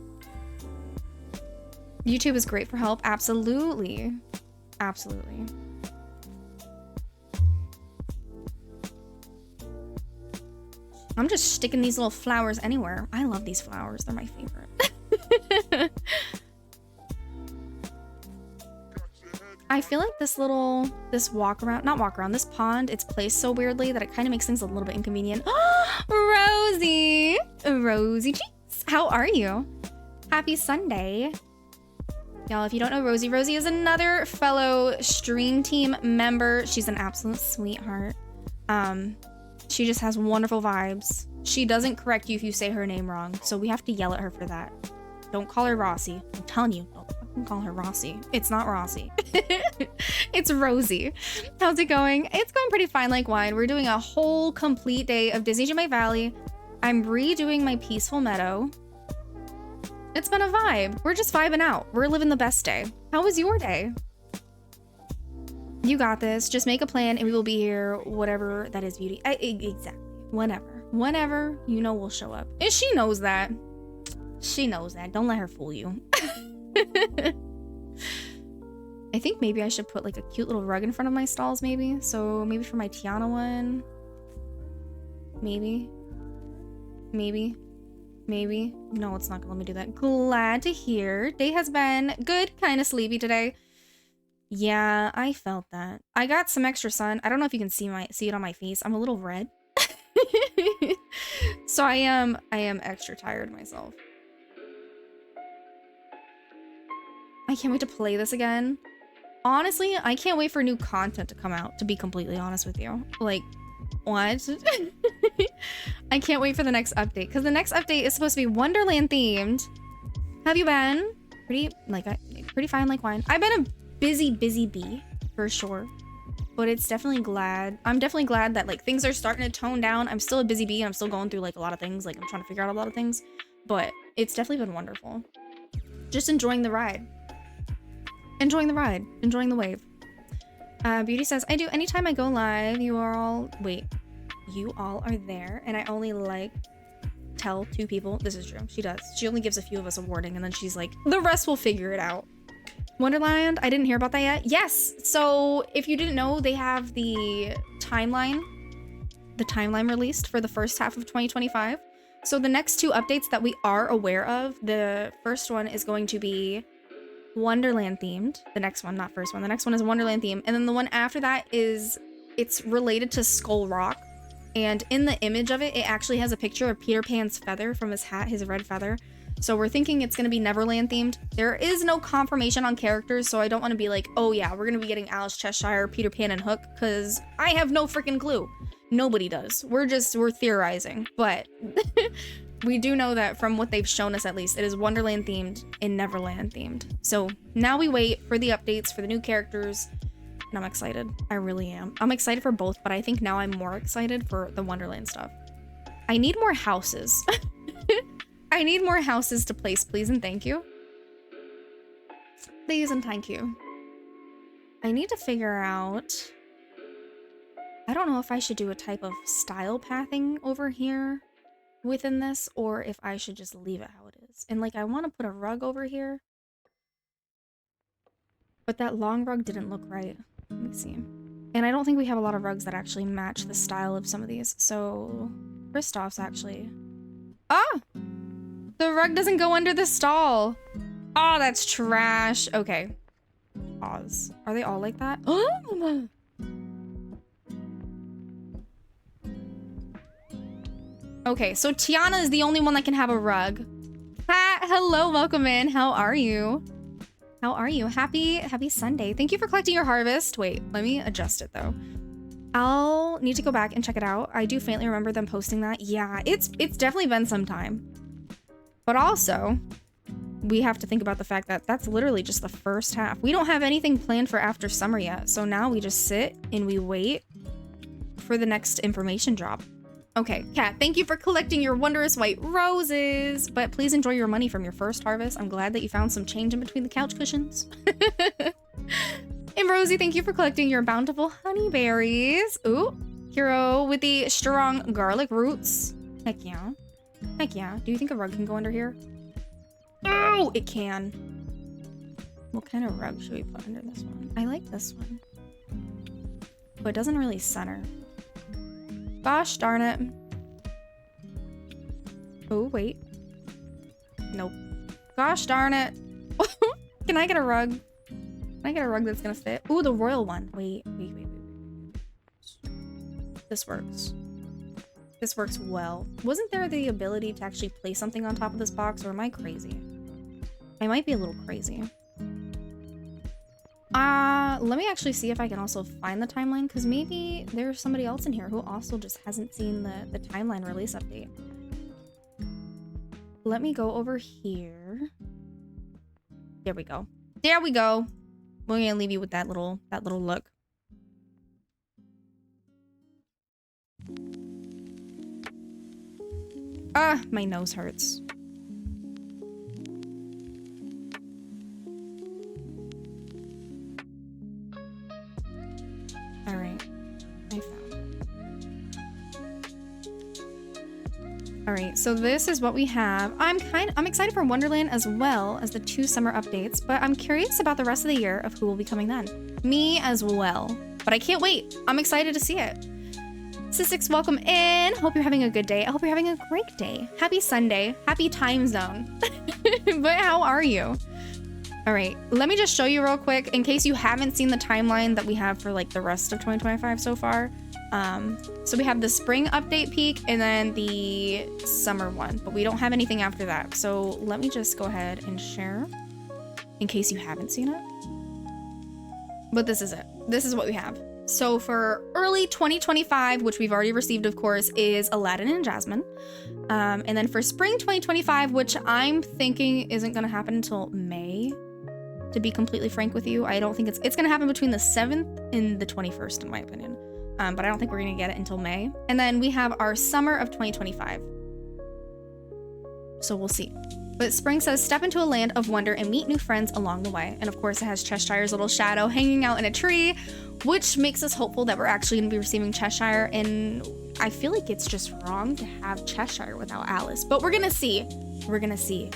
YouTube is great for help. Absolutely. Absolutely. I'm just sticking these little flowers anywhere. I love these flowers. They're my favorite. I feel like this walk around, not walk around, this pond, it's placed so weirdly that it kind of makes things a little bit inconvenient. Rosie! Rosie cheeks! How are you? Happy Sunday. Y'all, if you don't know Rosie, Rosie is another fellow stream team member. She's an absolute sweetheart. She just has wonderful vibes. She doesn't correct you if you say her name wrong, so we have to yell at her for that. Don't call her Rossi. I'm telling you, don't fucking call her Rossi. It's not Rossi. It's Rosie. How's it going? It's going pretty fine like wine. We're doing a whole complete day of Disney Jimmy Valley. I'm redoing my Peaceful Meadow. It's been a vibe. We're just vibing out. We're living the best day. How was your day? You got this. Just make a plan and we will be here, whatever that is, Beauty. Exactly. Whenever, you know we'll show up. And she knows that. She knows that. Don't let her fool you. I think maybe I should put like a cute little rug in front of my stalls, maybe. So maybe for my Tiana one. Maybe. No, it's not gonna let me do that. Glad to hear. Day has been good, kind of sleepy today. Yeah, I felt that. I got some extra sun. I don't know if you can see it on my face. I'm a little red. So I am extra tired myself. I can't wait to play this again. Honestly, I can't wait for new content to come out, to be completely honest with you. Like, what? I can't wait for the next update, because the next update is supposed to be Wonderland themed. Have you been? Pretty fine like wine. I've been a busy bee, for sure. But it's definitely I'm definitely glad that like things are starting to tone down. I'm still a busy bee and I'm still going through like a lot of things. Like I'm trying to figure out a lot of things. But it's definitely been wonderful. Just enjoying the ride. Enjoying the wave. Beauty says, I do anytime I go live. You all are there and I only like tell 2 people. This is true. She does. She only gives a few of us a warning and then she's like, the rest will figure it out. Wonderland, I didn't hear about that yet. Yes, so if you didn't know, they have the timeline released for the first half of 2025. So the next 2 updates that we are aware of, the first one is going to be Wonderland themed. The next one, not first one. The next one is Wonderland themed. And then the one after that it's related to Skull Rock. And in the image of it, it actually has a picture of Peter Pan's feather from his hat, his red feather. So we're thinking it's going to be Neverland themed. There is no confirmation on characters, so I don't want to be like, oh yeah, we're going to be getting Alice Cheshire, Peter Pan, and Hook, because I have no freaking clue. Nobody does. We're theorizing. But we do know that from what they've shown us, at least, it is Wonderland themed and Neverland themed. So now we wait for the updates for the new characters, and I'm excited. I really am. I'm excited for both, but I think now I'm more excited for the Wonderland stuff. I need more houses. I need more houses to place, please and thank you. Please and thank you. I need to figure out... I don't know if I should do a type of style pathing over here within this, or if I should just leave it how it is. And like, I want to put a rug over here. But that long rug didn't look right. Let me see. And I don't think we have a lot of rugs that actually match the style of some of these. So Kristoff's actually... Ah! The rug doesn't go under the stall. Oh, that's trash. Okay. Pause. Are they all like that? Oh! Okay, so Tiana is the only one that can have a rug. Hi, hello, welcome in. How are you? How are you? Happy Sunday. Thank you for collecting your harvest. Wait, let me adjust it though. I'll need to go back and check it out. I do faintly remember them posting that. Yeah, it's definitely been some time. But also, we have to think about the fact that that's literally just the first half. We don't have anything planned for after summer yet. So now we just sit and we wait for the next information drop. Okay, Kat, thank you for collecting your wondrous white roses, but please enjoy your money from your first harvest. I'm glad that you found some change in between the couch cushions. And Rosie, thank you for collecting your bountiful honey berries. Ooh, Hero with the strong garlic roots. Heck yeah. Heck yeah. Do you think a rug can go under here? Oh, it can. What kind of rug should we put under this one? I like this one. But it doesn't really center. Gosh darn it. Oh, wait. Nope. Gosh darn it. Can I get a rug? Can I get a rug that's gonna fit? Ooh, the royal one. Wait. This works. This works well. Wasn't there the ability to actually place something on top of this box, or am I crazy? I might be a little crazy. Let me actually see if I can also find the timeline, because maybe there's somebody else in here who also just hasn't seen the timeline release update. Let me go over here. There we go. There we go. We're gonna leave you with that little look. Ah, my nose hurts. All right, I found it. All right, so this is what we have. I'm excited for Wonderland as well as the 2 summer updates, but I'm curious about the rest of the year of who will be coming then. Me as well, but I can't wait. I'm excited to see it. Sissix, welcome in. Hope you're having a good day. I hope you're having a great day. Happy Sunday. Happy time zone. But how are you? All right, let me just show you real quick in case you haven't seen the timeline that we have for like the rest of 2025 so far. So we have the spring update peak and then the summer one, but we don't have anything after that. So let me just go ahead and share in case you haven't seen it. But this is it. This is what we have. So for early 2025, which we've already received, of course, is Aladdin and Jasmine. And then for spring 2025, which I'm thinking isn't going to happen until May, to be completely frank with you. I don't think it's going to happen between the 7th and the 21st, in my opinion. But I don't think we're going to get it until May. And then we have our summer of 2025. So we'll see. But spring says, step into a land of wonder and meet new friends along the way. And of course, it has Cheshire's little shadow hanging out in a tree, which makes us hopeful that we're actually going to be receiving Cheshire. And I feel like it's just wrong to have Cheshire without Alice. But we're going to see. We're going to see.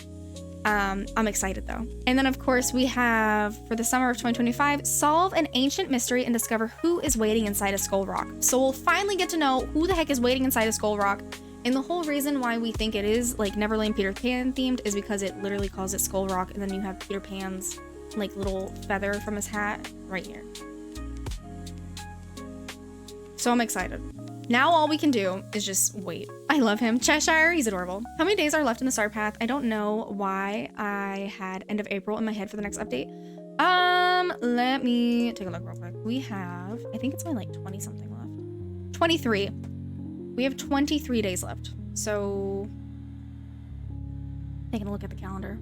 I'm excited though. And then of course we have, for the summer of 2025, solve an ancient mystery and discover who is waiting inside a Skull Rock. So we'll finally get to know who the heck is waiting inside a Skull Rock. And the whole reason why we think it is like Neverland Peter Pan themed is because it literally calls it Skull Rock, and then you have Peter Pan's like little feather from his hat right here. So I'm excited. Now all we can do is just wait. I love him. Cheshire, he's adorable. How many days are left in the Star Path? I don't know why I had end of April in my head for the next update. Let me take a look real quick. We have, I think it's only like 20 something left. 23. We have 23 days left. So, taking a look at the calendar.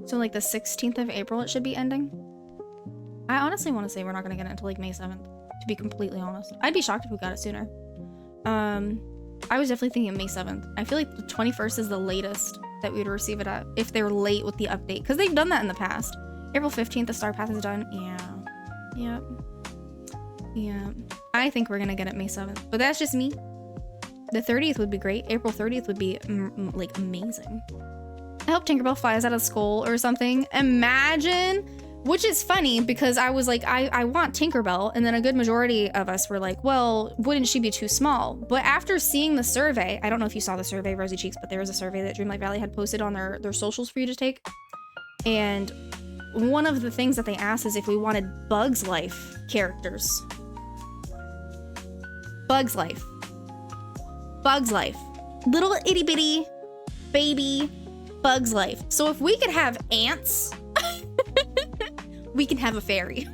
So like the 16th of April it should be ending. I honestly want to say we're not going to get it until like May 7th, to be completely honest. I'd be shocked if we got it sooner. I was definitely thinking May 7th. I feel like the 21st is the latest that we would receive it at, if they're late with the update, because they've done that in the past. April 15th, the Star Path is done. Yeah. Yep. I think we're gonna get it May 7th, but that's just me. The 30th would be great. April 30th would be like amazing. I hope Tinkerbell flies out of school or something. Imagine, which is funny because I was like, I want Tinkerbell, and then a good majority of us were like, well, wouldn't she be too small? But after seeing the survey, I don't know if you saw the survey, Rosy Cheeks, but there was a survey that Dreamlight Valley had posted on their socials for you to take. And one of the things that they asked is if we wanted Bugs Life characters. Bugs Life. Bugs Life. Little itty bitty baby Bugs Life. So if we could have ants, we can have a fairy.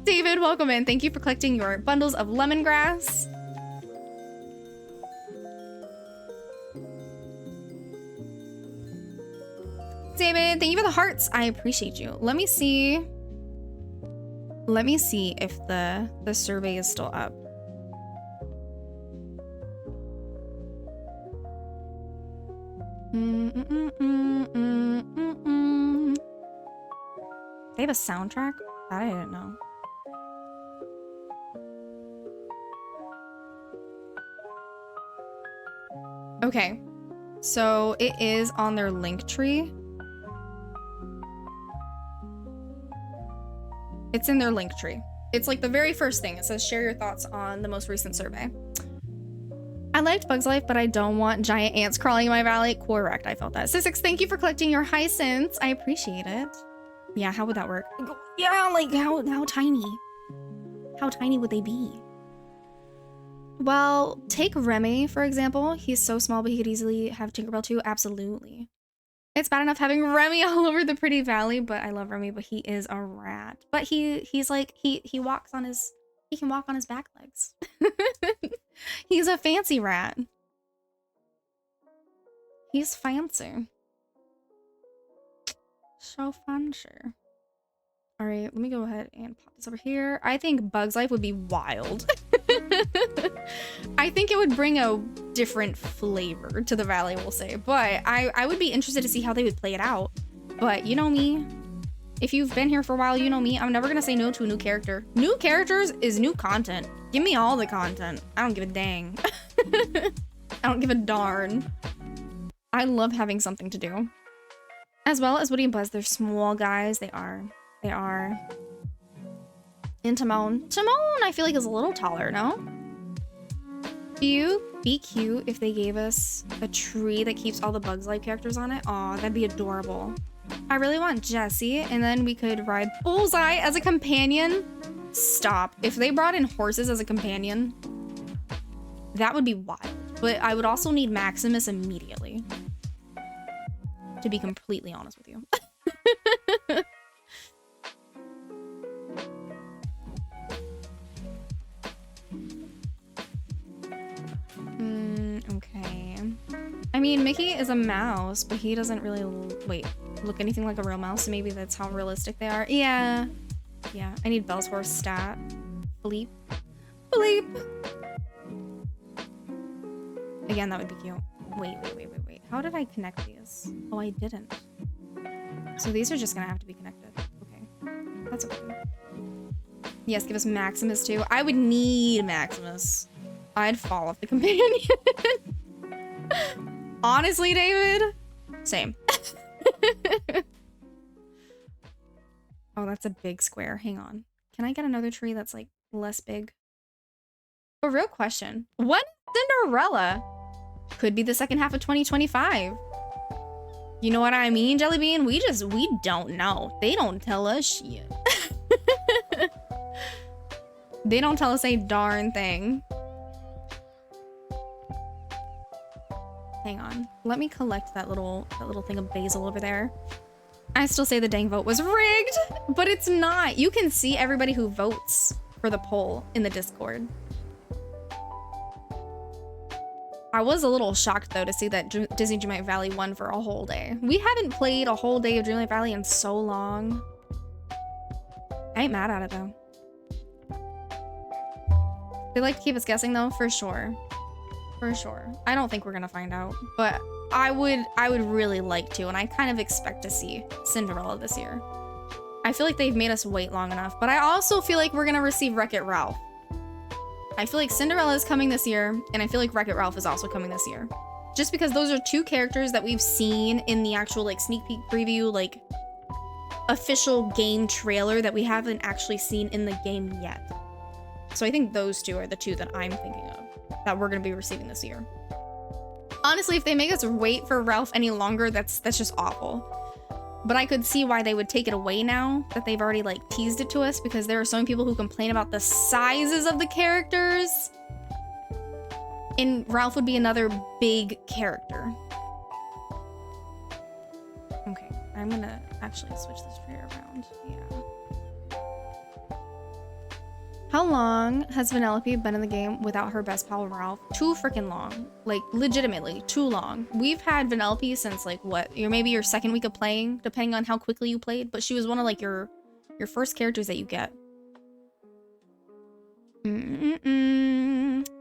David, welcome in. Thank you for collecting your bundles of lemongrass. David, thank you for the hearts. I appreciate you. Let me see if the survey is still up. They have a soundtrack? That I didn't know. Okay, so it is on their link tree. It's in their link tree. It's like the very first thing. It says share your thoughts on the most recent survey. I liked Bugs Life, but I don't want giant ants crawling in my valley. Correct, I felt that. Sisix, thank you for collecting your hyacinths. I appreciate it. Yeah, how would that work? Yeah, like how tiny? How tiny would they be? Well, take Remy, for example. He's so small, but he could easily have Tinkerbell too. Absolutely. It's bad enough having Remy all over the pretty valley, but I love Remy, but he is a rat. But he's like, he walks on his, he can walk on his back legs. He's a fancy rat. He's fancy. So fancy. All right, let me go ahead and pop this over here. I think Bugs Life would be wild. I think it would bring a different flavor to the valley, we'll say. But I would be interested to see how they would play it out. But you know me. If you've been here for a while, you know me. I'm never gonna say no to a new character. New characters is new content. Give me all the content. I don't give a dang. I don't give a darn. I love having something to do. As well as Woody and Buzz, they're small guys. They are. They are. And Timon. Timon, I feel like, is a little taller, no? Do you be cute if they gave us a tree that keeps all the Bugs Life characters on it? Aw, that'd be adorable. I really want Jessie, and then we could ride Bullseye as a companion. Stop. If they brought in horses as a companion, that would be wild. But I would also need Maximus immediately. To be completely honest with you. Okay. I mean, Mickey is a mouse, but he doesn't really look anything like a real mouse, so maybe that's how realistic they are. Yeah. Yeah, I need Belle's horse stat. Bleep. Bleep! Again, that would be cute. Wait. How did I connect these? Oh, I didn't. So these are just gonna have to be connected. Okay. That's okay. Yes, give us Maximus too. I would need Maximus. I'd fall off the companion. Honestly, David? Same. Oh, that's a big square. Hang on. Can I get another tree that's like less big? A real question. What Cinderella? Could be the second half of 2025. You know what I mean, Jellybean? We don't know. They don't tell us shit. They don't tell us a darn thing. Hang on. Let me collect that little thing of basil over there. I still say the dang vote was rigged, but it's not. You can see everybody who votes for the poll in the Discord. I was a little shocked though to see that Disney Dreamlight Valley won for a whole day. We haven't played a whole day of Dreamlight Valley in so long. I ain't mad at it though. They like to keep us guessing though, for sure. For sure. I don't think we're gonna find out, but I would really like to, and I kind of expect to see Cinderella this year. I feel like they've made us wait long enough, but I also feel like we're gonna receive Wreck-It Ralph. I feel like Cinderella is coming this year, and I feel like Wreck-It Ralph is also coming this year. Just because those are two characters that we've seen in the actual like sneak peek preview, like official game trailer that we haven't actually seen in the game yet. So I think those two are the two that I'm thinking of that we're gonna be receiving this year. Honestly, if they make us wait for Ralph any longer, that's just awful. But I could see why they would take it away now that they've already like teased it to us, because there are so many people who complain about the sizes of the characters. And Ralph would be another big character. Okay, I'm gonna actually switch this tree around. Yeah. How long has Vanellope been in the game without her best pal Ralph? Too freaking long. Like, legitimately, too long. We've had Vanellope since, like, what? Maybe your second week of playing, depending on how quickly you played. But she was one of, like, your first characters that you get.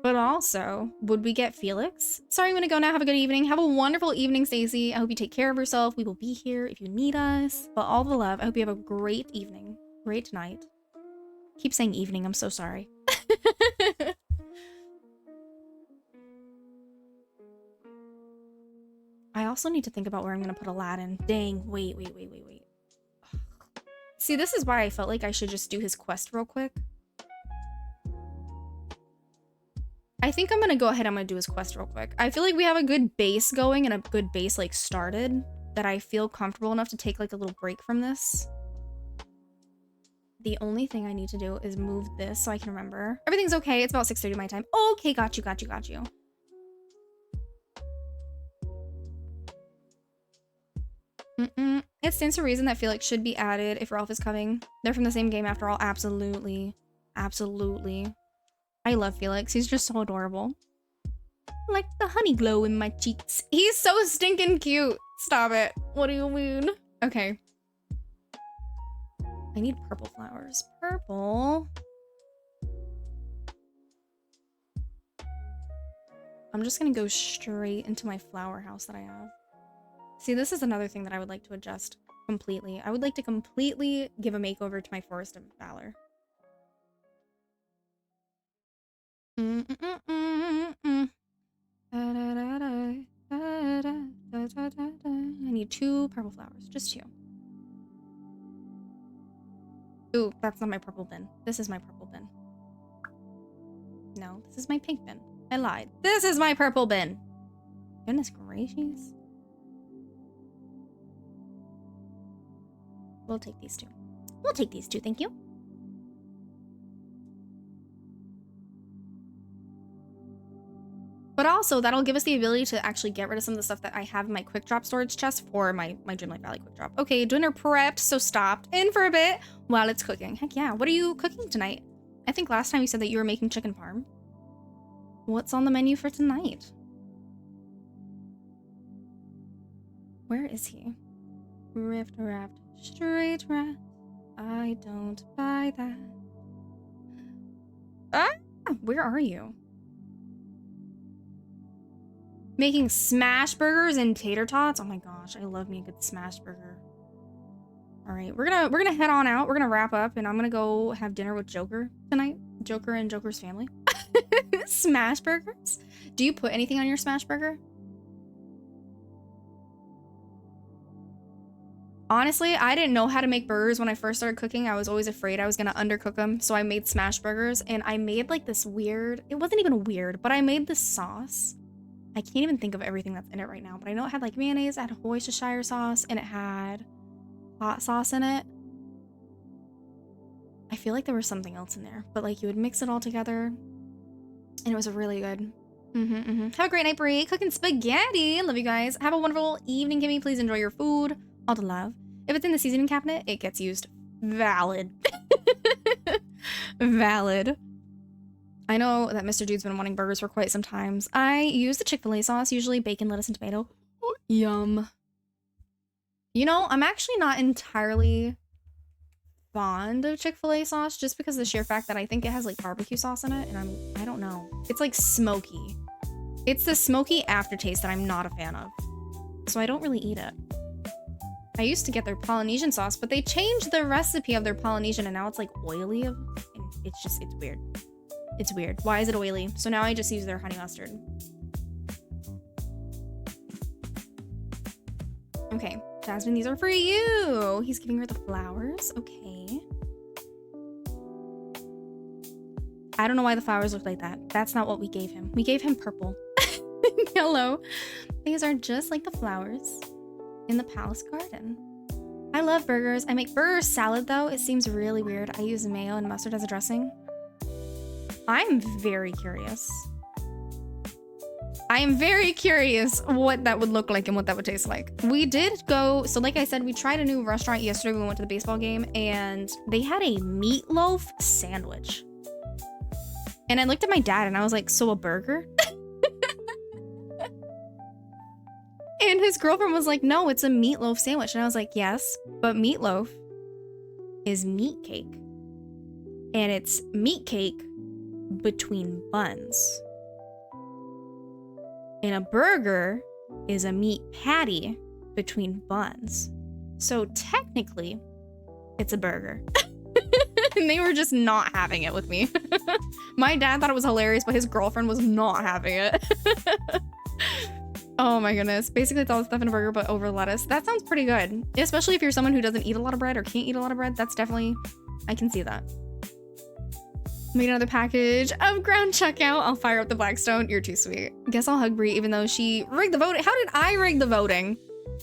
But also, would we get Felix? Sorry, I'm gonna go now. Have a good evening. Have a wonderful evening, Stacey. I hope you take care of yourself. We will be here if you need us. But all the love. I hope you have a great evening. Great night. Keep saying evening. I'm so sorry. I also need to think about where I'm gonna put Aladdin. Dang. Wait. See, this is why I felt like I should just do his quest real quick. I think I'm gonna go ahead. I'm gonna do his quest real quick. I feel like we have a good base going and a good base like started that I feel comfortable enough to take like a little break from this. The only thing I need to do is move this so I can remember. Everything's okay. It's about 6:30 my time. Okay, got you. It stands to reason that Felix should be added if Ralph is coming. They're from the same game after all. Absolutely. Absolutely. I love Felix. He's just so adorable. Like the honey glow in my cheeks. He's so stinking cute. Stop it. What do you mean? Okay. I need purple flowers. Purple. I'm just gonna go straight into my flower house that I have. See, this is another thing that I would like to adjust completely. I would like to completely give a makeover to my Forest of Valor. I need 2 purple flowers. Just 2. Ooh, that's not my purple bin. This is my purple bin. No, this is my pink bin. I lied. This is my purple bin. Goodness gracious. We'll take these 2. We'll take these 2, thank you. But also, that'll give us the ability to actually get rid of some of the stuff that I have in my quick drop storage chest for my Dreamlight Valley quick drop. Okay, dinner prepped, so stopped in for a bit while it's cooking. Heck yeah, what are you cooking tonight? I think last time you said that you were making chicken parm. What's on the menu for tonight? Where is he? Rift wrapped, straight wrapped. I don't buy that. Ah, where are you? Making smash burgers and tater tots. Oh my gosh, I love me a good smash burger. All right, we're gonna head on out. We're gonna wrap up, and I'm gonna go have dinner with Joker tonight. Joker and Joker's family. Smash burgers. Do you put anything on your smash burger? Honestly, I didn't know how to make burgers when I first started cooking. I was always afraid I was gonna undercook them, so I made smash burgers, and I made like this weird. It wasn't even weird, but I made this sauce. I can't even think of everything that's in it right now, but I know it had like mayonnaise, it had Worcestershire sauce, and it had hot sauce in it. I feel like there was something else in there, but like you would mix it all together, and it was really good. Have a great night, Brie. Cooking spaghetti. Love you guys. Have a wonderful evening, Kimmy. Please enjoy your food. All the love. If it's in the seasoning cabinet, it gets used. Valid. Valid. I know that Mr. Dude's been wanting burgers for quite some time. I use the Chick-fil-A sauce, usually bacon, lettuce, and tomato. Yum. You know, I'm actually not entirely fond of Chick-fil-A sauce just because of the sheer fact that I think it has like barbecue sauce in it, and I don't know. It's like smoky. It's the smoky aftertaste that I'm not a fan of. So I don't really eat it. I used to get their Polynesian sauce, but they changed the recipe of their Polynesian and now it's like oily. It's weird. It's weird. Why is it oily? So now I just use their honey mustard. Okay, Jasmine, these are for you. He's giving her the flowers. Okay. I don't know why the flowers look like that. That's not what we gave him. We gave him purple. Yellow. These are just like the flowers in the palace garden. I love burgers. I make burger salad though. It seems really weird. I use mayo and mustard as a dressing. I'm very curious. I am very curious what that would look like and what that would taste like. We did go, so like I said, we tried a new restaurant yesterday. We went to the baseball game and they had a meatloaf sandwich. And I looked at my dad and I was like, so a burger? And his girlfriend was like, no, it's a meatloaf sandwich. And I was like, yes, but meatloaf is meat cake. And it's meat cake between buns. And a burger is a meat patty between buns. So technically, it's a burger. And they were just not having it with me. My dad thought it was hilarious, but his girlfriend was not having it. Oh my goodness. Basically, it's all the stuff in a burger, but over lettuce. That sounds pretty good. Especially if you're someone who doesn't eat a lot of bread or can't eat a lot of bread. That's definitely, I can see that. Made another package of ground checkout. I'll fire up the Blackstone. You're too sweet. Guess I'll hug Brie even though she rigged the voting. How did I rig the voting?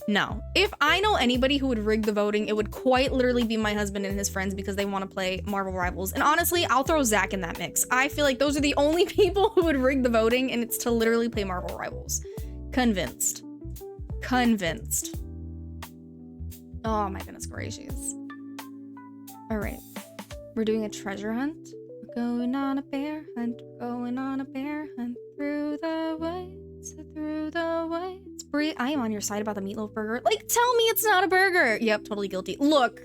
No. If I know anybody who would rig the voting, it would quite literally be my husband and his friends because they want to play Marvel Rivals. And honestly, I'll throw Zach in that mix. I feel like those are the only people who would rig the voting, and it's to literally play Marvel Rivals. Convinced. Convinced. Oh my goodness gracious. All right. We're doing a treasure hunt. We're going on a bear hunt. Going on a bear hunt. Through the woods. Through the woods. Brie, I am on your side about the meatloaf burger. Like, tell me it's not a burger. Yep, totally guilty. Look.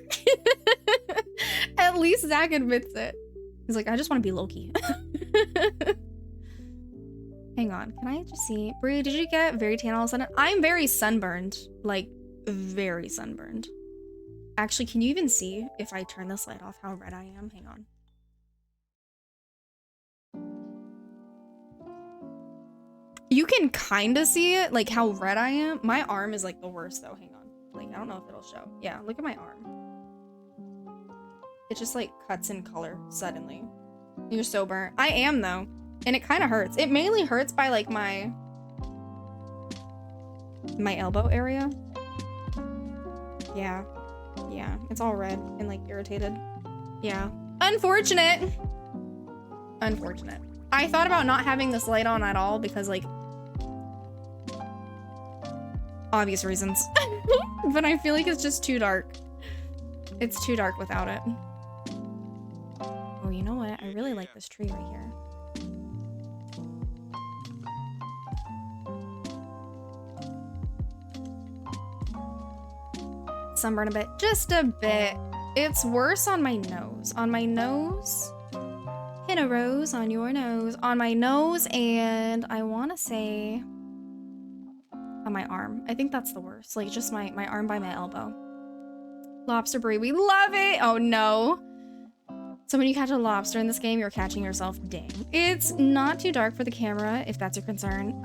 At least Zach admits it. He's like, I just want to be Loki. Hang on, can I just see? Brie, did you get very tan all of a sudden? I'm very sunburned. Like, very sunburned. Actually, can you even see if I turn this light off how red I am? Hang on. You can kind of see it, like how red I am. My arm is like the worst though, hang on. Like, I don't know if it'll show. Yeah, look at my arm. It just like cuts in color suddenly. You're so burnt. I am though. And it kind of hurts. It mainly hurts by like my elbow area. Yeah. Yeah. It's all red and like irritated. Yeah. Unfortunate. Unfortunate. I thought about not having this light on at all because like obvious reasons. But I feel like it's just too dark. It's too dark without it. Oh, you know what? I really like this tree right here. Sunburn a bit, just a bit. It's worse on my nose. On my nose. Hit a rose on your nose. On my nose, and I want to say on my arm. I think that's the worst. Like just my arm by my elbow. Lobster Brie, we love it. Oh no. So when you catch a lobster in this game, you're catching yourself. Dang. It's not too dark for the camera, if that's your concern.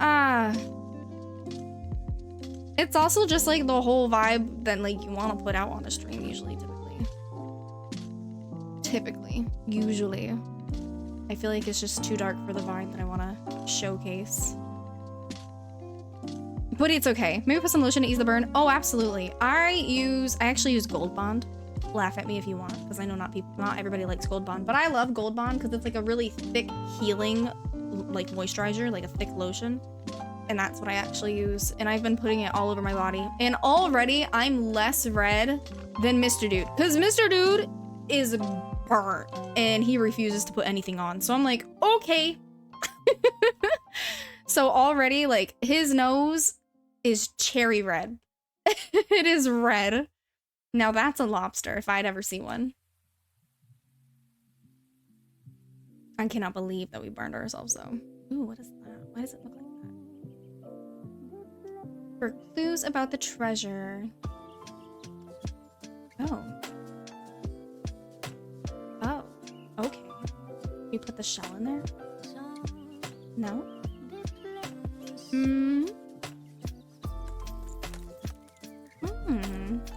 It's also just like the whole vibe that like you want to put out on a stream usually, usually. I feel like it's just too dark for the vibe that I want to showcase. But it's okay. Maybe put some lotion to ease the burn. Oh, absolutely. I actually use Gold Bond. Laugh at me if you want, because I know not everybody likes Gold Bond, but I love Gold Bond because it's like a really thick healing like moisturizer, like a thick lotion. And that's what I actually use. And I've been putting it all over my body. And already I'm less red than Mr. Dude. Because Mr. Dude is burnt and he refuses to put anything on. So I'm like, okay. So already like his nose is cherry red. It is red. Now that's a lobster if I'd ever see one. I cannot believe that we burned ourselves though. Ooh, what is that? Why does it look like that? For clues about the treasure. Oh. Oh, okay. You we put the shell in there? No?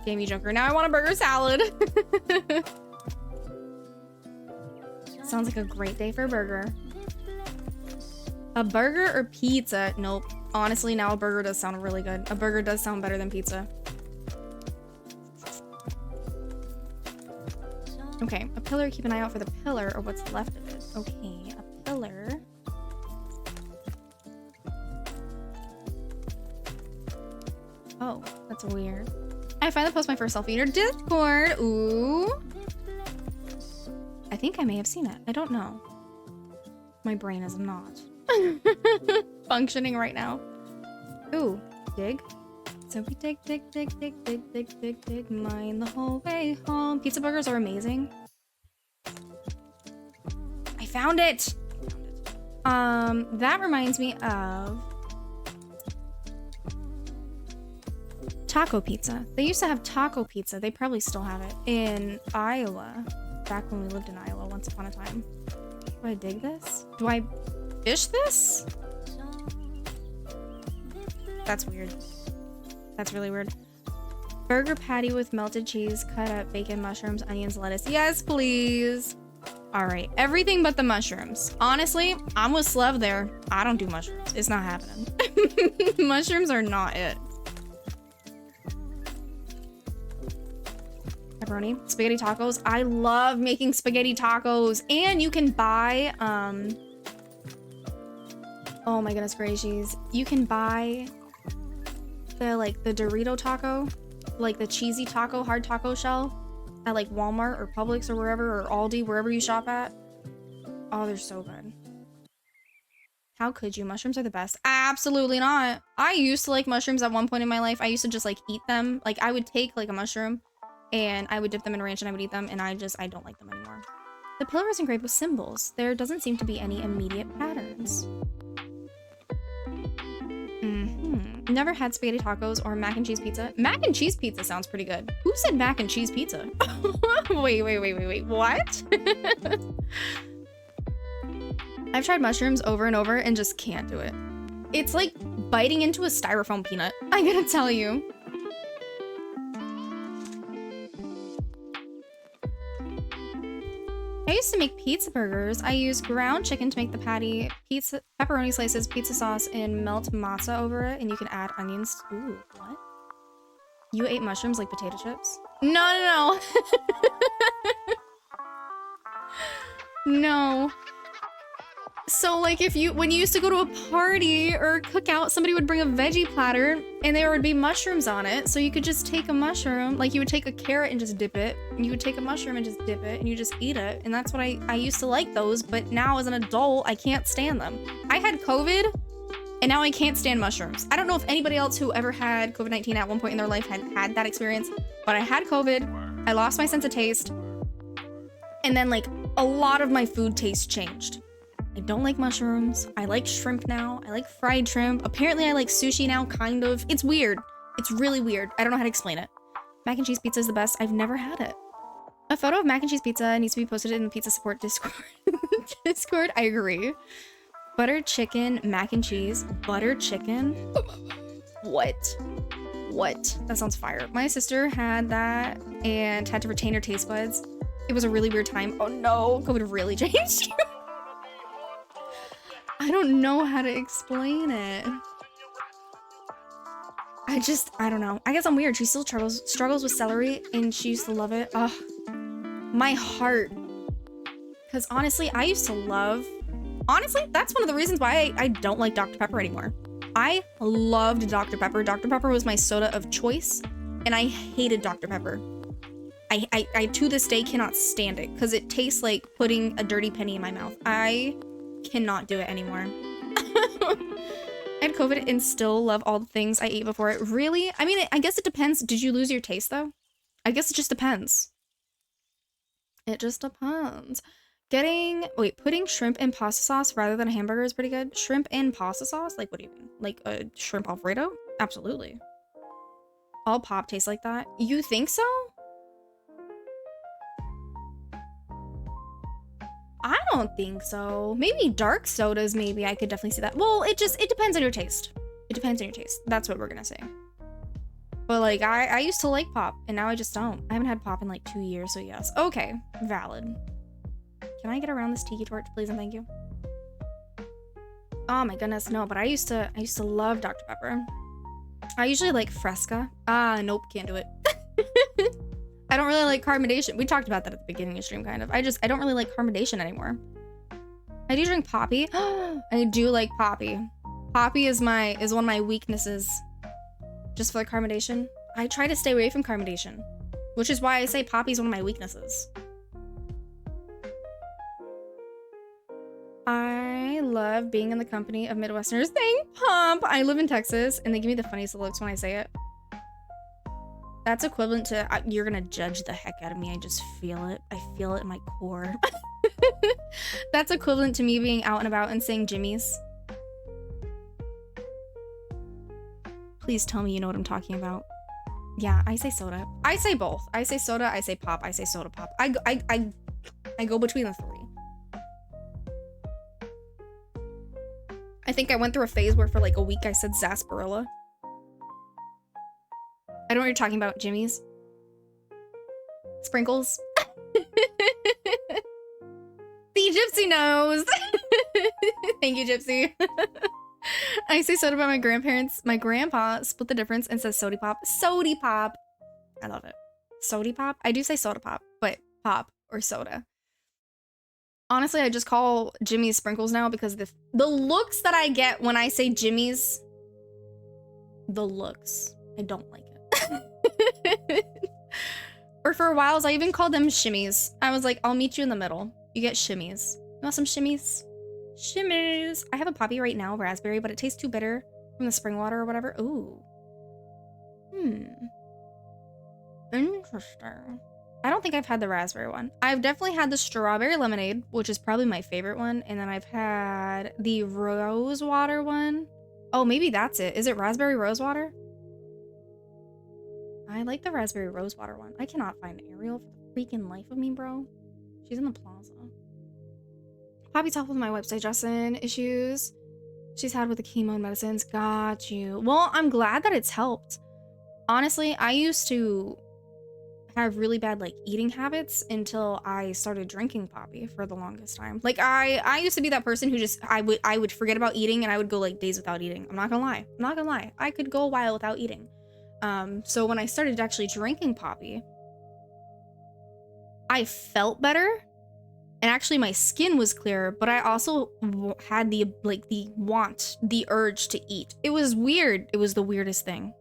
Damn you, Joker. Now I want a burger salad. Sounds like a great day for a burger. A burger or pizza? Nope. Honestly, now a burger does sound really good. A burger does sound better than pizza. Okay, a pillar. Keep an eye out for the pillar or what's left of it. Okay, a pillar. Oh, that's weird. I finally posted my first selfie in your Discord. Ooh. I think I may have seen it. I don't know. My brain is not functioning right now. Ooh, dig. So we dig, mine the whole way home. Pizza burgers are amazing. I found it. That reminds me of taco pizza. They used to have taco pizza. They probably still have it in Iowa. Back when we lived in Iowa once upon a time. Do I dig this? Do I fish this? That's weird. That's really weird. Burger patty with melted cheese, cut up bacon, mushrooms, onions, lettuce. Yes, please. All right, everything but the mushrooms. Honestly, I'm with Slev there. I don't do mushrooms. It's not happening. Mushrooms are not it. Pepperoni, spaghetti tacos. I love making spaghetti tacos. And you can buy, oh my goodness gracious. You can buy the Dorito taco, like the cheesy taco, hard taco shell at like Walmart or Publix or wherever, or Aldi, wherever you shop at. Oh, they're so good. How could you? Mushrooms are the best. Absolutely not. I used to like mushrooms at one point in my life. I used to just like eat them. Like I would take like a mushroom and I would dip them in ranch and I would eat them, and I don't like them anymore. The pillar is engraved with symbols. There doesn't seem to be any immediate patterns. Never had spaghetti tacos or mac and cheese pizza. Mac and cheese pizza sounds pretty good. Who said mac and cheese pizza? Wait. What? I've tried mushrooms over and over and just can't do it. It's like biting into a styrofoam peanut. I gotta tell you. I used to make pizza burgers. I used ground chicken to make the patty, pizza, pepperoni slices, pizza sauce, and melt matzah over it, and you can add onions. Ooh, what? You ate mushrooms like potato chips? No. No. So like when you used to go to a party or a cookout, somebody would bring a veggie platter and there would be mushrooms on it. So you could just take a mushroom, like you would take a carrot and just dip it. And you would take a mushroom and just dip it and you just eat it. And that's what I used to like those, but now as an adult, I can't stand them. I had COVID and now I can't stand mushrooms. I don't know if anybody else who ever had COVID-19 at one point in their life had that experience, but I had COVID, I lost my sense of taste, and then like a lot of my food taste changed. I don't like mushrooms. I like shrimp now. I like fried shrimp. Apparently I like sushi now, kind of. It's weird. It's really weird. I don't know how to explain it. Mac and cheese pizza is the best. I've never had it. A photo of mac and cheese pizza needs to be posted in the pizza support Discord. Discord, I agree. Buttered chicken, mac and cheese, buttered chicken. What? That sounds fire. My sister had that and had to retain her taste buds. It was a really weird time. Oh no, COVID really changed you. I don't know how to explain it. I don't know. I guess I'm weird. She still struggles with celery and she used to love it. Ugh. My heart. Because honestly, I used to love... Honestly, that's one of the reasons why I don't like Dr. Pepper anymore. I loved Dr. Pepper. Dr. Pepper was my soda of choice, and I hated Dr. Pepper. I to this day cannot stand it because it tastes like putting a dirty penny in my mouth. I cannot do it anymore. I had COVID and still love all the things I ate before it. Really? I mean, I guess it depends. Did you lose your taste though? I guess it just depends. It just depends. Putting shrimp in pasta sauce rather than a hamburger is pretty good. Shrimp in pasta sauce? Like, what do you mean? Like a shrimp Alfredo? Absolutely. All pop tastes like that. You think so? I don't think so. Maybe dark sodas, maybe. I could definitely see that. Well, it depends on your taste. It depends on your taste. That's what we're gonna say. But like, I used to like pop, and now I just don't. I haven't had pop in like 2 years, so yes. Okay, valid. Can I get around this tiki torch, please, and thank you? Oh my goodness, no, but I used to love Dr. Pepper. I usually like Fresca. Nope, can't do it. I don't really like carbonation. We talked about that at the beginning of stream, kind of. I don't really like carbonation anymore. I do drink Poppy. I do like Poppy. Poppy is one of my weaknesses. Just for the carbonation. I try to stay away from carbonation, which is why I say Poppy is one of my weaknesses. I love being in the company of Midwesterners. Thank Pump. I live in Texas, and they give me the funniest looks when I say it. That's equivalent to you're gonna judge the heck out of me. I just feel it. I feel it in my core. That's equivalent to me being out and about and saying Jimmy's. Please tell me you know what I'm talking about. Yeah, I say soda. I say both. I say soda, I say pop, I say soda pop. I go between the three. I think I went through a phase where for like a week I said sarsaparilla. I don't know what you're talking about, Jimmy's. Sprinkles. The Gypsy knows. Thank you, Gypsy. I say soda, but my grandparents, my grandpa split the difference and says sody pop. Sody pop. I love it. Sody pop. I do say soda pop, but pop or soda. Honestly, I just call Jimmy's sprinkles now because the looks that I get when I say Jimmy's, the looks, I don't like it. Or for a while, I even called them shimmies. I was like, I'll meet you in the middle. You get shimmies. You want some shimmies? Shimmies. I have a Poppy right now, raspberry, but it tastes too bitter from the spring water or whatever. Ooh. Interesting. I don't think I've had the raspberry one. I've definitely had the strawberry lemonade, which is probably my favorite one. And then I've had the rose water one. Oh, maybe that's it. Is it raspberry rose water? I like the raspberry rose water one. I cannot find Ariel for the freaking life of me, bro. She's in the plaza. Poppy's helped with my website Justin issues she's had with the chemo and medicines. Got you. Well, I'm glad that it's helped. Honestly, I used to have really bad like eating habits until I started drinking Poppy for the longest time. Like I used to be that person who just I would forget about eating and I would go like days without eating. I'm not gonna lie. I could go a while without eating. So when I started actually drinking Poppy, I felt better. And actually my skin was clearer, but I also had the urge to eat. It was weird. It was the weirdest thing.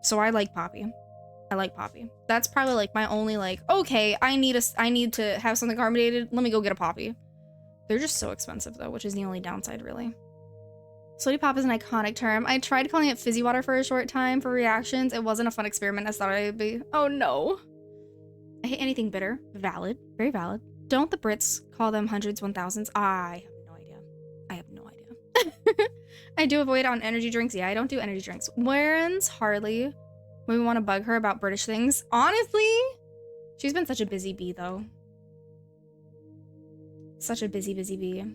So I like Poppy. I like Poppy. That's probably like my only like, okay, I need to have something carbonated. Let me go get a Poppy. They're just so expensive though, which is the only downside really. Sody pop is an iconic term. I tried calling it fizzy water for a short time for reactions. It wasn't a fun experiment as thought I'd be. Oh no. I hate anything bitter. Valid. Very valid. Don't the Brits call them hundreds, 1000s? I have no idea. I do avoid on energy drinks. Yeah, I don't do energy drinks. Where's Harley when we want to bug her about British things? Honestly, she's been such a busy bee, though. Such a busy bee.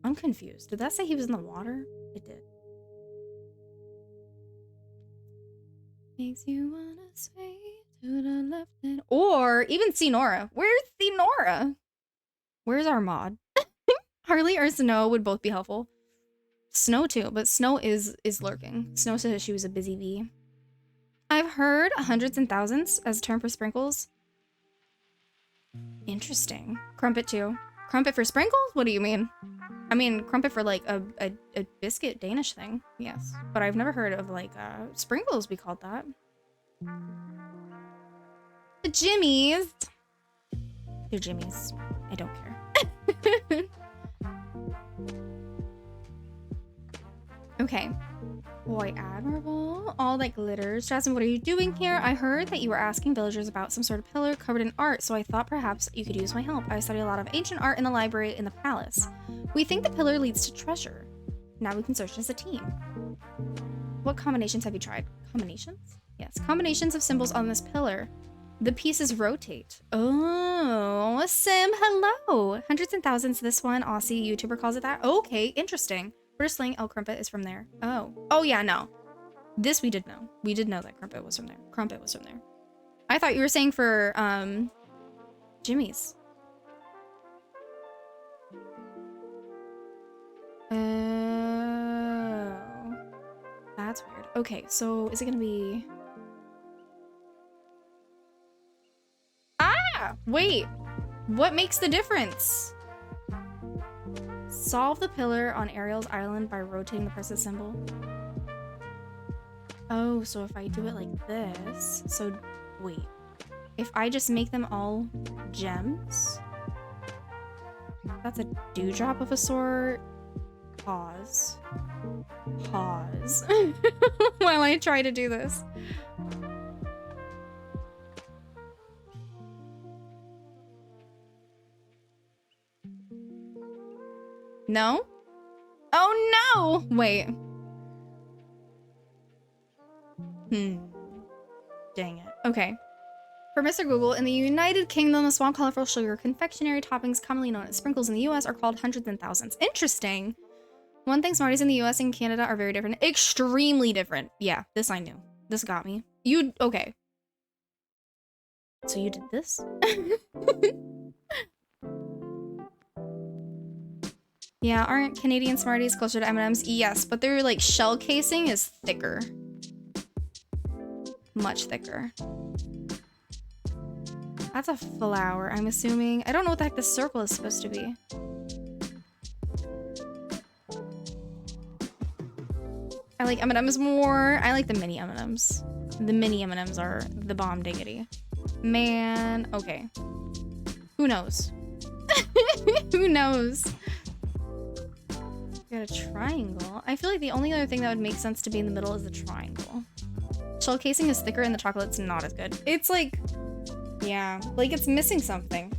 I'm confused. Did that say he was in the water? It did. Makes you wanna sway to the left and or even Sinora. Where's Sinora? Where's our mod? Harley or Snow would both be helpful. Snow too, but Snow is lurking. Snow says she was a busy bee. I've heard hundreds and thousands as a term for sprinkles. Interesting. Crumpet too. Crumpet for sprinkles? What do you mean? I mean, crumpet for like a biscuit Danish thing. Yes. But I've never heard of like sprinkles be called that. The Jimmys. They're Jimmys. I don't care. Okay. Boy, admirable. All that glitters. Jasmine, what are you doing here? I heard that you were asking villagers about some sort of pillar covered in art, so I thought perhaps you could use my help. I studied a lot of ancient art in the library in the palace. We think the pillar leads to treasure. Now we can search as a team. What combinations have you tried? Combinations? Yes. Combinations of symbols on this pillar The pieces rotate. Oh, Sim, hello. Hundreds and thousands, this one. Aussie YouTuber calls it that. Okay, interesting. British slang, oh, crumpet is from there. Oh yeah, no. This we did know. We did know that crumpet was from there. Crumpet was from there. I thought you were saying for, Jimmy's. Oh. That's weird. Okay, so is it gonna be... Ah! Wait! What makes the difference? Solve the pillar on Ariel's island by rotating the precious symbol. Oh, so if I do it like this... So, wait. If I just make them all gems... That's a dewdrop of a sort. Pause. Pause. While I try to do this. No? Oh no! Wait. Dang it. Okay. For Mr. Google, in the United Kingdom, the small colorful sugar confectionery toppings commonly known as sprinkles in the US are called hundreds and thousands. Interesting. One thing, Smarties in the US and Canada are very different. Extremely different. Yeah, this I knew. This got me. Okay. So you did this? Yeah, aren't Canadian Smarties closer to M&M's? Yes, but their like shell casing is thicker. Much thicker. That's a flower, I'm assuming. I don't know what the heck this circle is supposed to be. I like M&M's more. I like the mini M&M's. The mini M&M's are the bomb diggity. Man, okay. Who knows? Who knows? Got a triangle. I feel like the only other thing that would make sense to be in the middle is the triangle. Shell casing is thicker and the chocolate's not as good. It's like, yeah, like it's missing something.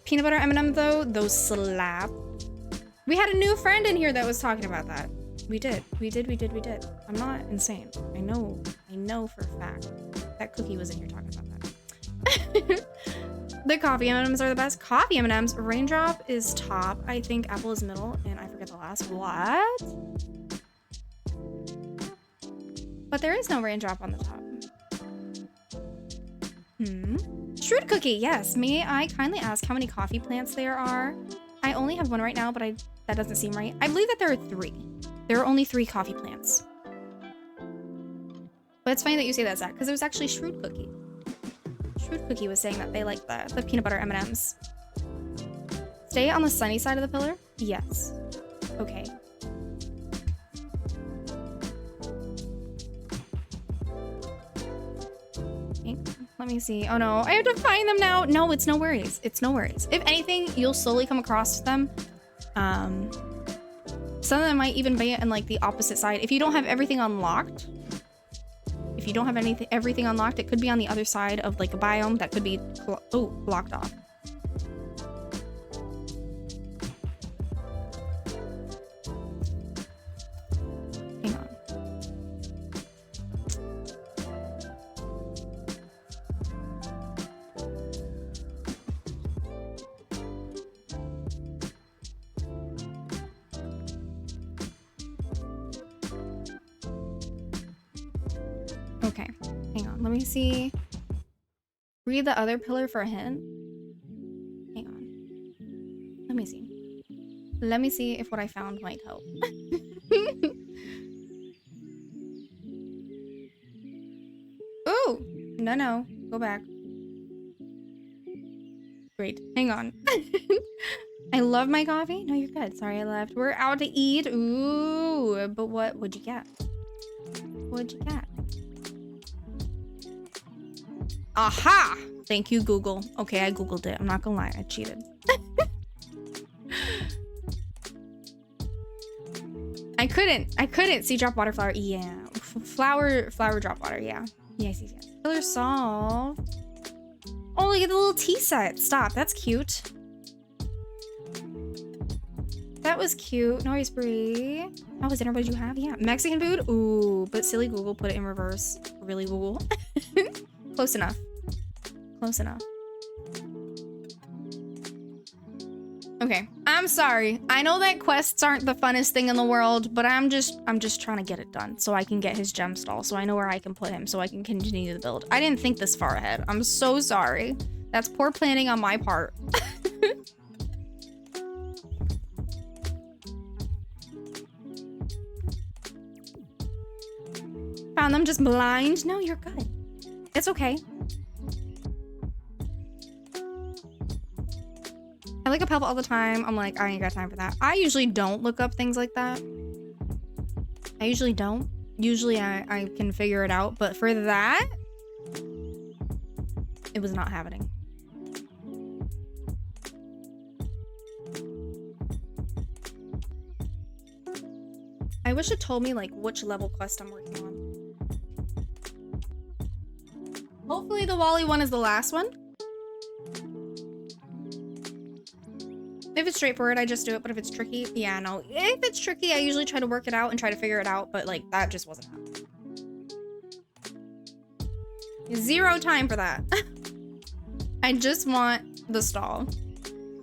Peanut butter M&M though, those slap. We had a new friend in here that was talking about that. We did. I'm not insane. I know for a fact that Cookie was in here talking about that. The coffee M&Ms are the best. Coffee M&Ms. Raindrop is top. I think apple is middle, and I forget the last. What? But there is no raindrop on the top. Shrewd Cookie, yes. May I kindly ask how many coffee plants there are? I only have one right now, but that doesn't seem right. I believe that there are 3. There are only 3 coffee plants. But it's funny that you say that, Zach, because it was actually Shrewd Cookie. Shrewd Cookie was saying that they like the peanut butter M&Ms. Stay on the sunny side of the pillar? Yes. Okay. Let me see. Oh no, I have to find them now. No, it's no worries. It's no worries. If anything, you'll slowly come across them. Some of them might even be in like the opposite side. If you don't have everything unlocked, everything unlocked, it could be on the other side of like a biome that could be blocked off. Hang on. Okay, hang on. Let me see. Read the other pillar for a hint. Hang on. Let me see. Let me see if what I found might help. Ooh! No. Go back. Great. Hang on. I love my coffee. No, you're good. Sorry I left. We're out to eat. Ooh. But what'd you get? What'd you get? Aha! Thank you, Google. Okay, I Googled it. I'm not gonna lie. I cheated. I couldn't see drop water flower. Yeah. Flower drop water. Yeah. Yes. Pillar solved. Oh, look at the little tea set. Stop. That's cute. That was cute. Noise Brie. How was dinner? What did you have? Yeah. Mexican food? Ooh, but silly Google put it in reverse. Really, Google? Close enough. Close enough. Okay. I'm sorry. I know that quests aren't the funnest thing in the world, but I'm just trying to get it done so I can get his gem stall, so I know where I can put him so I can continue the build. I didn't think this far ahead. I'm so sorry. That's poor planning on my part. Found them just blind? No, you're good. It's okay. I look up help all the time. I'm like, I ain't got time for that. I usually don't look up things like that. I usually don't. Usually I can figure it out, but for that, it was not happening. I wish it told me like which level quest I'm working on. Hopefully the Wally one is the last one. If it's straightforward, I just do it, but if it's tricky, yeah, no. If it's tricky, I usually try to work it out and try to figure it out, but like that just wasn't happening. Zero time for that. I just want the stall.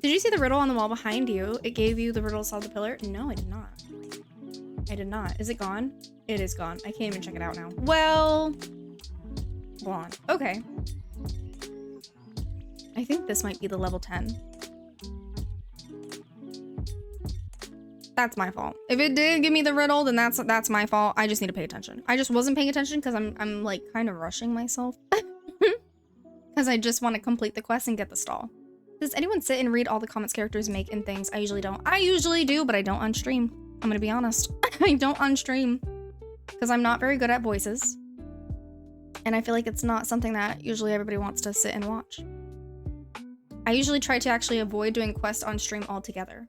Did you see the riddle on the wall behind you? It gave you the riddle to solve the pillar? No, I did not. I did not. Is it gone? It is gone. I can't even check it out now. Well, blonde. Okay. I think this might be the level 10. That's my fault. If it did give me the riddle, then that's my fault. I just need to pay attention. I just wasn't paying attention because I'm like kind of rushing myself. Because I just want to complete the quest and get the stall. Does anyone sit and read all the comments characters make and things? I usually don't. I usually do, but I don't on stream. I'm gonna be honest. I don't on stream because I'm not very good at voices. And I feel like it's not something that usually everybody wants to sit and watch. I usually try to actually avoid doing quests on stream altogether.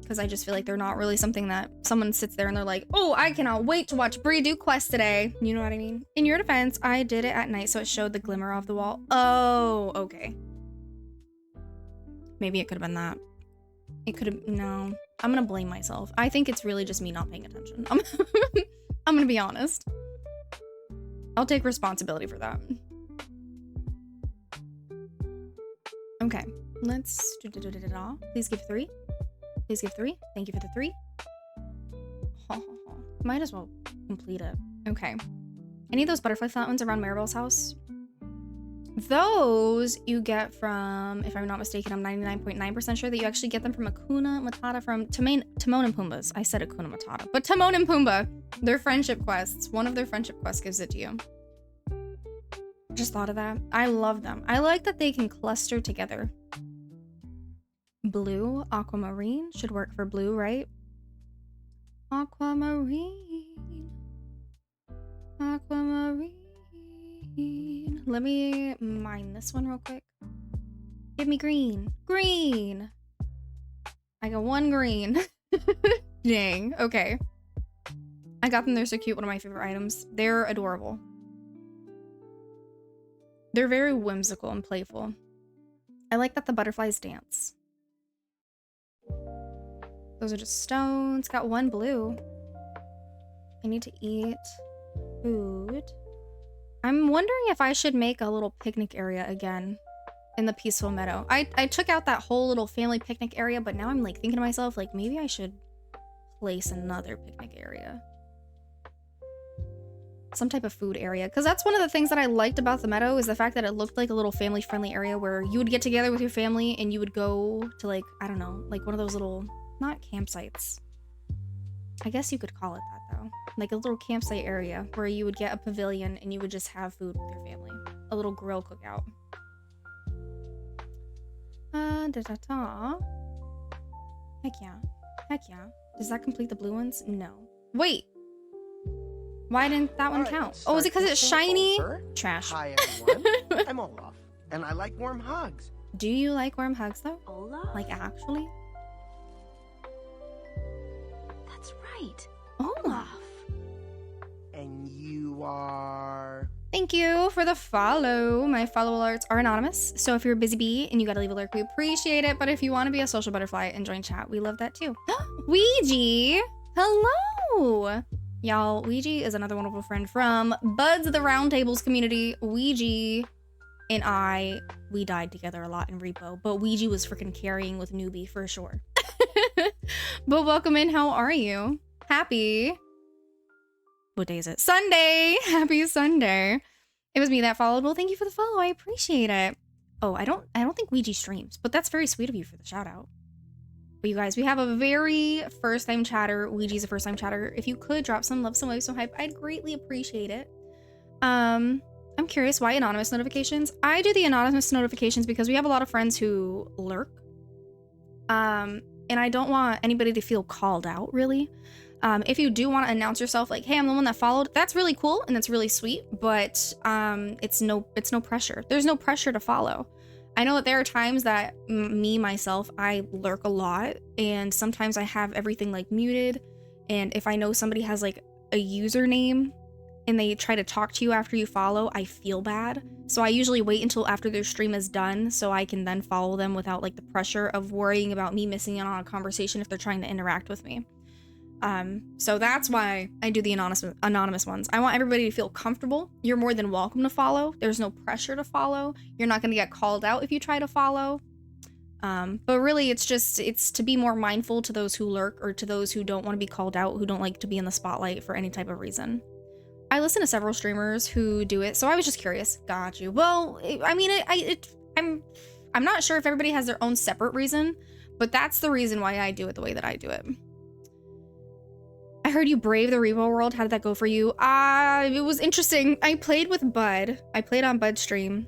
Because I just feel like they're not really something that someone sits there and they're like, oh, I cannot wait to watch Bree do quests today. You know what I mean? In your defense, I did it at night so it showed the glimmer of the wall. Oh, okay. Maybe it could have been that. It could have, no. I'm gonna blame myself. I think it's really just me not paying attention. I'm gonna be honest. I'll take responsibility for that. Okay, let's please give 3. Please give 3. Thank you for the 3. Might as well complete it. Okay. Any of those butterfly fountains around Maribel's house? Those you get from, if I'm not mistaken, I'm 99.9% sure that you actually get them from Hakuna Matata from Timon and Pumbaa's. I said Hakuna Matata, but Timon and Pumbaa. Their friendship quests. One of their friendship quests gives it to you. Just thought of that. I love them. I like that they can cluster together. Blue, aquamarine should work for blue, right? Aquamarine. Aquamarine. Let me mine this one real quick. Give me green. Green. I got 1 green. Dang. Okay. I got them. They're so cute. One of my favorite items. They're adorable. They're very whimsical and playful. I like that the butterflies dance. Those are just stones. Got 1 blue. I need to eat food. I'm wondering if I should make a little picnic area again in the peaceful meadow. I took out that whole little family picnic area, but now I'm like thinking to myself, like maybe I should place another picnic area. Some type of food area. Because that's one of the things that I liked about the meadow is the fact that it looked like a little family friendly area where you would get together with your family and you would go to like, I don't know, like one of those little, not campsites. I guess you could call it that though. Like a little campsite area where you would get a pavilion and you would just have food with your family. A little grill cookout. Heck yeah. Heck yeah. Does that complete the blue ones? No. Wait. Why didn't that one count? Oh, is it because it's shiny? Trash. Hi everyone. I'm Olaf, and I like warm hugs. Do you like warm hugs though? Olaf? Like actually? That's right. Olaf. And you are... Thank thank you for the follow. My follow alerts are anonymous, so if you're a busy bee and you gotta leave a lurk, we appreciate it. But if you want to be a social butterfly and join chat, we love that too. Ouija, hello, y'all. Ouija is another wonderful friend from Buds of the Roundtables community. Ouija and we died together a lot in Repo, but Ouija was freaking carrying with Newbie for sure. But welcome in. How are you? Happy. What day is it? Sunday. Happy Sunday. It was me that followed. Well, thank you for the follow. I appreciate it. Oh, I don't think Ouija streams, but that's very sweet of you for the shout out. But you guys, we have a very first time chatter. Ouija's a first time chatter. If you could drop some love, some wave, some hype, I'd greatly appreciate it. I'm curious why anonymous notifications. I do the anonymous notifications because we have a lot of friends who lurk. And I don't want anybody to feel called out, really. If you do want to announce yourself like, hey, I'm the one that followed, that's really cool and that's really sweet, but it's no pressure. There's no pressure to follow. I know that there are times that myself, I lurk a lot, and sometimes I have everything like muted, and if I know somebody has like a username and they try to talk to you after you follow, I feel bad. So I usually wait until after their stream is done so I can then follow them without like the pressure of worrying about me missing out on a conversation if they're trying to interact with me. So that's why I do the anonymous ones. I want everybody to feel comfortable. You're more than welcome to follow. There's no pressure to follow. You're not going to get called out if you try to follow. But really it's to be more mindful to those who lurk or to those who don't want to be called out, who don't like to be in the spotlight for any type of reason. I listen to several streamers who do it, so I was just curious. Got you. Well, I mean, I'm not sure if everybody has their own separate reason, but that's the reason why I do it the way that I do it. I heard you brave the Repo world. How did that go for you? It was interesting. I played with Bud. I played on Bud's stream.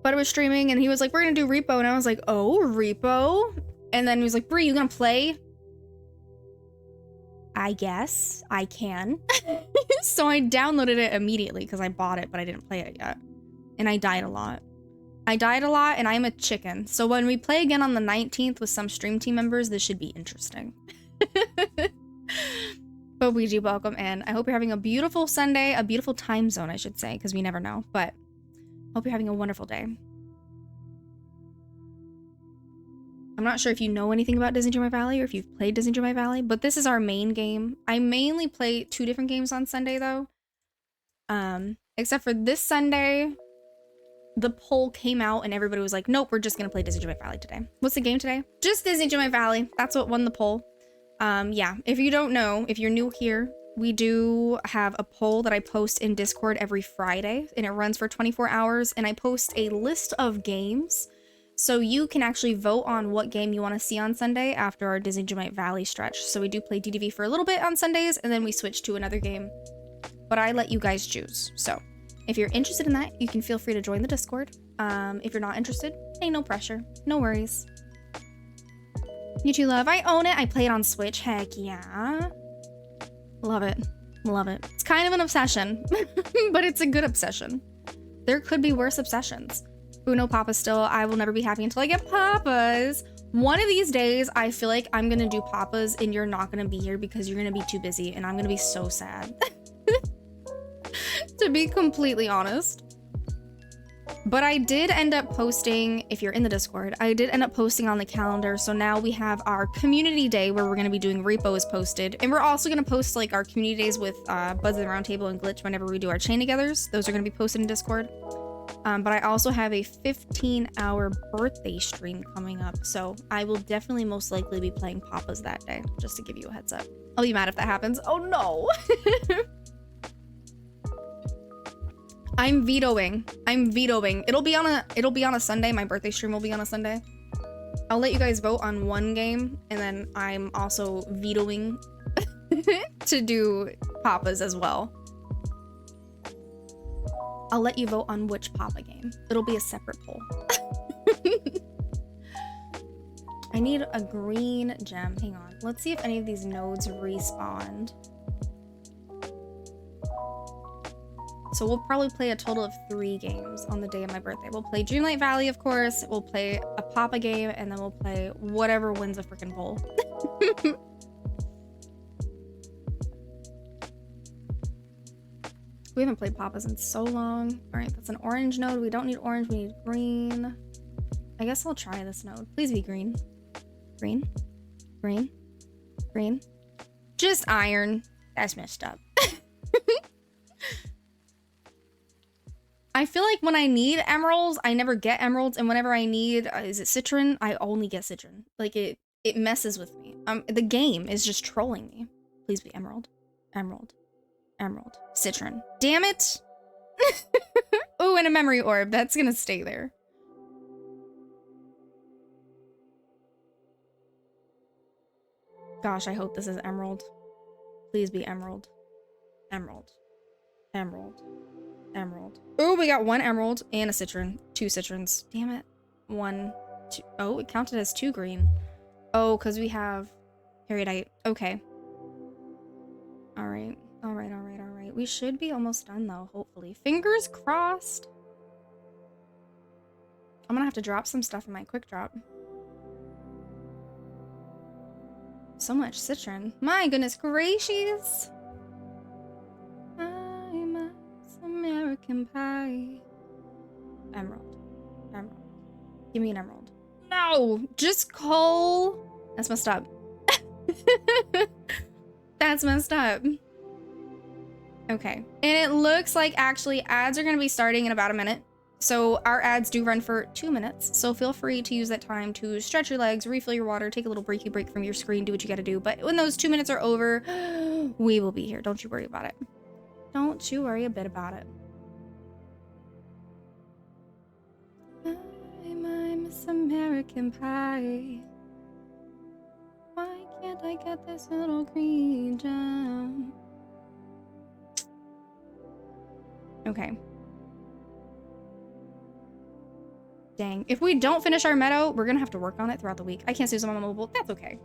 Bud was streaming and he was like, we're gonna do Repo. And I was like, oh, Repo? And then he was like, Bree, you gonna play? I guess I can. So I downloaded it immediately because I bought it, but I didn't play it yet. And I died a lot. And I'm a chicken. So when we play again on the 19th with some stream team members, this should be interesting. But Ouija, welcome in. I hope you're having a beautiful Sunday, a beautiful time zone, I should say, because we never know. But hope you're having a wonderful day. I'm not sure if you know anything about Disney Dreamlight Valley or if you've played Disney Dreamlight Valley, but this is our main game. I mainly play 2 different games on Sunday, though. Except for this Sunday, the poll came out and everybody was like, nope, we're just going to play Disney Dreamlight Valley today. What's the game today? Just Disney Dreamlight Valley. That's what won the poll. Yeah, if you don't know, if you're new here, we do have a poll that I post in Discord every Friday, and it runs for 24 hours, and I post a list of games, so you can actually vote on what game you want to see on Sunday after our Disney Dreamlight Valley stretch. So we do play DDV for a little bit on Sundays, and then we switch to another game, but I let you guys choose. So if you're interested in that, you can feel free to join the Discord. If you're not interested, ain't no pressure, no worries. You too, love. I own it. I play it on Switch. Heck yeah. Love it. Love it. It's kind of an obsession, but it's a good obsession. There could be worse obsessions. Uno Papa still. I will never be happy until I get Papas. One of these days, I feel like I'm going to do Papas and you're not going to be here because you're going to be too busy and I'm going to be so sad. To be completely honest. But I did end up posting, if you're in the Discord, I did end up posting on the calendar. So now we have our community day where we're going to be doing Repo is posted. And we're also going to post like our community days with Buds of the Roundtable and Glitch whenever we do our chain togethers. Those are going to be posted in Discord. But I also have a 15-hour birthday stream coming up. So I will definitely most likely be playing Papas that day, just to give you a heads up. I'll be mad if that happens. Oh no. I'm vetoing. It'll be on a Sunday. My birthday stream will be on a Sunday. I'll let you guys vote on one game, and then I'm also vetoing to do Papas as well. I'll let you vote on which Papa game. It'll be a separate poll. I need a green gem. Hang on. Let's see if any of these nodes respawned. So we'll probably play a total of 3 games on the day of my birthday. We'll play Dreamlight Valley, of course. We'll play a Papa game, and then we'll play whatever wins a freaking poll. We haven't played Papa's in so long. All right, that's an orange node. We don't need orange, we need green. I guess I'll try this node. Please be green. Green, green, green. Just iron. That's messed up. I feel like when I need emeralds, I never get emeralds, and whenever I need, is it citron? I only get citron. Like it messes with me. The game is just trolling me. Please be emerald, emerald, emerald, citron. Damn it! Oh, and a memory orb. That's gonna stay there. Gosh, I hope this is emerald. Please be emerald, emerald, emerald. Emerald. Oh, we got one emerald and a citron. 2 citrons. Damn it. 1, 2. Oh, it counted as 2 green. Oh, because we have peridite. Okay. All right. All right. All right. All right. We should be almost done though, hopefully. Fingers crossed. I'm gonna have to drop some stuff in my quick drop. So much citron. My goodness gracious. American pie. Emerald. Emerald. Give me an emerald. No! Just coal! That's messed up. That's messed up. Okay. And it looks like actually ads are going to be starting in about a minute. So our ads do run for 2 minutes. So feel free to use that time to stretch your legs, refill your water, take a little breaky break from your screen, do what you got to do. But when those 2 minutes are over, we will be here. Don't you worry about it. Don't you worry a bit about it. I'm Miss American Pie. Why can't I get this little green gem? Okay. Dang. If we don't finish our meadow, we're gonna have to work on it throughout the week. I can't snooze on my mobile. That's okay.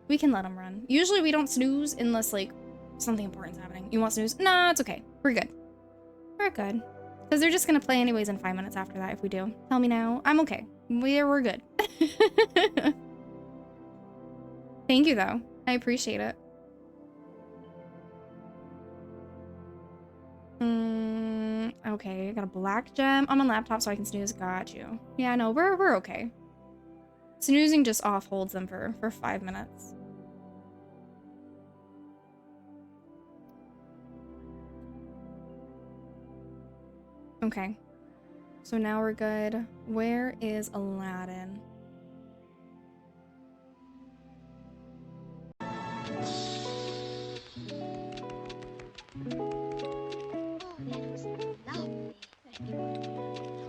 We can let them run. Usually we don't snooze unless like something important's happening. You want snooze? No, it's okay. We're good. We're good. Because they're just gonna play anyways in 5 minutes after that if we do. Tell me now. I'm okay. We're good. Thank you though. I appreciate it. Okay, I got a black gem. I'm on laptop so I can snooze. Got you. Yeah, no, we're okay. Snoozing just off holds them for 5 minutes. Okay. So now we're good. Where is Aladdin?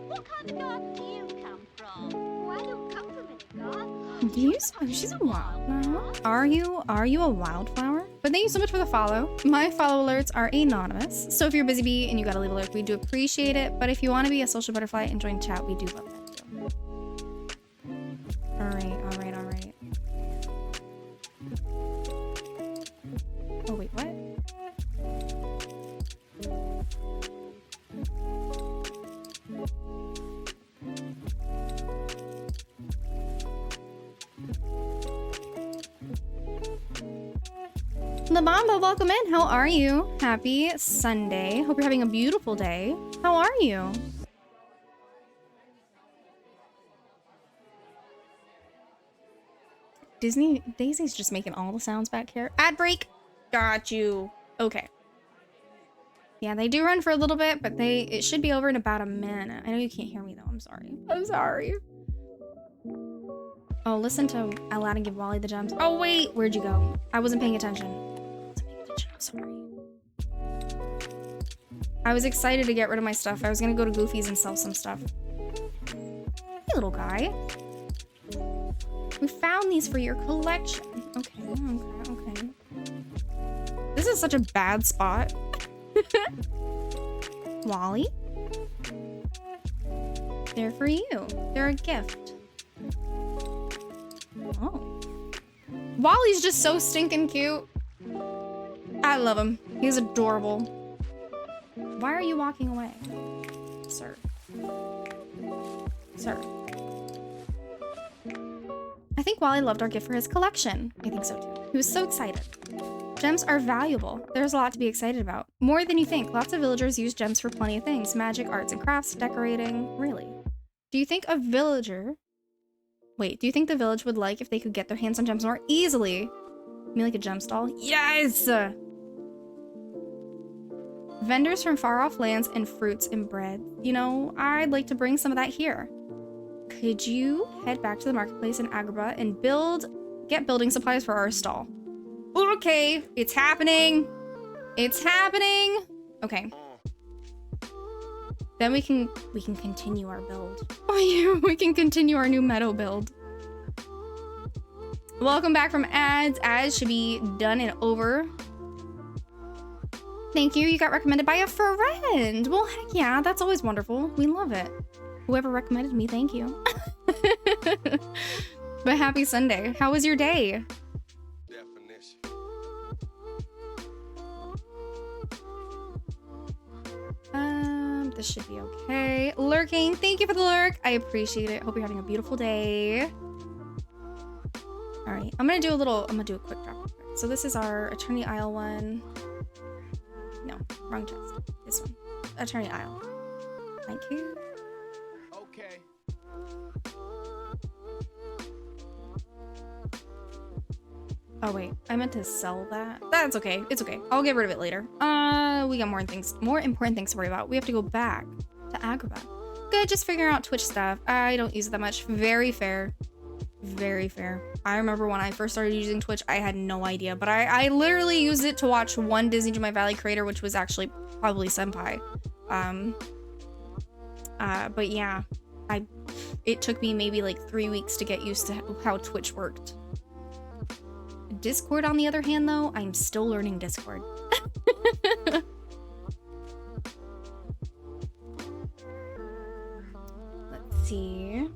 What kind of garden do you come from? Oh, I don't come from any garden. Do you? She's a wildflower. Are you a wildflower? But thank you so much for the follow. My follow alerts are anonymous, so if you're a busy bee and you got a leave alert, we do appreciate it. But if you want to be a social butterfly and join chat, we do love that too. All right, all right, all right. Oh wait, what? Labamba, welcome in. How are you? Happy Sunday. Hope you're having a beautiful day. How are you? Daisy's just making all the sounds back here. Ad break. Got you. Okay. Yeah, they do run for a little bit, but it should be over in about a minute. I know you can't hear me though. I'm sorry. I'm sorry. Oh, listen to Aladdin give Wally the gems. Oh wait, where'd you go? I wasn't paying attention. I'm sorry. I was excited to get rid of my stuff. I was gonna go to Goofy's and sell some stuff. Hey, little guy. We found these for your collection. Okay, okay, okay. This is such a bad spot. Wally? They're for you. They're a gift. Oh. Wally's just so stinking cute. I love him. He's adorable. Why are you walking away? Sir. Sir. I think Wally loved our gift for his collection. I think so too. He was so excited. Gems are valuable. There's a lot to be excited about. More than you think. Lots of villagers use gems for plenty of things. Magic, arts and crafts, decorating. Really? Do you think a villager... Wait, do you think the village would like if they could get their hands on gems more easily? You mean like a gem stall? Yes! Vendors from far-off lands and fruits and bread. You know, I'd like to bring some of that here. Could you head back to the marketplace in Agrabah and get building supplies for our stall? Okay, it's happening. It's happening. Okay. Then we can continue our build. Oh yeah, we can continue our new meadow build. Welcome back from ads. Ads should be done and over. Thank you. You got recommended by a friend. Well, heck yeah, that's always wonderful. We love it. Whoever recommended me, thank you. But happy Sunday. How was your day? This should be okay. Lurking, thank you for the lurk. I appreciate it. Hope you're having a beautiful day. All right, I'm gonna do a quick drop. So this is our Attorney Isle one. No, wrong chest. This one, Attorney Isle. Thank you. Okay. Oh wait, I meant to sell that. That's okay. It's okay. I'll get rid of it later. We got more important things to worry about. We have to go back to Agrabah. Good, just figuring out Twitch stuff. I don't use it that much. Very fair. Very fair. I remember when I first started using Twitch, I had no idea, but I literally used it to watch one Disney Jumai Valley creator, which was actually probably Senpai. But yeah, it took me maybe like 3 weeks to get used to how Twitch worked. Discord, on the other hand, though, I'm still learning Discord. Let's see.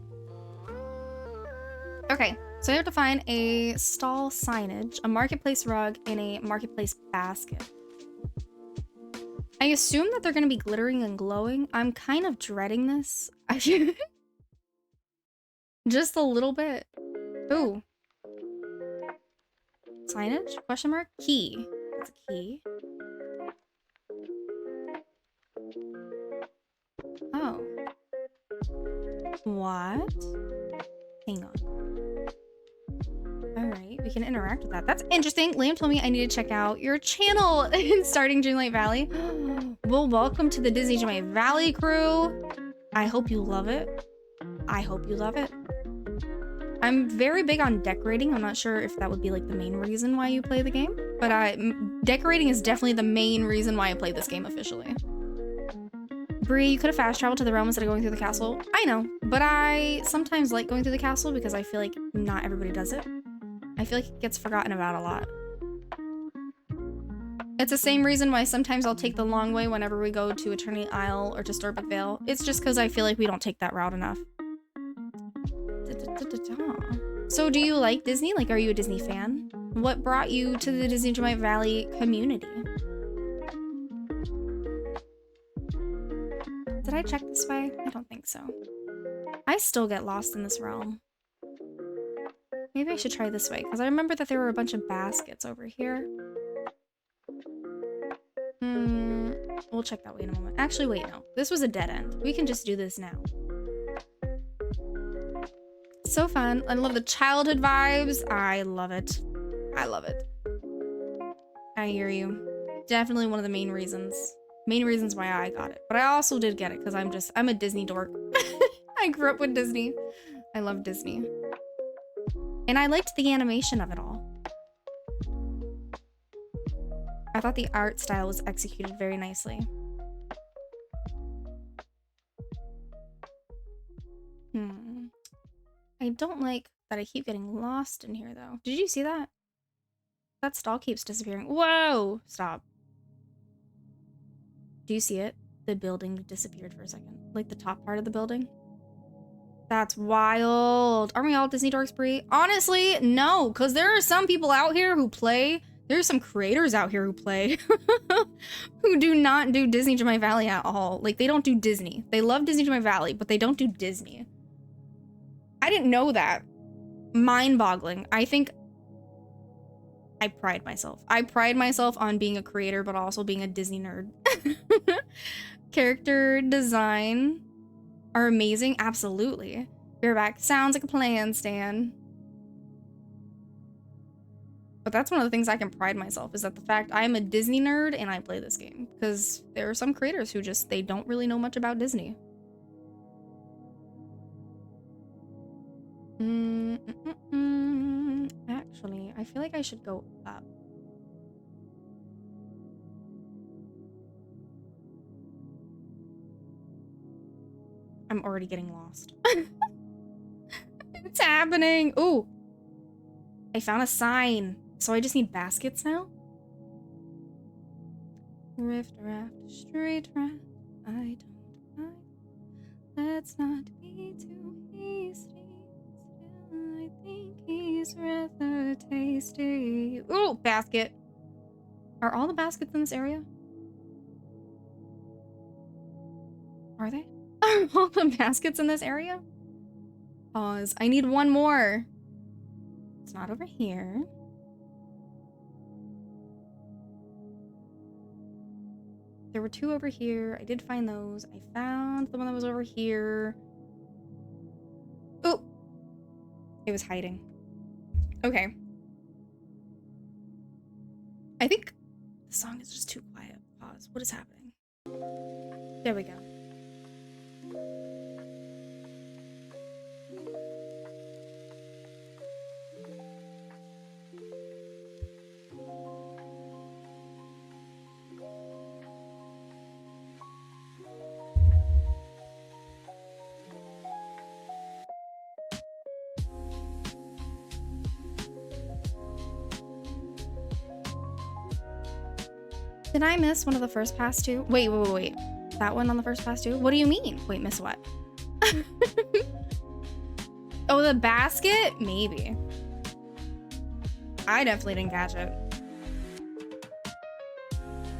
Okay, so I have to find a stall signage, a marketplace rug, and a marketplace basket. I assume that they're going to be glittering and glowing. I'm kind of dreading this. Just a little bit. Ooh. Signage? Question mark? Key. That's a key. Oh. What? Hang on. Alright, we can interact with that. That's interesting. Liam told me I need to check out your channel in starting Dreamlight Valley. Well, welcome to the Disney Dreamlight Valley crew. I hope you love it. I hope you love it. I'm very big on decorating. I'm not sure if that would be like the main reason why you play the game, but decorating is definitely the main reason why I play this game officially. Bree, you could have fast traveled to the realm instead of going through the castle. I know, but I sometimes like going through the castle because I feel like not everybody does it. I feel like it gets forgotten about a lot. It's the same reason why sometimes I'll take the long way whenever we go to Eternity Isle or to Starbuck Vale. It's just because I feel like we don't take that route enough. So do you like Disney? Like, are you a Disney fan? What brought you to the Disney Jumai Valley community? Did I check this way? I don't think so. I still get lost in this realm. Maybe I should try this way, because I remember that there were a bunch of baskets over here. We'll check that way in a moment. Actually, wait, no. This was a dead end. We can just do this now. So fun. I love the childhood vibes. I love it. I love it. I hear you. Definitely one of the main reasons why I got it. But I also did get it because I'm a Disney dork. I grew up with Disney. I love Disney. And I liked the animation of it all. I thought the art style was executed very nicely. I don't like that I keep getting lost in here, though. Did you see that? That stall keeps disappearing. Whoa! Stop. Do you see it? The building disappeared for a second. Like the top part of the building. That's wild. Aren't we all Disney dorks, Brie? Honestly, no. Because there are some people out here who play. There's some creators out here who play. Who do not do Disney Jumai Valley at all. Like, they don't do Disney. They love Disney Jumai Valley, but they don't do Disney. I didn't know that. Mind-boggling. I think I pride myself. I pride myself on being a creator, but also being a Disney nerd. Character design are amazing. Absolutely. You're back. Sounds like a plan, Stan. But that's one of the things I can pride myself is that the fact I'm a Disney nerd and I play this game. Because there are some creators who just, they don't really know much about Disney. Actually, I feel like I should go up. I'm already getting lost. It's happening. Ooh. I found a sign. So I just need baskets now? Rift raft, straight raft. I don't mind. Let's not be too hasty. Still, I think he's rather tasty. Ooh, basket. Are all the baskets in this area? Are they? Are all the baskets in this area? Pause. I need one more. It's not over here. There were two over here. I did find those. I found the one that was over here. Oh! It was hiding. Okay. I think the song is just too quiet. Pause. What is happening? There we go. Did I miss one of the first pass too? Wait. That one on the first pass too? What do you mean? Wait, miss what? Oh, the basket? Maybe. I definitely didn't catch it.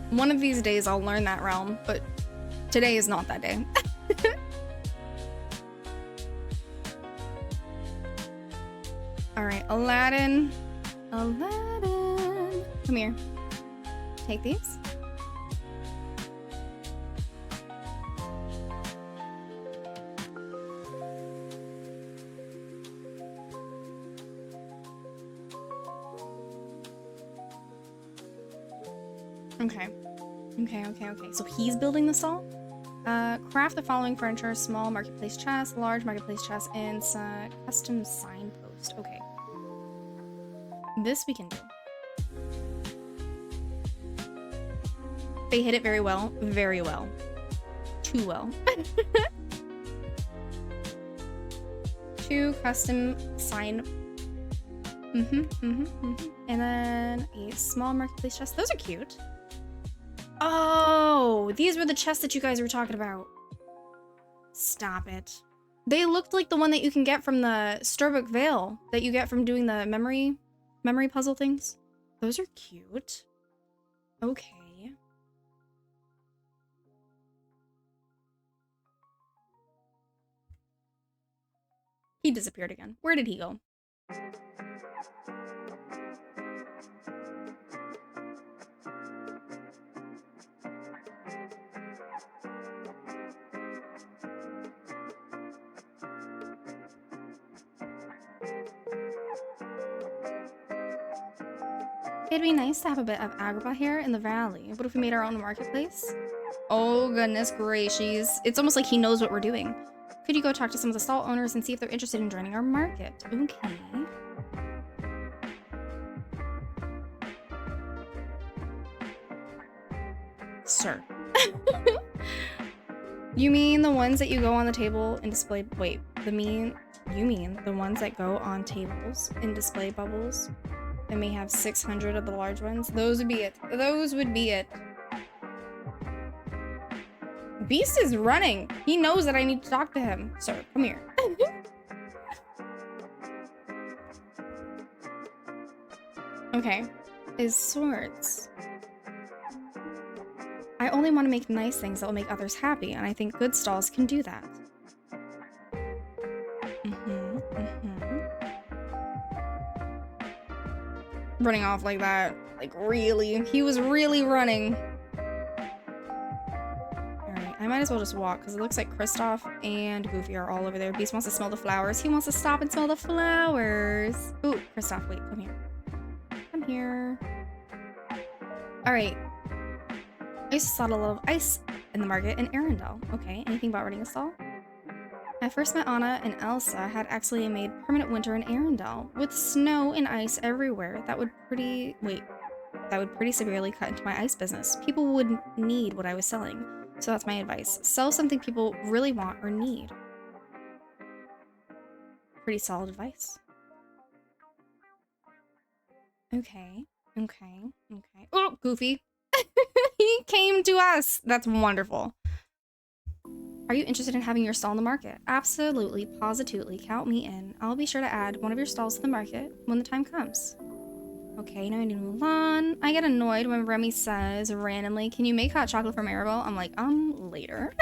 One of these days I'll learn that realm, but today is not that day. Alright, Aladdin. Aladdin. Come here. Take these. Okay. So he's building the stall. Craft the following furniture: small marketplace chest, large marketplace chest, and custom signpost. Okay. This we can do. They hit it very well. Very well. Too well. 2 custom sign. And then a small marketplace chest. Those are cute. Oh, these were the chests that you guys were talking about. Stop it. They looked like the one that you can get from the Starbuck Vale that you get from doing the memory puzzle things. Those are cute. Okay. He disappeared again. Where did he go? It'd be nice to have a bit of Agrabah here in the valley. What if we made our own marketplace? Oh, goodness gracious. It's almost like he knows what we're doing. Could you go talk to some of the stall owners and see if they're interested in joining our market? Okay. Sir. You mean the ones that you go on the table and display... Wait, you mean the ones that go on tables and display bubbles? And may have 600 of the large ones? Those would be it. Those would be it. Beast is running. He knows that I need to talk to him. Sir, come here. Okay. Is swords. I only want to make nice things that will make others happy, and I think good stalls can do that. running off like that. Like, really? He was really running. Alright, I might as well just walk, because it looks like Kristoff and Goofy are all over there. Beast wants to smell the flowers. He wants to stop and smell the flowers. Ooh, Kristoff, wait, come here. Come here. Alright. I used to sell a lot of ice in the market in Arendelle. Okay, anything about running a stall? I first met Anna and Elsa had actually made permanent winter in Arendelle. With snow and ice everywhere, that would pretty severely cut into my ice business. People would need what I was selling. So that's my advice. Sell something people really want or need. Pretty solid advice. Okay. Oh, Goofy. He came to us. That's wonderful. Are you interested in having your stall in the market? Absolutely, positively. Count me in. I'll be sure to add one of your stalls to the market when the time comes. Okay, now I need to move on. I get annoyed when Remy says randomly, can you make hot chocolate for Maribel? I'm like, later.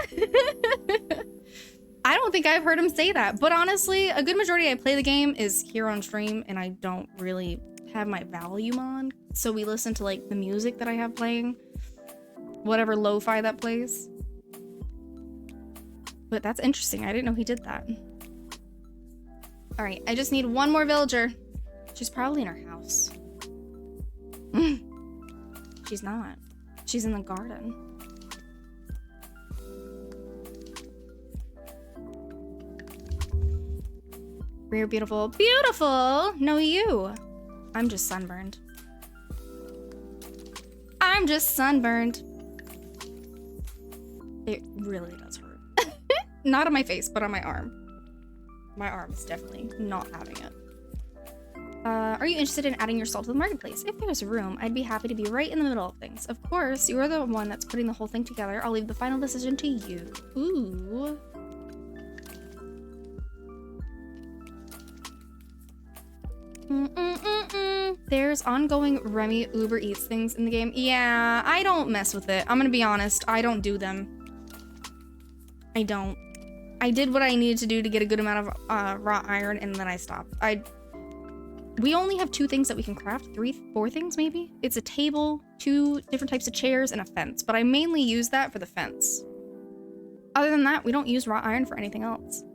I don't think I've heard him say that, but honestly, a good majority I play the game is here on stream and I don't really have my volume on. So we listen to like the music that I have playing, whatever lo-fi that plays. But that's interesting. I didn't know he did that. All right, I just need one more villager. She's probably in her house. She's not. She's in the garden. You're beautiful. Beautiful! No, you. I'm just sunburned. I'm just sunburned. It really does hurt. Not on my face, but on my arm. My arm is definitely not having it. Are you interested in adding your stall to the marketplace? If there's room, I'd be happy to be right in the middle of things. Of course, you are the one that's putting the whole thing together. I'll leave the final decision to you. Ooh. There's ongoing Remy Uber Eats things in the game. Yeah, I don't mess with it. I'm gonna be honest. I don't do them. I don't. I did what I needed to do to get a good amount of wrought iron, and then I stopped. We only have 2 things that we can craft. 4 things, maybe? It's a table, 2 different types of chairs, and a fence. But I mainly use that for the fence. Other than that, we don't use wrought iron for anything else.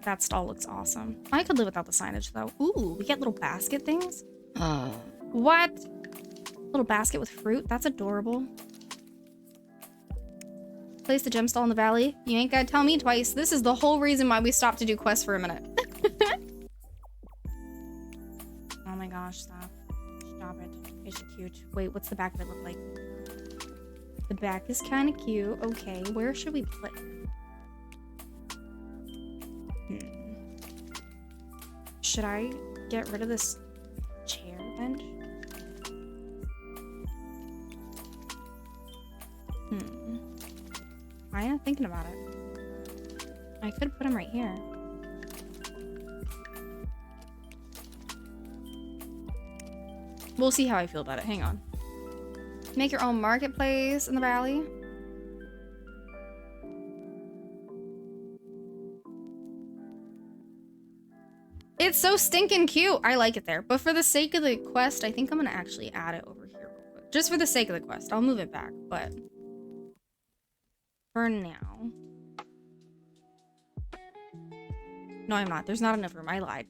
That stall looks awesome. I could live without the signage, though. Ooh, we get little basket things? What? Little basket with fruit? That's adorable. Place the gem stall in the valley. You ain't gotta tell me twice. This is the whole reason why we stopped to do quests for a minute. Oh my gosh, stop. Stop it. It's so cute. Wait, what's the back of it look like? The back is kind of cute. Okay, where should we put it? Should I get rid of this chair bench? I am thinking about it. I could put him right here. We'll see how I feel about it. Hang on. Make your own marketplace in the valley. It's so stinking cute. I like it there. But for the sake of the quest, I think I'm going to actually add it over here real quick. Just for the sake of the quest. I'll move it back, but for now. No, I'm not. There's not enough room. I lied.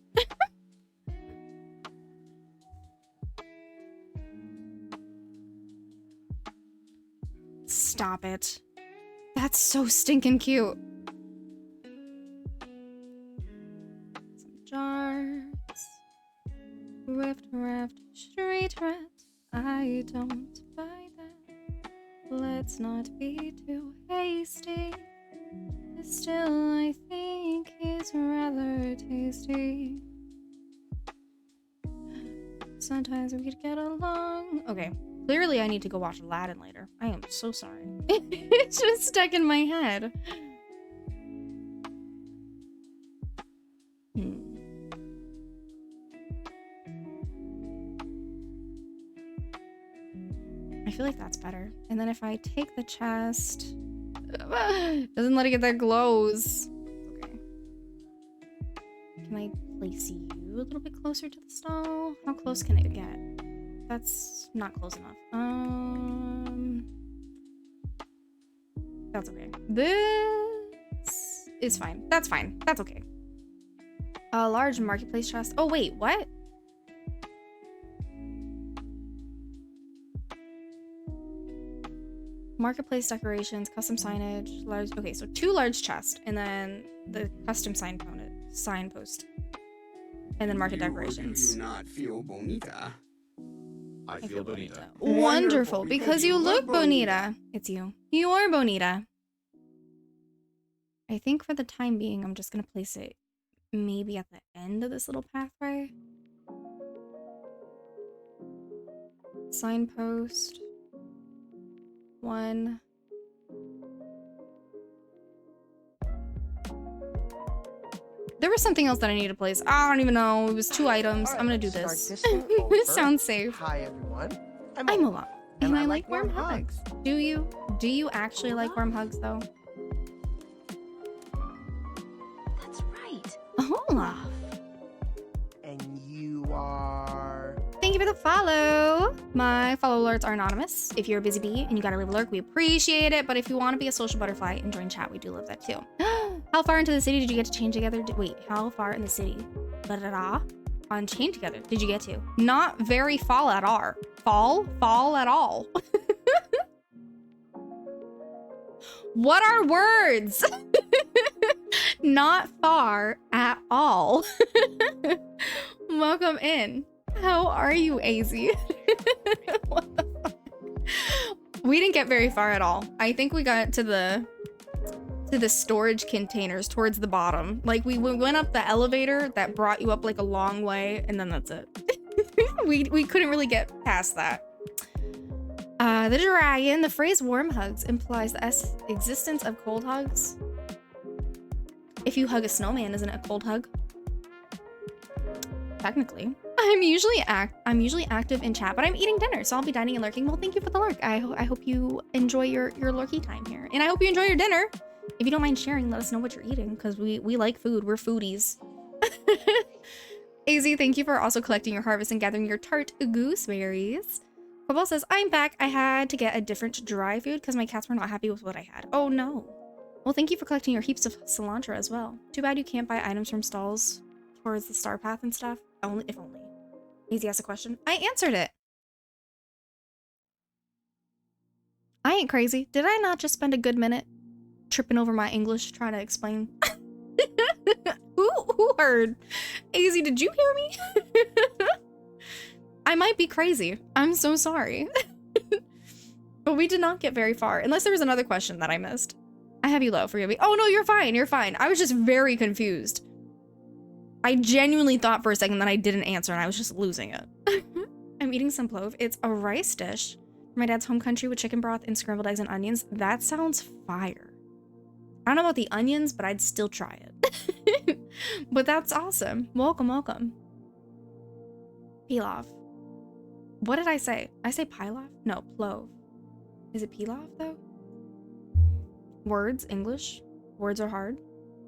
Stop it. That's so stinking cute. Some jars. Rift, raft, street rat. I don't buy that. Let's not be too hasty. Still, I think he's rather tasty. Sometimes we could get along. Okay. Clearly, I need to go watch Aladdin later. I am so sorry. It's just stuck in my head. I feel like that's better. And then if I take the chest... Doesn't let it get that glows. Okay. Can I place you a little bit closer to the stall? How close can it get? That's not close enough. That's okay. This is fine. That's fine. That's okay. A large marketplace chest. Oh wait, what? Marketplace decorations, custom signage, large. Okay, so 2 large chests, and then the custom signpost, and then market decorations. Do you not feel bonita? I feel bonita. Wonderful, because you look bonita. It's you. You are bonita. I think for the time being, I'm just gonna place it maybe at the end of this little pathway. Signpost. 1. There was something else that I needed to place. I don't even know. It was 2 items. I'm gonna do this. This sounds safe. Hi everyone. I'm Olaf, and I like warm hugs. Do you? Do you actually like warm hugs though? That's right. Olaf. And you are... Thank you for the follow. My follow alerts are anonymous. If you're a busy bee and you gotta leave a lurk, we appreciate it. But if you want to be a social butterfly and join chat, we do love that too. How far into the city did you get to chain together? Wait, how far in the city? On chain together did you get to? Not very fall at all. Fall at all. What are words? Not far at all. Welcome in. How are you, AZ? What the fuck? We didn't get very far at all. I think we got to the storage containers towards the bottom. Like we went up the elevator that brought you up like a long way, and then that's it. we couldn't really get past that. The dragon. The phrase warm hugs implies the existence of cold hugs. If you hug a snowman, isn't it a cold hug? Technically. I'm usually active in chat, but I'm eating dinner, so I'll be dining and lurking. Well, thank you for the lurk. I hope you enjoy your lurky time here, and I hope you enjoy your dinner. If you don't mind sharing, let us know what you're eating, because we like food. We're foodies. AZ, thank you for also collecting your harvest and gathering your tart gooseberries. Cobalt says, I'm back. I had to get a different dry food because my cats were not happy with what I had. Oh no. Well, thank you for collecting your heaps of cilantro as well. Too bad you can't buy items from stalls towards the star path and stuff. If only. AZ asked a question. I answered it. I ain't crazy. Did I not just spend a good minute tripping over my English trying to explain? Who heard? AZ, did you hear me? I might be crazy. I'm so sorry. But we did not get very far, unless there was another question that I missed. I have you low, forgive me. Oh no, you're fine, you're fine. I was just very confused. I genuinely thought for a second that I didn't answer and I was just losing it. I'm eating some plov. It's a rice dish from my dad's home country with chicken broth and scrambled eggs and onions. That sounds fire. I don't know about the onions, but I'd still try it. But that's awesome. Welcome, welcome. Pilaf. What did I say? I say pilaf? No, plov. Is it pilaf though? Words, English. Words are hard.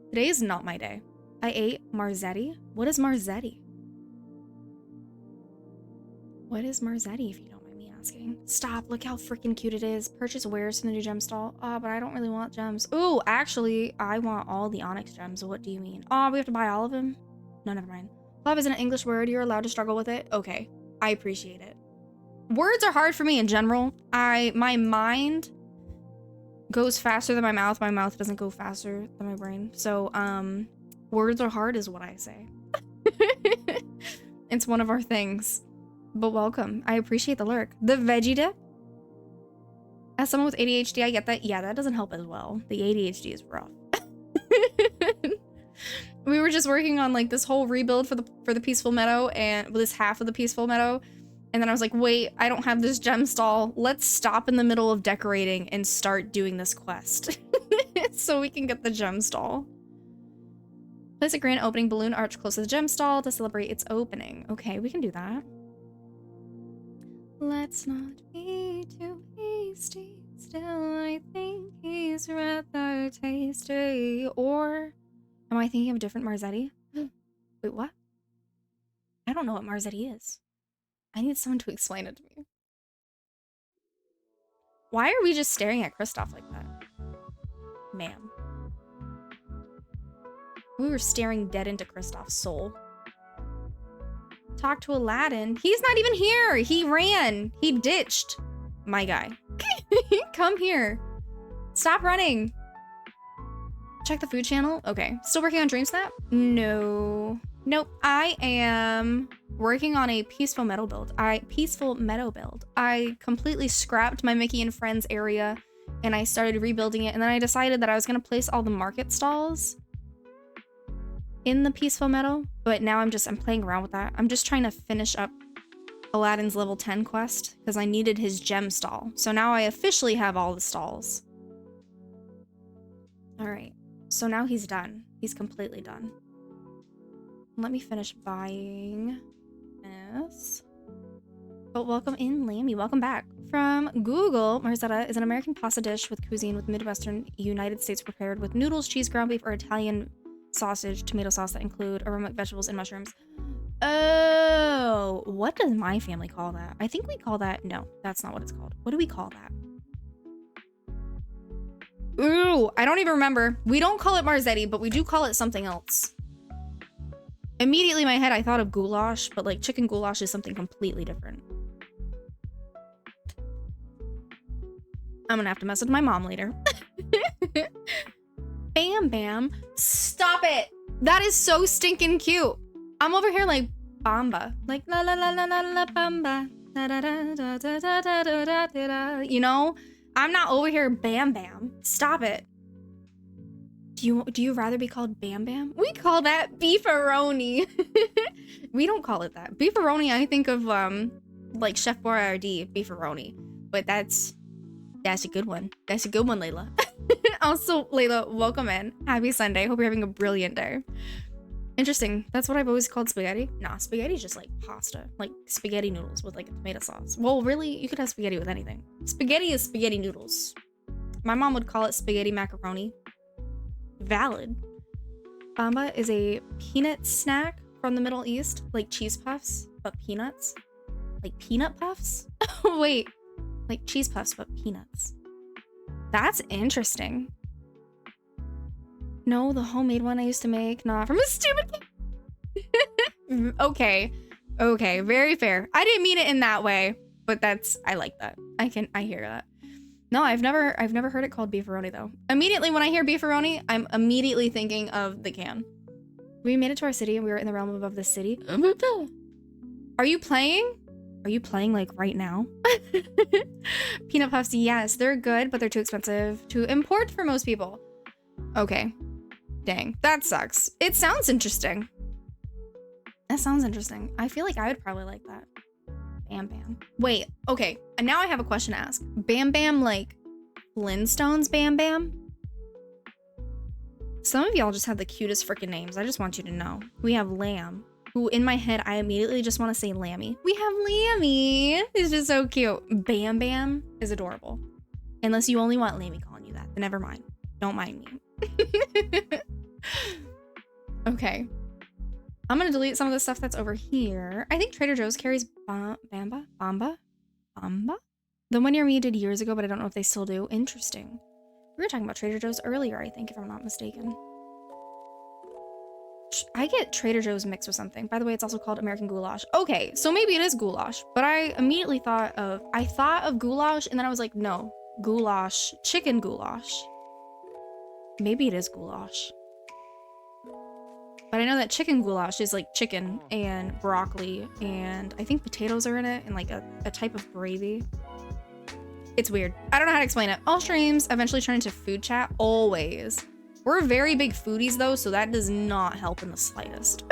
Today is not my day. I ate marzetti. What is marzetti? What is marzetti, if you don't mind me asking? Stop, look how freaking cute it is. Purchase wares from the new gem stall. Oh, but I don't really want gems. Ooh, actually, I want all the onyx gems. What do you mean? Oh, we have to buy all of them? No, never mind. Love isn't an English word. You're allowed to struggle with it? Okay, I appreciate it. Words are hard for me in general. My mind goes faster than my mouth. My mouth doesn't go faster than my brain. So, words are hard is what I say. It's one of our things. But welcome. I appreciate the lurk. The veggie dip? As someone with ADHD, I get that. Yeah, that doesn't help as well. The ADHD is rough. We were just working on like this whole rebuild for the peaceful meadow and this half of the peaceful meadow. And then I was like, wait, I don't have this gem stall. Let's stop in the middle of decorating and start doing this quest. So we can get the gem stall. Place a grand opening balloon arch close to the gem stall to celebrate its opening. Okay, we can do that. Let's not be too hasty. Still, I think he's rather tasty. Or am I thinking of a different Marzetti? Wait, what? I don't know what Marzetti is. I need someone to explain it to me. Why are we just staring at Kristoff like that? Ma'am. We were staring dead into Kristoff's soul. Talk to Aladdin. He's not even here. He ran. He ditched. My guy. Come here. Stop running. Check the food channel. Okay. Still working on Dream Snap? No. Nope. I am working on a peaceful meadow build. I completely scrapped my Mickey and Friends area and I started rebuilding it. And then I decided that I was going to place all the market stalls in the peaceful meadow. But now I'm playing around with that. I'm just trying to finish up Aladdin's level 10 quest because I needed his gem stall. So now I officially have all the stalls. All right. So now he's done. He's completely done. Let me finish buying this. But welcome in, Lammy. Welcome back. From Google, marzetta is an American pasta dish with cuisine with Midwestern United States prepared with noodles, cheese, ground beef, or Italian sausage, tomato sauce that include aromatic vegetables and mushrooms. Oh, what does my family call that? I think we call that... No, that's not what it's called. What do we call that? Ooh, I don't even remember. We don't call it Marzetti, but we do call it something else. Immediately in my head, I thought of goulash, but like chicken goulash is something completely different. I'm gonna have to message my mom later. Bam Bam. Stop it. That is so stinking cute. I'm over here like Bamba. Like la la la la la la Bamba. Da, da, da, da, da, da, da, da, da, da. You know? I'm not over here Bam Bam. Stop it. Do you rather be called Bam Bam? We call that beefaroni. We don't call it that. Beefaroni, I think of like Chef Boyardee beefaroni. But that's a good one. That's a good one, Layla. Also, Layla, welcome in. Happy Sunday. Hope you're having a brilliant day. Interesting. That's what I've always called spaghetti. Nah, spaghetti's just like pasta. Like spaghetti noodles with like a tomato sauce. Well, really, you could have spaghetti with anything. Spaghetti is spaghetti noodles. My mom would call it spaghetti macaroni. Valid. Bamba is a peanut snack from the Middle East. Like cheese puffs, but peanuts. Like peanut puffs? Wait. Like cheese puffs, but peanuts. That's interesting. No, the homemade one I used to make, not from a stupid kid. Okay. Okay, very fair. I didn't mean it in that way, but I like that. I hear that. No, I've never heard it called beefaroni though. Immediately when I hear beefaroni, I'm immediately thinking of the can. We made it to our city and we were in the realm above the city. Are you playing? Are you playing like right now? Peanut puffs, yes, they're good, but they're too expensive to import for most people. Okay. Dang, that sucks. It sounds interesting. That sounds interesting. I feel like I would probably like that. Bam Bam. Wait, okay. And now I have a question to ask. Bam Bam like Flintstones Bam Bam? Some of y'all just have the cutest freaking names. I just want you to know. We have Lamb, who in my head, I immediately just want to say Lammy. We have Lammy. It's just so cute. Bam Bam is adorable. Unless you only want Lammy calling you that. Then never mind. Don't mind me. Okay. I'm gonna delete some of the stuff that's over here. I think Trader Joe's carries Bamba? The one near me did years ago, but I don't know if they still do. Interesting. We were talking about Trader Joe's earlier, I think, if I'm not mistaken. I get Trader Joe's mixed with something. By the way, it's also called American goulash. Okay, so maybe it is goulash, but I immediately thought of goulash, and then I was like, no, goulash, chicken goulash. Maybe it is goulash. But I know that chicken goulash is like chicken and broccoli, and I think potatoes are in it, and like a type of gravy. It's weird. I don't know how to explain it. All streams eventually turn into food chat, always. We're very big foodies though, so that does not help in the slightest.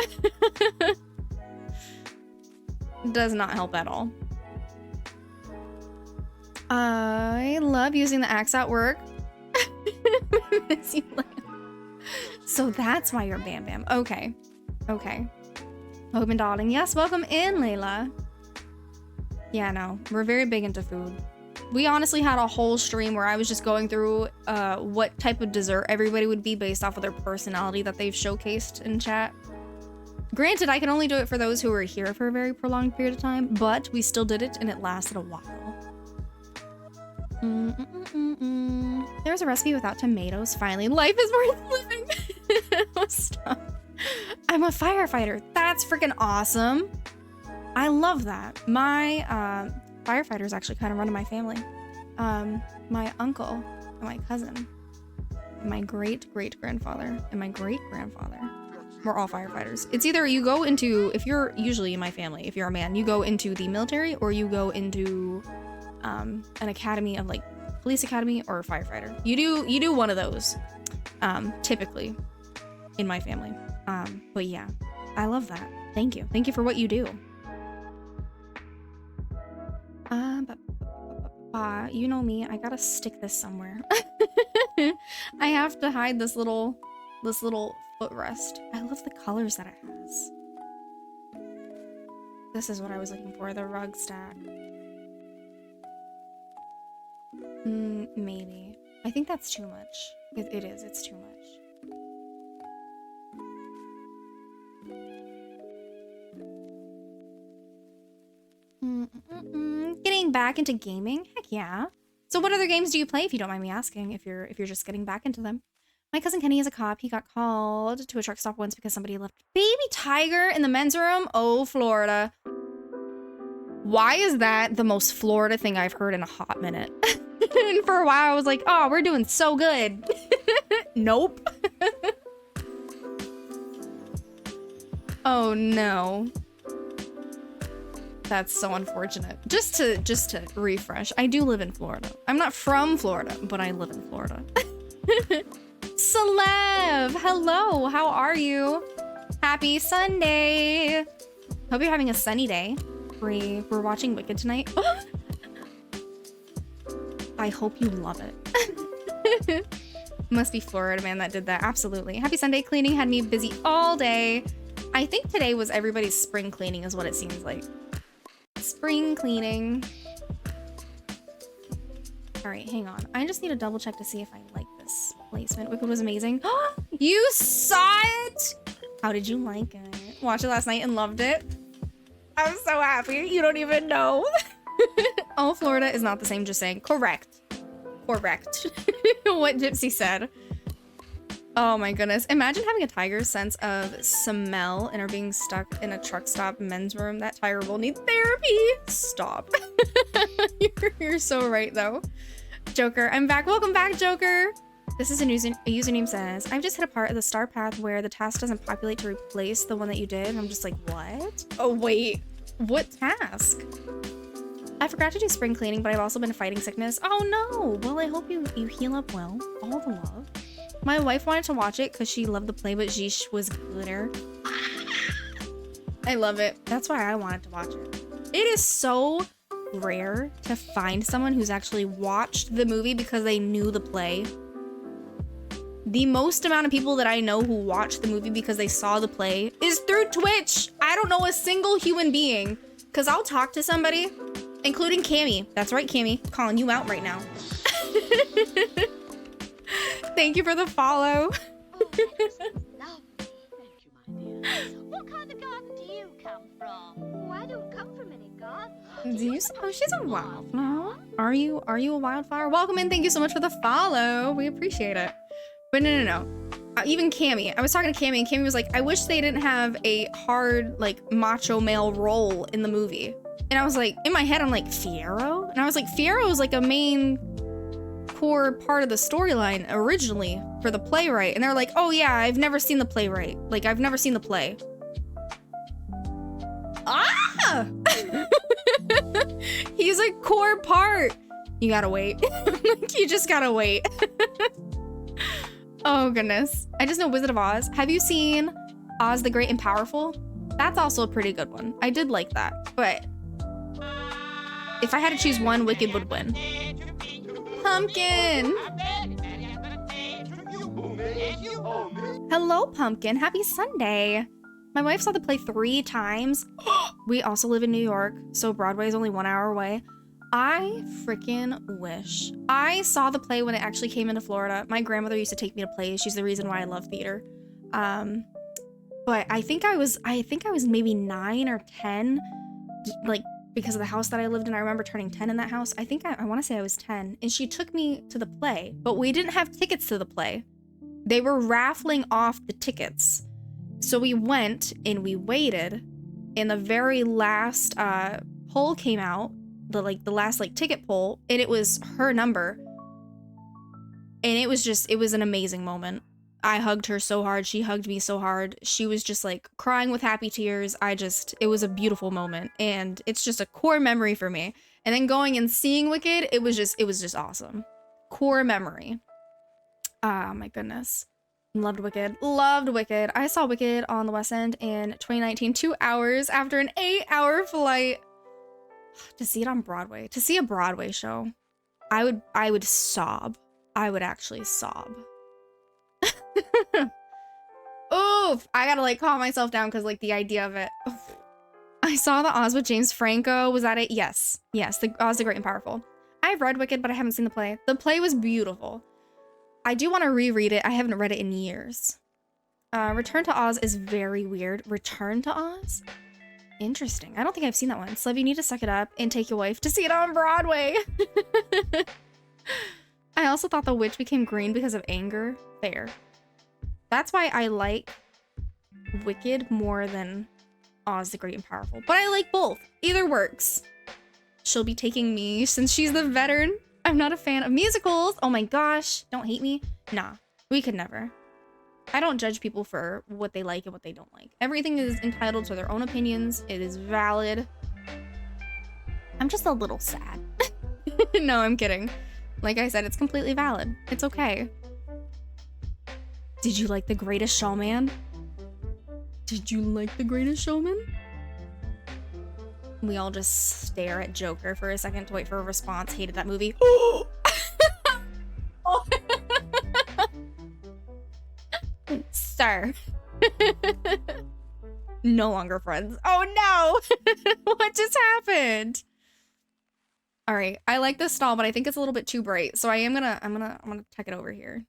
Does not help at all. I love using the axe at work. So that's why you're Bam Bam. Okay. Okay. Hope and darling. Yes, welcome in, Layla. Yeah, no. We're very big into food. We honestly had a whole stream where I was just going through what type of dessert everybody would be based off of their personality that they've showcased in chat. Granted, I can only do it for those who were here for a very prolonged period of time, but we still did it and it lasted a while. There's a recipe without tomatoes. Finally, life is worth living. Oh, stop. I'm a firefighter. That's freaking awesome. I love that. My firefighters actually kind of run in my family. My uncle and my cousin, and my great-great-grandfather and my great-grandfather. We're all firefighters. It's either you go into, if you're usually in my family, if you're a man, you go into the military or you go into an academy of like police academy or a firefighter. You do one of those, typically in my family. But yeah, I love that. Thank you. Thank you for what you do. You know me, I gotta stick this somewhere. I have to hide this little footrest. I love the colors that it has. This is what I was looking for, the rug stack. Maybe. I think that's too much. It is, it's too much. Getting back into gaming? Heck yeah. So what other games do you play, if you don't mind me asking, if you're just getting back into them? My cousin Kenny is a cop. He got called to a truck stop once because somebody left baby tiger in the men's room. Oh, Florida. Why is that the most Florida thing I've heard in a hot minute? And for a while I was like, oh, we're doing so good. Nope. Oh no. That's so unfortunate. Just to refresh, I do live in Florida. I'm not from Florida, but I live in Florida. Celeb, hello, how are you? Happy Sunday. Hope you're having a sunny day. We're watching Wicked tonight. I hope you love it. Must be Florida man that did that. Absolutely. Happy Sunday. Cleaning had me busy all day. I think today was everybody's spring cleaning is what it seems like. Spring cleaning. All right, hang on. I just need to double check to see if I like this placement. Wicked was amazing. You saw it? How did you like it? Watched it last night and loved it. I'm so happy. You don't even know. Oh, Florida is not the same, just saying. Correct. Correct. What Gypsy said. Oh my goodness. Imagine having a tiger's sense of smell and are being stuck in a truck stop men's room. That tiger will need therapy. Stop. You're so right though. Joker, I'm back. Welcome back, Joker. This is a username says, I've just hit a part of the star path where the task doesn't populate to replace the one that you did. And I'm just like, what? Oh wait, what task? I forgot to do spring cleaning, but I've also been fighting sickness. Oh no. Well, I hope you heal up well. All the love. My wife wanted to watch it because she loved the play, but Jeesh was glitter. I love it. That's why I wanted to watch it. It is so rare to find someone who's actually watched the movie because they knew the play. The most amount of people that I know who watched the movie because they saw the play is through Twitch. I don't know a single human being because I'll talk to somebody, including Cammy. That's right, Cammy. Calling you out right now. Thank you for the follow. Oh, that's lovely. Thank you, my dear. What kind of garden do you come from? Oh, I don't come from any garden. Do you? Oh, she's a wildflower. Are you a wildflower? Welcome in. Thank you so much for the follow. We appreciate it. But no. Even Cammy. I was talking to Cammy, and Cammy was like, I wish they didn't have a hard, like, macho male role in the movie. And I was like, in my head, I'm like, Fierro? And I was like, Fierro is like a main core part of the storyline originally for the playwright. And they're like, oh yeah, I've never seen the playwright. Like, I've never seen the play. Ah! He's a core part. You gotta wait. Like, you just gotta wait. Oh goodness. I just know Wizard of Oz. Have you seen Oz the Great and Powerful? That's also a pretty good one. I did like that. But if I had to choose one, Wicked would win. Pumpkin! Hello, Pumpkin. Happy Sunday. My wife saw the play 3 times. We also live in New York, so Broadway is only 1 hour away. I freaking wish. I saw the play when it actually came into Florida. My grandmother used to take me to plays. She's the reason why I love theater. But I think I was maybe 9 or 10, like because of the house that I lived in. I remember turning 10 in that house. I think I want to say I was 10, and she took me to the play, but we didn't have tickets to the play. They were raffling off the tickets. So we went and we waited, and the very last poll came out, the last ticket poll, and it was her number. And it was an amazing moment. I hugged her so hard. She hugged me so hard. She was just like crying with happy tears. It was a beautiful moment, and it's just a core memory for me. And then going and seeing Wicked, it was just awesome. Core memory. Ah, my goodness. Loved Wicked. Loved Wicked. I saw Wicked on the West End in 2019, 2 hours after an 8-hour flight. To see it on Broadway. To see a Broadway show. I would sob. I would actually sob. Oof. I gotta calm myself down because the idea of it. Oof. I saw the Oz with James Franco. Was that it? Yes. Yes. The Oz the Great and Powerful. I've read Wicked, but I haven't seen the play. The play was beautiful. I do want to reread it. I haven't read it in years. Return to Oz is very weird. Return to Oz? Interesting. I don't think I've seen that one. Slev, you need to suck it up and take your wife to see it on Broadway. I also thought the witch became green because of anger. Fair. That's why I like Wicked more than Oz the Great and Powerful. But I like both. Either works. She'll be taking me since she's the veteran. I'm not a fan of musicals. Oh my gosh. Don't hate me. Nah, we could never. I don't judge people for what they like and what they don't like. Everything is entitled to their own opinions. It is valid. I'm just a little sad. No, I'm kidding. Like I said, it's completely valid. It's okay. Did you like The Greatest Showman? Did you like The Greatest Showman? We all just stare at Joker for a second to wait for a response. Hated that movie. Oh. Sir. No longer friends. Oh no! What just happened? All right, I like this stall, but I think it's a little bit too bright. So I'm gonna tuck it over here.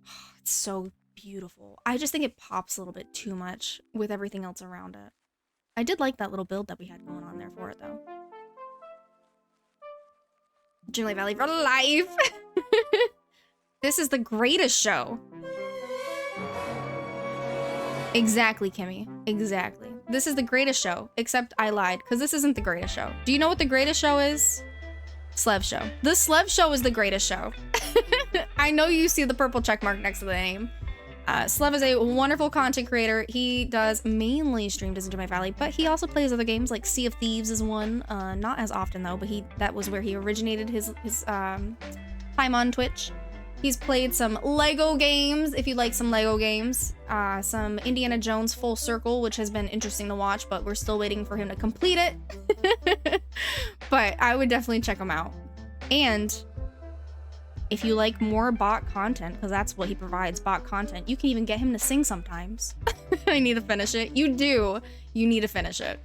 Oh, it's so beautiful. I just think it pops a little bit too much with everything else around it. I did like that little build that we had going on there for it, though. Dreamlight Valley for life! This is the greatest show. Exactly, Kimmy. Exactly. This is the greatest show, except I lied, because this isn't the greatest show. Do you know what the greatest show is? Slev Show. The Slev Show is the greatest show. I know you see the purple check mark next to the name. Slev is a wonderful content creator. He does mainly stream Disney Valley, but he also plays other games, like Sea of Thieves is one. Not as often though, but that was where he originated his time on Twitch. He's played some Lego games, if you like some Lego games. Some Indiana Jones Full Circle, which has been interesting to watch, but we're still waiting for him to complete it. But I would definitely check him out. And if you like more bot content, because that's what he provides, bot content, you can even get him to sing sometimes. I need to finish it. You do. You need to finish it.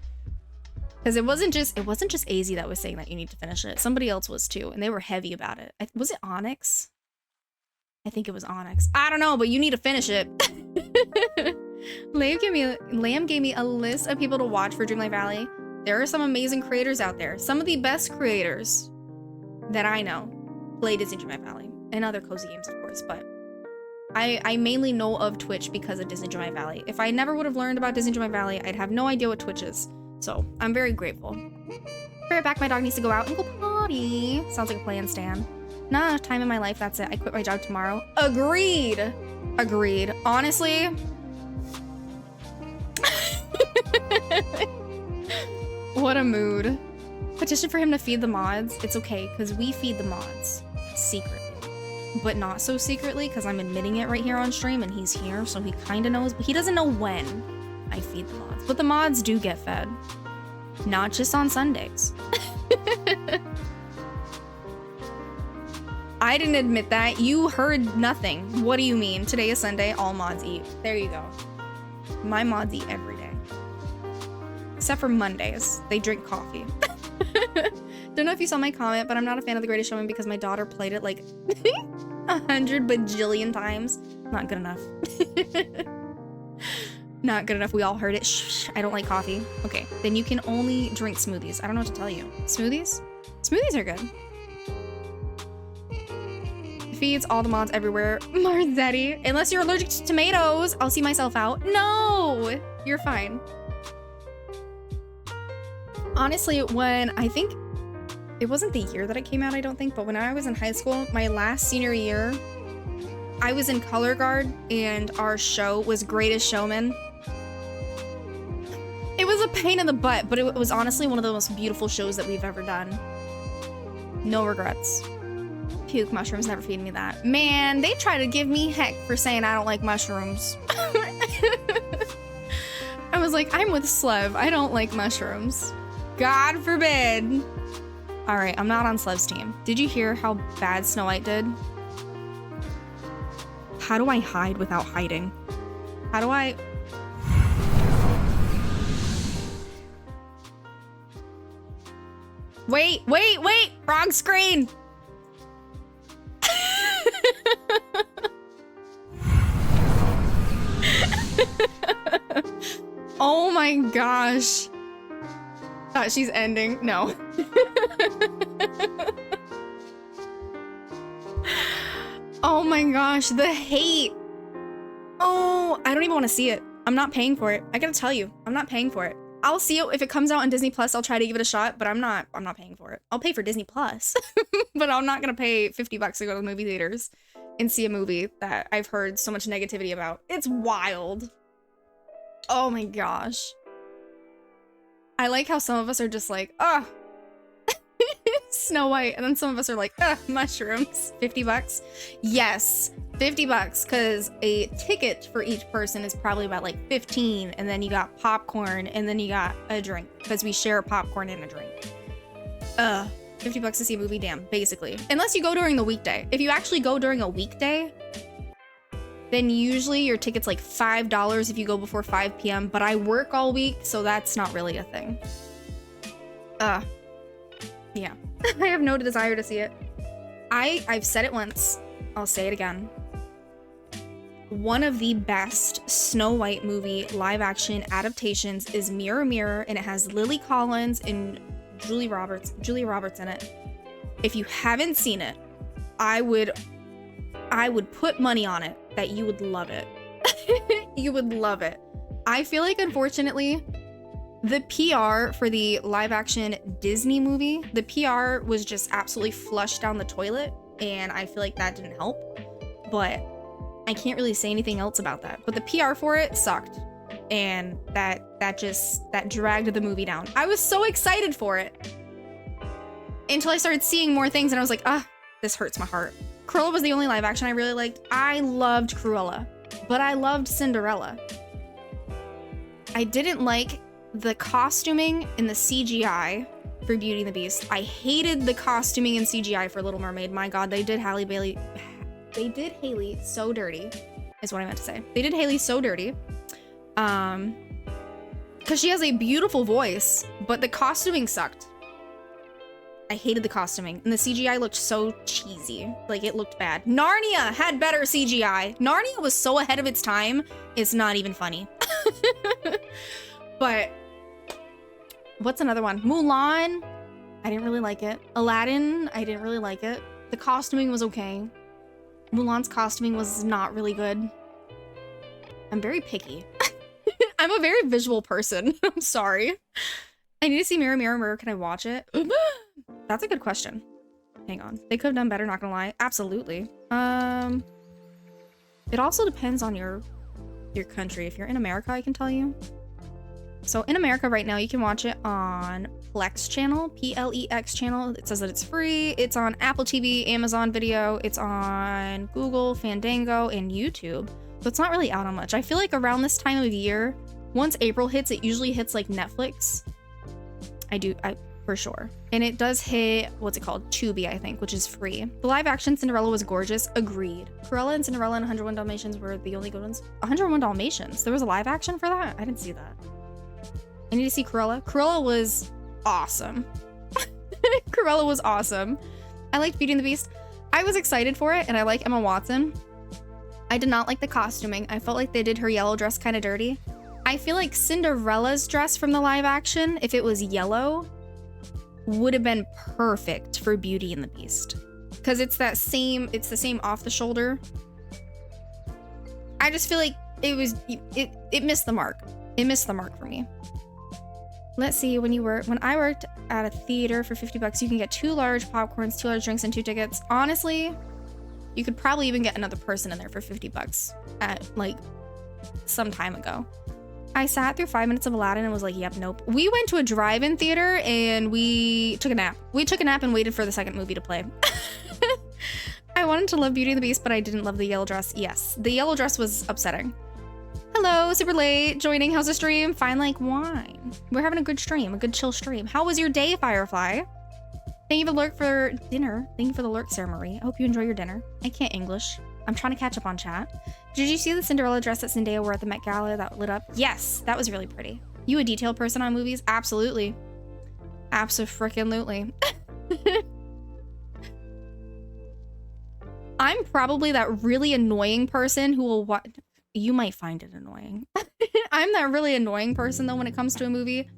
Because it wasn't just AZ that was saying that you need to finish it. Somebody else was too, and they were heavy about it. Was it Onyx? I think it was Onyx. I don't know, but you need to finish it. Lamb gave me a list of people to watch for Dreamlight Valley. There are some amazing creators out there. Some of the best creators that I know play Disney Dreamlight Valley and other cozy games, of course, but I mainly know of Twitch because of Disney Dreamlight Valley. If I never would have learned about Disney Dreamlight Valley, I'd have no idea what Twitch is. So I'm very grateful. Be right back. My dog needs to go out and go potty. Sounds like a plan, Stan. Not enough time in my life. That's it. I quit my job tomorrow. Agreed. Agreed. Honestly. What a mood. Petition for him to feed the mods. It's okay, because we feed the mods. Secretly. But not so secretly, because I'm admitting it right here on stream, and he's here, so he kind of knows, but he doesn't know when I feed the mods. But the mods do get fed. Not just on Sundays. I didn't admit that. You heard nothing. What do you mean? Today is Sunday, all mods eat. There you go. My mods eat every day. Except for Mondays. They drink coffee. Don't know if you saw my comment, but I'm not a fan of The Greatest Showman because my daughter played it like 100 bajillion times. Not good enough. Not good enough. We all heard it. Shh, I don't like coffee. Okay, then you can only drink smoothies. I don't know what to tell you. Smoothies? Smoothies are good. Feeds all the mods everywhere. Marzetti. Unless you're allergic to tomatoes, I'll see myself out. No! You're fine. Honestly, when I think it wasn't the year that it came out, I don't think, but when I was in high school, my last senior year, I was in color guard and our show was Greatest Showman. It was a pain in the butt, but it was honestly one of the most beautiful shows that we've ever done. No regrets. Puke mushrooms, never feed me that. Man, they try to give me heck for saying I don't like mushrooms. I was like, I'm with Slev. I don't like mushrooms. God forbid. All right, I'm not on Slev's team. Did you hear how bad Snow White did? How do I hide without hiding? How do I... Wait! Wrong screen! Oh my gosh. Thought she's ending. No. Oh my gosh, the hate. Oh, I don't even want to see it. I'm not paying for it. I gotta tell you, I'm not paying for it. I'll see it if it comes out on Disney Plus. I'll try to give it a shot, but I'm not paying for it. I'll pay for Disney Plus, but I'm not gonna pay $50 to go to the movie theaters and see a movie that I've heard so much negativity about. It's wild. Oh my gosh. I like how some of us are just like, oh, Snow White, and then some of us are like, mushrooms. $50? Yes, $50, because a ticket for each person is probably about like 15, and then you got popcorn, and then you got a drink, because we share popcorn and a drink. $50 to see a movie, damn, basically. Unless you go during the weekday. If you actually go during a weekday, then usually your ticket's like $5 if you go before 5 p.m. But I work all week, so that's not really a thing. Yeah. I have no desire to see it. I've said it once. I'll say it again. One of the best Snow White movie live action adaptations is Mirror Mirror, and it has Lily Collins and Julia Roberts in it. If you haven't seen it, I would put money on it that you would love it. You would love it. I feel like, unfortunately, the PR for the live action Disney movie, the PR was just absolutely flushed down the toilet, and I feel like that didn't help. But I can't really say anything else about that. But the PR for it sucked, and that dragged the movie down. I was so excited for it until I started seeing more things, and I was like, this hurts my heart. Cruella was the only live action I really liked. I loved Cruella, but I loved Cinderella. I didn't like the costuming and the CGI for Beauty and the Beast. I hated the costuming and CGI for Little Mermaid. My God, they did Hailey so dirty, is what I meant to say. They did Hailey so dirty. Because she has a beautiful voice, but the costuming sucked. I hated the costuming, and the CGI looked so cheesy. Like, it looked bad. Narnia had better CGI. Narnia was so ahead of its time, it's not even funny. But what's another one? Mulan, I didn't really like it. Aladdin, I didn't really like it. The costuming was okay. Mulan's costuming was not really good. I'm very picky. I'm a very visual person. I'm sorry. I need to see Mirror, Mirror, Mirror. Can I watch it? That's a good question. Hang on. They could have done better, not gonna lie. Absolutely. It also depends on your country. If you're in America, I can tell you. So in America right now, you can watch it on Plex channel, Plex channel. It says that it's free. It's on Apple TV, Amazon Video. It's on Google, Fandango, and YouTube. So it's not really out on much. I feel like around this time of year, once April hits, it usually hits like Netflix. I for sure. And it does hit, what's it called? Tubi, I think, which is free. The live action Cinderella was gorgeous. Agreed. Cruella and Cinderella and 101 Dalmatians were the only good ones. 101 Dalmatians? There was a live action for that? I didn't see that. I need to see Cruella. Cruella was awesome. Cruella was awesome. I liked Beauty and the Beast. I was excited for it, and I like Emma Watson. I did not like the costuming. I felt like they did her yellow dress kind of dirty. I feel like Cinderella's dress from the live action, if it was yellow, would have been perfect for Beauty and the Beast. Because it's the same off the shoulder. I just feel like it missed the mark. It missed the mark for me. Let's see, when I worked at a theater for $50, you can get 2 large popcorns, 2 large drinks, and 2 tickets. Honestly, you could probably even get another person in there for $50 at like some time ago. I sat through 5 minutes of Aladdin and was like, yep, nope. We went to a drive-in theater and we took a nap. We took a nap and waited for the second movie to play. I wanted to love Beauty and the Beast, but I didn't love the yellow dress. Yes, the yellow dress was upsetting. Hello, super late, joining. How's the stream? Fine like wine. We're having a good stream, a good chill stream. How was your day, Firefly? Thank you for the lurk for dinner. Thank you for the lurk, Sarah Marie. I hope you enjoy your dinner. I can't English. I'm trying to catch up on chat. Did you see the Cinderella dress that Zendaya wore at the Met Gala that lit up? Yes, that was really pretty. You a detailed person on movies? Absolutely. Abso-frickin-lutely. I'm probably that really annoying person who will watch. You might find it annoying. I'm that really annoying person though when it comes to a movie,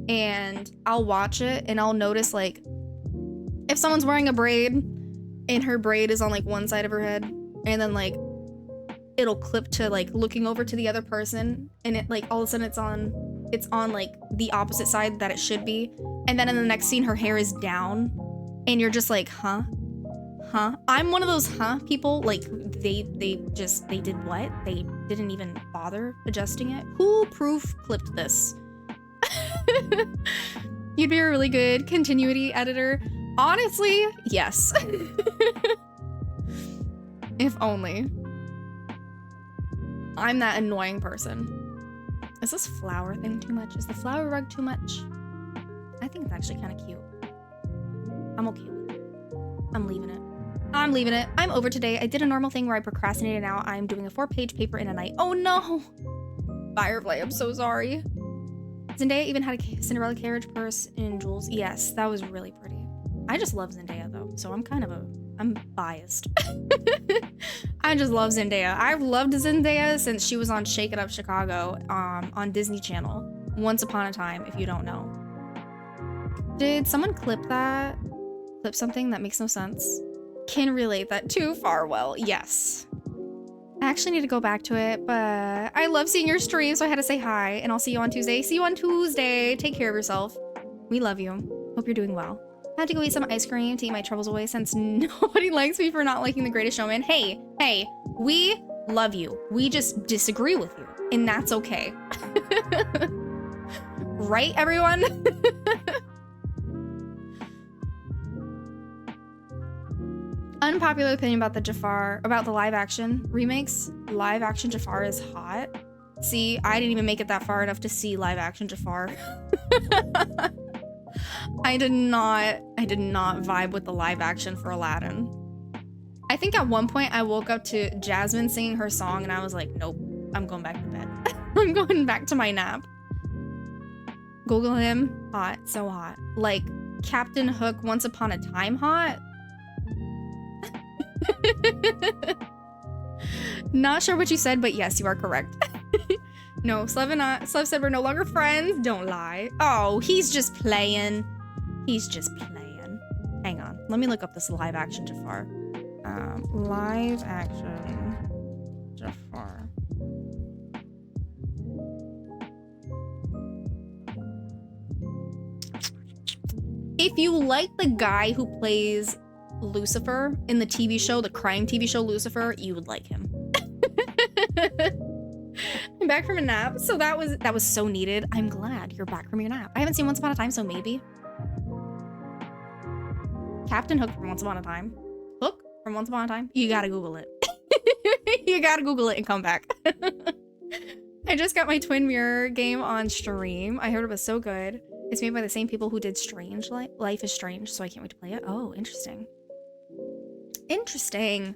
and I'll watch it and I'll notice like if someone's wearing a braid and her braid is on like one side of her head, and then like it'll clip to like looking over to the other person, and it like all of a sudden it's on like the opposite side that it should be, and then in the next scene her hair is down and you're just like, huh? I'm one of those people, like they did what? They didn't even bother adjusting it. Who proof clipped this? You'd be a really good continuity editor. Honestly, yes. If only. I'm that annoying person. Is this flower thing too much? Is the flower rug too much? I think it's actually kind of cute. I'm okay with it. I'm leaving it. I'm leaving it. I'm over today. I did a normal thing where I procrastinated. Now I'm doing a 4-page paper in a night. Oh no! Firefly, I'm so sorry. Zendaya even had a Cinderella carriage purse in jewels. Yes, that was really pretty. I just love Zendaya though, so I'm biased. I just love Zendaya. I've loved Zendaya since she was on Shake It Up Chicago on Disney Channel. Once Upon a Time, if you don't know. Did someone clip something that makes no sense? Can relate that too far well. Yes. I actually need to go back to it, but I love seeing your stream, so I had to say hi, and I'll see you on Tuesday. See you on Tuesday. Take care of yourself. We love you. Hope you're doing well. I had to go eat some ice cream to eat my troubles away since nobody likes me for not liking The Greatest Showman. Hey, we love you. We just disagree with you, and that's okay. Right, everyone? Unpopular opinion about the live action remakes. Live action Jafar is hot. See, I didn't even make it that far enough to see live action Jafar. I did not vibe with the live action for Aladdin. I think at one point I woke up to Jasmine singing her song and I was like, nope, I'm going back to bed. I'm going back to my nap. Google him. Hot, so hot. Like Captain Hook Once Upon a Time hot. Not sure what you said, but yes, you are correct. No, Slev said we're no longer friends. Don't lie. Oh, he's just playing. He's just playing. Hang on. Let me look up this live action Jafar. Live action Jafar. If you like the guy who plays Lucifer in the TV show, the crime TV show Lucifer, you would like him. I'm back from a nap, so that was so needed. I'm glad you're back from your nap. I haven't seen Once Upon a Time, so maybe. Captain Hook from Once Upon a Time. Hook from Once Upon a Time? You gotta Google it. You gotta Google it and come back. I just got my Twin Mirror game on stream. I heard it was so good. It's made by the same people who did Strange Life is Strange, so I can't wait to play it. Oh, interesting. Interesting.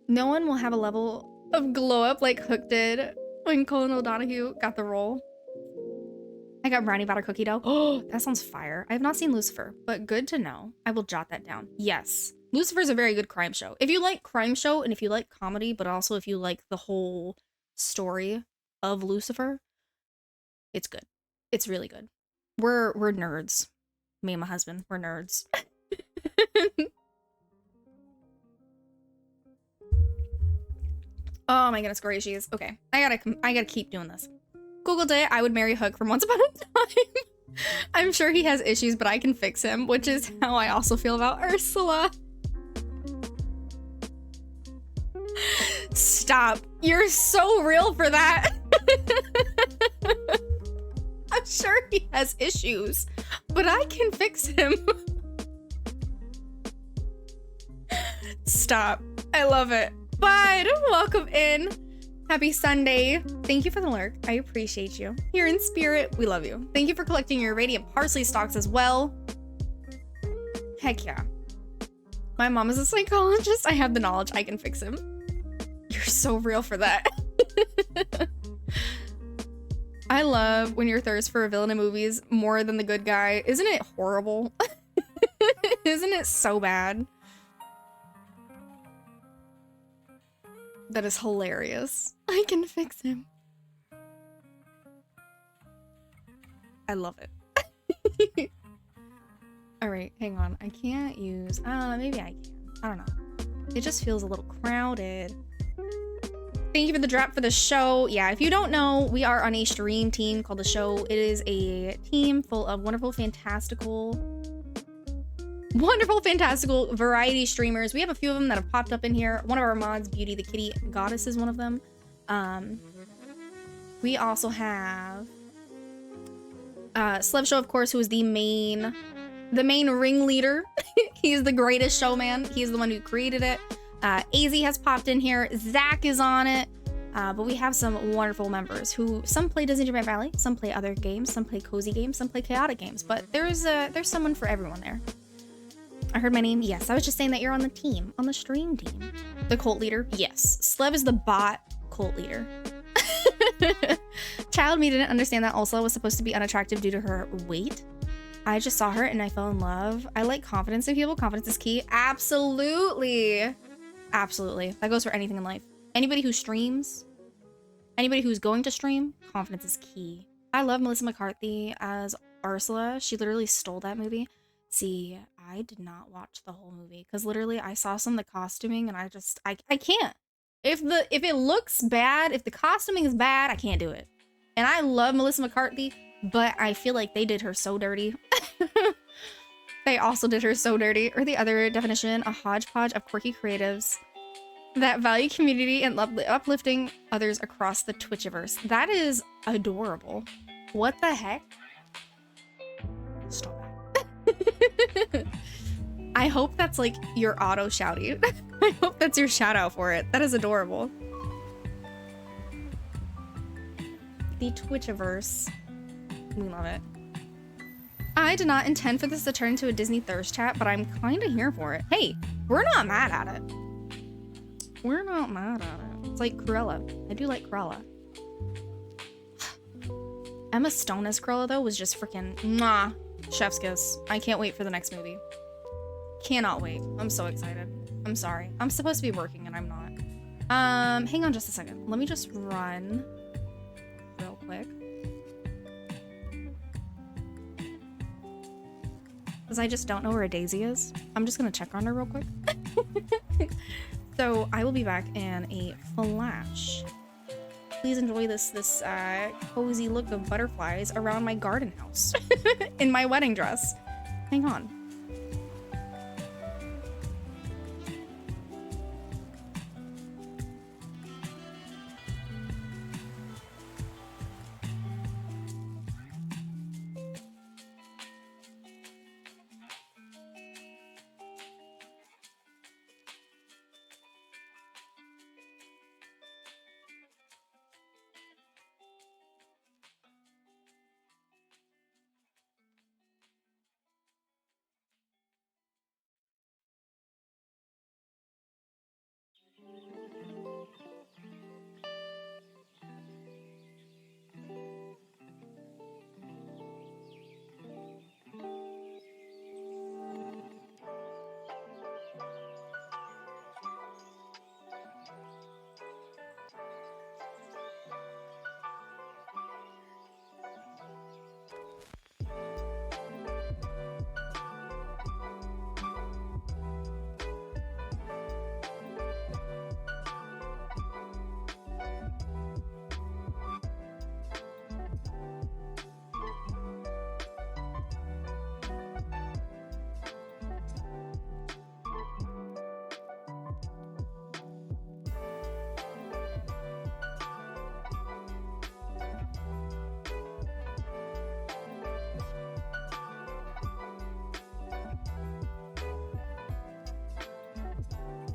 No one will have a level of glow up like Hook did when Colin O'Donoghue got the role. I got brownie batter cookie dough. Oh, that sounds fire. I have not seen Lucifer, but good to know. I will jot that down. Yes. Lucifer's a very good crime show. If you like crime show and if you like comedy, but also if you like the whole story of Lucifer, it's good. It's really good. We're nerds. Me and my husband, we're nerds. Oh my goodness gracious. Okay, I gotta keep doing this. Google Day, I would marry Hook from Once Upon a Time. I'm sure he has issues, but I can fix him, which is how I also feel about Ursula. Stop. You're so real for that. I'm sure he has issues, but I can fix him. Stop. I love it. Bud, welcome in. Happy Sunday. Thank you for the lurk. I appreciate you. Here in spirit, we love you. Thank you for collecting your Radiant Parsley stocks as well. Heck yeah. My mom is a psychologist. I have the knowledge. I can fix him. You're so real for that. I love when your thirst for a villain in movies more than the good guy. Isn't it horrible? Isn't it so bad? That is hilarious. I can fix him. I love it. All right, hang on. I can't use, maybe I can. I don't know. It just feels a little crowded. Thank you for the drop for the show. Yeah, if you don't know, we are on a stream team called The Show. It is a team full of wonderful, fantastical variety streamers. We have a few of them that have popped up in here. One of our mods, Beauty the Kitty Goddess, is one of them. We also have Slev Show, of course, who is the main ringleader. He's the greatest showman. He's the one who created it. AZ has popped in here. Zach is on it. But we have some wonderful members who some play Disney Dreamlight Valley, some play other games, some play cozy games, some play chaotic games. But there's someone for everyone there. I heard my name. Yes, I was just saying that you're on the team, on the stream team. The cult leader. Yes, Slev is the bot cult leader. Child me didn't understand that Ursula was supposed to be unattractive due to her weight. I just saw her and I fell in love. I like confidence in people. Confidence is key. Absolutely. Absolutely. That goes for anything in life. Anybody who streams, anybody who's going to stream, confidence is key. I love Melissa McCarthy as Ursula. She literally stole that movie. See, I did not watch the whole movie because literally I saw some of the costuming and I can't. If it looks bad, if the costuming is bad, I can't do it. And I love Melissa McCarthy, but I feel like they did her so dirty. They also did her so dirty. Or the other definition, a hodgepodge of quirky creatives that value community and uplifting others across the Twitchiverse. That is adorable. What the heck? Stop that. I hope that's like your auto shouty. I hope that's your shout out for it. That is adorable. The Twitchiverse. We love it. I did not intend for this to turn into a Disney thirst chat, but I'm kind of here for it. Hey, we're not mad at it. We're not mad at it. It's like Cruella. I do like Cruella. Emma Stone as Cruella, though, was just freaking mwah. Chef's kiss. I can't wait for the next movie. Cannot wait. I'm so excited. I'm sorry. I'm supposed to be working and I'm not. Hang on just a second. Let me just run real quick. Because I just don't know where a Daisy is. I'm just gonna check on her real quick. So I will be back in a flash. Please enjoy this cozy look of butterflies around my garden house in my wedding dress. Hang on.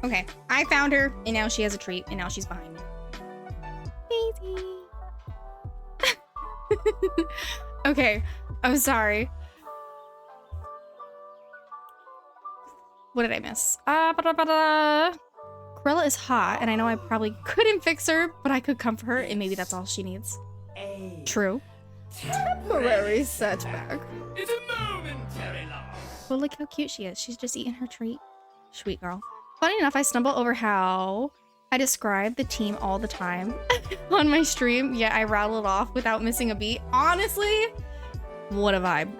Okay, I found her, and now she has a treat, and now she's behind me. Daisy. Okay, I'm sorry. What did I miss? Cruella is hot, and I know I probably couldn't fix her, but I could comfort her, and maybe that's all she needs. True. Temporary setback. It's a momentary loss. Well, look how cute she is. She's just eating her treat. Sweet girl. Funny enough, I stumble over how I describe the team all the time on my stream. Yeah, I rattle it off without missing a beat. Honestly, what a vibe.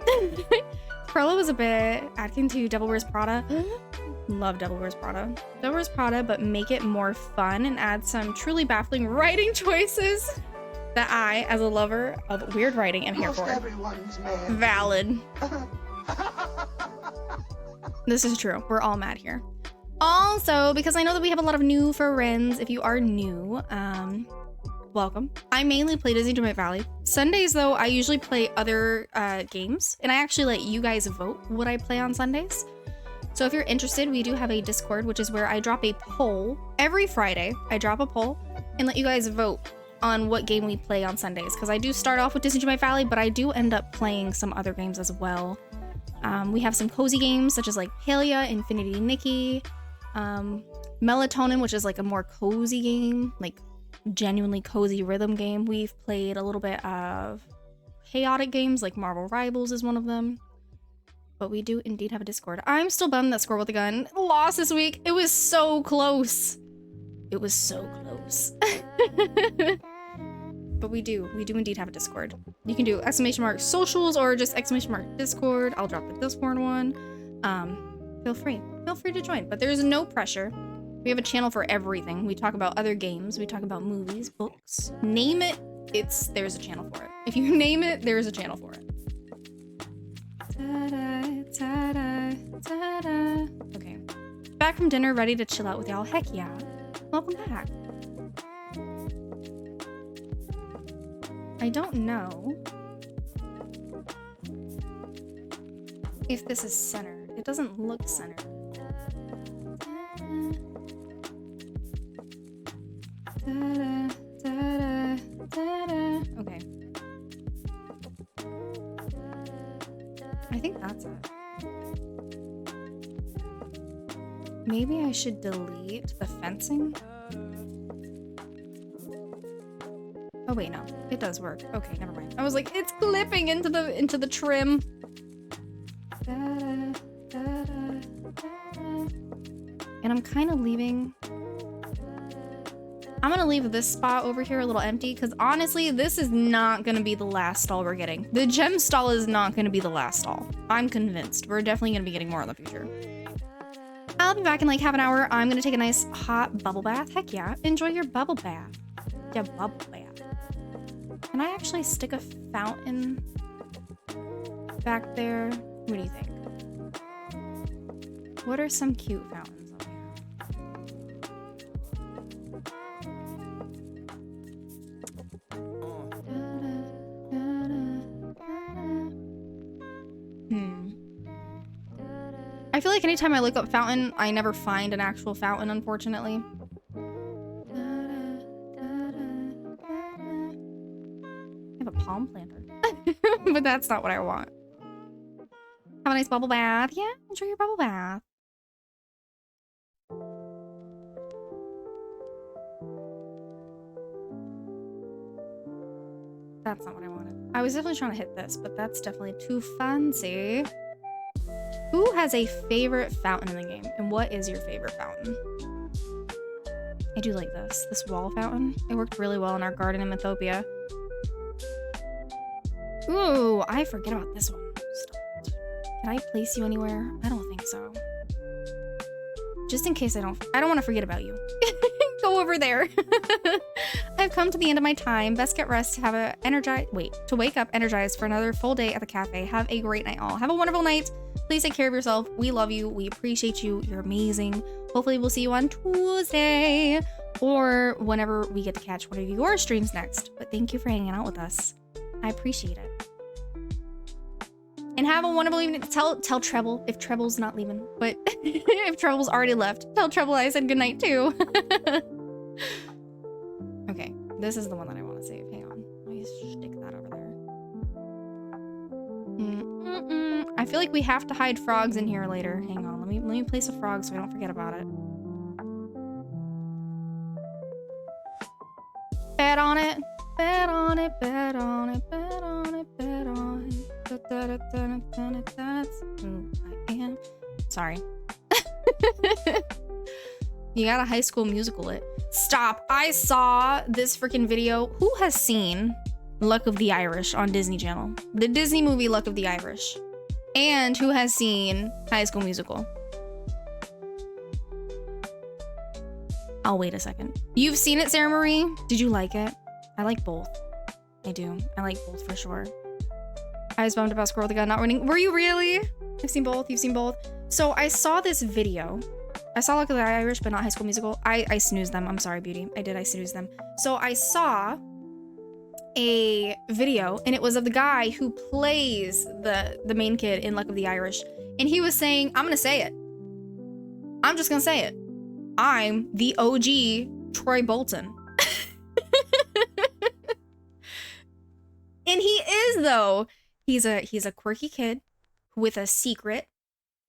Cruella was a bit akin to Devil Wears Prada. Love Devil Wears Prada. Devil Wears Prada, but make it more fun and add some truly baffling writing choices that I, as a lover of weird writing, am here for. Valid. This is true. We're all mad here. Also, because I know that we have a lot of new friends, if you are new, welcome. I mainly play Disney Dreamlight Valley. Sundays, though, I usually play other games, and I actually let you guys vote what I play on Sundays. So if you're interested, we do have a Discord, which is where I drop a poll. Every Friday, I drop a poll and let you guys vote on what game we play on Sundays, because I do start off with Disney Dreamlight Valley, but I do end up playing some other games as well. We have some cozy games, such as like Palia, Infinity Nikki, Melatonin, which is like a more cozy game, like genuinely cozy rhythm game. We've played a little bit of chaotic games, like Marvel Rivals is one of them. But we do indeed have a Discord. I'm still bummed that Squirrel with a Gun lost this week. It was so close. It was so close. But we do indeed have a Discord. You can do !socials or just !Discord. I'll drop the Discord one. Feel free to join, but there's no pressure. We have a channel for everything. We talk about other games. We talk about movies, books. Name it, there's a channel for it. If you name it, there's a channel for it. Ta-da, ta-da, ta-da. Okay. Back from dinner, ready to chill out with y'all. Heck yeah. Welcome back. I don't know if this is centered. It doesn't look centered. Ta-da, ta-da, ta-da. Okay. I think that's it. Maybe I should delete the fencing. Oh wait, no. It does work. Okay, never mind. I was like, it's clipping into the trim. Da-da, da-da, da-da. And I'm kind of leaving. I'm gonna leave this spot over here a little empty because honestly, this is not gonna be the last stall we're getting. The gem stall is not gonna be the last stall. I'm convinced. We're definitely gonna be getting more in the future. I'll be back in like half an hour. I'm gonna take a nice hot bubble bath. Heck yeah. Enjoy your bubble bath. Yeah, bubble bath. Can I actually stick a fountain back there? What do you think? What are some cute fountains on here? I feel like anytime I look up fountain, I never find an actual fountain, unfortunately. A palm planter. But that's not what I want. Have a nice bubble bath. Yeah, enjoy your bubble bath. That's not what I wanted. I was definitely trying to hit this, but that's definitely too fancy. Who has a favorite fountain in the game? And what is your favorite fountain? I do like this wall fountain. It worked really well in our garden in Mythopia. Ooh, I forget about this one. Stop. Can I place you anywhere? I don't think so. Just in case I don't want to forget about you. Go over there. I've come to the end of my time. Best get rest to to wake up energized for another full day at the cafe. Have a great night all. Have a wonderful night. Please take care of yourself. We love you. We appreciate you. You're amazing. Hopefully we'll see you on Tuesday or whenever we get to catch one of your streams next. But thank you for hanging out with us. I appreciate it. And have a wonderful evening. Tell Treble if Treble's not leaving. But if Treble's already left, tell Treble I said goodnight too. Okay, this is the one that I want to save. Hang on. Let me stick that over there. I feel like we have to hide frogs in here later. Hang on. Let me place a frog so I don't forget about it. Bet on it. Bet on it. Bet on it. Bet on it. Bet on it. That's who I am. Sorry. You got a High School Musical it. Stop. I saw this freaking video. Who has seen Luck of the Irish on Disney Channel? The Disney movie Luck of the Irish. And who has seen High School Musical? I'll wait a second. You've seen it, Sarah Marie? Did you like it? I like both. I do. I like both for sure. I was bummed about Squirrel the Gun not winning. Were you really? I've seen both. You've seen both. So I saw this video. I saw Luck of the Irish, but not High School Musical. I snoozed them. I'm sorry, Beauty. I snoozed them. So I saw a video, and it was of the guy who plays the main kid in Luck of the Irish. And he was saying, I'm gonna say it. I'm just gonna say it. I'm the OG Troy Bolton. And he is, though. He's a quirky kid with a secret,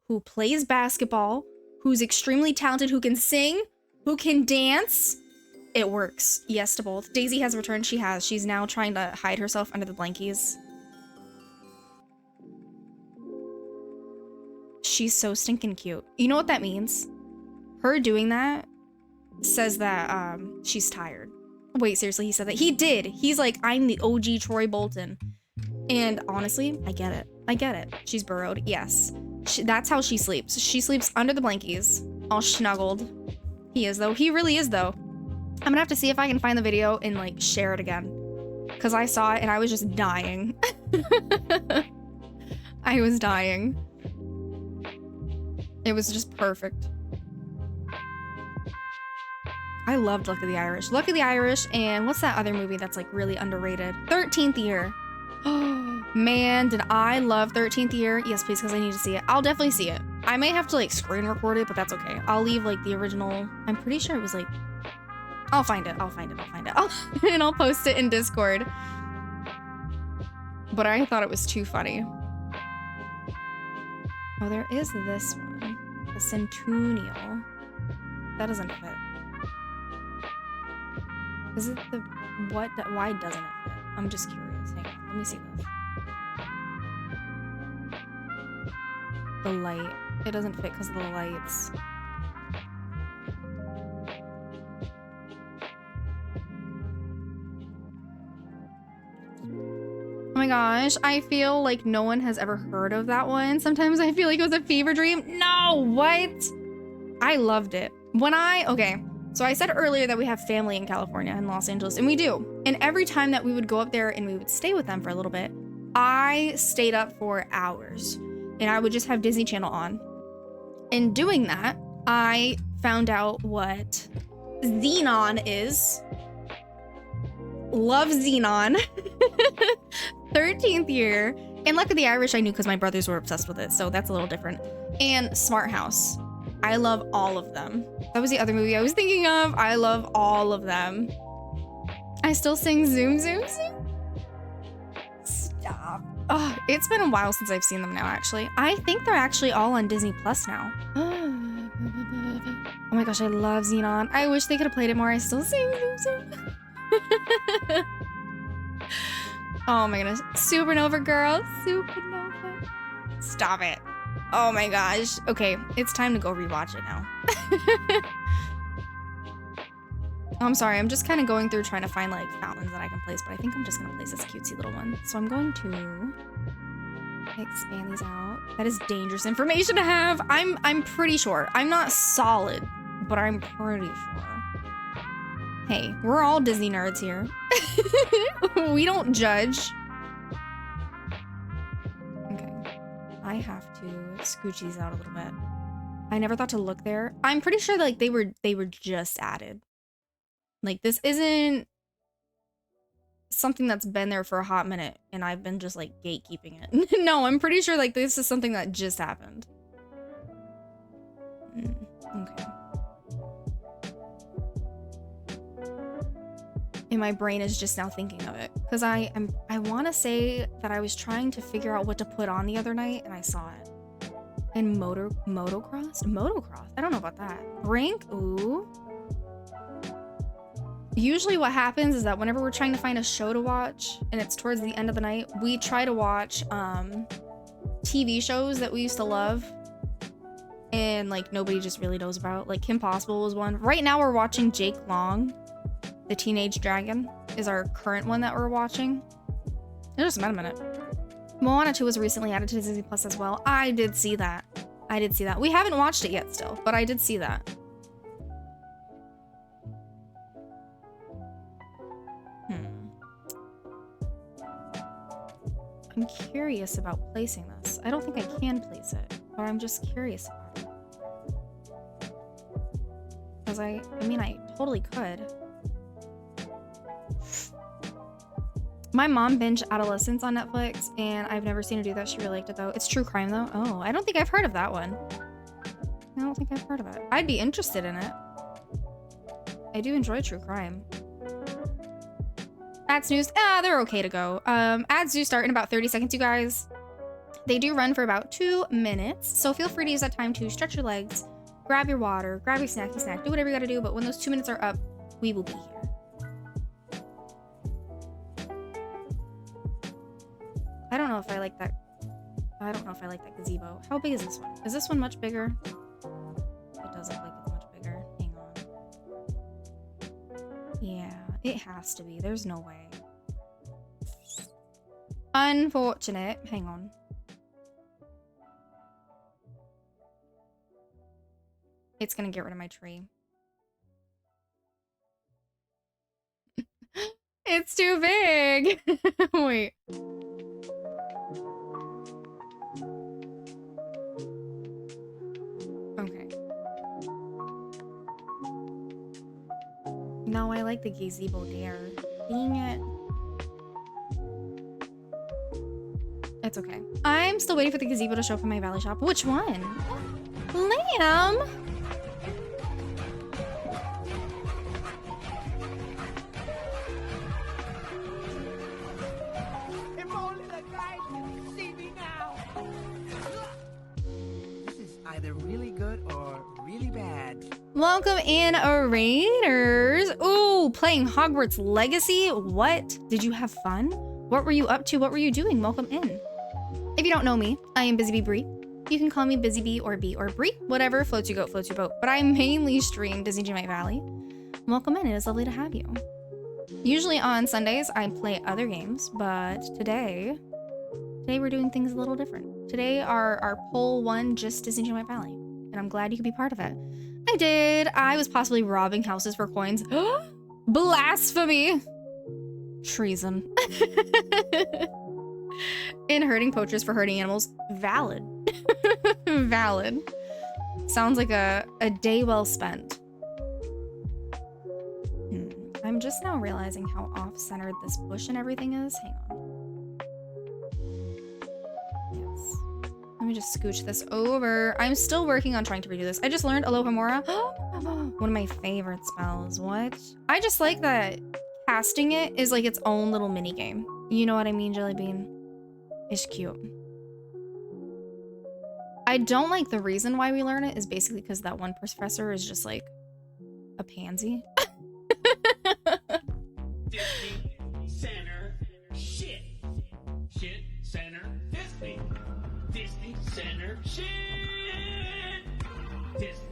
who plays basketball, who's extremely talented, who can sing, who can dance. It works. Yes to both. Daisy has returned. She has. She's now trying to hide herself under the blankies. She's so stinking cute. You know what that means? Her doing that says that she's tired. Wait, seriously, he said that? He did. He's like, I'm the OG Troy Bolton. And honestly, I get it. I get it. She's burrowed. Yes. That's how she sleeps. She sleeps under the blankies, all snuggled. He is, though. He really is, though. I'm gonna have to see if I can find the video and, like, share it again. Because I saw it and I was just dying. I was dying. It was just perfect. I loved Luck of the Irish. Luck of the Irish, and what's that other movie that's, like, really underrated? 13th Year. Oh, man, did I love 13th Year? Yes, please, because I need to see it. I'll definitely see it. I may have to, like, screen record it, but that's okay. I'll leave, like, the original. I'm pretty sure it was, like... I'll find it. I'll find it. I'll find it. And I'll post it in Discord. But I thought it was too funny. Oh, there is this one. The Centennial. That doesn't fit. Is it the... what? Why doesn't it fit? I'm just curious. Hang on. Let me see this. The light. It doesn't fit because of the lights. Oh my gosh. I feel like no one has ever heard of that one. Sometimes I feel like it was a fever dream. No! What? I loved it. Okay. So I said earlier that we have family in California, in Los Angeles, and we do. And every time that we would go up there and we would stay with them for a little bit, I stayed up for hours. And I would just have Disney Channel on. In doing that, I found out what Xenon is. Love Xenon. 13th Year. And Luck of the Irish I knew because my brothers were obsessed with it, so that's a little different. And Smart House. I love all of them. That was the other movie I was thinking of. I love all of them. I still sing Zoom Zoom Zoom. Stop. Oh, it's been a while since I've seen them now, actually. I think they're actually all on Disney Plus now. Oh my gosh, I love Xenon. I wish they could have played it more. I still sing Zoom Zoom. Oh my goodness. Supernova girl. Supernova. Stop it. Oh my gosh. Okay, it's time to go rewatch it now. I'm sorry, I'm just kind of going through trying to find like fountains that I can place, but I think I'm just gonna place this cutesy little one. So I'm going to expand these out. That is dangerous information to have. I'm pretty sure. I'm not solid, but I'm pretty sure. Hey, we're all Disney nerds here. We don't judge. I have to scooch these out a little bit. I never thought to look there. I'm pretty sure like they were just added. Like this isn't something that's been there for a hot minute and I've been just like gatekeeping it. No, I'm pretty sure like this is something that just happened. Okay. And my brain is just now thinking of it because I want to say that I was trying to figure out what to put on the other night and I saw it. And motocross? I don't know about that. Brink? Ooh. Usually what happens is that whenever we're trying to find a show to watch and it's towards the end of the night, we try to watch TV shows that we used to love and like nobody just really knows about. Like Kim Possible was one. Right now we're watching Jake Long, the Teenage Dragon is our current one that we're watching. It just been a minute. Moana 2 was recently added to Disney Plus as well. I did see that. We haven't watched it yet still, but I did see that. I'm curious about placing this. I don't think I can place it, but I'm just curious about it. Because I mean, I totally could. My mom binged Adolescence on Netflix, and I've never seen her do that. She really liked it, though. It's true crime, though. Oh, I don't think I've heard of that one. I don't think I've heard of it. I'd be interested in it. I do enjoy true crime. Ads news. They're okay to go. Ads do start in about 30 seconds, you guys. They do run for about 2 minutes, so feel free to use that time to stretch your legs, grab your water, grab your snacky snack, do whatever you gotta do, but when those 2 minutes are up, we will be here. I don't know if I like that. I don't know if I like that gazebo. How big is this one? Is this one much bigger? It does look like it's much bigger. Hang on. Yeah, it has to be. There's no way. Unfortunate. Hang on. It's gonna get rid of my tree. It's too big. Wait. Okay. No, I like the gazebo there. Dang it. It's okay. I'm still waiting for the gazebo to show up in my Valley shop. Which one? Lamb? If only the guys could see me now. This is either really good or really bad. Welcome in, Raiders. Ooh, playing Hogwarts Legacy. What? Did you have fun? What were you up to? What were you doing? Welcome in. If you don't know me, I am Busy Bee Bree. You can call me Busy Bee or Bee or Bree. Whatever floats your goat, floats your boat. But I mainly stream Disney Dreamlight Valley. Welcome in. It is lovely to have you. Usually on Sundays, I play other games, but today we're doing things a little different. Today, our poll won just Disney Dreamlight Valley, and I'm glad you could be part of it. I did. I was possibly robbing houses for coins. Blasphemy. Treason. And hurting poachers for hurting animals. Valid. Valid. Sounds like a day well spent. I'm just now realizing how off-centered this bush and everything is. Hang on. Yes. Let me just scooch this over. I'm still working on trying to redo this. I just learned Aloha Mora. One of my favorite spells. What? I just like that casting it is like its own little mini game. You know what I mean, Jellybean? It's cute. I don't like the reason why we learn it is basically because that one professor is just like a pansy. Disney Center shit. Shit Center Disney. Disney Center shit. Disney.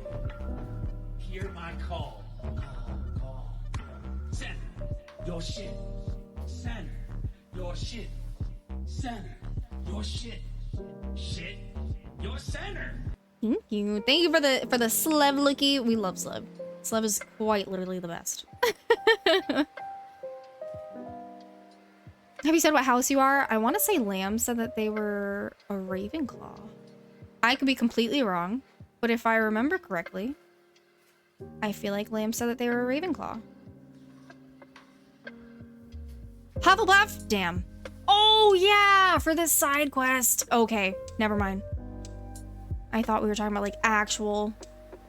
Hear my call. Call. Center. Your shit. Center. Your shit. Center. Your shit. Shit. Your center. Thank you. Thank you for the Slev lookie. We love Slev. Slev is quite literally the best. Have you said what house you are? I want to say Lamb said that they were a Ravenclaw. I could be completely wrong, but if I remember correctly, I feel like Lamb said that they were a Ravenclaw. Hufflepuff? Damn. Oh, yeah, for this side quest. Okay, never mind. I thought we were talking about, like, actual...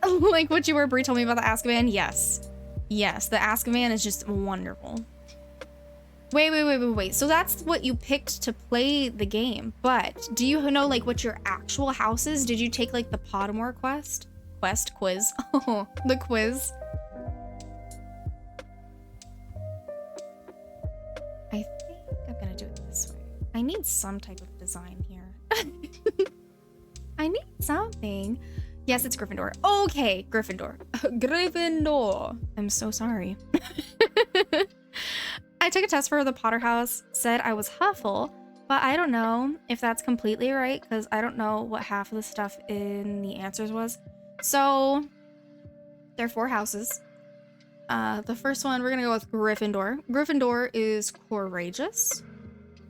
like what you were, Brie told me about the Azkaban. Yes. Yes, the Azkaban is just wonderful. Wait. So that's what you picked to play the game. But do you know, like, what your actual house is? Did you take, like, the Pottermore quiz? Oh, the quiz. I think I'm gonna do it this way. I need some type of design here. I need something. Yes, it's Gryffindor. Okay, Gryffindor. Gryffindor. I'm so sorry. I took a test for the Potter House, said I was Huffle, but I don't know if that's completely right because I don't know what half of the stuff in the answers was. So, there are 4 houses. The first one, we're gonna go with Gryffindor. Gryffindor is courageous,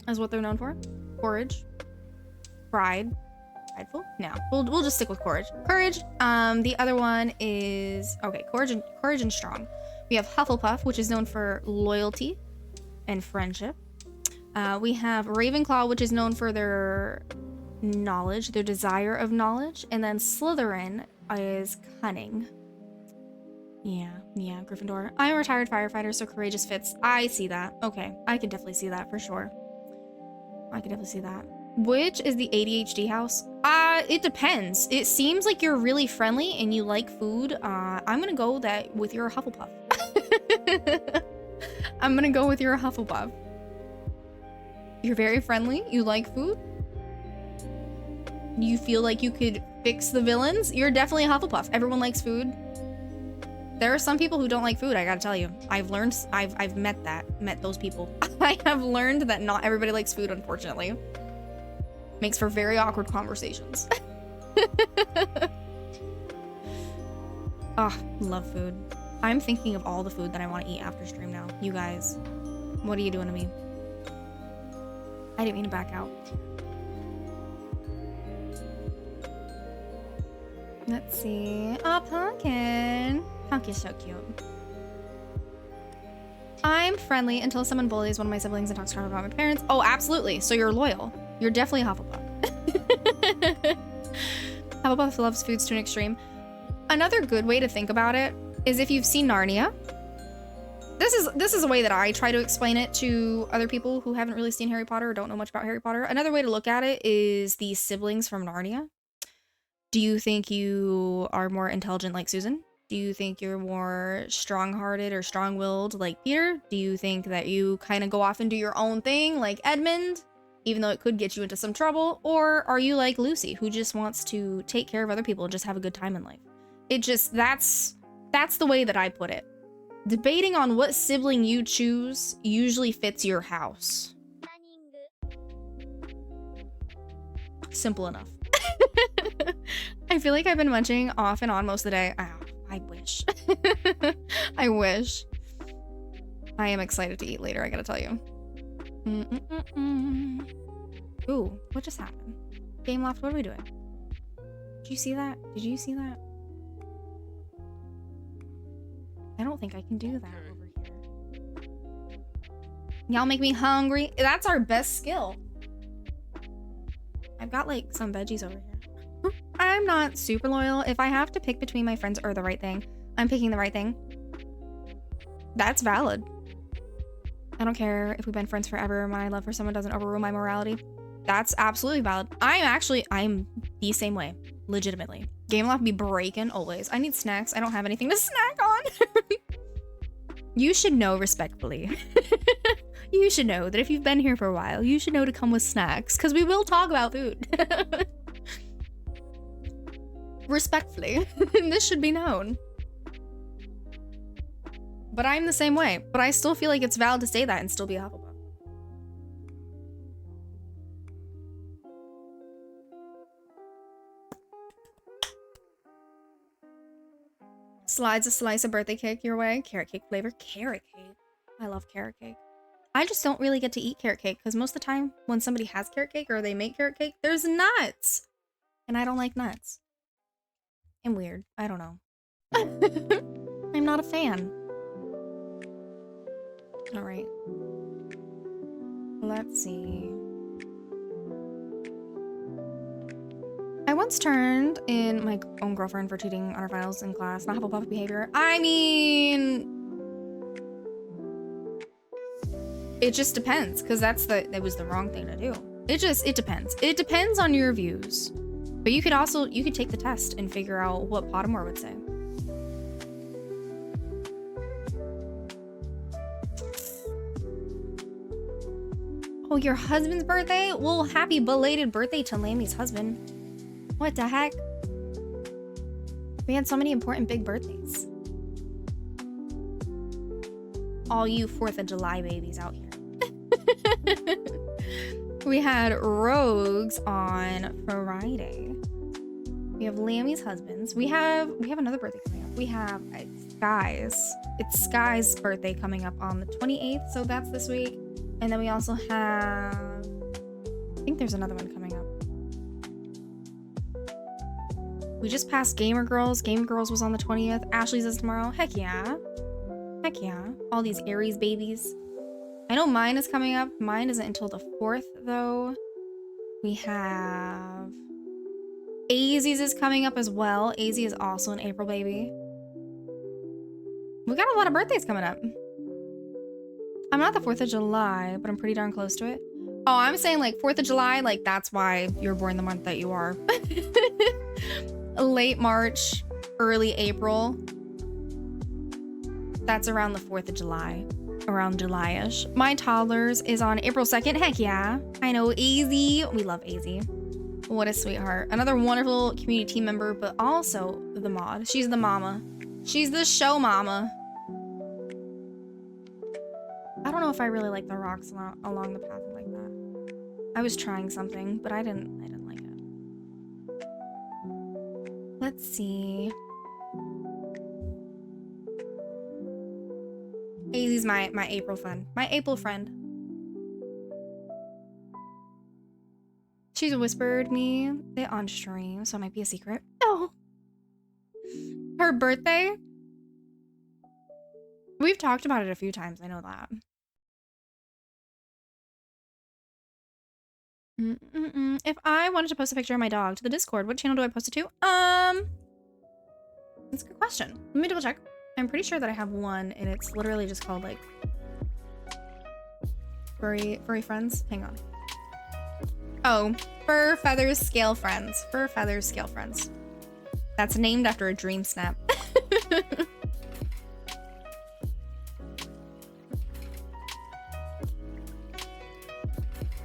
is what they're known for. Courage. Pride. Prideful? No, we'll just stick with courage. Courage. The other one is okay. Courage and strong. We have Hufflepuff, which is known for loyalty and friendship. We have Ravenclaw, which is known for their knowledge, their desire of knowledge, and then Slytherin is cunning. Yeah, Gryffindor. I'm a retired firefighter, so courageous fits. I see that. Okay, I can definitely see that for sure. I can definitely see that. Which is the ADHD house? It depends. It seems like you're really friendly and you like food. I'm gonna go with your Hufflepuff. I'm gonna go with your Hufflepuff. You're very friendly. You like food. You feel like you could fix the villains. You're definitely a Hufflepuff. Everyone likes food. There are some people who don't like food, I gotta tell you. I've met those people. I have learned that not everybody likes food, unfortunately. Makes for very awkward conversations. Oh, love food. I'm thinking of all the food that I want to eat after stream now. You guys, what are you doing to me? I didn't mean to back out. Let's see. Oh, Pumpkin. Pumpkin's so cute. I'm friendly until someone bullies one of my siblings and talks crap about my parents. Oh, absolutely. So you're loyal. You're definitely a Hufflepuff. Hufflepuff loves foods to an extreme. Another good way to think about it is if you've seen Narnia. This is a way that I try to explain it to other people who haven't really seen Harry Potter or don't know much about Harry Potter. Another way to look at it is the siblings from Narnia. Do you think you are more intelligent like Susan? Do you think you're more strong-hearted or strong-willed like Peter? Do you think that you kind of go off and do your own thing like Edmund, even though it could get you into some trouble? Or are you like Lucy, who just wants to take care of other people and just have a good time in life? It just, that's the way that I put it. Debating on what sibling you choose usually fits your house. Simple enough. I feel like I've been munching off and on most of the day. Oh, I wish. I wish. I am excited to eat later, I gotta tell you. Ooh, what just happened? Game Loft, what are we doing? Did you see that? Did you see that? I don't think I can do that over here. Y'all make me hungry. That's our best skill. I've got like some veggies over here. I'm not super loyal. If I have to pick between my friends or the right thing, I'm picking the right thing. That's valid. I don't care if we've been friends forever. My love for someone doesn't overrule my morality. That's absolutely valid. I'm the same way. Legitimately. Game Loft be breaking always. I need snacks. I don't have anything to snack on. You should know respectfully. You should know that if you've been here for a while, you should know to come with snacks, because we will talk about food. Respectfully. This should be known. But I'm the same way. But I still feel like it's valid to say that and still be a Hufflepuff. Slides a slice of birthday cake your way. Carrot cake flavor. Carrot cake. I love carrot cake. I just don't really get to eat carrot cake because most of the time when somebody has carrot cake or they make carrot cake, there's nuts. And I don't like nuts. I'm weird. I don't know. I'm not a fan. All right. Let's see. I once turned in my own girlfriend for cheating on her finals in class. Not Hufflepuff behavior. I mean, it just depends, because that was the wrong thing to do. It depends. It depends on your views. But you could take the test and figure out what Pottermore would say. Oh, your husband's birthday? Well, happy belated birthday to Lammy's husband. What the heck? We had so many important big birthdays. All you 4th of July babies out here. We had Rogues on Friday. We have Lammy's husbands. We have another birthday coming up. We have Sky's. It's Sky's birthday coming up on the 28th, so that's this week. And then we also have, I think there's another one coming up. We just passed Gamer Girls. Gamer Girls was on the 20th. Ashley's is tomorrow. Heck yeah. Heck yeah. All these Aries babies. I know mine is coming up. Mine isn't until the 4th, though. We have... Azzy's is coming up as well. Azzy is also an April baby. We got a lot of birthdays coming up. I'm not the 4th of July, but I'm pretty darn close to it. Oh, I'm saying like 4th of July, like that's why you're born the month that you are. Late March, early April. That's around the 4th of July. Around July-ish. My toddlers is on April 2nd. Heck yeah. I know, Azzy. We love Azzy. What a sweetheart. Another wonderful community team member, but also the mod. She's the mama. She's the show mama. I don't know if I really like the rocks along the path like that. I was trying something, but I didn't like it. Let's see. Azzy's my April friend. My April friend. She's whispered me it on stream, so it might be a secret. Oh. Her birthday? We've talked about it a few times, I know that. If I wanted to post a picture of my dog to the Discord, what channel do I post it to? That's a good question. Let me double check. I'm pretty sure that I have one, and it's literally just called like furry friends. Hang on. Oh, Fur Feathers Scale Friends. Fur Feathers Scale Friends. That's named after a dream snap.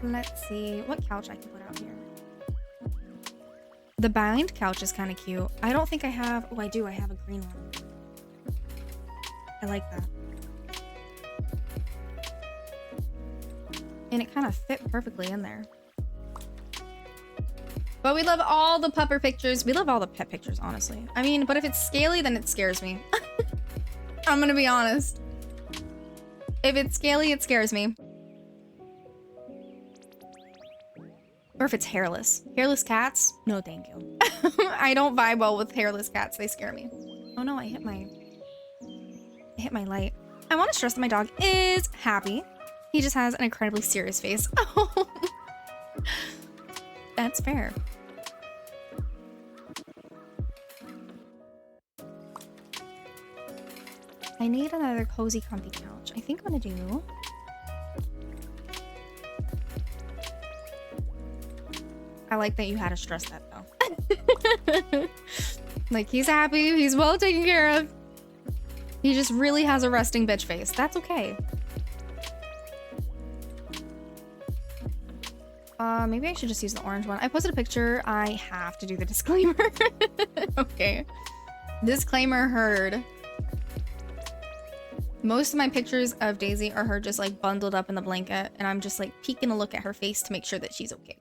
Let's see what couch I can put out here. The bind couch is kind of cute. I don't think I have. Oh, I do. I have a green one. I like that. And it kind of fit perfectly in there. But we love all the pupper pictures. We love all the pet pictures, honestly. I mean, but if it's scaly, then it scares me. I'm gonna be honest. If it's scaly, it scares me. Or if it's hairless. Hairless cats? No, thank you. I don't vibe well with hairless cats. They scare me. Oh no, I hit my light. I want to stress that my dog is happy. He just has an incredibly serious face. Oh, that's fair. I need another cozy, comfy couch. I think I'm gonna do. I like that you had to stress that though. Like, he's happy, he's well taken care of. He just really has a resting bitch face. That's okay. Maybe I should just use the orange one. I posted a picture. I have to do the disclaimer. Okay. Disclaimer heard. Most of my pictures of Daisy are her just like bundled up in the blanket, and I'm just like peeking a look at her face to make sure that she's okay.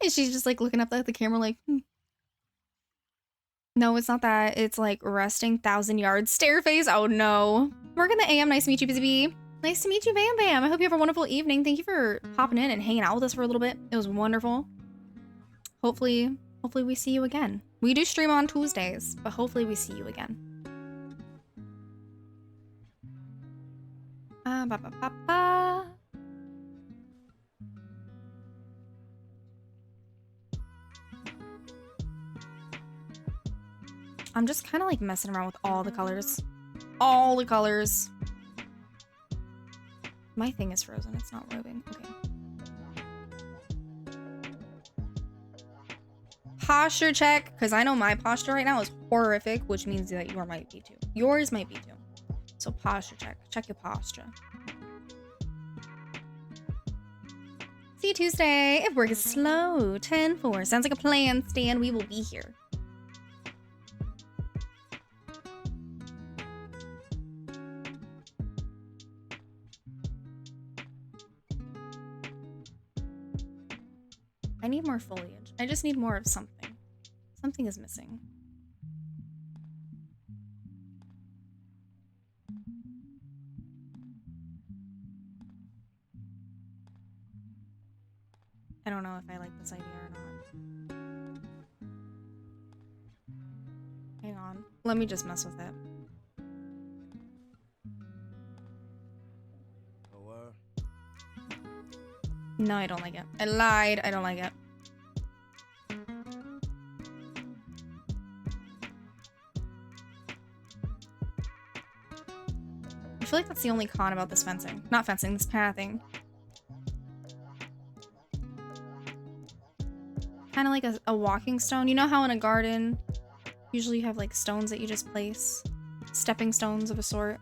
And she's just like looking up at the camera like, No, it's not that. It's like resting 1,000-yard stare face. Oh no. Morgan the AM, nice to meet you, Busy Bee. Nice to meet you, Bam Bam. I hope you have a wonderful evening. Thank you for popping in and hanging out with us for a little bit. It was wonderful. Hopefully we see you again. We do stream on Tuesdays, but hopefully we see you again. I'm just kind of like messing around with all the colors. All the colors. My thing is frozen. It's not moving. Okay. Posture check, because I know my posture right now is horrific, which means that yours might be too. Yours might be too. So posture check. Check your posture. See you Tuesday. If work is slow, 10-4. Sounds like a plan, Stan. We will be here. I need more foliage. I just need more of something. Something is missing. I don't know if I like this idea or not. Hang on. Let me just mess with it. No, I don't like it. I lied. I don't like it. I feel like that's the only con about this fencing. Not fencing, this pathing. Kind of like a walking stone. You know how in a garden, usually you have like stones that you just place? Stepping stones of a sort.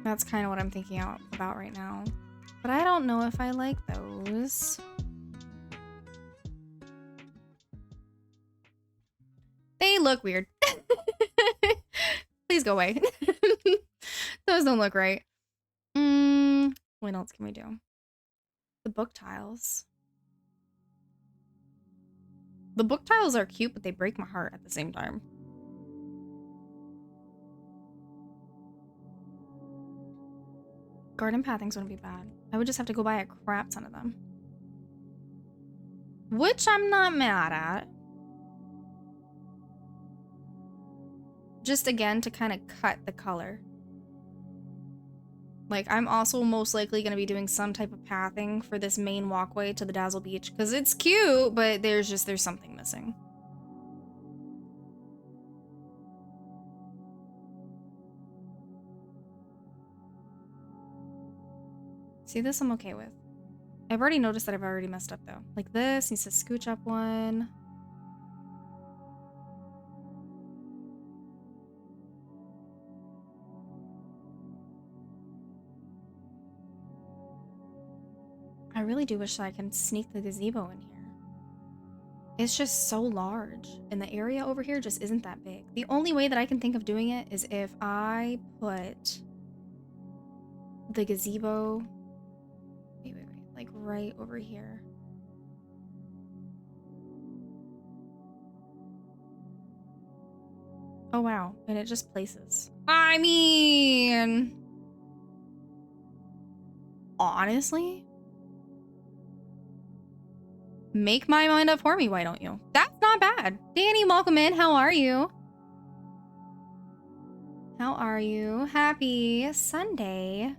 That's kind of what I'm thinking about right now. But I don't know if I like those. They look weird. Please go away. Those don't look right. What else can we do? The book tiles. The book tiles are cute, but they break my heart at the same time. Garden pathings wouldn't be bad. I would just have to go buy a crap ton of them. Which I'm not mad at. Just again to kind of cut the color. Like, I'm also most likely going to be doing some type of pathing for this main walkway to the Dazzle Beach. Because it's cute, but there's something missing. See, this I'm okay with. I've already noticed that I've already messed up, though. Like, this needs to scooch up one. I really do wish that I can sneak the gazebo in here. It's just so large, and the area over here just isn't that big. The only way that I can think of doing it is if I put the gazebo... Wait, like right over here. Oh wow, and it just places. I mean... honestly? Make my mind up for me, why don't you? That's not bad. Danny, welcome in. How are you? How are you? Happy Sunday.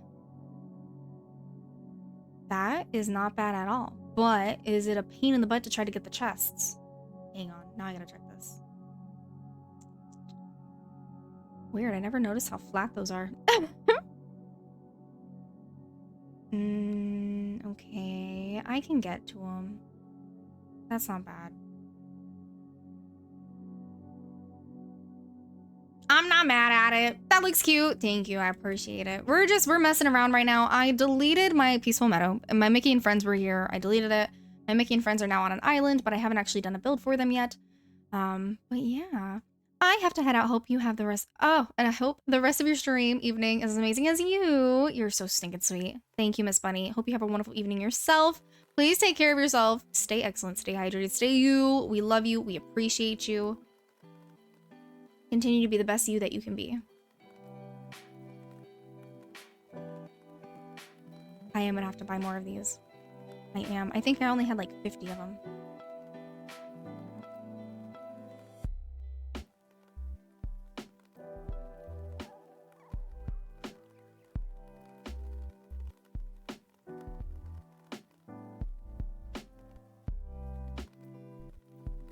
That is not bad at all. But is it a pain in the butt to try to get the chests? Hang on. Now I gotta check this. Weird. I never noticed how flat those are. Okay. I can get to them. That's not bad. I'm not mad at it. That looks cute. Thank you. I appreciate it. We're messing around right now. I deleted my Peaceful Meadow. My Mickey and friends were here. I deleted it. My Mickey and friends are now on an island, but I haven't actually done a build for them yet. But yeah. I have to head out. Hope you have the rest. Oh, and I hope the rest of your stream evening is as amazing as you. You're so stinking sweet. Thank you, Miss Bunny. Hope you have a wonderful evening yourself. Please take care of yourself. Stay excellent. Stay hydrated. Stay you. We love you. We appreciate you. Continue to be the best you that you can be. I am gonna have to buy more of these. I am. I think I only had like 50 of them.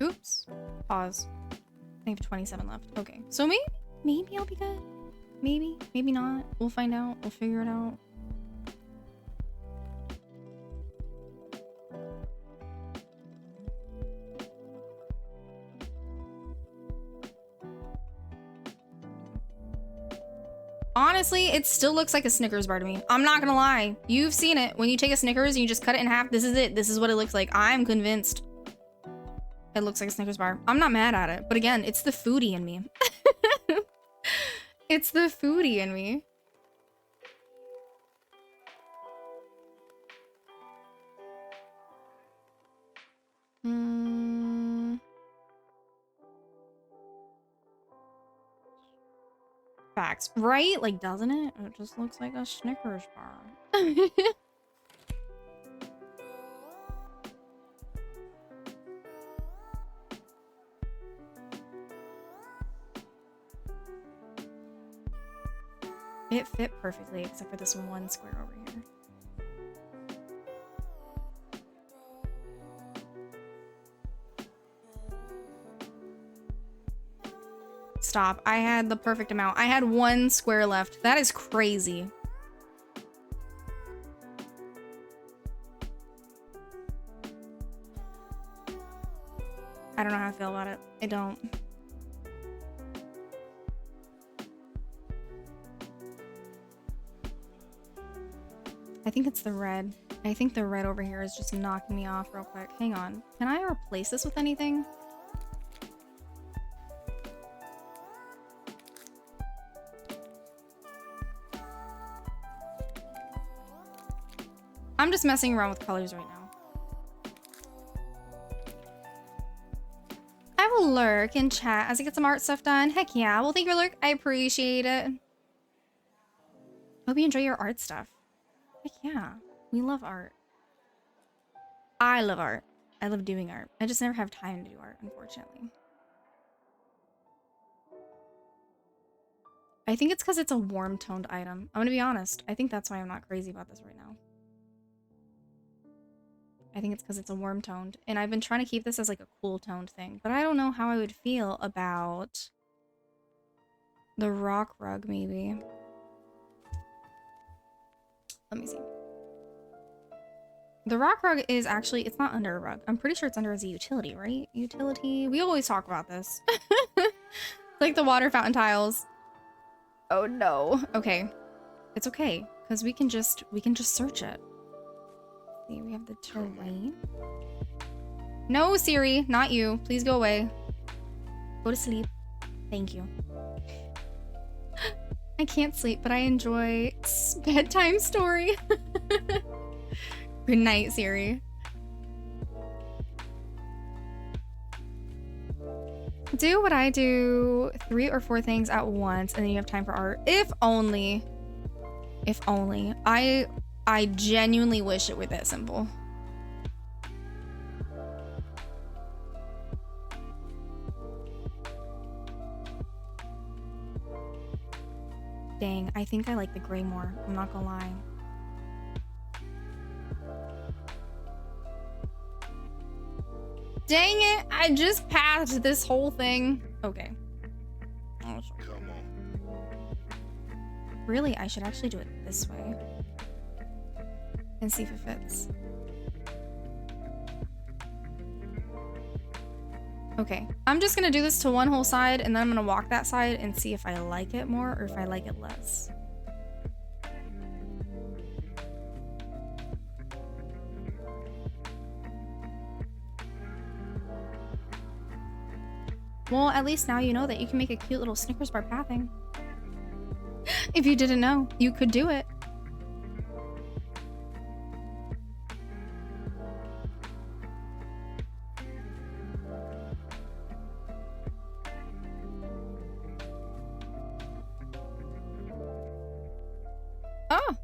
Oops. Pause. I have 27 left. Okay. So maybe I'll be good. Maybe. Maybe not. We'll find out. We'll figure it out. Honestly, it still looks like a Snickers bar to me. I'm not gonna lie. You've seen it. When you take a Snickers and you just cut it in half, this is it. This is what it looks like. I'm convinced. It looks like a Snickers bar. I'm not mad at it. But again, it's the foodie in me. It's the foodie in me. Facts. Right? Like, doesn't it? It just looks like a Snickers bar. It fit perfectly, except for this one square over here. Stop. I had the perfect amount. I had one square left. That is crazy. I don't know how I feel about it. I don't. I think it's the red. I think the red over here is just knocking me off real quick. Hang on. Can I replace this with anything? I'm just messing around with colors right now. I will lurk and chat as I get some art stuff done. Heck yeah. Well, thank you for lurk. I appreciate it. Hope you enjoy your art stuff. Heck yeah. We love art. I love art. I love doing art. I just never have time to do art, unfortunately. I think it's because it's a warm toned item. I'm gonna be honest. I think that's why I'm not crazy about this right now. I think it's because it's a warm toned. And I've been trying to keep this as like a cool toned thing. But I don't know how I would feel about the rock rug, maybe. Let me see. The rock rug is actually, it's not under a rug. I'm pretty sure it's under as a utility, right? Utility. We always talk about this. Like the water fountain tiles. Oh no. Okay. It's okay. Because we can just search it. See, we have the terrain. No, Siri, not you. Please go away. Go to sleep. Thank you. I can't sleep, but I enjoy bedtime story. Good night, Siri. Do what I do, 3 or 4 things at once, and then you have time for art. If only. If only. I genuinely wish it were that simple. Dang, I think I like the gray more. I'm not gonna lie. Dang it, I just passed this whole thing. Okay. Come on. Really, I should actually do it this way. And see if it fits. Okay, I'm just gonna do this to one whole side and then I'm gonna walk that side and see if I like it more or if I like it less. Well, at least now you know that you can make a cute little Snickers bar pathing. If you didn't know, you could do it. Oh.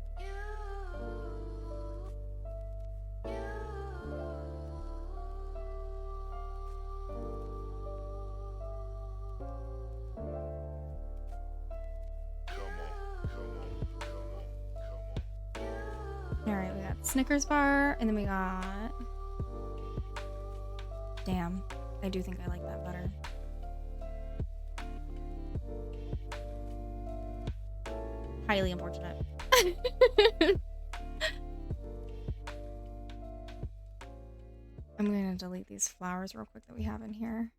All right, we got Snickers bar, and then we got. Damn, I do think I like that better. Highly unfortunate. I'm gonna delete these flowers real quick that we have in here.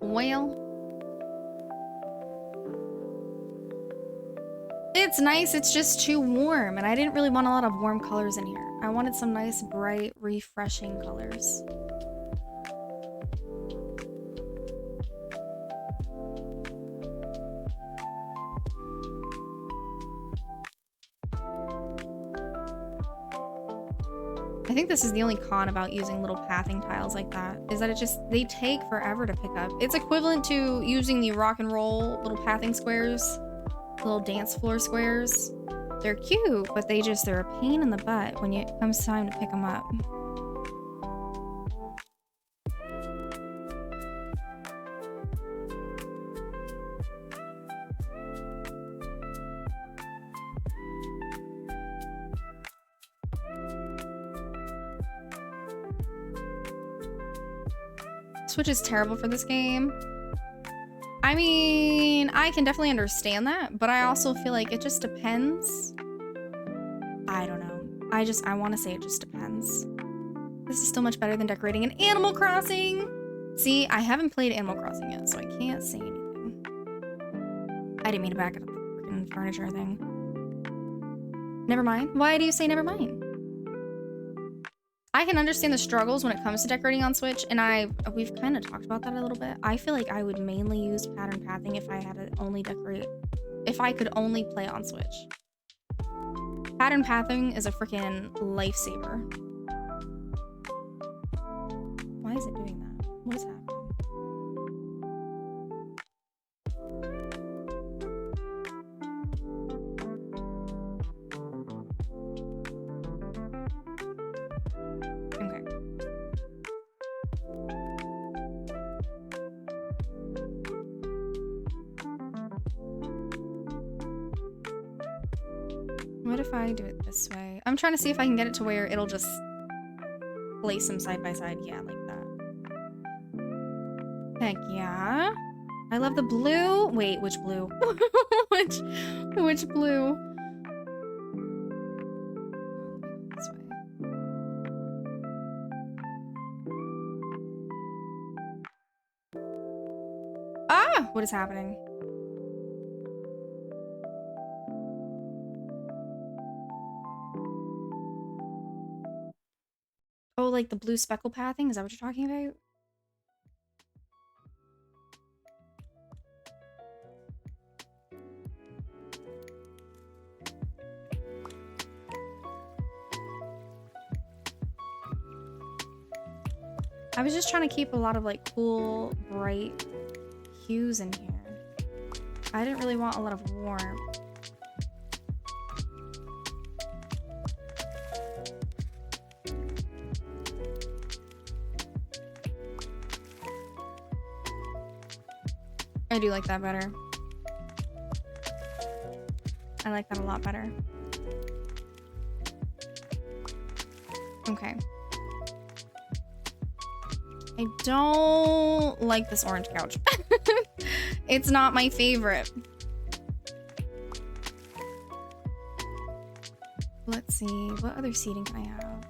Well, it's nice, it's just too warm, and I didn't really want a lot of warm colors in here. I wanted some nice, bright, refreshing colors. I think this is the only con about using little pathing tiles like that, is that they take forever to pick up. It's equivalent to using the rock and roll little pathing squares, little dance floor squares. They're cute, but they're a pain in the butt when it comes time to pick them up. Switch is terrible for this game. I mean, I can definitely understand that, but I also feel like it just depends. I don't know. I want to say it just depends. This is still much better than decorating an Animal Crossing. See, I haven't played Animal Crossing yet, so I can't say anything. I didn't mean to back up the freaking furniture thing. Never mind. Why do you say never mind? I can understand the struggles when it comes to decorating on Switch, and we've kind of talked about that a little bit. I feel like I would mainly use pattern pathing if I had to only decorate, if I could only play on Switch. Pattern pathing is a freaking lifesaver. Why is it doing that? What is happening? What if I do it this way? I'm trying to see if I can get it to where it'll just place them side by side. Yeah, like that. Heck yeah. I love the blue. Wait, which blue? which blue? This way. Ah! What is happening? Oh, like the blue speckle pathing? Is that what you're talking about? I was just trying to keep a lot of like cool, bright hues in here. I didn't really want a lot of warmth. I do like that better. I like that a lot better. Okay. I don't like this orange couch. It's not my favorite. Let's see. What other seating can I have?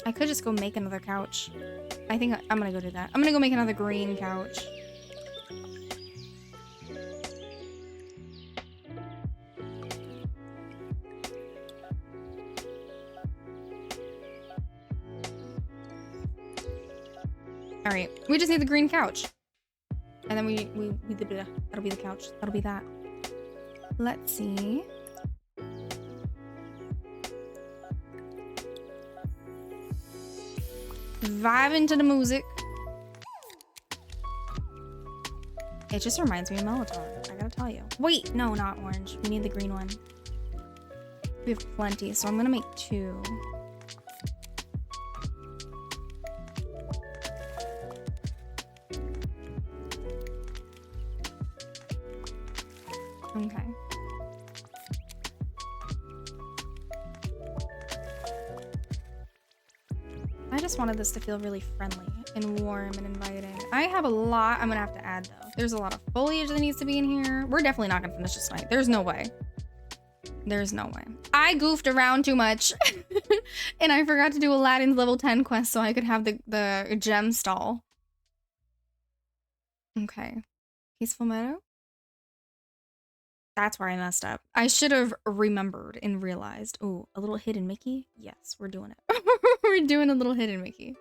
I could just go make another couch. I think I'm gonna go do that. I'm gonna go make another green couch. All right, we just need the green couch, and then that'll be the couch. That'll be that. Let's see. Vibing to the music. It just reminds me of Melatonin, I gotta tell you. Wait, no, not orange. We need the green one. We have plenty, so I'm gonna make 2. Okay. I just wanted this to feel really friendly and warm and inviting. I have a lot I'm gonna have to add though. There's a lot of foliage that needs to be in here. We're definitely not gonna finish this tonight. There's no way. There's no way. I goofed around too much and I forgot to do Aladdin's level 10 quest so I could have the gem stall. Okay. Peaceful Meadow? That's where I messed up. I should have remembered and realized. Oh, a little hidden Mickey? Yes, we're doing it. We're doing a little hidden Mickey.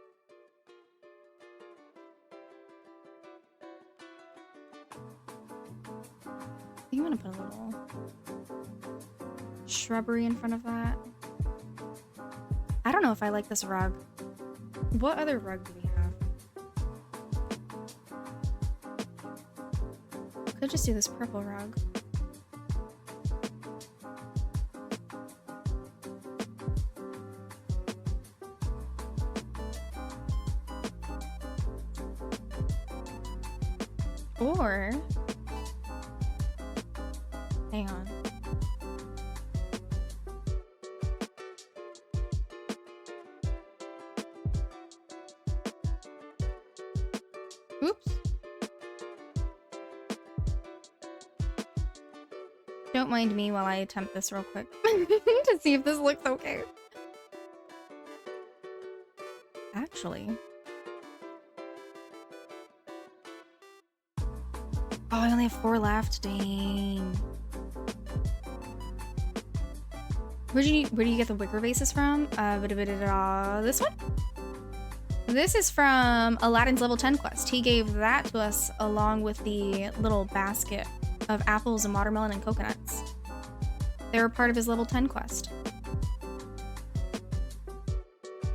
I think I'm gonna put a little shrubbery in front of that. I don't know if I like this rug. What other rug do we have? Could just do this purple rug. Or, hang on. Oops. Don't mind me while I attempt this real quick to see if this looks okay. Actually. Oh, I only have 4 left. Dang. Where do you get the wicker vases from? This one? This is from Aladdin's level 10 quest. He gave that to us along with the little basket of apples and watermelon and coconuts. They were part of his level 10 quest.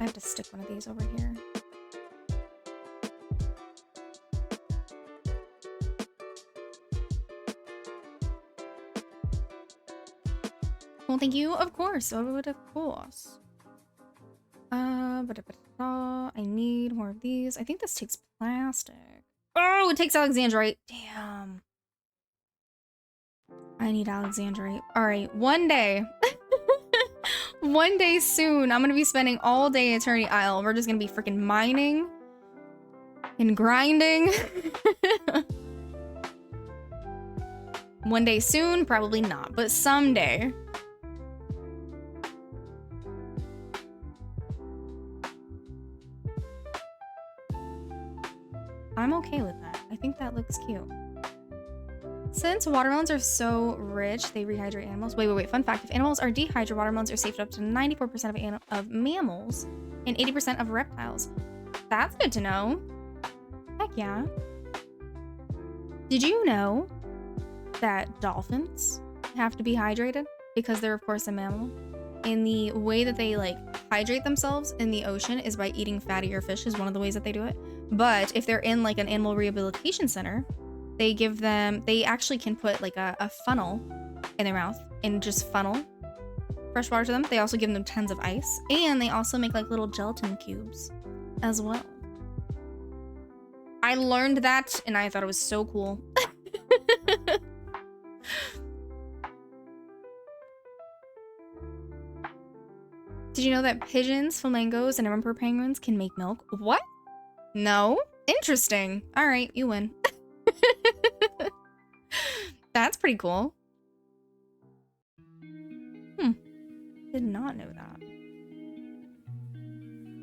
I have to stick one of these over here. Well, thank you. Of course. Of course. I need more of these. I think this takes plastic. Oh, it takes Alexandrite. Damn. I need Alexandrite. All right, one day. One day soon, I'm gonna be spending all day at Eternity Isle. We're just gonna be freaking mining and grinding. One day soon, probably not, but someday. I'm okay with that. I think that looks cute. Since watermelons are so rich, they rehydrate animals. Wait. Fun fact, if animals are dehydrated, watermelons are safe to up to 94% of mammals and 80% of reptiles. That's good to know. Heck yeah. Did you know that dolphins have to be hydrated? Because they're, of course, a mammal. And the way that they, like, hydrate themselves in the ocean is by eating fattier fish is one of the ways that they do it. But if they're in, like, an animal rehabilitation center, they actually can put, like, a funnel in their mouth and just funnel fresh water to them. They also give them tons of ice. And they also make, like, little gelatin cubes as well. I learned that, and I thought it was so cool. Did you know that pigeons, flamingos, and emperor penguins can make milk? What? No? Interesting. All right, you win. That's pretty cool. Did not know that.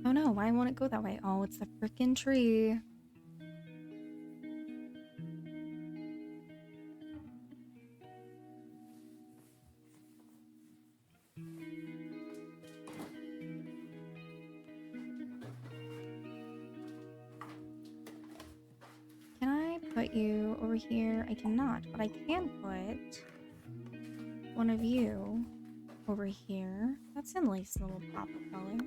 Oh no, why won't it go that way? Oh, it's the frickin' tree. Can I put you over here? I cannot, but I can put one of you over here. That's a nice little pop of color.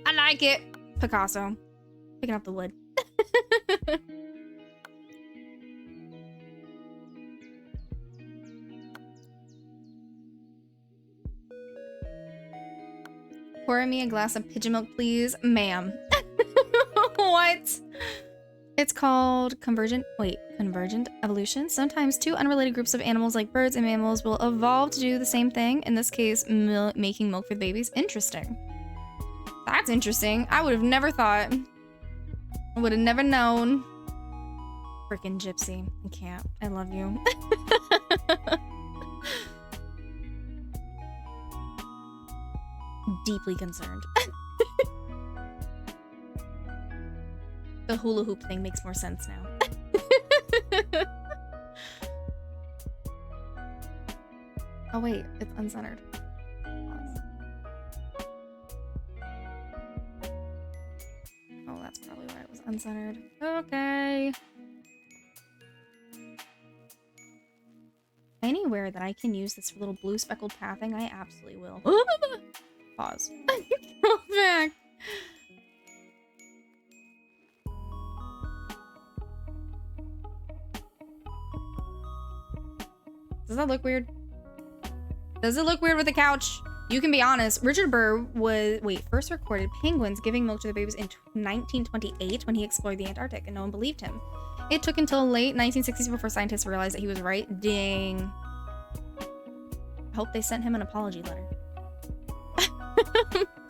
I like it. Picasso. Picking up the wood. Pour me a glass of pigeon milk, please. Ma'am. What? It's called convergent evolution. Sometimes two unrelated groups of animals like birds and mammals will evolve to do the same thing. In this case, making milk for the babies. Interesting. That's interesting. I would have never thought. I would have never known. Freaking gypsy. I can't. I love you. Deeply concerned. The hula hoop thing makes more sense now. Oh wait, it's uncentered. Pause. Oh, that's probably why it was uncentered. Okay. Anywhere that I can use this little blue speckled pathing, I absolutely will. Pause. Go back. Does that look weird? Does it look weird with the couch? You can be honest. Richard Burr was, first recorded penguins giving milk to their babies in 1928 when he explored the Antarctic, and no one believed him. It took until late 1960s before scientists realized that he was right. Dang. I hope they sent him an apology letter.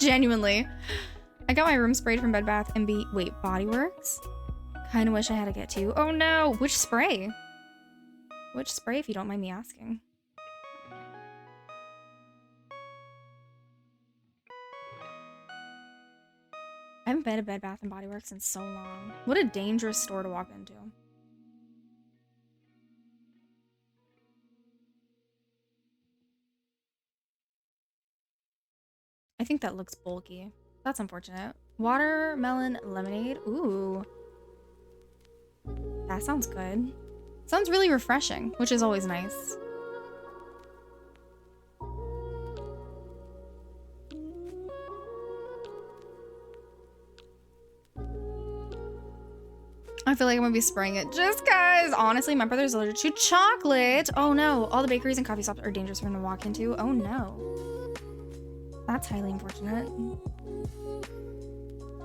Genuinely. I got my room sprayed from Bed Bath & Body Works. Kinda wish I had to get to. Oh no, which spray? Which spray, if you don't mind me asking? I haven't been to Bed Bath & Body Works in so long. What a dangerous store to walk into. I think that looks bulky. That's unfortunate. Watermelon lemonade. Ooh. That sounds good. Sounds really refreshing, which is always nice. I feel like I'm gonna be spraying it just cause. Honestly, my brother's allergic to chocolate. Oh no, all the bakeries and coffee shops are dangerous for him to walk into. Oh no. That's highly unfortunate.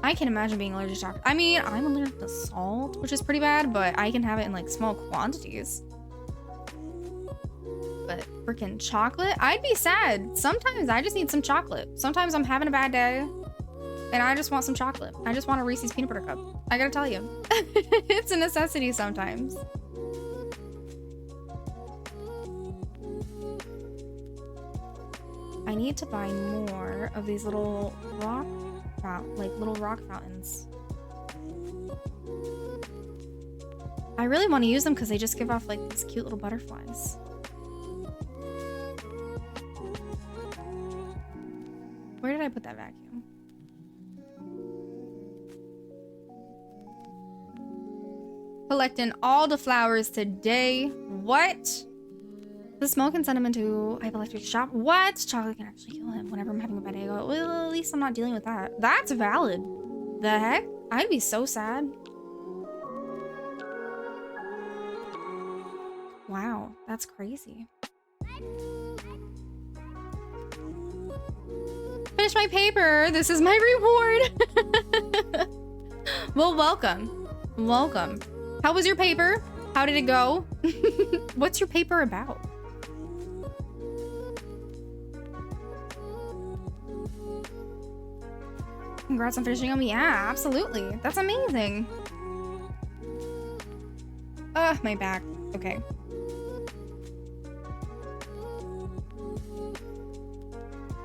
I can imagine being allergic to chocolate. I mean, I'm allergic to salt, which is pretty bad, but I can have it in like small quantities. But freaking chocolate? I'd be sad. Sometimes I just need some chocolate. Sometimes I'm having a bad day and I just want some chocolate. I just want a Reese's peanut butter cup. I gotta tell you. It's a necessity sometimes. I need to buy more of these little rock fountains. I really want to use them because they just give off like these cute little butterflies. Where did I put that vacuum? Collecting all the flowers today. What? The smell can send him into hypoelectric shock. What? Chocolate can actually kill him. Whenever I'm having a bad day, I go, well, at least I'm not dealing with that. That's valid. The heck? I'd be so sad. Wow, that's crazy. Finish my paper. This is my reward. Well, welcome. Welcome. How was your paper? How did it go? What's your paper about? Congrats on finishing them. Yeah, absolutely. That's amazing. Ugh, my back. Okay.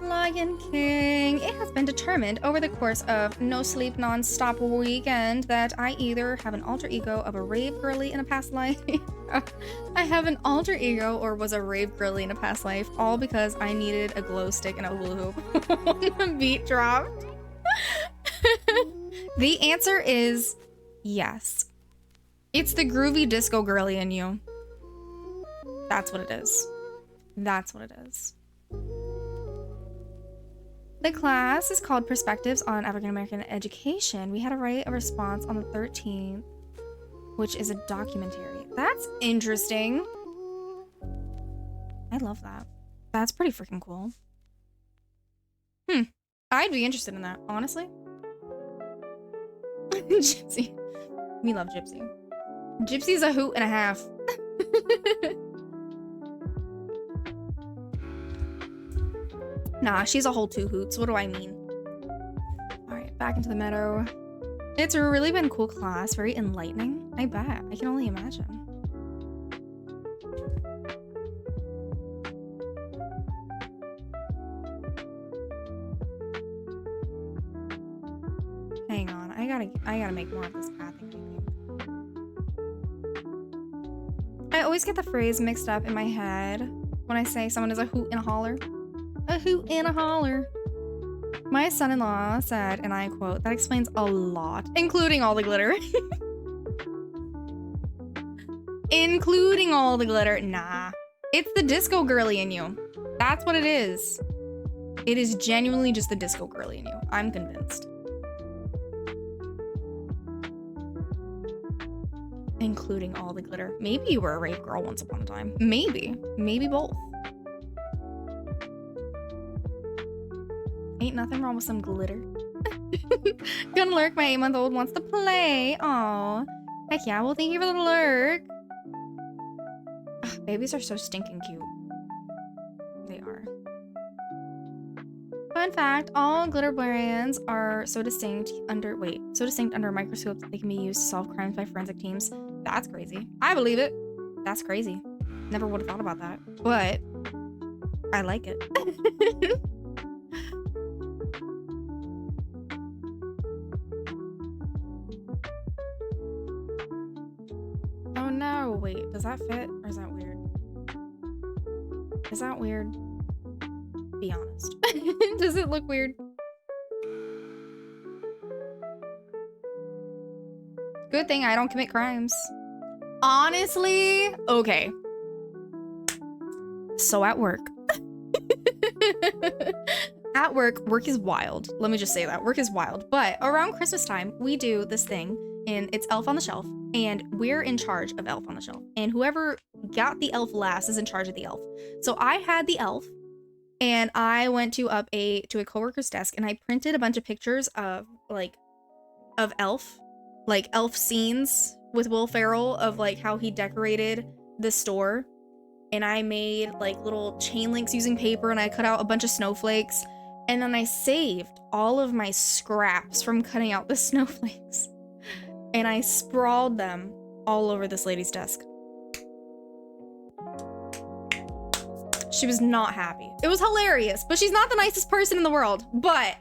Lion King. It has been determined over the course of no sleep non-stop weekend that I either have an alter ego of a rave girly in a past life. I have an alter ego or was a rave girly in a past life, all because I needed a glow stick and a hula hoop. The beat dropped. The answer is yes. It's the groovy disco girly in you. That's what it is. That's what it is. The class is called Perspectives on African American Education. We had to write a response on the 13th, which is a documentary. That's interesting. I love that. That's pretty freaking cool. I'd be interested in that, honestly. Gypsy. We love Gypsy. Gypsy's a hoot and a half. Nah, she's a whole 2 hoots. What do I mean? All right, back into the meadow. It's really been cool class, very enlightening. I bet. I can only imagine. Hang on, I gotta make more of this pathing, I think. I always get the phrase mixed up in my head when I say someone is a hoot and a holler. A hoot and a holler. My son-in-law said, and I quote, that explains a lot, including all the glitter. Including all the glitter. Nah. It's the disco girly in you. That's what it is. It is genuinely just the disco girly in you. I'm convinced. Including all the glitter. Maybe you were a rave girl once upon a time. Maybe. Maybe both. Ain't nothing wrong with some glitter. Gonna lurk, my 8-month-old wants to play. Aw. Heck yeah, well thank you for the lurk. Ugh, babies are so stinking cute. They are. Fun fact, all glitter brands are so distinct under a microscope that they can be used to solve crimes by forensic teams. That's crazy. I believe it. That's crazy. Never would have thought about that. But I like it. Oh no, wait, does that fit or is that weird? Is that weird? Be honest. Does it look weird? Good thing I don't commit crimes. Honestly, okay. So at work. At work is wild. Let me just say that. Work is wild. But around Christmas time, we do this thing, and it's Elf on the Shelf. And we're in charge of Elf on the Shelf. And whoever got the elf last is in charge of the elf. So I had the elf, and I went to a coworker's desk, and I printed a bunch of pictures of elf, like elf scenes with Will Ferrell of like how he decorated the store. And I made like little chain links using paper, and I cut out a bunch of snowflakes. And then I saved all of my scraps from cutting out the snowflakes. And I sprawled them all over this lady's desk. She was not happy. It was hilarious, but she's not the nicest person in the world. But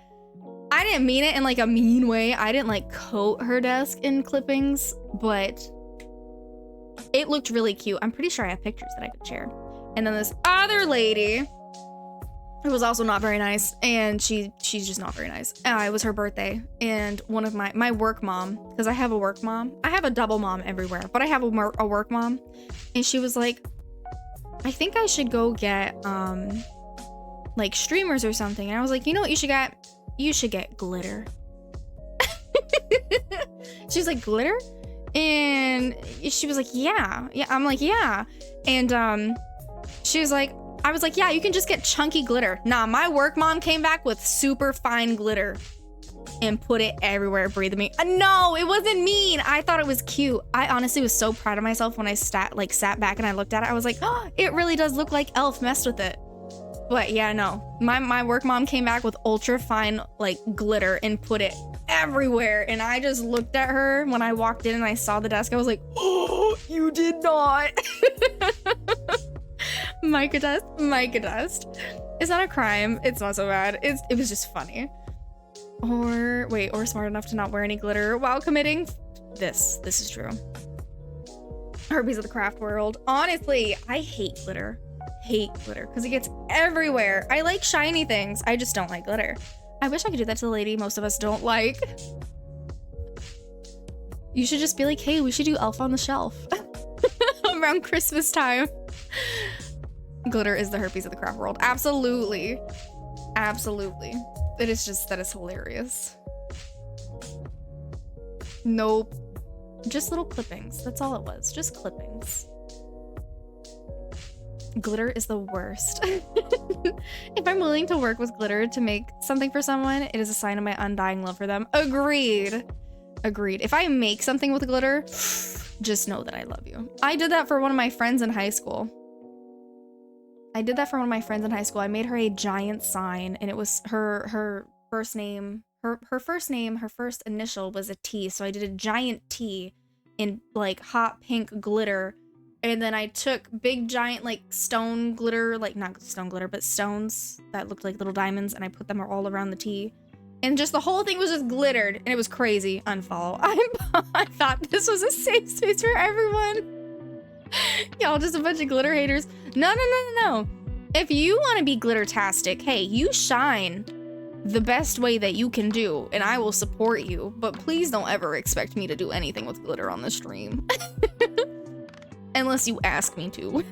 I didn't mean it in like a mean way. I didn't like coat her desk in clippings, but it looked really cute. I'm pretty sure I have pictures that I could share. And then this other lady, who was also not very nice, and she's just not very nice. It was her birthday, and one of my work mom, because I have a work mom. I have a double mom everywhere, but I have a work mom, and she was like, I think I should go get like streamers or something. And I was like, you know what you should get? You should get glitter. She was like, glitter? And she was like, yeah. I'm like, yeah. And she was like, I was like, yeah, you can just get chunky glitter. Nah, my work mom came back with super fine glitter and put it everywhere, breathing me. No, it wasn't mean. I thought it was cute. I honestly was so proud of myself when I sat back and I looked at it. I was like, oh, it really does look like Elf messed with it. But yeah, no, my work mom came back with ultra fine like glitter and put it everywhere. And I just looked at her when I walked in and I saw the desk. I was like, oh, you did not. Micah dust. It's not a crime. It's not so bad. It was just funny. Or smart enough to not wear any glitter while committing. This is true. Herpes of the craft world. Honestly, I hate glitter. Because it gets everywhere. I like shiny things. I just don't like glitter. I wish I could do that to the lady most of us don't like. You should just be like, hey, we should do Elf on the Shelf around Christmas time. Glitter is the herpes of the craft world. Absolutely. Absolutely. It is just, that is hilarious. Nope. Just little clippings. That's all it was. Just clippings. Glitter is the worst. If I'm willing to work with glitter to make something for someone, it is a sign of my undying love for them. Agreed. Agreed. If I make something with glitter, just know that I love you. I did that for one of my friends in high school. I made her a giant sign, and it was her first name. Her first initial was a T, so I did a giant T in like hot pink glitter. And then I took big giant like stone glitter, like not stone glitter, but stones that looked like little diamonds, and I put them all around the T. And just the whole thing was just glittered, and it was crazy. Unfollow. I thought this was a safe space for everyone. Y'all just a bunch of glitter haters. No. If you want to be glittertastic, hey, you shine the best way that you can do, and I will support you. But please don't ever expect me to do anything with glitter on the stream. Unless you ask me to.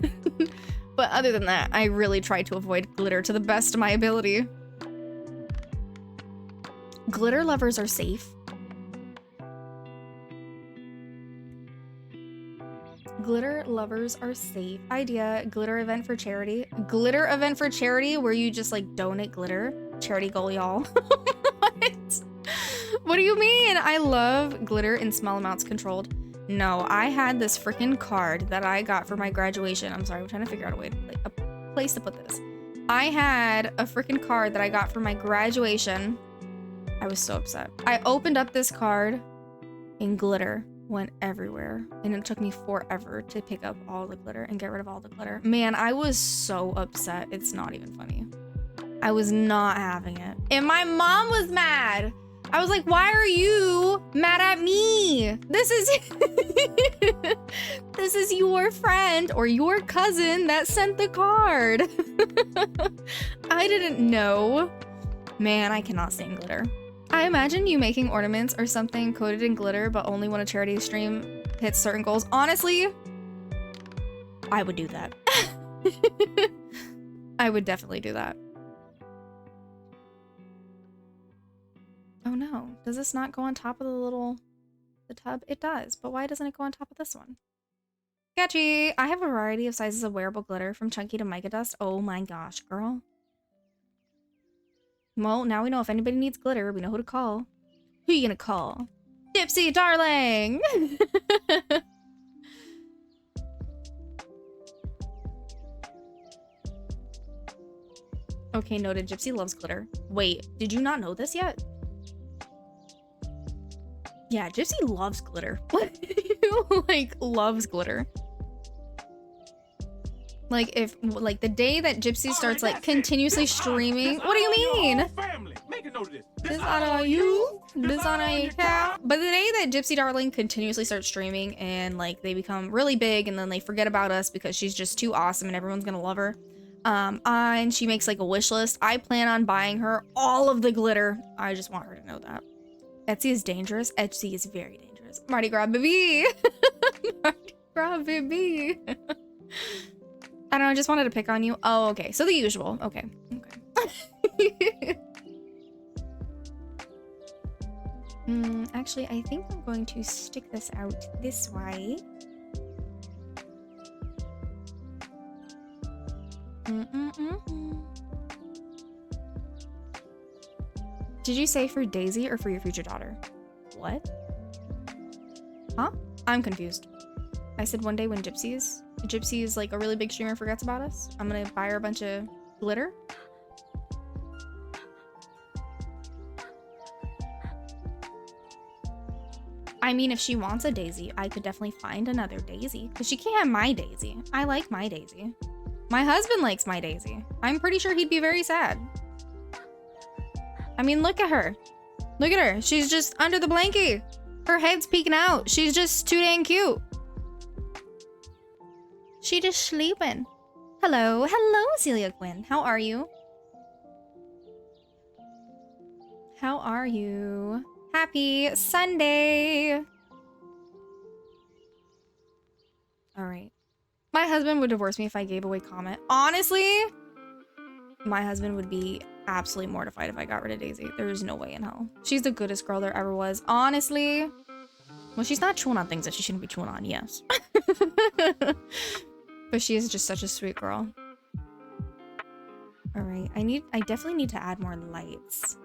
But other than that, I really try to avoid glitter to the best of my ability. Glitter lovers are safe. Glitter lovers are safe. Idea, glitter event for charity. Glitter event for charity where you just like donate glitter. Charity goal, y'all. What? What do you mean? I love glitter in small amounts controlled. No, I had this freaking card that I got for my graduation. I'm sorry, I'm trying to figure out a way, like a place to put this. I had a freaking card that I got for my graduation. I was so upset. I opened up this card and glitter went everywhere. And it took me forever to pick up all the glitter and get rid of all the glitter. Man, I was so upset. It's not even funny. I was not having it. And my mom was mad. I was like, why are you mad at me? This is this is your friend or your cousin that sent the card. I didn't know. Man, I cannot stand glitter. I imagine you making ornaments or something coated in glitter, but only when a charity stream hits certain goals. Honestly, I would do that. I would definitely do that. Oh no, does this not go on top of the tub? It does, but why doesn't it go on top of this one? Sketchy! I have a variety of sizes of wearable glitter from chunky to mica dust. Oh my gosh, girl. Well, now we know if anybody needs glitter, we know who to call. Who you gonna call? Gypsy, darling! Okay, noted. Gypsy loves glitter. Wait, did you not know this yet? Yeah, Gypsy loves glitter. Like, loves glitter. Like, if, like, the day that Gypsy starts, like, continuously streaming... What do you mean? This on you? This on your cow? But the day that Gypsy Darling continuously starts streaming and, like, they become really big and then they forget about us because she's just too awesome and everyone's gonna love her. And she makes, like, a wish list. I plan on buying her all of the glitter. I just want her to know that. Etsy is dangerous. Etsy is very dangerous. Mardi Gras baby. Mardi Gras baby. I don't know, I just wanted to pick on you. Oh, okay. So the usual. Okay. Okay. Actually, I think I'm going to stick this out this way. Did you say for Daisy or for your future daughter? What? Huh? I'm confused. I said one day when Gypsy is like a really big streamer forgets about us, I'm gonna buy her a bunch of glitter. I mean, if she wants a Daisy, I could definitely find another Daisy. Because she can't have my Daisy. I like my Daisy. My husband likes my Daisy. I'm pretty sure he'd be very sad. I mean, look at her. Look at her. She's just under the blankie. Her head's peeking out. She's just too dang cute. She just sleeping. Hello. Hello, Celia Quinn. How are you? How are you? Happy Sunday. All right. My husband would divorce me if I gave away Comet. Honestly, my husband would be absolutely mortified if I got rid of Daisy. There's no way in hell. She's the goodest girl there ever was. Honestly. Well, she's not chewing on things that she shouldn't be chewing on, yes. But she is just such a sweet girl. All right. I definitely need to add more lights.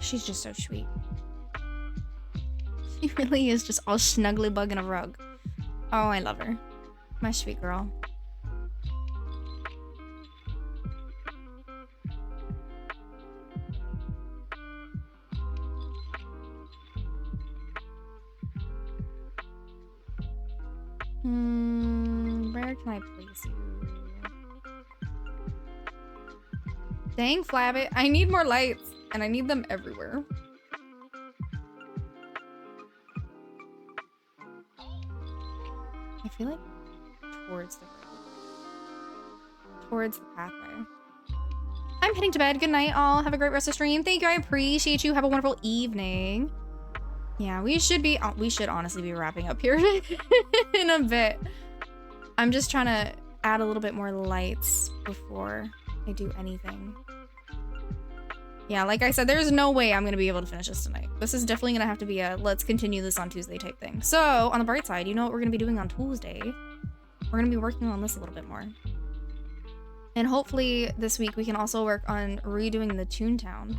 She's just so sweet. She really is just all snuggly bug in a rug. Oh, I love her. My sweet girl. Where can I place you? Dang, Flabbit. I need more lights, and I need them everywhere. I feel like towards the road. Towards the pathway. I'm heading to bed. Good night, all. Have a great rest of the stream. Thank you. I appreciate you. Have a wonderful evening. Yeah, we should honestly be wrapping up here in a bit. I'm just trying to add a little bit more lights before I do anything. Yeah, like I said, there's no way I'm going to be able to finish this tonight. This is definitely going to have to be a let's continue this on Tuesday type thing. So, on the bright side, you know what we're going to be doing on Tuesday? We're going to be working on this a little bit more. And hopefully this week we can also work on redoing the Toontown.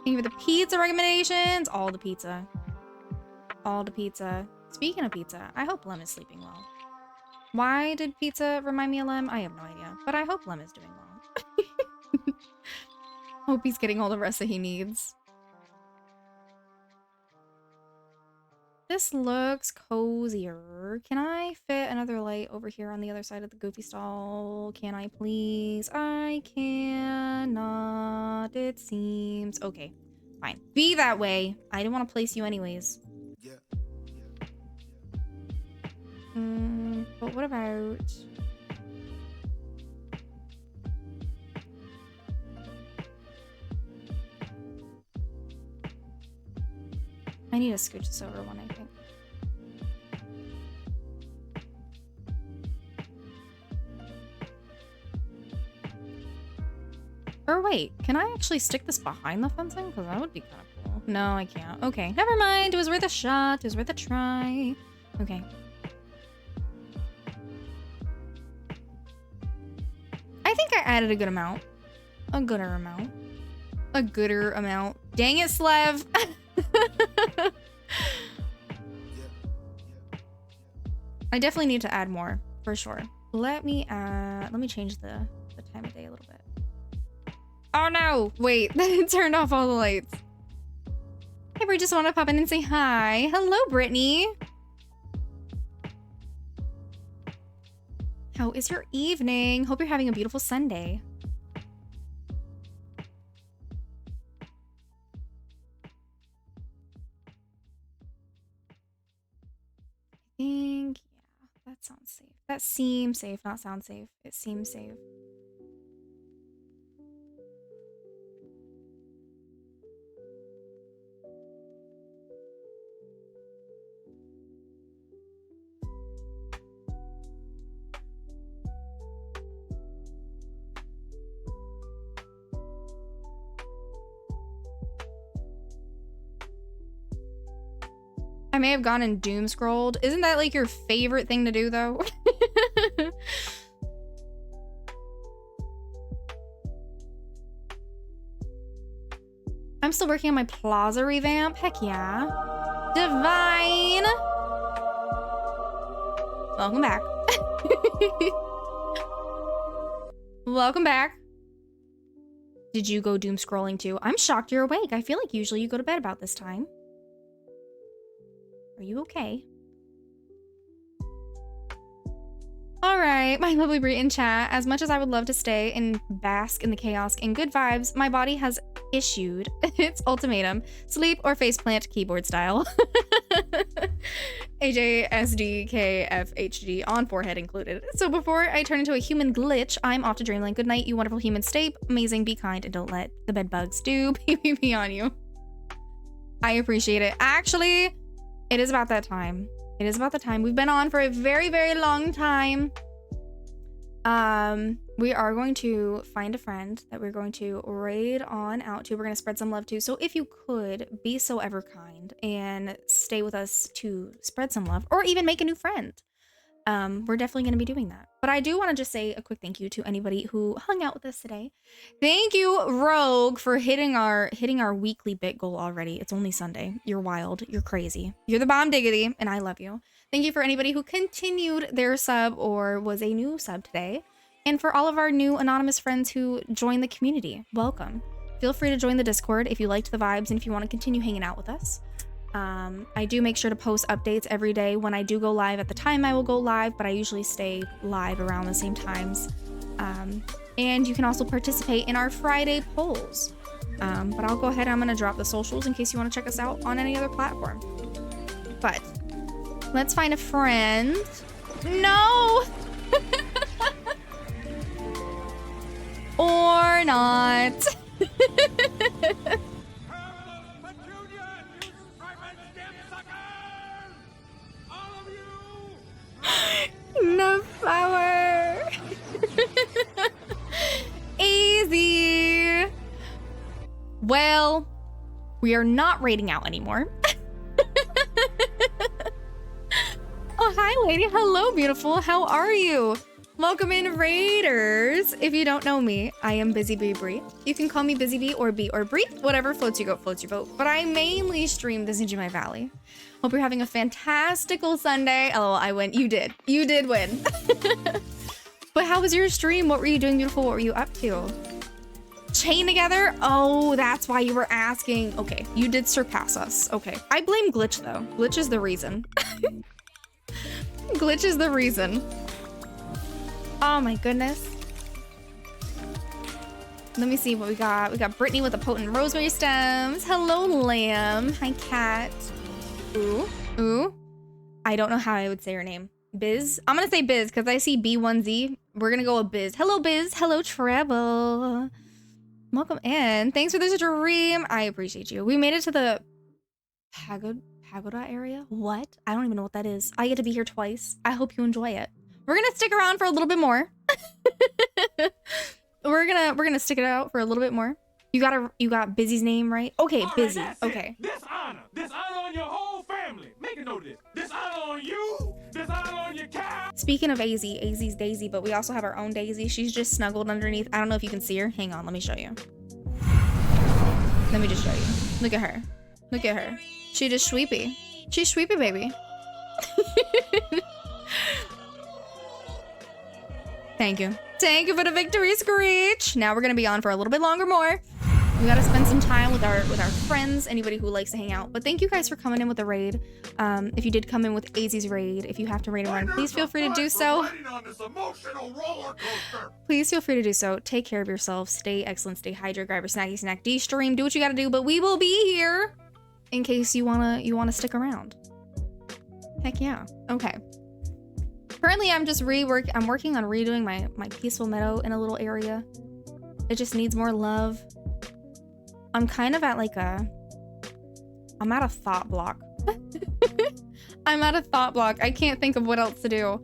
Thank you for the pizza recommendations. All the pizza. All the pizza. Speaking of pizza, I hope Lem is sleeping well. Why did pizza remind me of Lem? I have no idea. But I hope Lem is doing well. Hope he's getting all the rest that he needs. This looks cozier. Can I fit another light over here on the other side of the goofy stall? Can I please? I cannot, it seems. Okay, fine. Be that way. I didn't want to place you anyways. Yeah. But what about... I need to scooch this over one, I think. Or wait, can I actually stick this behind the fencing? Because that would be kind of cool. No, I can't. Okay, never mind. It was worth a shot. It was worth a try. Okay. I think I added a good amount. A gooder amount. A gooder amount. Dang it, Slev! I definitely need to add more, for sure. Let me change the time of day a little bit. Oh no! Wait, it turned off all the lights. Hey, we just want to pop in and say hi. Hello, Brittany. How is your evening? Hope you're having a beautiful Sunday. I think, yeah, that sounds safe. That seems safe, not sound safe. It seems safe. I may have gone and doom scrolled. Isn't that like your favorite thing to do though? I'm still working on my plaza revamp. Heck yeah. Divine. Welcome back. Welcome back. Did you go doom scrolling too? I'm shocked you're awake. I feel like usually you go to bed about this time. Are you okay? Alright, my lovely Brie in chat. As much as I would love to stay and bask in the chaos and good vibes, my body has issued its ultimatum. Sleep or faceplant keyboard style. AJSDKFHG on forehead included. So before I turn into a human glitch, I'm off to dreamland. Good night, you wonderful human. Stay amazing, be kind, and don't let the bed bugs do PvP on you. I appreciate it. Actually, it is about that time. It is about the time. We've been on for a very, very long time. we are going to find a friend that we're going to raid on out to. We're going to spread some love to. So if you could be so ever kind and stay with us to spread some love or even make a new friend. We're definitely going to be doing that. But I do want to just say a quick thank you to anybody who hung out with us today. Thank you, Rogue, for hitting our weekly bit goal already. It's only Sunday. You're wild. You're crazy. You're the bomb diggity, and I love you. Thank you for anybody who continued their sub or was a new sub today. And for all of our new anonymous friends who joined the community, welcome. Feel free to join the Discord if you liked the vibes and if you want to continue hanging out with us. I do make sure to post updates every day. When I do go live at the time, I will go live, but I usually stay live around the same times. And you can also participate in our Friday polls. But I'll go ahead and I'm going to drop the socials in case you want to check us out on any other platform. But let's find a friend. No! Or not. No flower. Easy. Well, we are not raiding out anymore. Oh, hi, lady. Hello, beautiful. How are you? Welcome in, raiders. If you don't know me, I am Busy Bee Bree. You can call me Busy Bee or Bree. Whatever floats your goat, floats your boat. But I mainly stream Disney Jimmy Valley. Hope you're having a fantastical Sunday. Oh, I win. You did. You did win. But how was your stream? What were you doing, beautiful? What were you up to? Chain together? Oh, that's why you were asking. Okay, you did surpass us. Okay. I blame Glitch, though. Glitch is the reason. Glitch is the reason. Oh my goodness. Let me see what we got. We got Brittany with the potent rosemary stems. Hello, lamb. Hi, cat. Ooh. Ooh. I don't know how I would say her name. Biz? I'm gonna say Biz because I see B1Z. We're gonna go with Biz. Hello, Biz. Hello, Treble. Welcome in. Thanks for the stream. I appreciate you. We made it to the Pagoda area? What? I don't even know what that is. I get to be here twice. I hope you enjoy it. We're gonna stick around for a little bit more. We're gonna stick it out for a little bit more. You got Busy's name right? Okay, all Busy. Right, okay. Dishonor on your whole family. Make a note of this. Dishonor on you. Dishonor on your cow. Speaking of AZ's Daisy, but we also have our own Daisy. She's just snuggled underneath. I don't know if you can see her. Hang on, let me show you. Let me just show you. Look at her. Look at her. She just sweepy. She's sweepy, baby. Thank you. Thank you for the victory, Screech. Now we're gonna be on for a little bit longer more. We gotta spend some time with our friends, anybody who likes to hang out. But thank you guys for coming in with the raid. If you did come in with AZ's raid, if you have to raid and run, please feel free to do so. Please feel free to do so. Take care of yourself. Stay excellent. Stay hydrated. Grab your snacky snack. D-stream. Do what you gotta do. But we will be here in case you wanna stick around. Heck yeah. Okay. Currently, I'm working on redoing my peaceful meadow in a little area. It just needs more love. I'm kind of at I'm at a thought block. I'm at a thought block. I can't think of what else to do.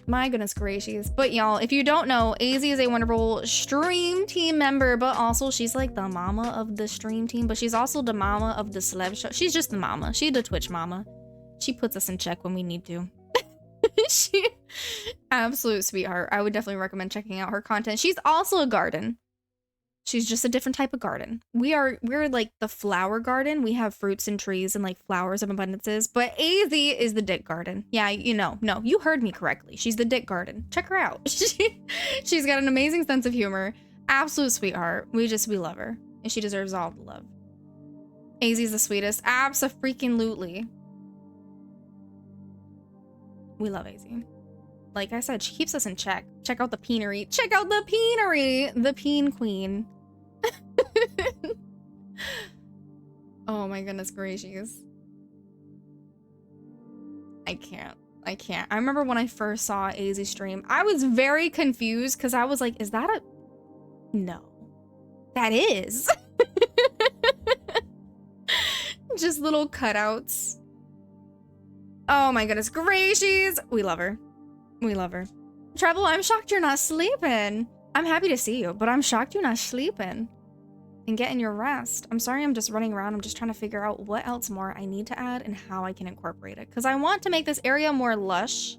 My goodness gracious. But y'all, if you don't know, AZ is a wonderful stream team member, but also she's like the mama of the stream team, but she's also the mama of the celeb show. She's just the mama. She's the Twitch mama. She puts us in check when we need to. She absolute sweetheart. I would definitely recommend checking out her content. She's also a garden. She's just a different type of garden. We're like the flower garden. We have fruits and trees and like flowers of abundances. But AZ is the dick garden. Yeah, no, you heard me correctly. She's the dick garden. Check her out. She's got an amazing sense of humor. Absolute sweetheart. We love her. And she deserves all the love. AZ's the sweetest. Abso-freaking-lutely. We love AZ. Like I said, she keeps us in check. Check out the peenery. Check out the peenery! The peen queen. Oh my goodness gracious. I can't. I remember when I first saw AZ stream, I was very confused because I was like, is that a... No. That is. Just little cutouts. Oh my goodness gracious. We love her. We love her. Treble, I'm shocked you're not sleeping. I'm happy to see you, but I'm shocked you're not sleeping and getting your rest. I'm sorry I'm just running around. I'm just trying to figure out what else more I need to add and how I can incorporate it. Because I want to make this area more lush.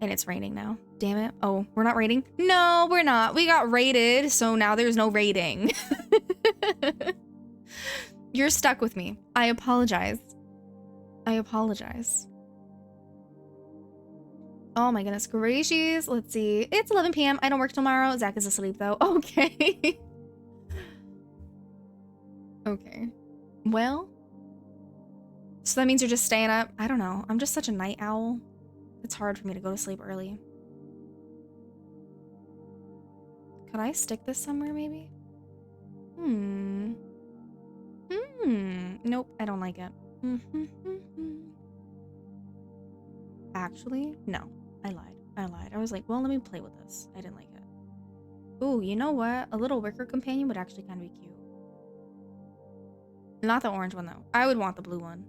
And it's raining now. Damn it. Oh, we're not raiding? No, we're not. We got raided, so now there's no raiding. You're stuck with me. I apologize. I apologize. Oh my goodness gracious. Let's see. It's 11 p.m. I don't work tomorrow. Zach is asleep though. Okay. Okay. Well. So that means you're just staying up? I don't know. I'm just such a night owl. It's hard for me to go to sleep early. Could I stick this somewhere maybe? Nope, I don't like it. Actually, no. I lied. I was like, well, let me play with this. I didn't like it. Ooh, you know what? A little wicker companion would actually kind of be cute. Not the orange one, though. I would want the blue one.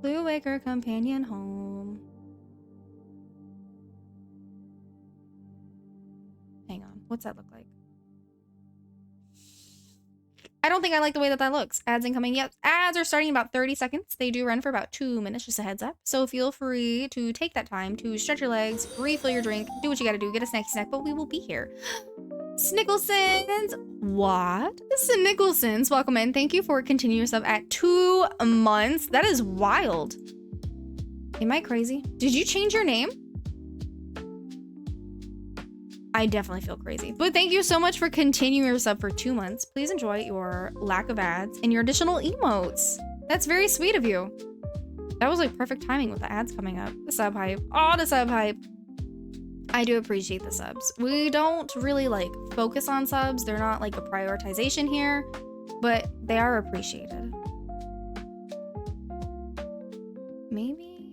Blue wicker companion home. Hang on. What's that look like? I don't think I like the way that looks. Ads incoming. Yep. Ads are starting in about 30 seconds. They do run for about 2 minutes, just a heads up. So feel free to take that time to stretch your legs, refill your drink, do what you gotta do, get a snacky snack, but we will be here. Snicklesons. What? Snicklesons, welcome in. Thank you for continuing yourself at 2 months. That is wild. Am I crazy? Did you change your name? I definitely feel crazy. But thank you so much for continuing your sub for 2 months. Please enjoy your lack of ads and your additional emotes. That's very sweet of you. That was like perfect timing with the ads coming up. The sub hype. Oh, the sub hype. I do appreciate the subs. We don't really like focus on subs. They're not like a prioritization here, but they are appreciated. Maybe?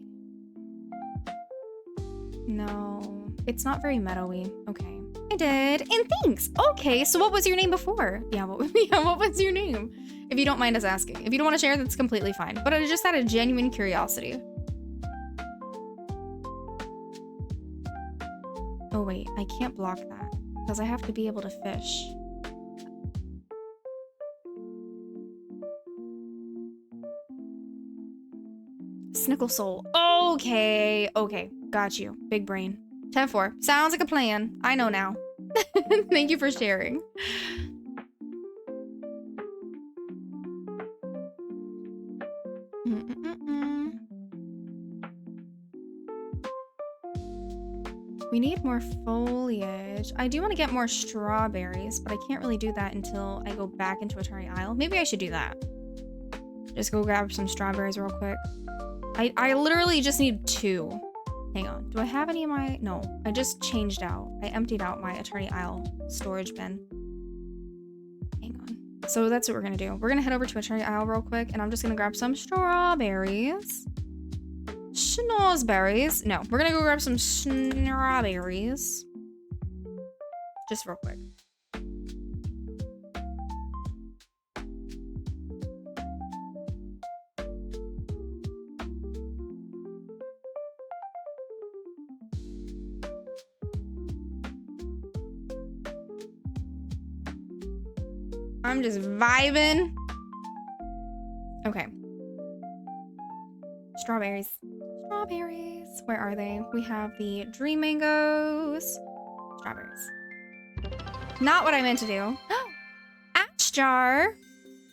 No, it's not very meadowy. Okay. I did, and thanks. Okay, so what was your name before? Yeah, what was your name? If you don't mind us asking. If you don't want to share, that's completely fine. But I just had a genuine curiosity. Oh wait, I can't block that because I have to be able to fish. Snickle Soul. Okay, okay, got you. Big brain. 10-4. Sounds like a plan. I know now. Thank you for sharing. We need more foliage. I do want to get more strawberries, but I can't really do that until I go back into Atari Isle. Maybe I should do that. Just go grab some strawberries real quick. I literally just need 2. Hang on. Do I have any of my... No. I just changed out. I emptied out my Attorney Isle storage bin. Hang on. So that's what we're going to do. We're going to head over to Attorney Isle real quick, and I'm just going to grab some strawberries. Schnozberries. No, we're going to go grab some strawberries. Just real quick. I'm just vibing. Okay. Strawberries. Strawberries. Where are they? We have the dream mangoes. Strawberries. Not what I meant to do. Ash Jar.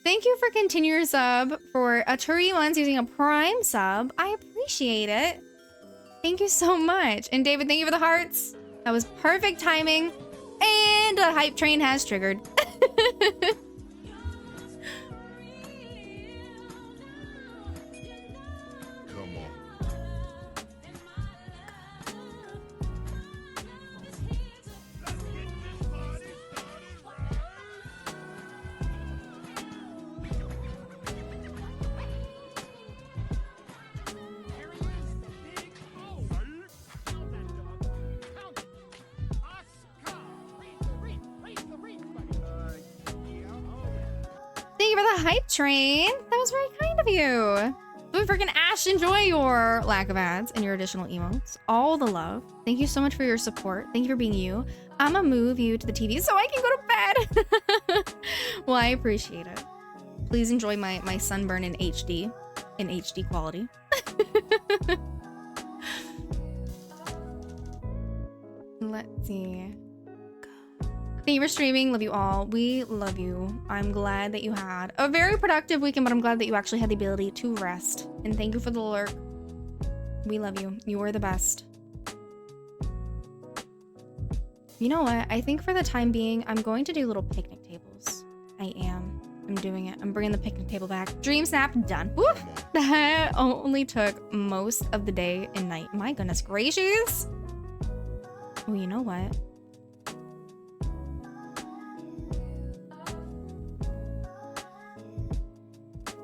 Thank you for continuing your sub for Aturi ones using a Prime sub. I appreciate it. Thank you so much. And David, thank you for the hearts. That was perfect timing. And the hype train has triggered. Come on. Thank you for the hype train. That was very kind of you. But freaking Ash, enjoy your lack of ads and your additional emotes. All the love. Thank you so much for your support. Thank you for being you. I'm gonna move you to the TV so I can go to bed. Well, I appreciate it. Please enjoy my sunburn in HD quality. Let's see. Thank you for streaming. Love you all. We love you. I'm glad that you had a very productive weekend, but I'm glad that you actually had the ability to rest. And thank you for the lurk. We love you. You are the best. You know what? I think for the time being, I'm going to do little picnic tables. I am. I'm doing it. I'm bringing the picnic table back. Dream snap, done. Woo! That only took most of the day and night. My goodness gracious. Oh, you know what?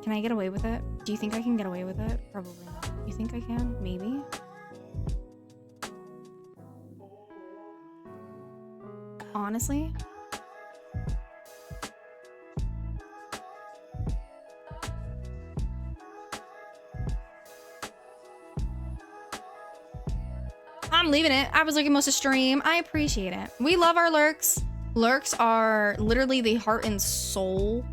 Can I get away with it? Do you think I can get away with it? Probably not. You think I can? Maybe? Honestly? I'm leaving it. I was looking most of stream. I appreciate it. We love our lurks. Lurks are literally the heart and soul.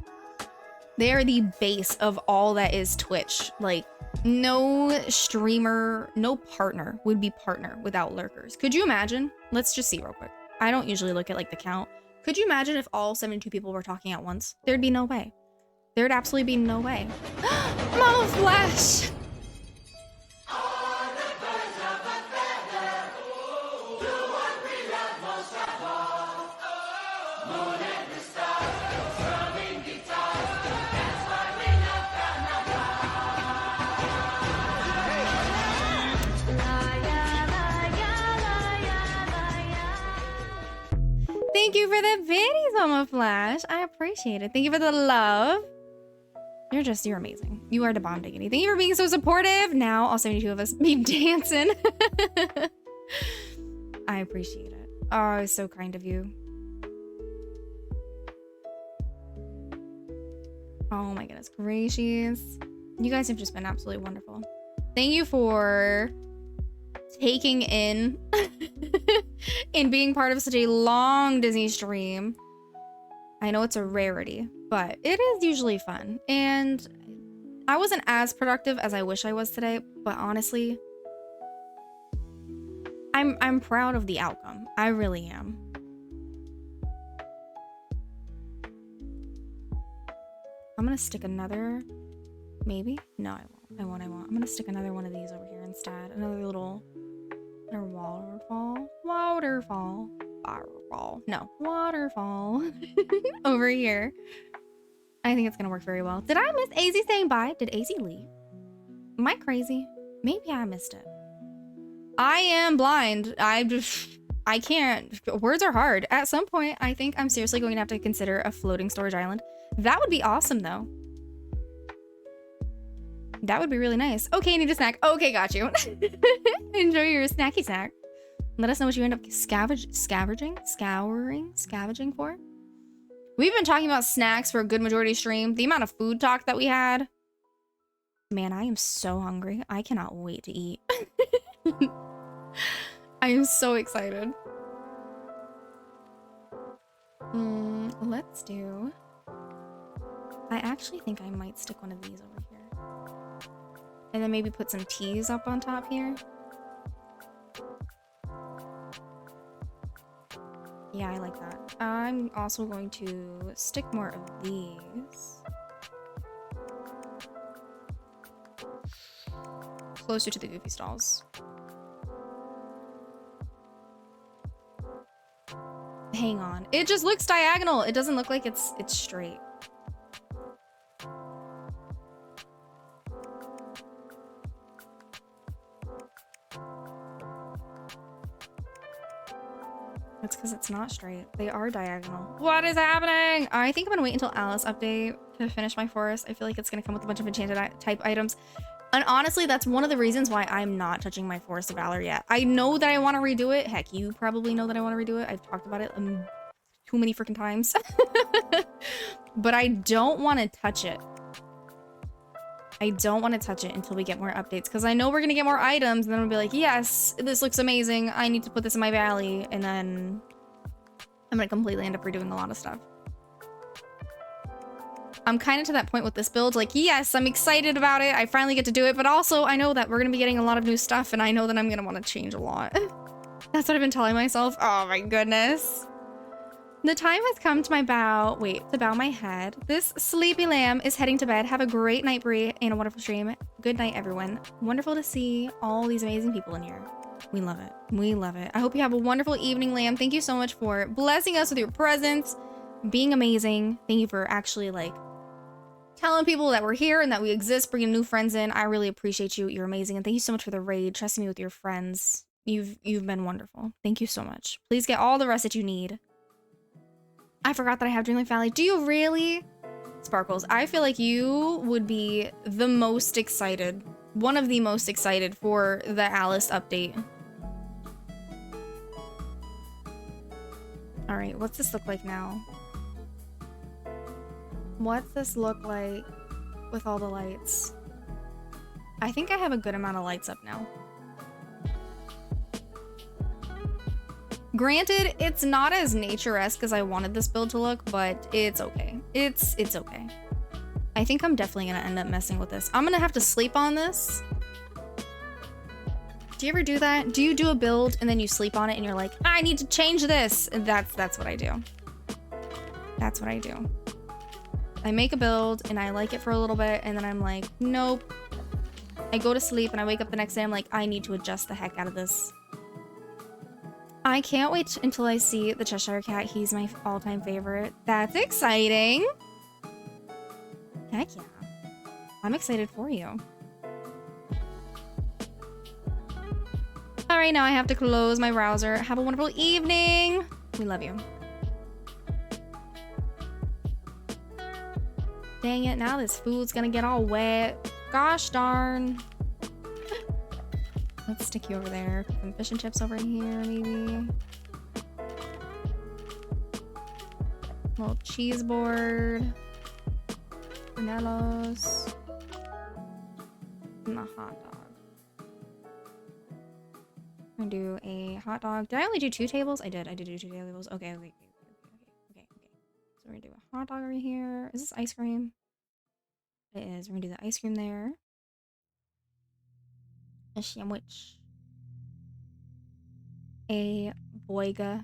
They are the base of all that is Twitch. Like, no streamer, no partner would be partner without lurkers. Could you imagine? Let's just see real quick. I don't usually look at like the count. Could you imagine if all 72 people were talking at once? There'd be no way. There'd absolutely be no way. Mama Flash! Thank you for the biddies, Mama Flash. I appreciate it. Thank you for the love. You're amazing. You are the bomb diggity. Thank you for being so supportive. Now all 72 of us be dancing. I appreciate it. Oh, it's so kind of you. Oh my goodness gracious. You guys have just been absolutely wonderful. Thank you for taking in and being part of such a long Disney stream. I know it's a rarity, but it is usually fun. And I wasn't as productive as I wish I was today, but honestly, I'm proud of the outcome. I really am. I'm gonna stick another, maybe? No, I won't. I'm gonna stick another one of these over here instead. Another waterfall. No, waterfall over here. I think it's gonna work very well. Did I miss AZ saying bye? Did AZ leave? Am I crazy? Maybe I missed it. I am blind. I can't. Words are hard. At some point, I think I'm seriously going to have to consider a floating storage island. That would be awesome, though. That would be really nice. Okay, need a snack. Okay, got you. Enjoy your snacky snack. Let us know what you end up scavenging for. We've been talking about snacks for a good majority of stream. The amount of food talk that we had. Man, I am so hungry. I cannot wait to eat. I am so excited. Let's do... I actually think I might stick one of these over here. And then maybe put some teas up on top here. Yeah, I like that. I'm also going to stick more of these closer to the Goofy stalls. Hang on. It just looks diagonal. It doesn't look like it's straight. That's because it's not straight. They are diagonal. What is happening? I think I'm gonna wait until Alice update to finish my forest. I feel like it's gonna come with a bunch of enchanted type items. And honestly, that's one of the reasons why I'm not touching my Forest of Valor yet. I know that I want to redo it. Heck, you probably know that I want to redo it. I've talked about it too many freaking times. But I don't want to touch it. I don't want to touch it until we get more updates because I know we're going to get more items and then we'll be like, yes, this looks amazing. I need to put this in my valley. And then I'm going to completely end up redoing a lot of stuff. I'm kind of to that point with this build. Like, yes, I'm excited about it. I finally get to do it. But also I know that we're going to be getting a lot of new stuff and I know that I'm going to want to change a lot. That's what I've been telling myself. Oh my goodness. The time has come to bow my head. This sleepy lamb is heading to bed. Have a great night, Bree, and a wonderful stream. Good night, everyone. Wonderful to see all these amazing people in here. We love it. We love it. I hope you have a wonderful evening, lamb. Thank you so much for blessing us with your presence, being amazing. Thank you for actually, like, telling people that we're here and that we exist, bringing new friends in. I really appreciate you. You're amazing. And thank you so much for the raid, trusting me with your friends. You've been wonderful. Thank you so much. Please get all the rest that you need. I forgot that I have Dreamlight Valley. Do you really? Sparkles, I feel like you would be the most excited. One of the most excited for the Alice update. All right, what's this look like now? What's this look like with all the lights? I think I have a good amount of lights up now. Granted, it's not as nature-esque as I wanted this build to look, but it's okay. It's okay. I think I'm definitely gonna end up messing with this. I'm gonna have to sleep on this. Do you ever do that? Do you do a build and then you sleep on it and you're like, I need to change this? And that's what I do. That's what I do. I make a build and I like it for a little bit and then I'm like, nope. I go to sleep and I wake up the next day, I'm like, I need to adjust the heck out of this. I can't wait until I see the Cheshire Cat. He's my all-time favorite. That's exciting. Heck yeah. I'm excited for you. All right, now I have to close my browser. Have a wonderful evening. We love you. Dang it, now this food's gonna get all wet. Gosh darn. Let's stick you over there. Put some fish and chips over here, maybe. Little cheese board. Pinellos. And a hot dog. I'm gonna do a hot dog. Did I only do 2 tables? I did do 2 tables. Okay. So we're gonna do a hot dog over here. Is this ice cream? It is. We're gonna do the ice cream there. A sandwich. A boiga.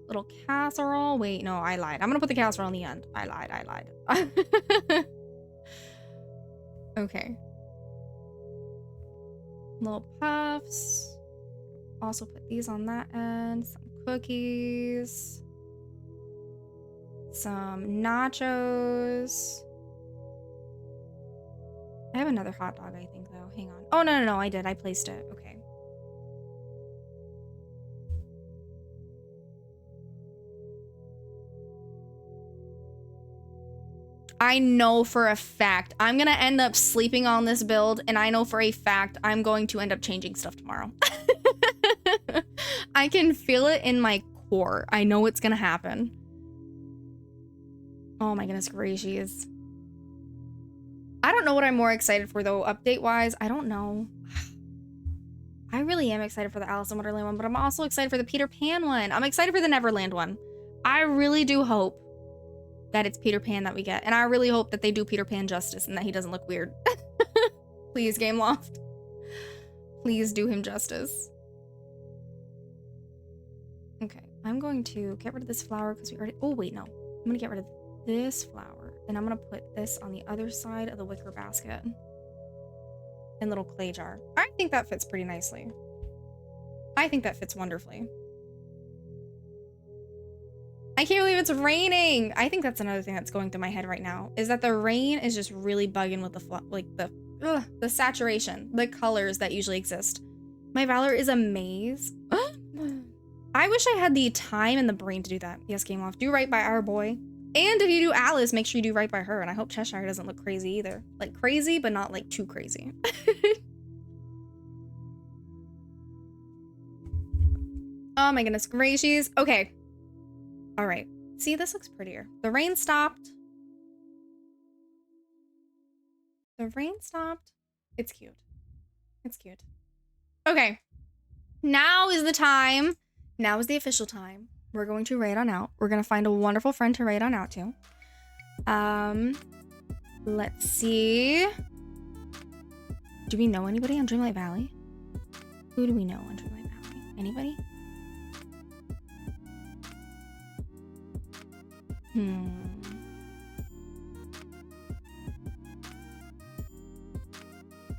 Little casserole. Wait, no, I lied. I'm gonna put the casserole in the end. I lied. Okay. Little puffs. Also put these on that end. Some cookies. Some nachos. I have another hot dog, I think, though. Hang on. Oh, no, I did. I placed it. Okay. I know for a fact I'm going to end up sleeping on this build, and I know for a fact I'm going to end up changing stuff tomorrow. I can feel it in my core. I know it's going to happen. Oh my goodness gracious. I don't know what I'm more excited for, though, update-wise. I don't know. I really am excited for the Alice in Wonderland one, but I'm also excited for the Peter Pan one. I'm excited for the Neverland one. I really do hope that it's Peter Pan that we get. And I really hope that they do Peter Pan justice and that he doesn't look weird. Please, Gameloft. Please do him justice. Okay, I'm going to get rid of this flower because we already... Oh, wait, no. I'm going to get rid of this flower. And I'm going to put this on the other side of the wicker basket. And little clay jar. I think that fits pretty nicely. I think that fits wonderfully. I can't believe it's raining. I think that's another thing that's going through my head right now, is that the rain is just really bugging with the saturation, the colors that usually exist. My Valor is a maze. I wish I had the time and the brain to do that. Yes, Game Off. Do right by our boy. And if you do Alice, make sure you do right by her. And I hope Cheshire doesn't look crazy either. Like crazy, but not like too crazy. Oh my goodness gracious. Okay. All right. See, this looks prettier. The rain stopped. The rain stopped. It's cute. It's cute. Okay. Now is the time. Now is the official time. We're going to raid on out. We're going to find a wonderful friend to raid on out to. Let's see. Do we know anybody on Dreamlight Valley? Who do we know on Dreamlight Valley? Anybody?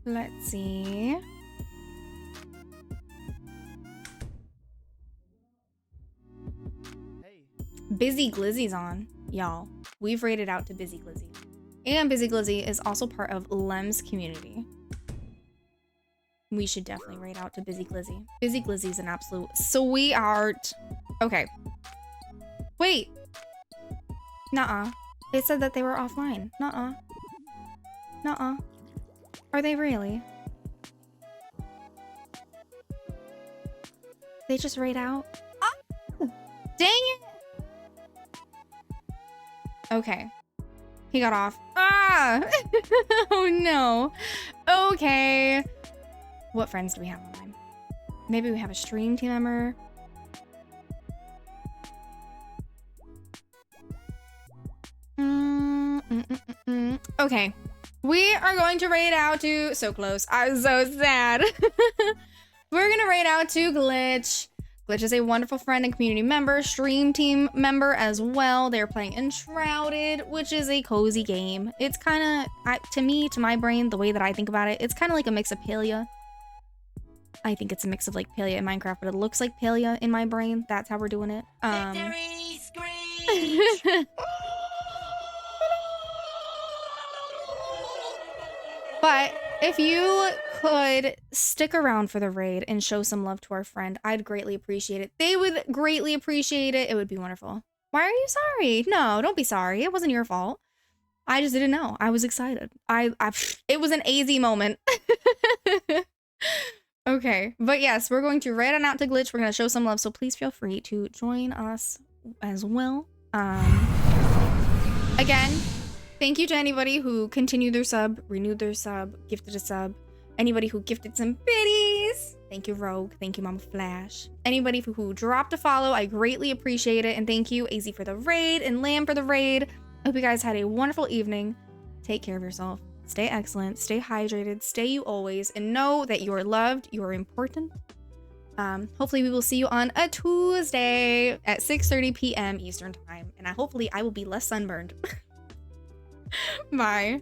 Let's see. Busy Glizzy's on, y'all. We've raided out to Busy Glizzy. And Busy Glizzy is also part of Lem's community. We should definitely raid out to Busy Glizzy. Busy Glizzy's an absolute sweetheart. Okay. Wait. Nuh-uh. It said that they were offline. Nuh-uh. Nuh-uh. Are they really? They just raid out? Oh, dang it! Okay. He got off. Ah! Oh no. Okay. What friends do we have online? Maybe we have a stream team member. Okay. We are going to raid out to... So close. I'm so sad. We're going to raid out to Glitch. Glitch is a wonderful friend and community member, stream team member as well. They're playing Enshrouded, which is a cozy game. It's kind of, to me, to my brain, the way that I think about it, it's kind of like a mix of Palia. I think it's a mix of like Palia and Minecraft, but it looks like Palia in my brain. That's how we're doing it. Victory screech! But if you could stick around for the raid and show some love to our friend, I'd greatly appreciate it. They would greatly appreciate it. It would be wonderful. Why are you sorry? No, don't be sorry. It wasn't your fault. I just didn't know. I was excited. It was an AZ moment. Okay, but yes, we're going to raid on out to Glitch. We're going to show some love, so please feel free to join us as well. Again, thank you to anybody who continued their sub, renewed their sub, gifted a sub. Anybody who gifted some biddies. Thank you, Rogue. Thank you, Mama Flash. Anybody who dropped a follow, I greatly appreciate it. And thank you, AZ, for the raid and Lamb for the raid. I hope you guys had a wonderful evening. Take care of yourself. Stay excellent. Stay hydrated. Stay you always. And know that you are loved. You are important. Hopefully we will see you on a Tuesday at 6:30 p.m. Eastern time. And hopefully I will be less sunburned. Bye.